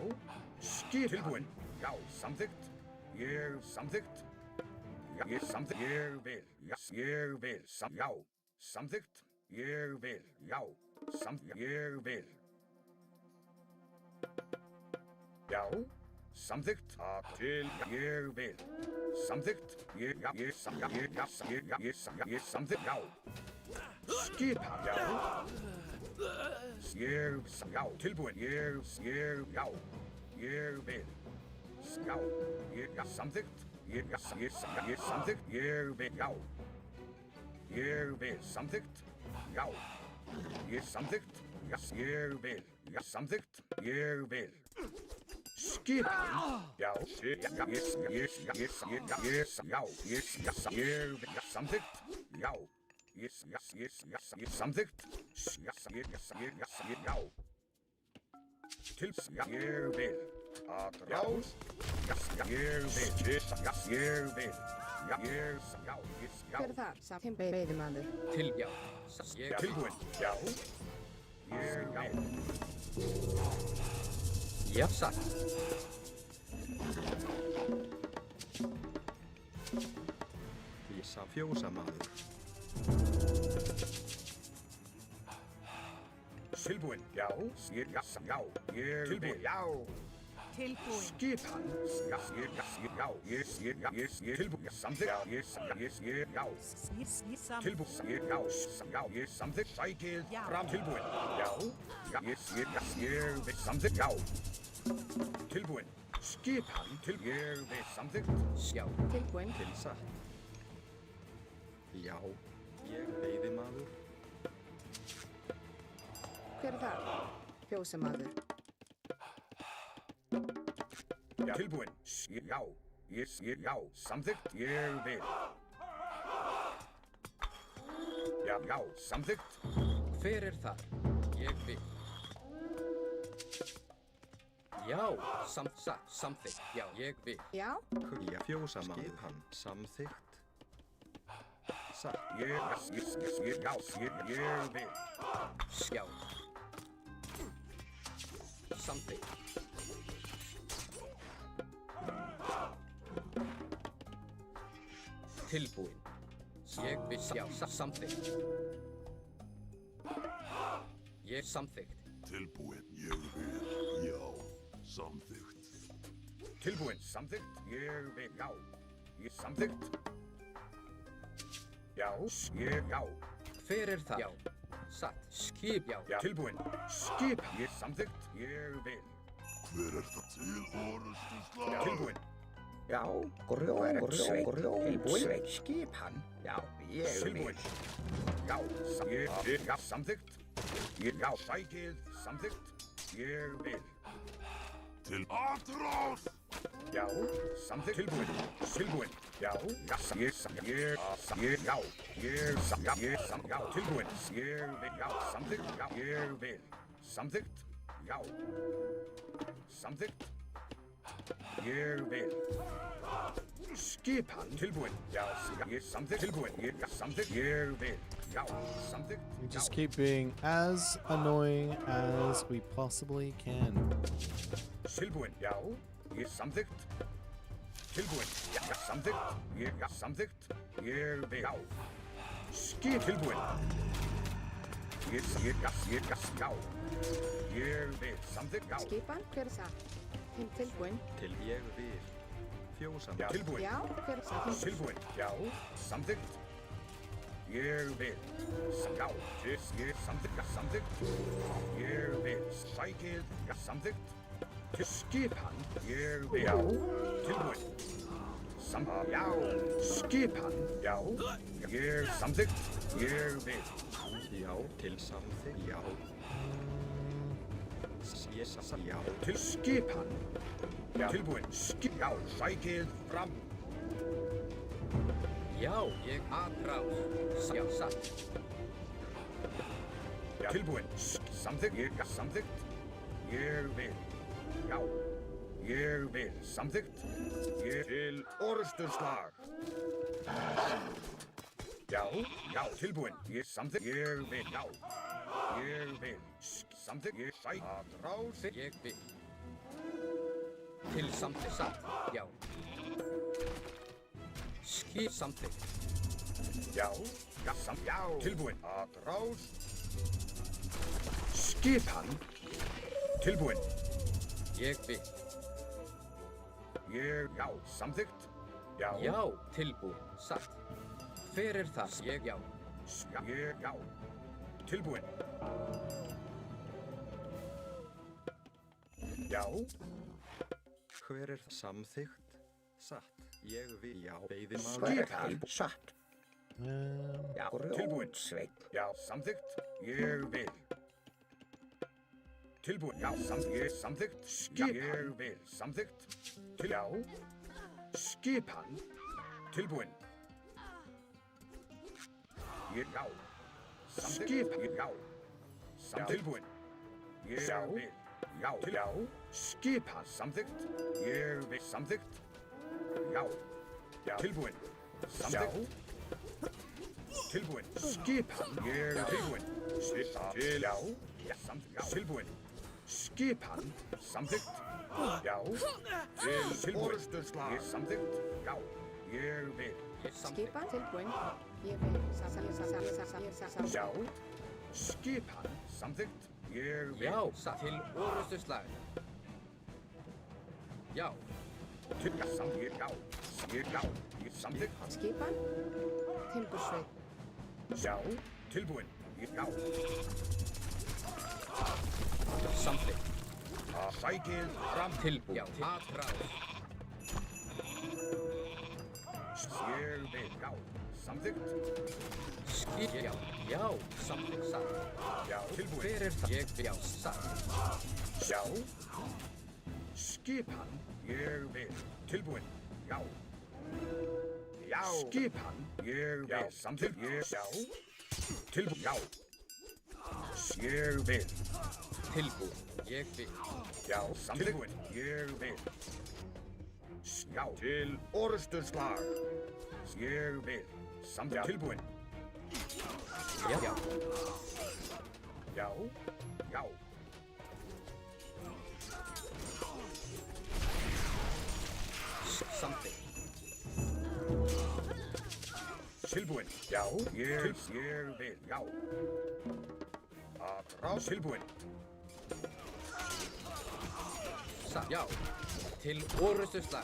Skip. Tilbúin. Já. Samþykkt. Samþykkt. Já. Samþykkt. Ég vil. Ég vil. Já. Samþykkt. Ég vil. Já. Ég vil. Já. Samþykkt. Til. Ég vil. Samþykkt. Ég samþykkt. Já. Skipan. Já. Já. Tilbúin. Já. Ég vil. Já. Samþykkt. Samþykkt. Ég vil. Já. Ég vil. Samþykkt. Já. Ég samþykkt. Já. Ég vil. Já. Samþykkt. Ég vil. Skipan. Já. Já. Samþykkt. Já. Ég samþykkt. Já. Til. Ég vil. Atrás. Ég vil. Ég vil. Já. Já. Hver er það? Samt veiðimaður. Til, já. Ég Tilbúinn. Já. Ég vil. Já, satt. Ég sá fjósamaður. Tilbúinn. Já. Ég vil. Já. Tilbúinn. Skipan. Já. Ég tilbúinn. Samþykkt. Já. Tilbúinn. Já. Ég samþykkt. Sækið fram. Tilbúinn. Já. Ég vil. Samþykkt. Já. Tilbúinn. Skipan. Ég vil. Samþykkt. Já. Tilbúinn. Til satt. Já. Ég veiðimaður. Hver er það? Fjósamaður. Já. Tilbúinn. Já. Já. Samþykkt. Ég vil. Já. Samþykkt. Hver er þar? Ég vil. Já, samþykkt. Já, ég vil. Já. Já, fjósamaður. Skipan. Samþykkt. Satt. Já. Ég vil. Já. Samþykkt. Tilbúinn. Ég vil. Já, samþykkt. Ég samþykkt. Tilbúinn. Ég vil. Já. Samþykkt. Tilbúinn. Samþykkt. Ég vil. Já. Ég samþykkt. Já. Já. Hver er það? Já. Satt. Skip. Já. Tilbúinn. Skip. Ég samþykkt. Ég vil. Hver er það til orustu slag? Tilbúinn. Já, grjótsveit, skipan. Já, ég vil. Já. Já. Samþykkt. Já. Sækið. Samþykkt. Ég vil. Til atrás! Já. Samþykkt. Tilbúinn. Já. Já. Tilbúinn. Ég vil. Já. Samþykkt. Já. Ég vil. Samþykkt. Já. Samþykkt. Ég vil. Skipan. Tilbúinn. Já. Ég samþykkt. Tilbúinn. Ég samþykkt. Ég vil. Já. Samþykkt. We just keep being as annoying as we possibly can. Tilbúinn. Já. Ég samþykkt. Tilbúinn. Já. Samþykkt. Ég samþykkt. Ég vil. Já. Skip. Tilbúinn. Já. Ég vil. Samþykkt. Já. Skipan. Hver er það? Tilbúinn. Til ég vil. Fjósamaður. Tilbúinn. Já. Hver er það? Tilbúinn. Já. Samþykkt. Ég vil. Já. Ég samþykkt. Samþykkt. Ég vil. Sækið. Samþykkt. Til skipan. Ég vil. Já. Tilbúinn. Já. Skipan. Já. Ég samþykkt. Ég vil. Já. Til samþykkt. Já. Já. Til skipan. Já. Tilbúinn. Já. Sækið fram. Já, ég atrás. Já, satt. Já. Tilbúinn. Samþykkt. Ég samþykkt. Ég vil. Já. Ég vil. Samþykkt. Ég til orusturslag. Já. Já. Tilbúinn. Ég samþykkt. Ég vil. Já. Ég vil. Samþykkt. Ég sæk. Atrás. Ég vil. Til samþykkt. Satt. Já. Skip samþykkt. Já. Já. Tilbúinn. Atrás. Skipan. Tilbúinn. Ég vil. Já. Samþykkt. Já. Já, tilbúinn. Satt. Hver er það? Ég, já. Já. Tilbúinn. Já. Hver er það? Samþykkt. Satt. Ég vil. Já. Veiðimaður. Skipan. Satt. Já, tilbúin, Sveinn. Já, samþykkt. Ég vil. Tilbúin, já, samþykkt. Skip. Ég vil, samþykkt. Já. Skipan. Tilbúin. Ég, já. Skip. Já. Tilbúin. Ég vil. Já, já. Skipan. Samþykkt. Ég vil, samþykkt. Já. Já. Tilbúin. Samþykkt. Tilbúin. Skipan. Ég er tilbúin. Til. Já. Samþykkt. Tilbúin. Skipan. Samþykkt. Já. Til. Tilbúin. Ég samþykkt. Já. Ég vil. Skipan. Tilbúin. Ég vil. Já. Skipan. Samþykkt. Ég vil. Já. Til orrustuslag. Já. Til. Samþykkt. Já. Já. Ég samþykkt. Skipan. Timbursveit. Já. Tilbúin. Já. Samþykkt. Sækið fram. Tilbúin. Já. Atrás. Ég vil. Já. Samþykkt. Skip. Já. Já. Samþykkt. Satt. Já. Tilbúin. Hver er það? Ég vil. Já. Satt. Já. Skipan. Ég vil. Tilbúin. Já. Já. Skipan. Ég vil. Samþykkt. Já. Tilbúin. Já. Ég vil. Tilbúin. Ég vil. Já. Samþykkt. Ég vil. Já. Til orrustuslag. Ég vil. Samþykkt. Tilbúin. Já. Já. Já. Já. Samþykkt. Tilbúin. Já. Ég vil. Já. Atrás. Tilbúin. Satt. Já. Til orrustuslag.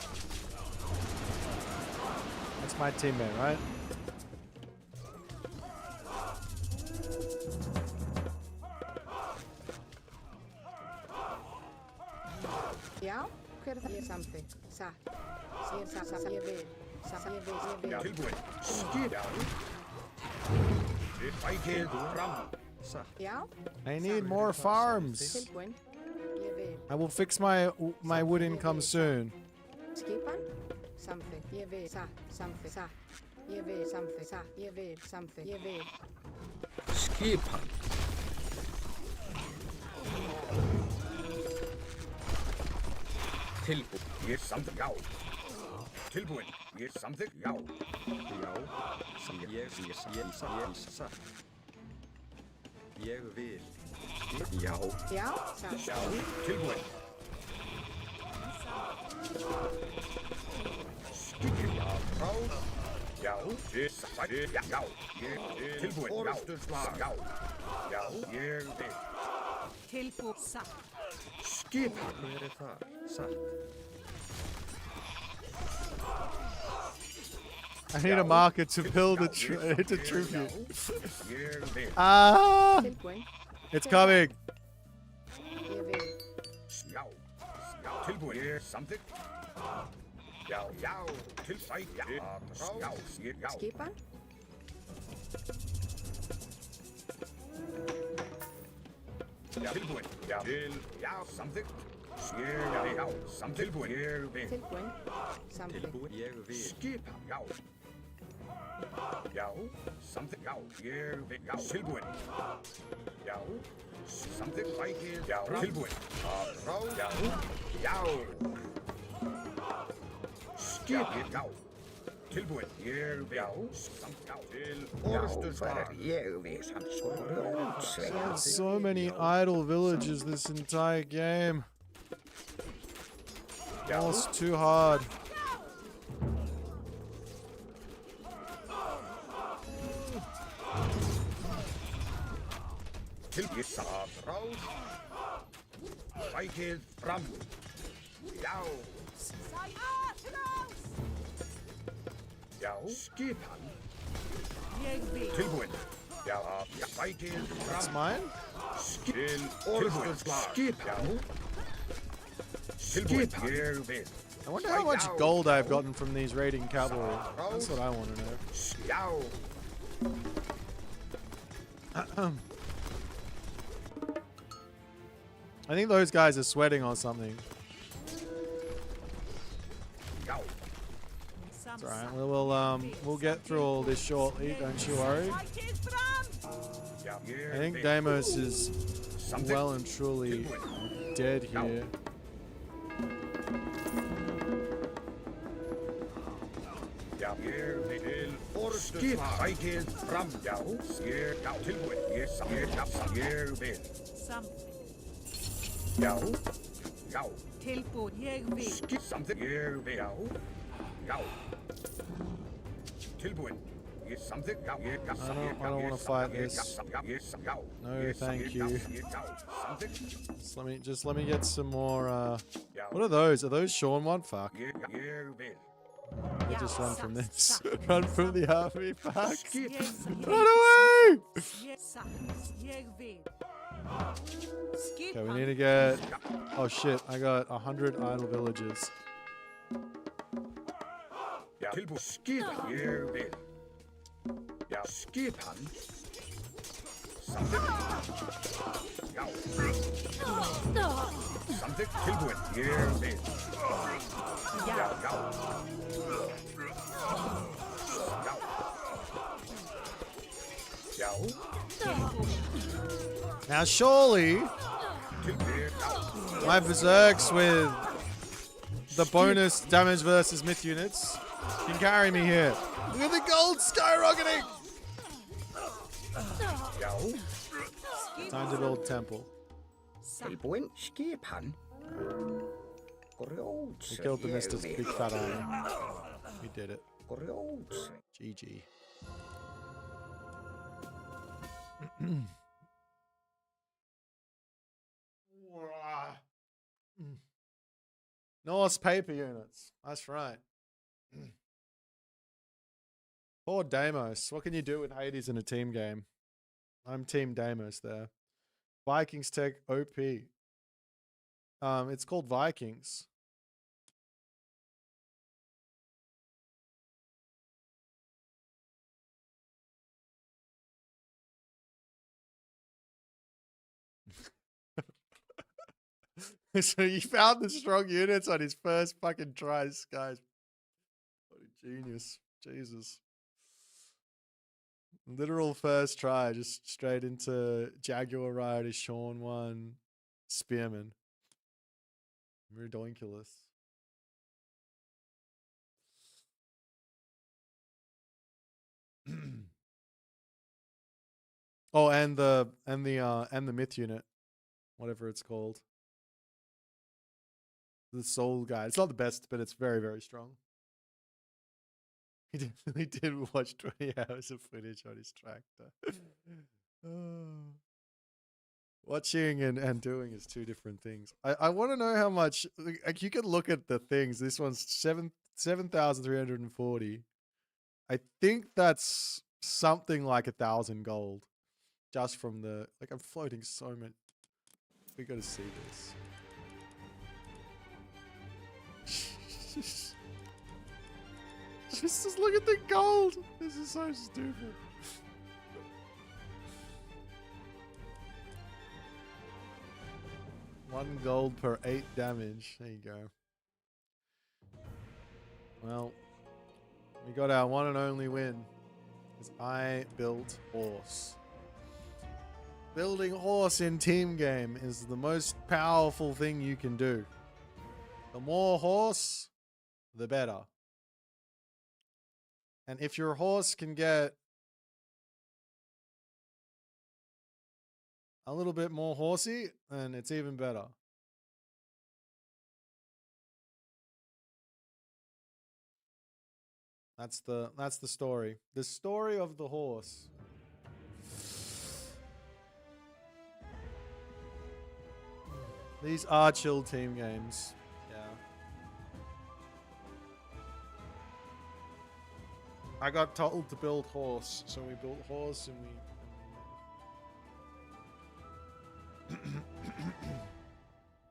That's my teammate, right? Já. Hver er það? Ég samþykkt. Satt. Ég vil. Ég vil. Já. Tilbúin. Skip. Já. Sækið fram. Já. I need more farms. Tilbúin. Ég vil. I will fix my wood income soon. Skipan. Samþykkt. Ég vil. Satt. Samþykkt. Satt. Ég vil. Samþykkt. Satt. Ég vil. Samþykkt. Ég vil. Skipan. Tilbúin. Ég samþykkt. Já. Tilbúin. Ég samþykkt. Já. Já. Ég vil. Já. Já. Satt. Já. Tilbúin. Skip. Já. Frá. Já. Já. Tilbúin. Orrustuslag. Já. Já. Ég vil. Tilbúin. Satt. Skipan. Hver er það? Satt. I need a market to build a tribute. Ég vil. Ah! Tilbúin. It's coming. Ég vil. Já. Já. Tilbúin. Ég samþykkt. Já. Já. Til sæk. Já. Já. Já. Skipan. Já. Tilbúin. Já. Til. Já. Samþykkt. Ég vil. Já. Tilbúin. Ég vil. Tilbúin. Samþykkt. Tilbúin. Ég vil. Skipan. Já. Já. Samþykkt. Já. Ég vil. Já. Tilbúin. Já. Samþykkt. Sækið. Já. Tilbúin. Frá. Já. Já. Skipið. Já. Tilbúin. Ég vil. Já. Samþykkt. Já. Til orrustuslag. Ég vil. So many idle villages this entire game. Almost too hard. Tilbúin. Atrás. Sækið fram. Já. Já. Skipan. Ég vil. Tilbúin. Já. Sækið fram. It's mine? Til orrustuslag. Skipan. Tilbúin. Ég vil. I wonder how much gold I've gotten from these raiding cavalry. That's what I want to know. Já. I think those guys are sweating or something. It's alright. We'll get through all this shortly, don't you worry. I think Deimos is well and truly dead here. Skip fighting from down. Here, now tilbúin. Yes, here, ég vil. Já, já. Tilbúin, ég vil. Skip something. Ég vil. Já. Tilbúin. Yes, something. Já, ég. I don't want to fight this. No, thank you. Just let me get some more. What are those? Are those Sean one? Fuck. I just run from this. Run from the army. Fuck. Run away! Okay, we need to get... Oh shit, I got 100 idle villagers. Skip, ég vil. Já, skip hann. Já. Samþykkt, tilbúin, ég vil. Já, já. Já. Now surely my berserks with the bonus damage versus myth units can carry me here. Look at the gold skyrocketing! Time to build temple. Tilbúin, skip hann. We killed the Mr. Big Fat Army. We did it. GG. Norse paper units. That's right. Poor Deimos. What can you do with Hades in a team game? I'm Team Deimos there. Vikings tech OP. It's called Vikings. So he found the strong units on his first fucking try. This guy's what a genius. Jesus. Literal first try, just straight into Jaguar Rider, Sean 1, Spearman. Ridiculous. Oh, and the myth unit, whatever it's called. The soul guy. It's not the best, but it's very, very strong. He definitely did watch 20 hours of footage on his tractor. Watching and doing is two different things. I want to know how much, like you can look at the things. This one's 7,340. I think that's something like 1,000 gold. Just from the, like I'm floating so much. We gotta see this. Just look at the gold. This is so stupid. One gold per 8 damage. There you go. Well, we got our one and only win. Because I built horse. Building horse in team game is the most powerful thing you can do. The more horse, the better. And if your horse can get a little bit more horsey, then it's even better. That's the story. The story of the horse. These are chill team games. Yeah. I got told to build horse, so we built horse and we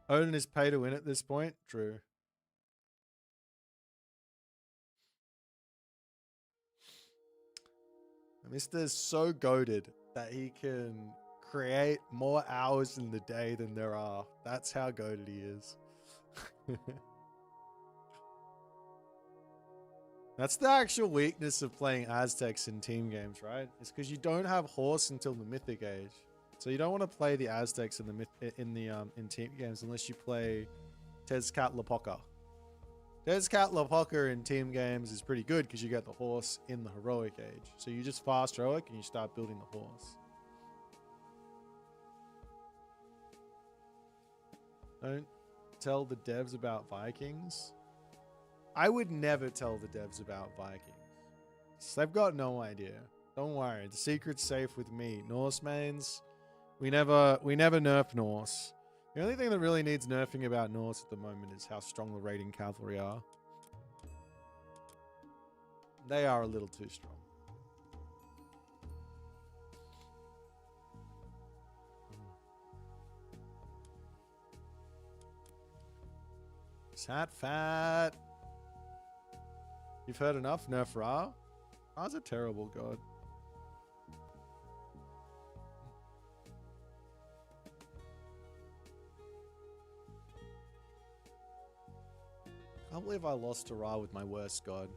Odin is pay to win at this point. True. Mister's so goated that he can create more hours in the day than there are. That's how goated he is. That's the actual weakness of playing Aztecs in team games, right? It's because you don't have horse until the mythic age. So you don't want to play the Aztecs in in team games unless you play Tezcatlipoca. Tezcatlipoca in team games is pretty good because you get the horse in the heroic age. So you just fast heroic and you start building the horse. Don't tell the devs about Vikings. I would never tell the devs about Vikings. They've got no idea. Don't worry, the secret's safe with me. Norse mains, we never nerf Norse. The only thing that really needs nerfing about Norse at the moment is how strong the raiding cavalry are. They are a little too strong. Fat. You've heard enough? Nerf Ra? Ra's a terrible god. Can't believe I lost to Ra with my worst god.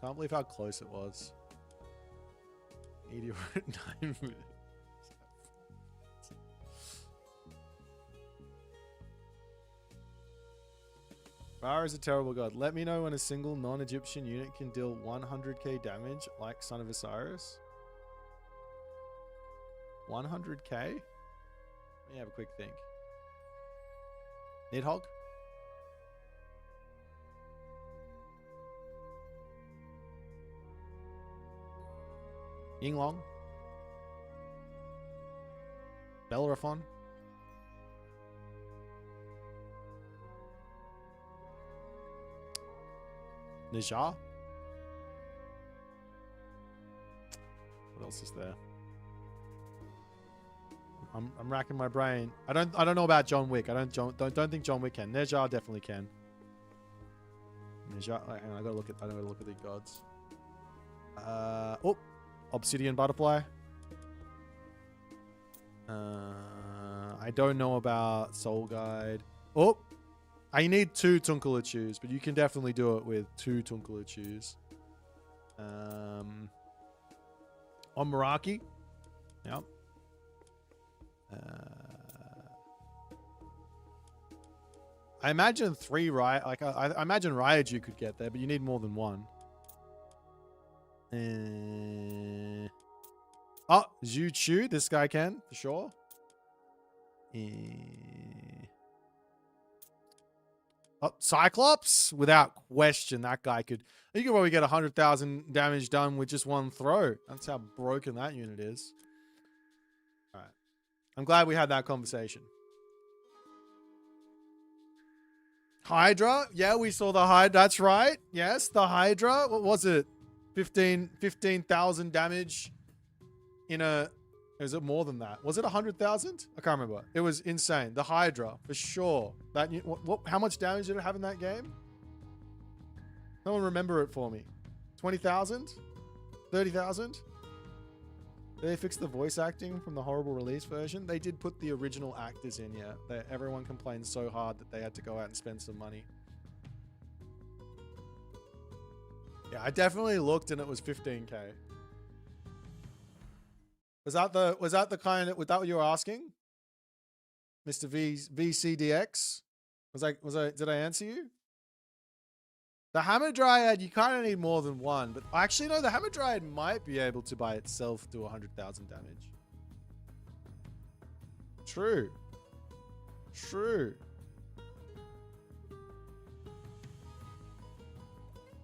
Can't believe how close it was. Meteor at 9 minutes. Ra is a terrible god. Let me know when a single non-Egyptian unit can deal 100k damage like Son of Osiris. 100k? Let me have a quick think. Nidhogg? Yinglong? Bellerophon? Nijar? What else is there? I'm racking my brain. I don't know about John Wick. I don't think John Wick can. Nijar definitely can. Nijar. Hang on, I gotta look at the gods. Oh, Obsidian Butterfly. I don't know about Soul Guide. Oh, I need 2 Tunkalachus, but you can definitely do it with 2 Tunkalachus. On Meraki. Yep. I imagine 3 Riot. Like I imagine Ryaju could get there, but you need more than 1. Oh, Zhu Chu. This guy can for sure. Oh, Cyclops, without question, that guy could. You could probably get 100,000 damage done with just 1 throw. That's how broken that unit is. All right, I'm glad we had that conversation. Hydra, yeah, we saw the Hydra. That's right. Yes, the Hydra. What was it? 15,000 damage in a. Is it more than that? Was it 100,000? I can't remember. It was insane. The Hydra, for sure. That how much damage did it have in that game? Someone remember it for me. 20,000? 30,000? Did they fix the voice acting from the horrible release version? They did put the original actors in, yeah. Everyone complained so hard that they had to go out and spend some money. Yeah, I definitely looked and it was 15k. Was that the kind of, was that what you were asking? Mr. VCDX? Did I answer you? The Hamadryad, you kind of need more than 1, but actually no, the Hamadryad might be able to by itself do 100,000 damage. True.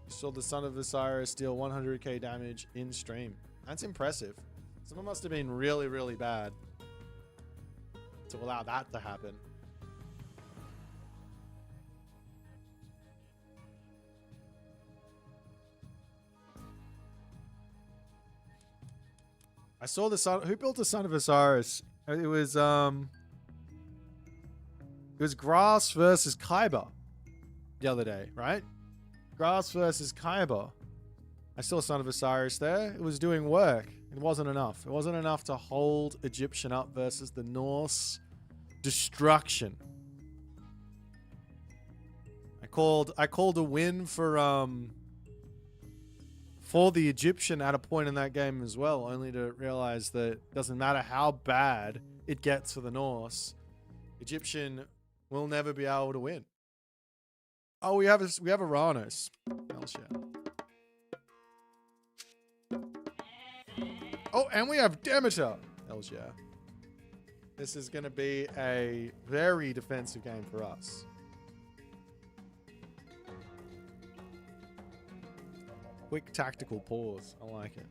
You saw the Son of Osiris deal 100k damage in stream. That's impressive. Someone must have been really, really bad to allow that to happen. I saw the Son. Who built the Son of Osiris? It was Grass versus Kyber the other day, right? Grass versus Kyber. I saw Son of Osiris there. It was doing work. It wasn't enough. It wasn't enough to hold Egyptian up versus the Norse. Destruction. I called a win for the Egyptian at a point in that game as well, only to realize that it doesn't matter how bad it gets for the Norse, Egyptian will never be able to win. Oh, we have Uranus. Hells yeah. Oh, and we have Demeter. Hells yeah. This is going to be a very defensive game for us. Quick tactical pause. I like it.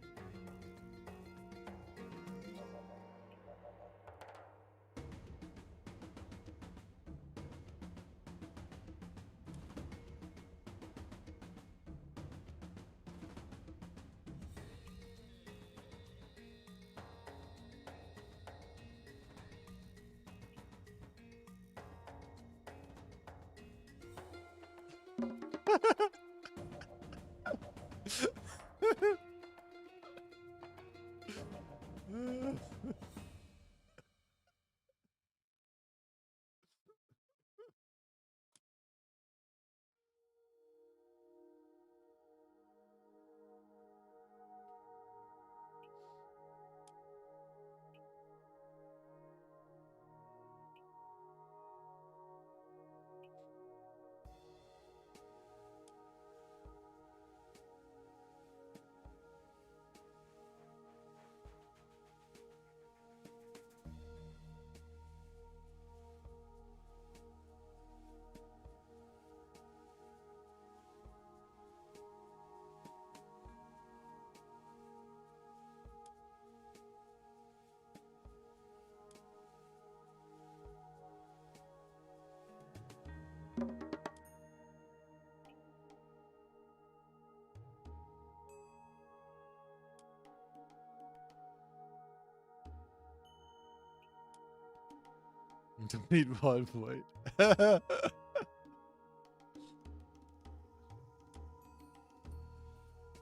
Delete one point.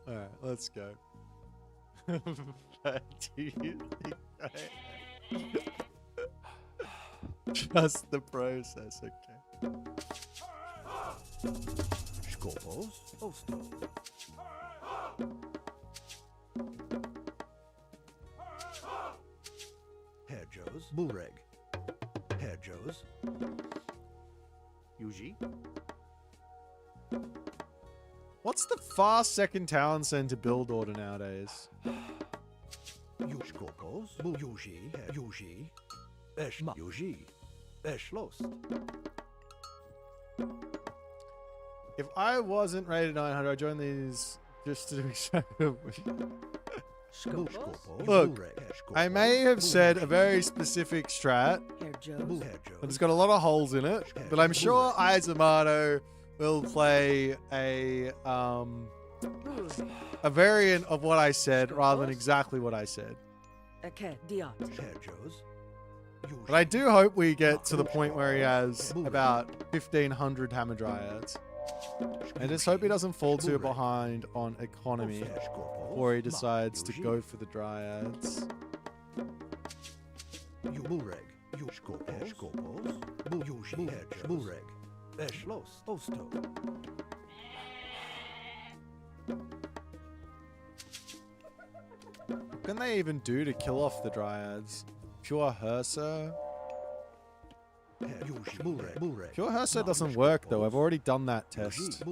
Alright, let's go. But do you think Trust the process, okay. Skopos, Osto. Hedgeos, Bulreg. Hedgeos. Yuji. What's the fast second town center build order nowadays? Yuskopos, Yuji, Yuji. Eshma, Yuji. Eshlost. If I wasn't rated 900, I'd join these just to be Look, I may have said a very specific strat, but it's got a lot of holes in it. But I'm sure Izamato will play a variant of what I said rather than exactly what I said. But I do hope we get to the point where he has about 1,500 Hammer Dryads. I just hope he doesn't fall too behind on economy before he decides to go for the Dryads. What can they even do to kill off the Dryads? Pure Hersa? Pure Hersa doesn't work though, I've already done that test.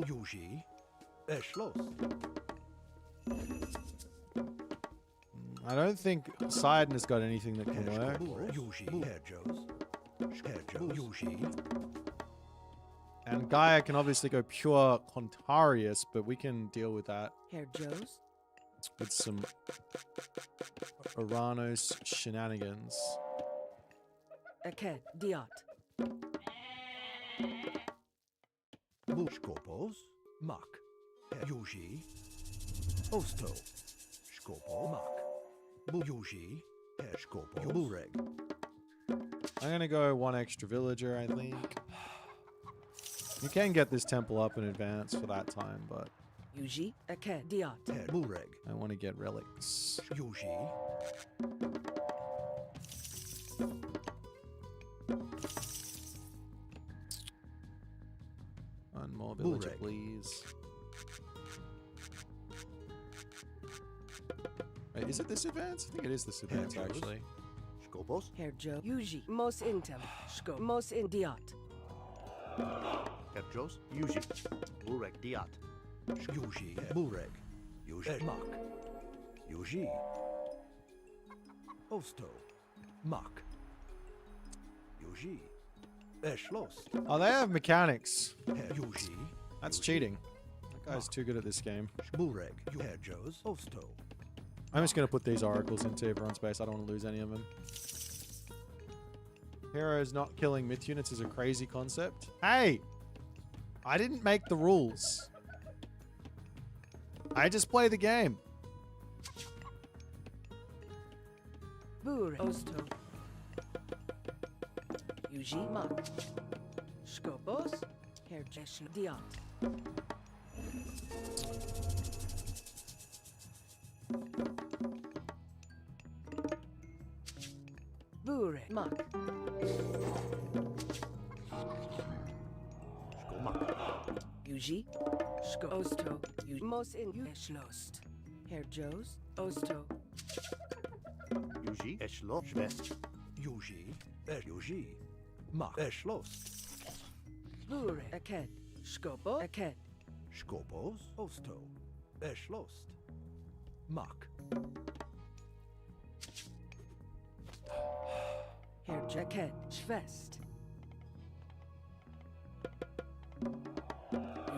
I don't think Poseidon has got anything that can work. And Gaia can obviously go pure Contarius, but we can deal with that with some Uranus shenanigans. Skopos, Mak, Yuji, Osto, Skopo, Mak, Yuji, Skopo, Bulreg. I'm gonna go one extra villager, I think. You can get this temple up in advance for that time, but Yuji, Ake, Diat. Bureg. I want to get relics. Yuji. One more villager, Bureg. please. Wait, is it this advance? I think it is this advance, actually. Skopos. Herjo, Yuji, Mos Intem, Shko, Mos Indiat. Herjos. Yuji. Bureg Diat. Yuji. Bureg. Yuji. Mak. Yuji. Osto. Mak. Yuji. Eschlost. Oh, they have mechanics. Yuji. That's cheating. That guy's too good at this game. Bureg. Herjos. Osto. I'm just going to put these oracles into everyone's base. I don't want to lose any of them. Heroes not killing myth units is a crazy concept. Hey! I didn't make the rules. I just play the game. Bure, Osto. Yuji, Mak. Skopos, Herjesh, Diat. Bure, Mak. Yuji, Shko, Osto, Yuji, Mos in Eschlost. Herjos, Osto. Yuji. Eschlost. Schwest. Yuji. Yuji. Mak. Eschlost. Bure, Aked. Skopo, Aked. Skopos. Osto. Eschlost. Mak. Herjaked, Schwest.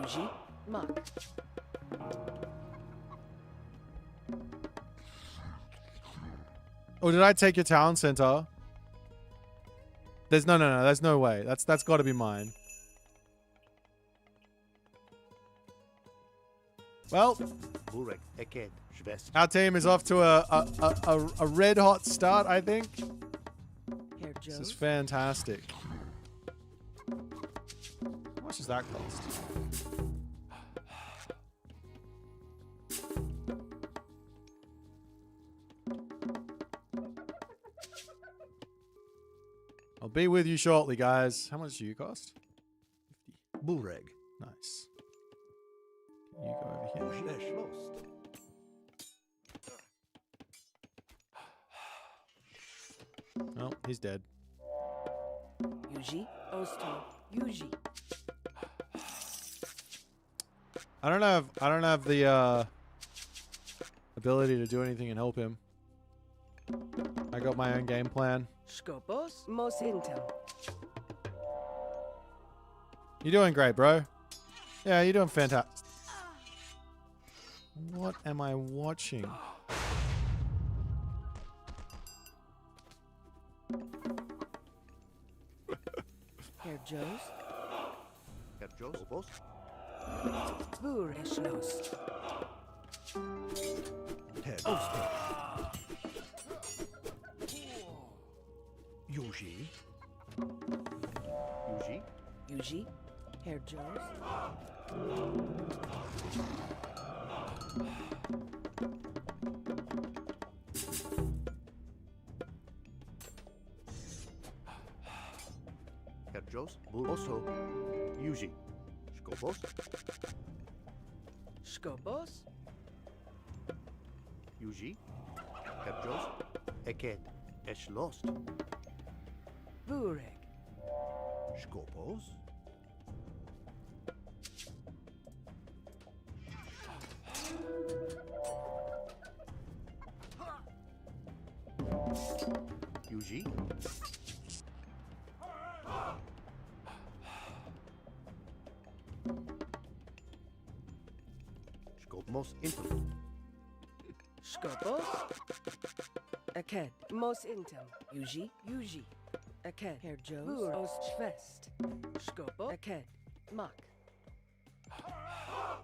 Yuji, Mak. Oh, did I take your town center? There's no. There's no way. That's got to be mine. Well, Bureg. Eked. Schwest. our team is off to a red hot start, I think. This is fantastic. How much does that cost? I'll be with you shortly, guys. How much do you cost? 50. Bureg. Nice. Can you go over here? Eschlost. Oh, he's dead. Yuji, Osto, Yuji. I don't have the ability to do anything and help him. I got my own game plan. Skopos, Mos Intem. You're doing great, bro. Yeah, you're doing fantastic. What am I watching? Herjos. Herjos. Skopos. Bure, Eschlost. Osto. Yuji. Yuji. Yuji, Herjos. Herjos. Osto. Yuji. Skopos. Skopos. Yuji. Herjos. Eked. Eschlost. Bureg. Skopos. Yuji. Skopos Intem. Skopos. Aked, Mos Intem. Yuji, Yuji. Aked, Herjos. Bure, Ost, Schwest. Skopo, Aked, Mak.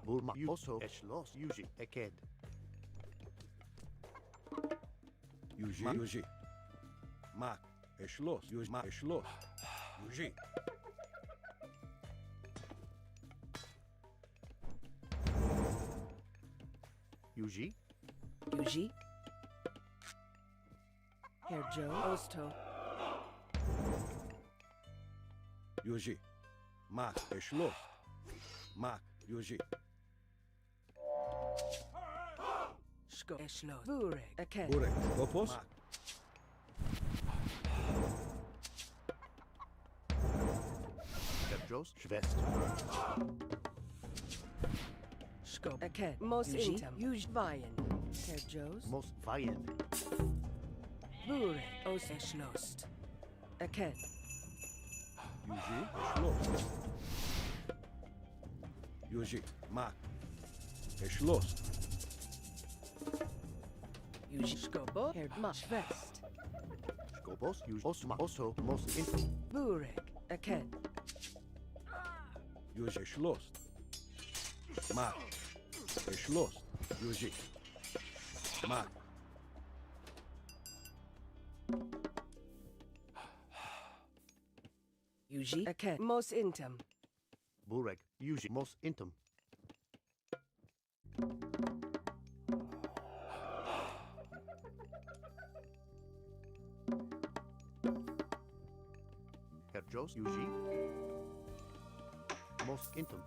Burma. Oso. Eschlost. Yuji. Eked. Yuji. Yuji. Mak. Eschlost. Yuji. Mak. Eschlost. Yuji. Yuji. Yuji. Herr Joe. Osto. Yuji. Mak. Schloss. Mak. Yuji. Sko. Schloss. Burek. Aken. Burek. Skopos. Petros. Schwest. Sko. Aken. Mos Intam. Yuj Vayen. Herr Joe's. Mos Vayen. Burek. Os Schloss. Aken. Yuji. Schloss. Yuji. Mak. Schloss. Yuji. Skobo. Herr Schwest. Skopos. Yuji. Osma. Oso. Mos Intum. Burek. Aken. Yuji. Schloss. Mak. Schloss. Yuji. Mak. Yuji. Aken. Mos Intam. Burek. Yuji. Mos Intum. Petros. Yuji. Mos Intum.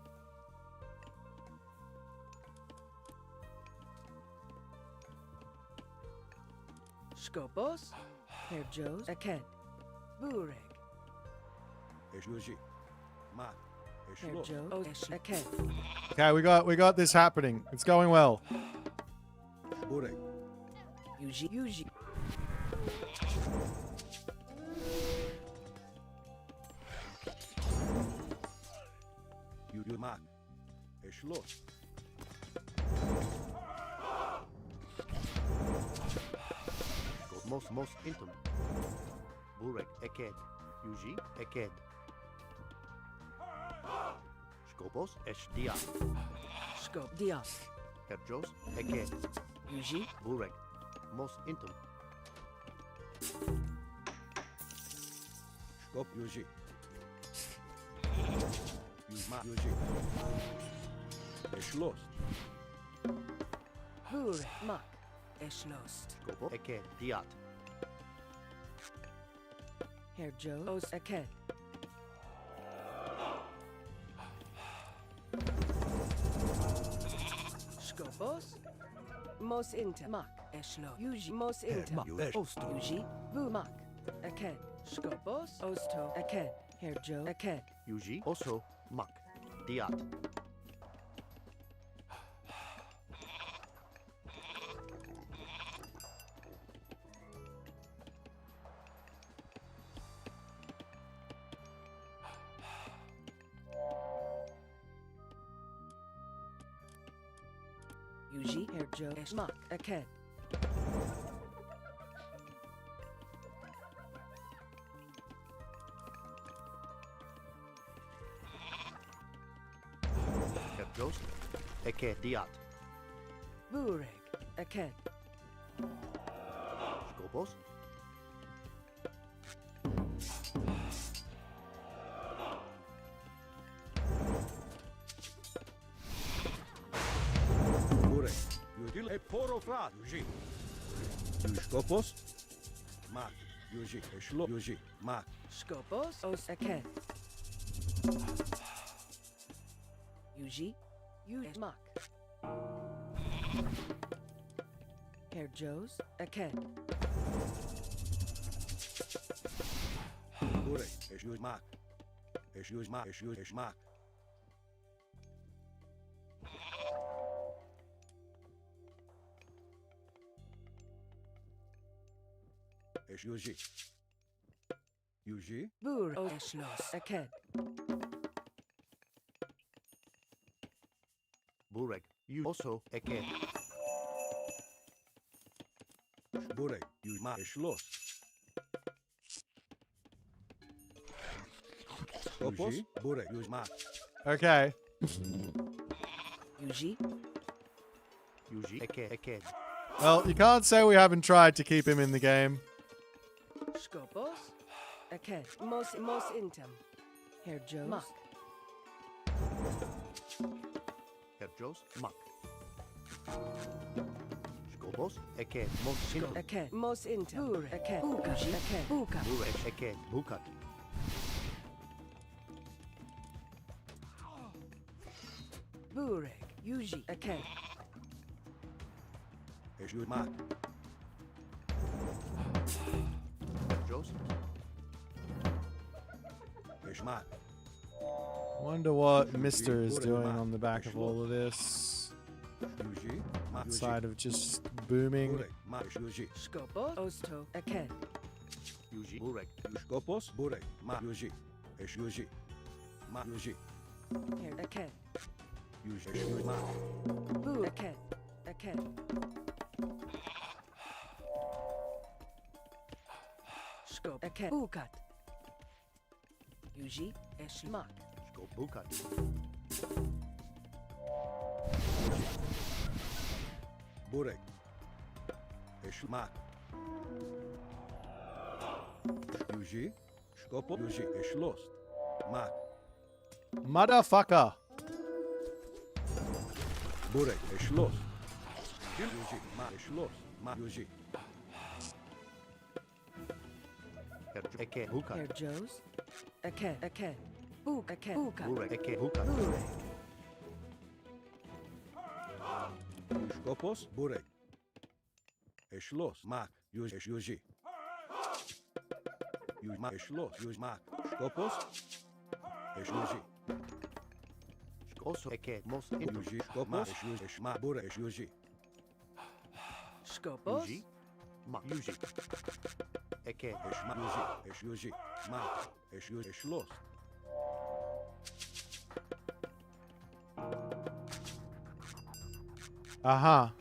Skopos. Herr Joe's. Aken. Burek. Yuji. Mak. Herr Schloss. Joe. Os Aken. Okay, we got this happening. It's going well. Burek. Yuji. Yuji. Yuji. Mak. Schloss. Mos Intum. Burek. Eked. Yuji. Eked. Skopos. Dia. Skop. Dias. Petros. Eked. Yuji. Burek. Mos Intum. Skop. Yuji. Mak. Yuji. Schloss. Burek. Mak. Schloss. Skopo. Eked. Diat. Herr Joe. Os Aken. Skopos. Mos Intam. Mak. Schloss. Yuji. Mos Intam. Osto. Yuji. Bu Mak. Aken. Skopos. Osto. Aken. Herr Joe. Aken. Yuji. Oso. Mak. Diat. Yuji. Herr Joe. Mak. Aken. Petros. Eked. Diat. Burek. Aken. Skopos. Burek. Yuji. Porofrat. Yuji. Skopos. Mak. Yuji. Schloss. Yuji. Mak. Skopos. Os Aken. Yuji. Yuji. Mak. Herr Joe's. Aken. Burek. Yuji. Mak. Yuji. Mak. Yuji. Mak. Yuji. Yuji. Burek. Os Schloss. Aken. Burek. You also Eked. Burek. Yuji. Mak. Schloss. Skopos. Burek. Yuji. Mak. Okay. Yuji. Yuji. Eked. Well, you can't say we haven't tried to keep him in the game. Skopos. Aken. Mos Intam. Herr Joe's. Mak. Petros. Mak. Skobos, eke, mos, Eke, mos inter. Bure, eke, buka, eke, buka. Bure, eke, bukat. Burek, Yuji, eke. Eshuma. Jos. Eshma. Wonder what Mister is doing on the back of all of this. Outside of just booming. Skopos, osto, eke. Yuji, burek. Skopos, burek. Ma yuji. Esh yuji. Ma yuji. Here, eke. Yuji, esh ma. Bu, eke, eke. Skop, eke, bukat. Yuji, eshmak. Skop, bukat. Burek. Eshma. Yuji. Skopo. Yuji. Eshlost. Ma. Motherfucker. Burek. Eshlost. Yuji. Ma. Eshlost. Ma. Yuji. Eke, bukat. Here, Joes. Eke, eke. Buk, eke, bukat. Burek, eke, bukat. Burek. Skopos. Burek. Eshlost. Ma. Yuji. Esh yuji. Yuji. Ma. Eshlost. Yuji. Ma. Skopos. Esh yuji. Also, eke, mos, into. Yuji. Skopos. Esh yuji. Esh ma. Burek. Esh yuji. Skopos. Yuji. Ma, yuji. Eke, Esh ma. Yuji. Esh yuji. Ma. Esh yuji. Eshlost. Aha.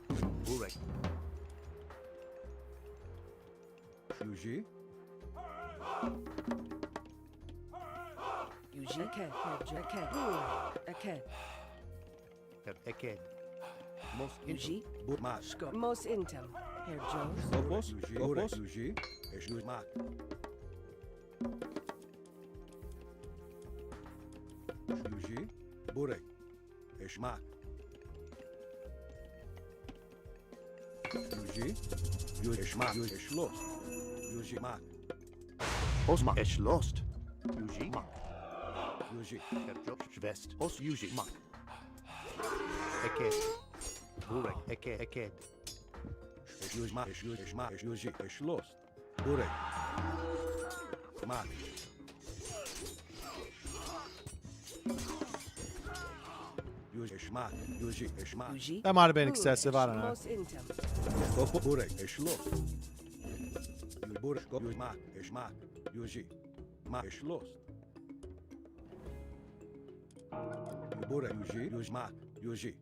burek. Yuji. Yuji. Eke. Eke. Eke. Eke. Mos Yuji. Masko. Mos intem. Herr Jones. Kopos. Kopos. Yuji. Esh yuji. Ma. Yuji. Burek. Esh ma. Yuji. Yuji. Esh ma. Yuji. Esh lost. Yuji. Ma. Osma esh lost. Yuji. Ma. Yuji. Herr Schwest. Os Yuji. Ma. Eke. Burek. Eke. Eke. Esh yuji. Ma. Esh yuji. Esh ma. Esh yuji. Esh lost. Burek. Ma. That might have been excessive. I don't know. Burek. Esh lost. Burek. Ma. Esh ma. Yuji. Ma. Esh lost. Burek. Yuji. Yuji. Ma. Yuji.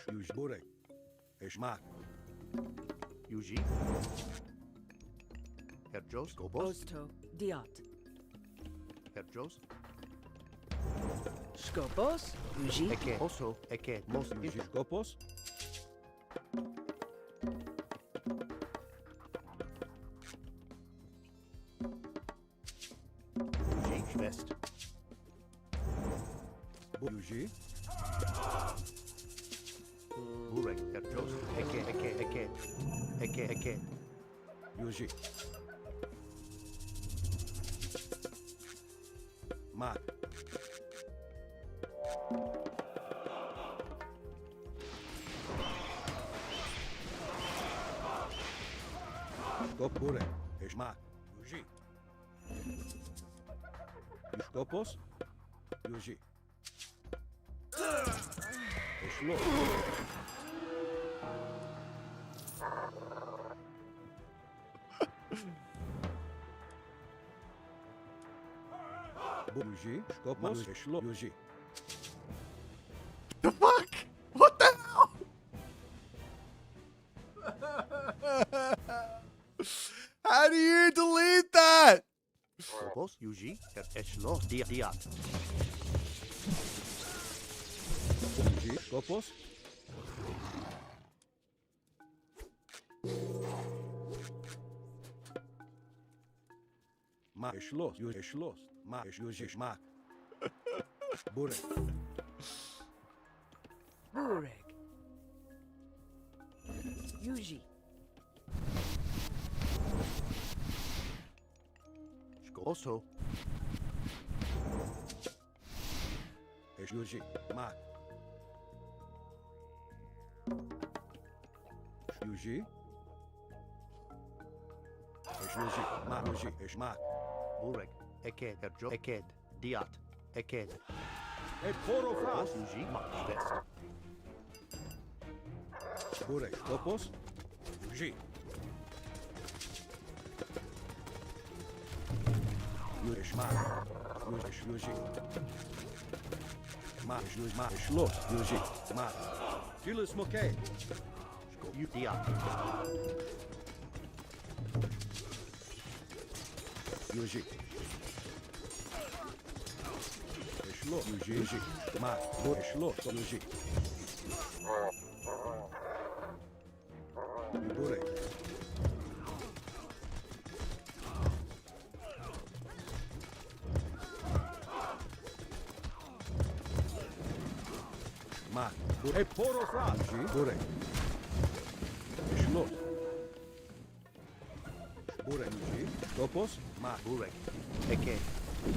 Yuji. Burek. Esh ma. Yuji. Herr Jos. Gobos. Osto. Diat. Herr Jos. Skopos. Yuji. Eke. Oso. Eke. Mos. Yuji. Skopos. Yuji. Schwest. Yuji. Burek. Herr Jos. Eke. Eke. Eke. Eke. Eke. Yuji. Ma. Skop burek. Esh ma. Yuji. Skopos. Yuji. Esh lo. Yuji. Skopos. Esh lo. Yuji. The fuck? What the hell? How do you delete that? Skopos. Yuji. Herr Eschlos. Diat. Yuji. Skopos. Ma. Esh los. Yuji. Esh los. Ma. Esh yuji. Esh ma. Burek. Burek. Yuji. Also. Yuji. Mak. Yuji. Yuji. Mak. Yuji. Mak. Burek. Eked. Erjo. Eked. Diat. Eked. Et poro fras. Yuji. Mak. Vest. Burek. Topos. Yuji. Yuji. Mak. Yuji. Mak. Yuji. Mak. Schloss. Yuji. Mak. Julius Moke. Diat. Yuji. Schloss. Yuji. Mak. Schloss. Yuji. Burek. Mak. Et poro fras. Burek. Schloss. Burek. Yuji. Topos. Mak. Burek. Eked.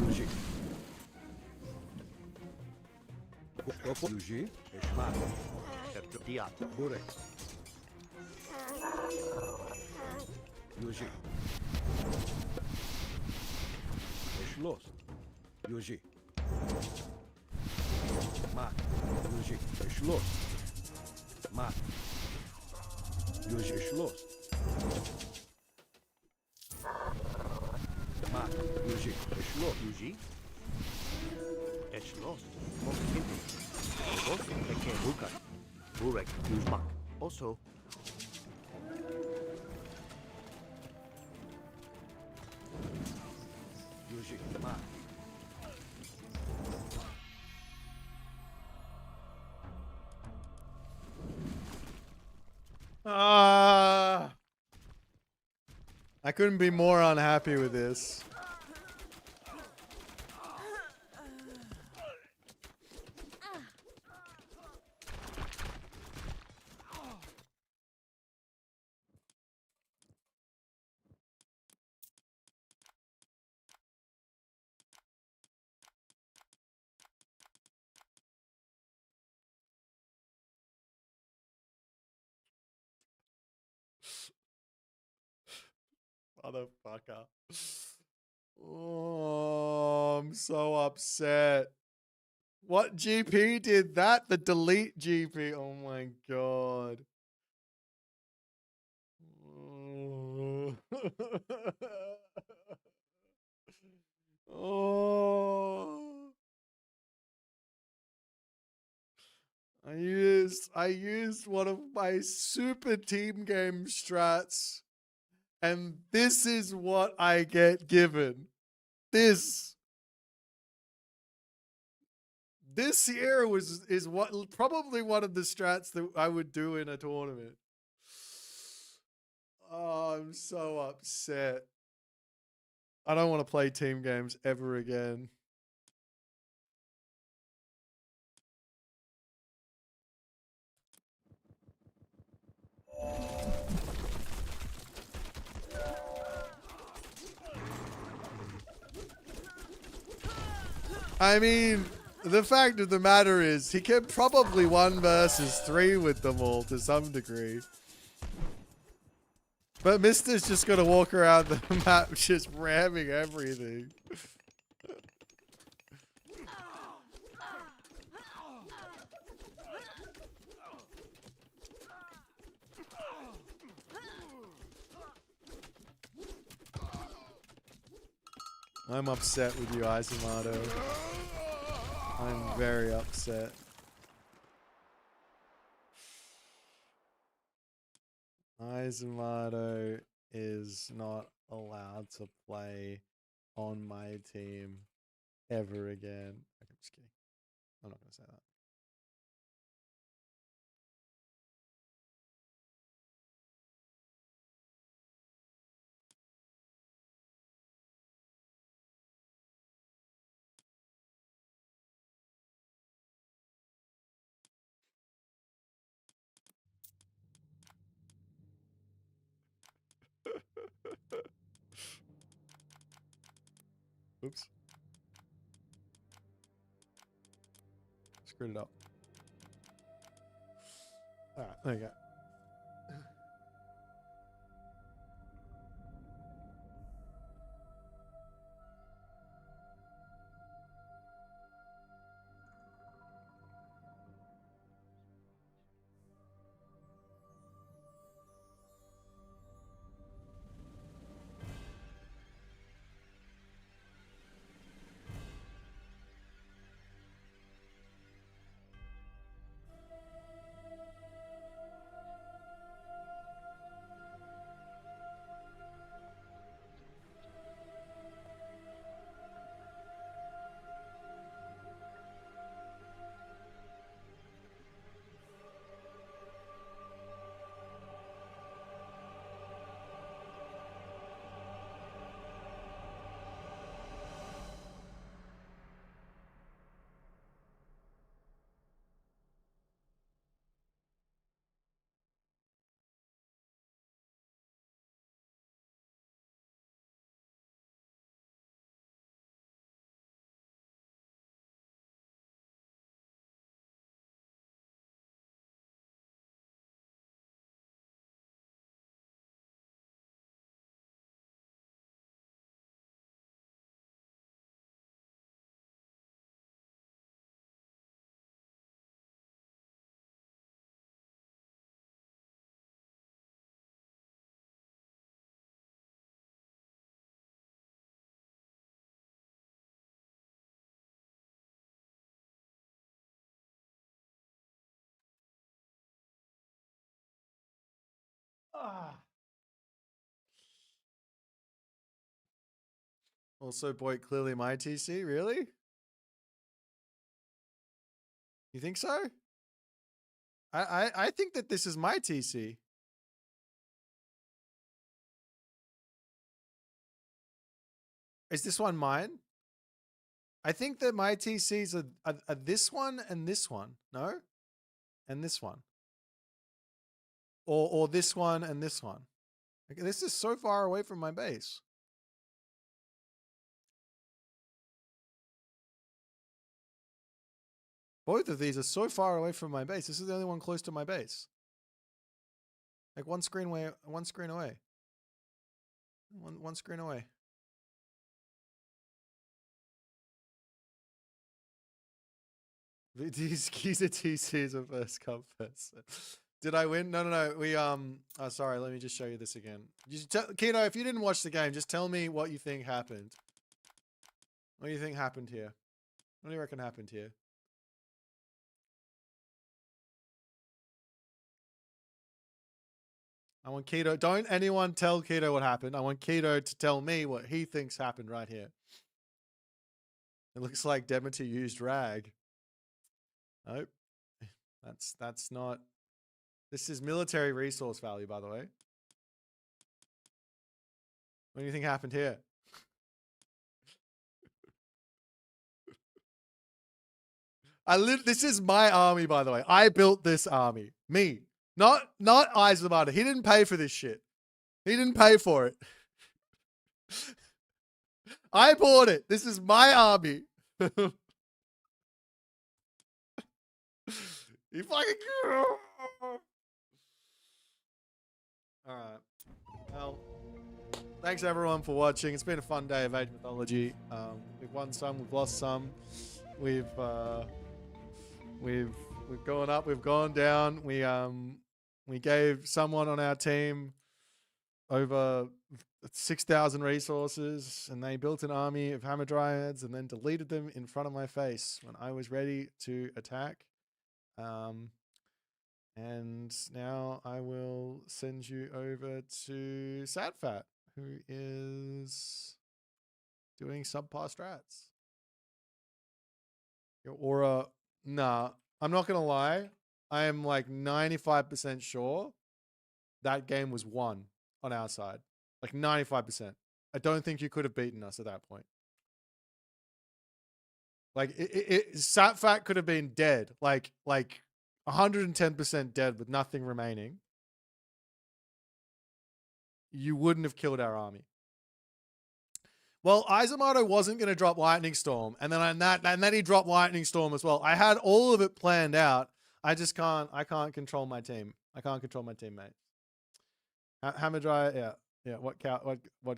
Yuji. Topos. Yuji. Mak. Erjo. Diat. Burek. Yuji. Schloss. Yuji. Mak. Yuji. Schloss. Mak. Yuji. Schloss. Mak. Yuji. Schloss. Yuji. Schloss. Mokinti. Also. Eked. Bukat. Burek. Mak. Also. Yuji. Mak. I couldn't be more unhappy with this. Motherfucker. Oh, I'm so upset. What GP did that? The delete GP. Oh my god. Oh. I used one of my super team game strats, and this is what I get given. This here is what probably one of the strats that I would do in a tournament. Oh, I'm so upset. I don't want to play team games ever again. I mean, the fact of the matter is, he can probably 1 versus 3 with them all to some degree. But Mister's just gonna walk around the map just ramming everything. I'm upset with you, Isomato. I'm very upset. Isomato is not allowed to play on my team ever again. Okay, I'm just kidding. I'm not going to say that. Oops. Screwed it up. Alright, there you go. Also, Boit, clearly my TC. Really? You think so? I think that this is my TC. Is this one mine? I think that my TCs are this one and this one. No? And this one. Or this one and this one. Okay, this is so far away from my base. Both of these are so far away from my base. This is the only one close to my base. Like one screen away, one screen away. One screen away. These keys are TCs are first come first. Did I win? No. We oh, sorry. Let me just show you this again. Keto, if you didn't watch the game, just tell me what you think happened. What do you think happened here? What do you reckon happened here? I want Keto. Don't anyone tell Keto what happened. I want Keto to tell me what he thinks happened right here. It looks like Demeter used rag. Nope. That's not. This is military resource value, by the way. What do you think happened here? This is my army, by the way. I built this army. Me. Not Eisenbahn. He didn't pay for this shit. He didn't pay for it. I bought it. This is my army. You fucking. Alright. Well, thanks everyone for watching. It's been a fun day of Age Mythology. We've won some, we've lost some. We've gone up, we've gone down. We gave someone on our team over 6,000 resources, and they built an army of Hamadryads and then deleted them in front of my face when I was ready to attack. And now I will send you over to Sadfat, who is doing subpar strats. Your aura, nah, I'm not gonna lie. I am like 95% sure that game was won on our side. Like 95%. I don't think you could have beaten us at that point. Like Satfat could have been dead. Like 110% dead with nothing remaining. You wouldn't have killed our army. Well, Izumoto wasn't going to drop Lightning Storm, and then he dropped Lightning Storm as well. I had all of it planned out. I just can't. I can't control my team. I can't control my teammates. Hammer Dryer, yeah. What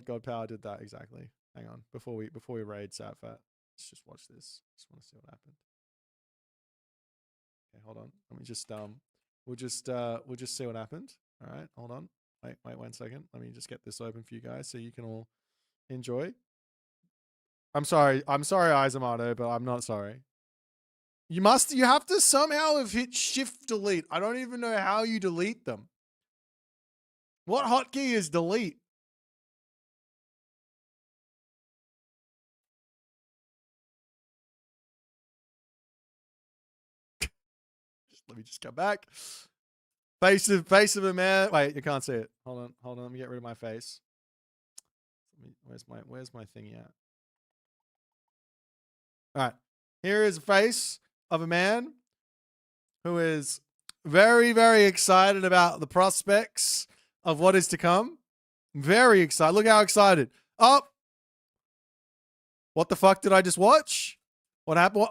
god power did that exactly? Hang on, before we raid Satfat, let's just watch this. Just want to see what happened. Okay, hold on. Let me just we'll just see what happened. All right, hold on. Wait 1 second. Let me just get this open for you guys so you can all enjoy. I'm sorry, Izumoto, but I'm not sorry. You have to somehow have hit shift delete. I don't even know how you delete them. What hotkey is delete? Let me just come back. Face of a man. Wait, you can't see it. Hold on. Let me get rid of my face. Where's my thingy at? All right. Here is a face of a man who is very, very excited about the prospects of what is to come. Very excited. Look how excited. Oh, what the fuck did I just watch? What happened?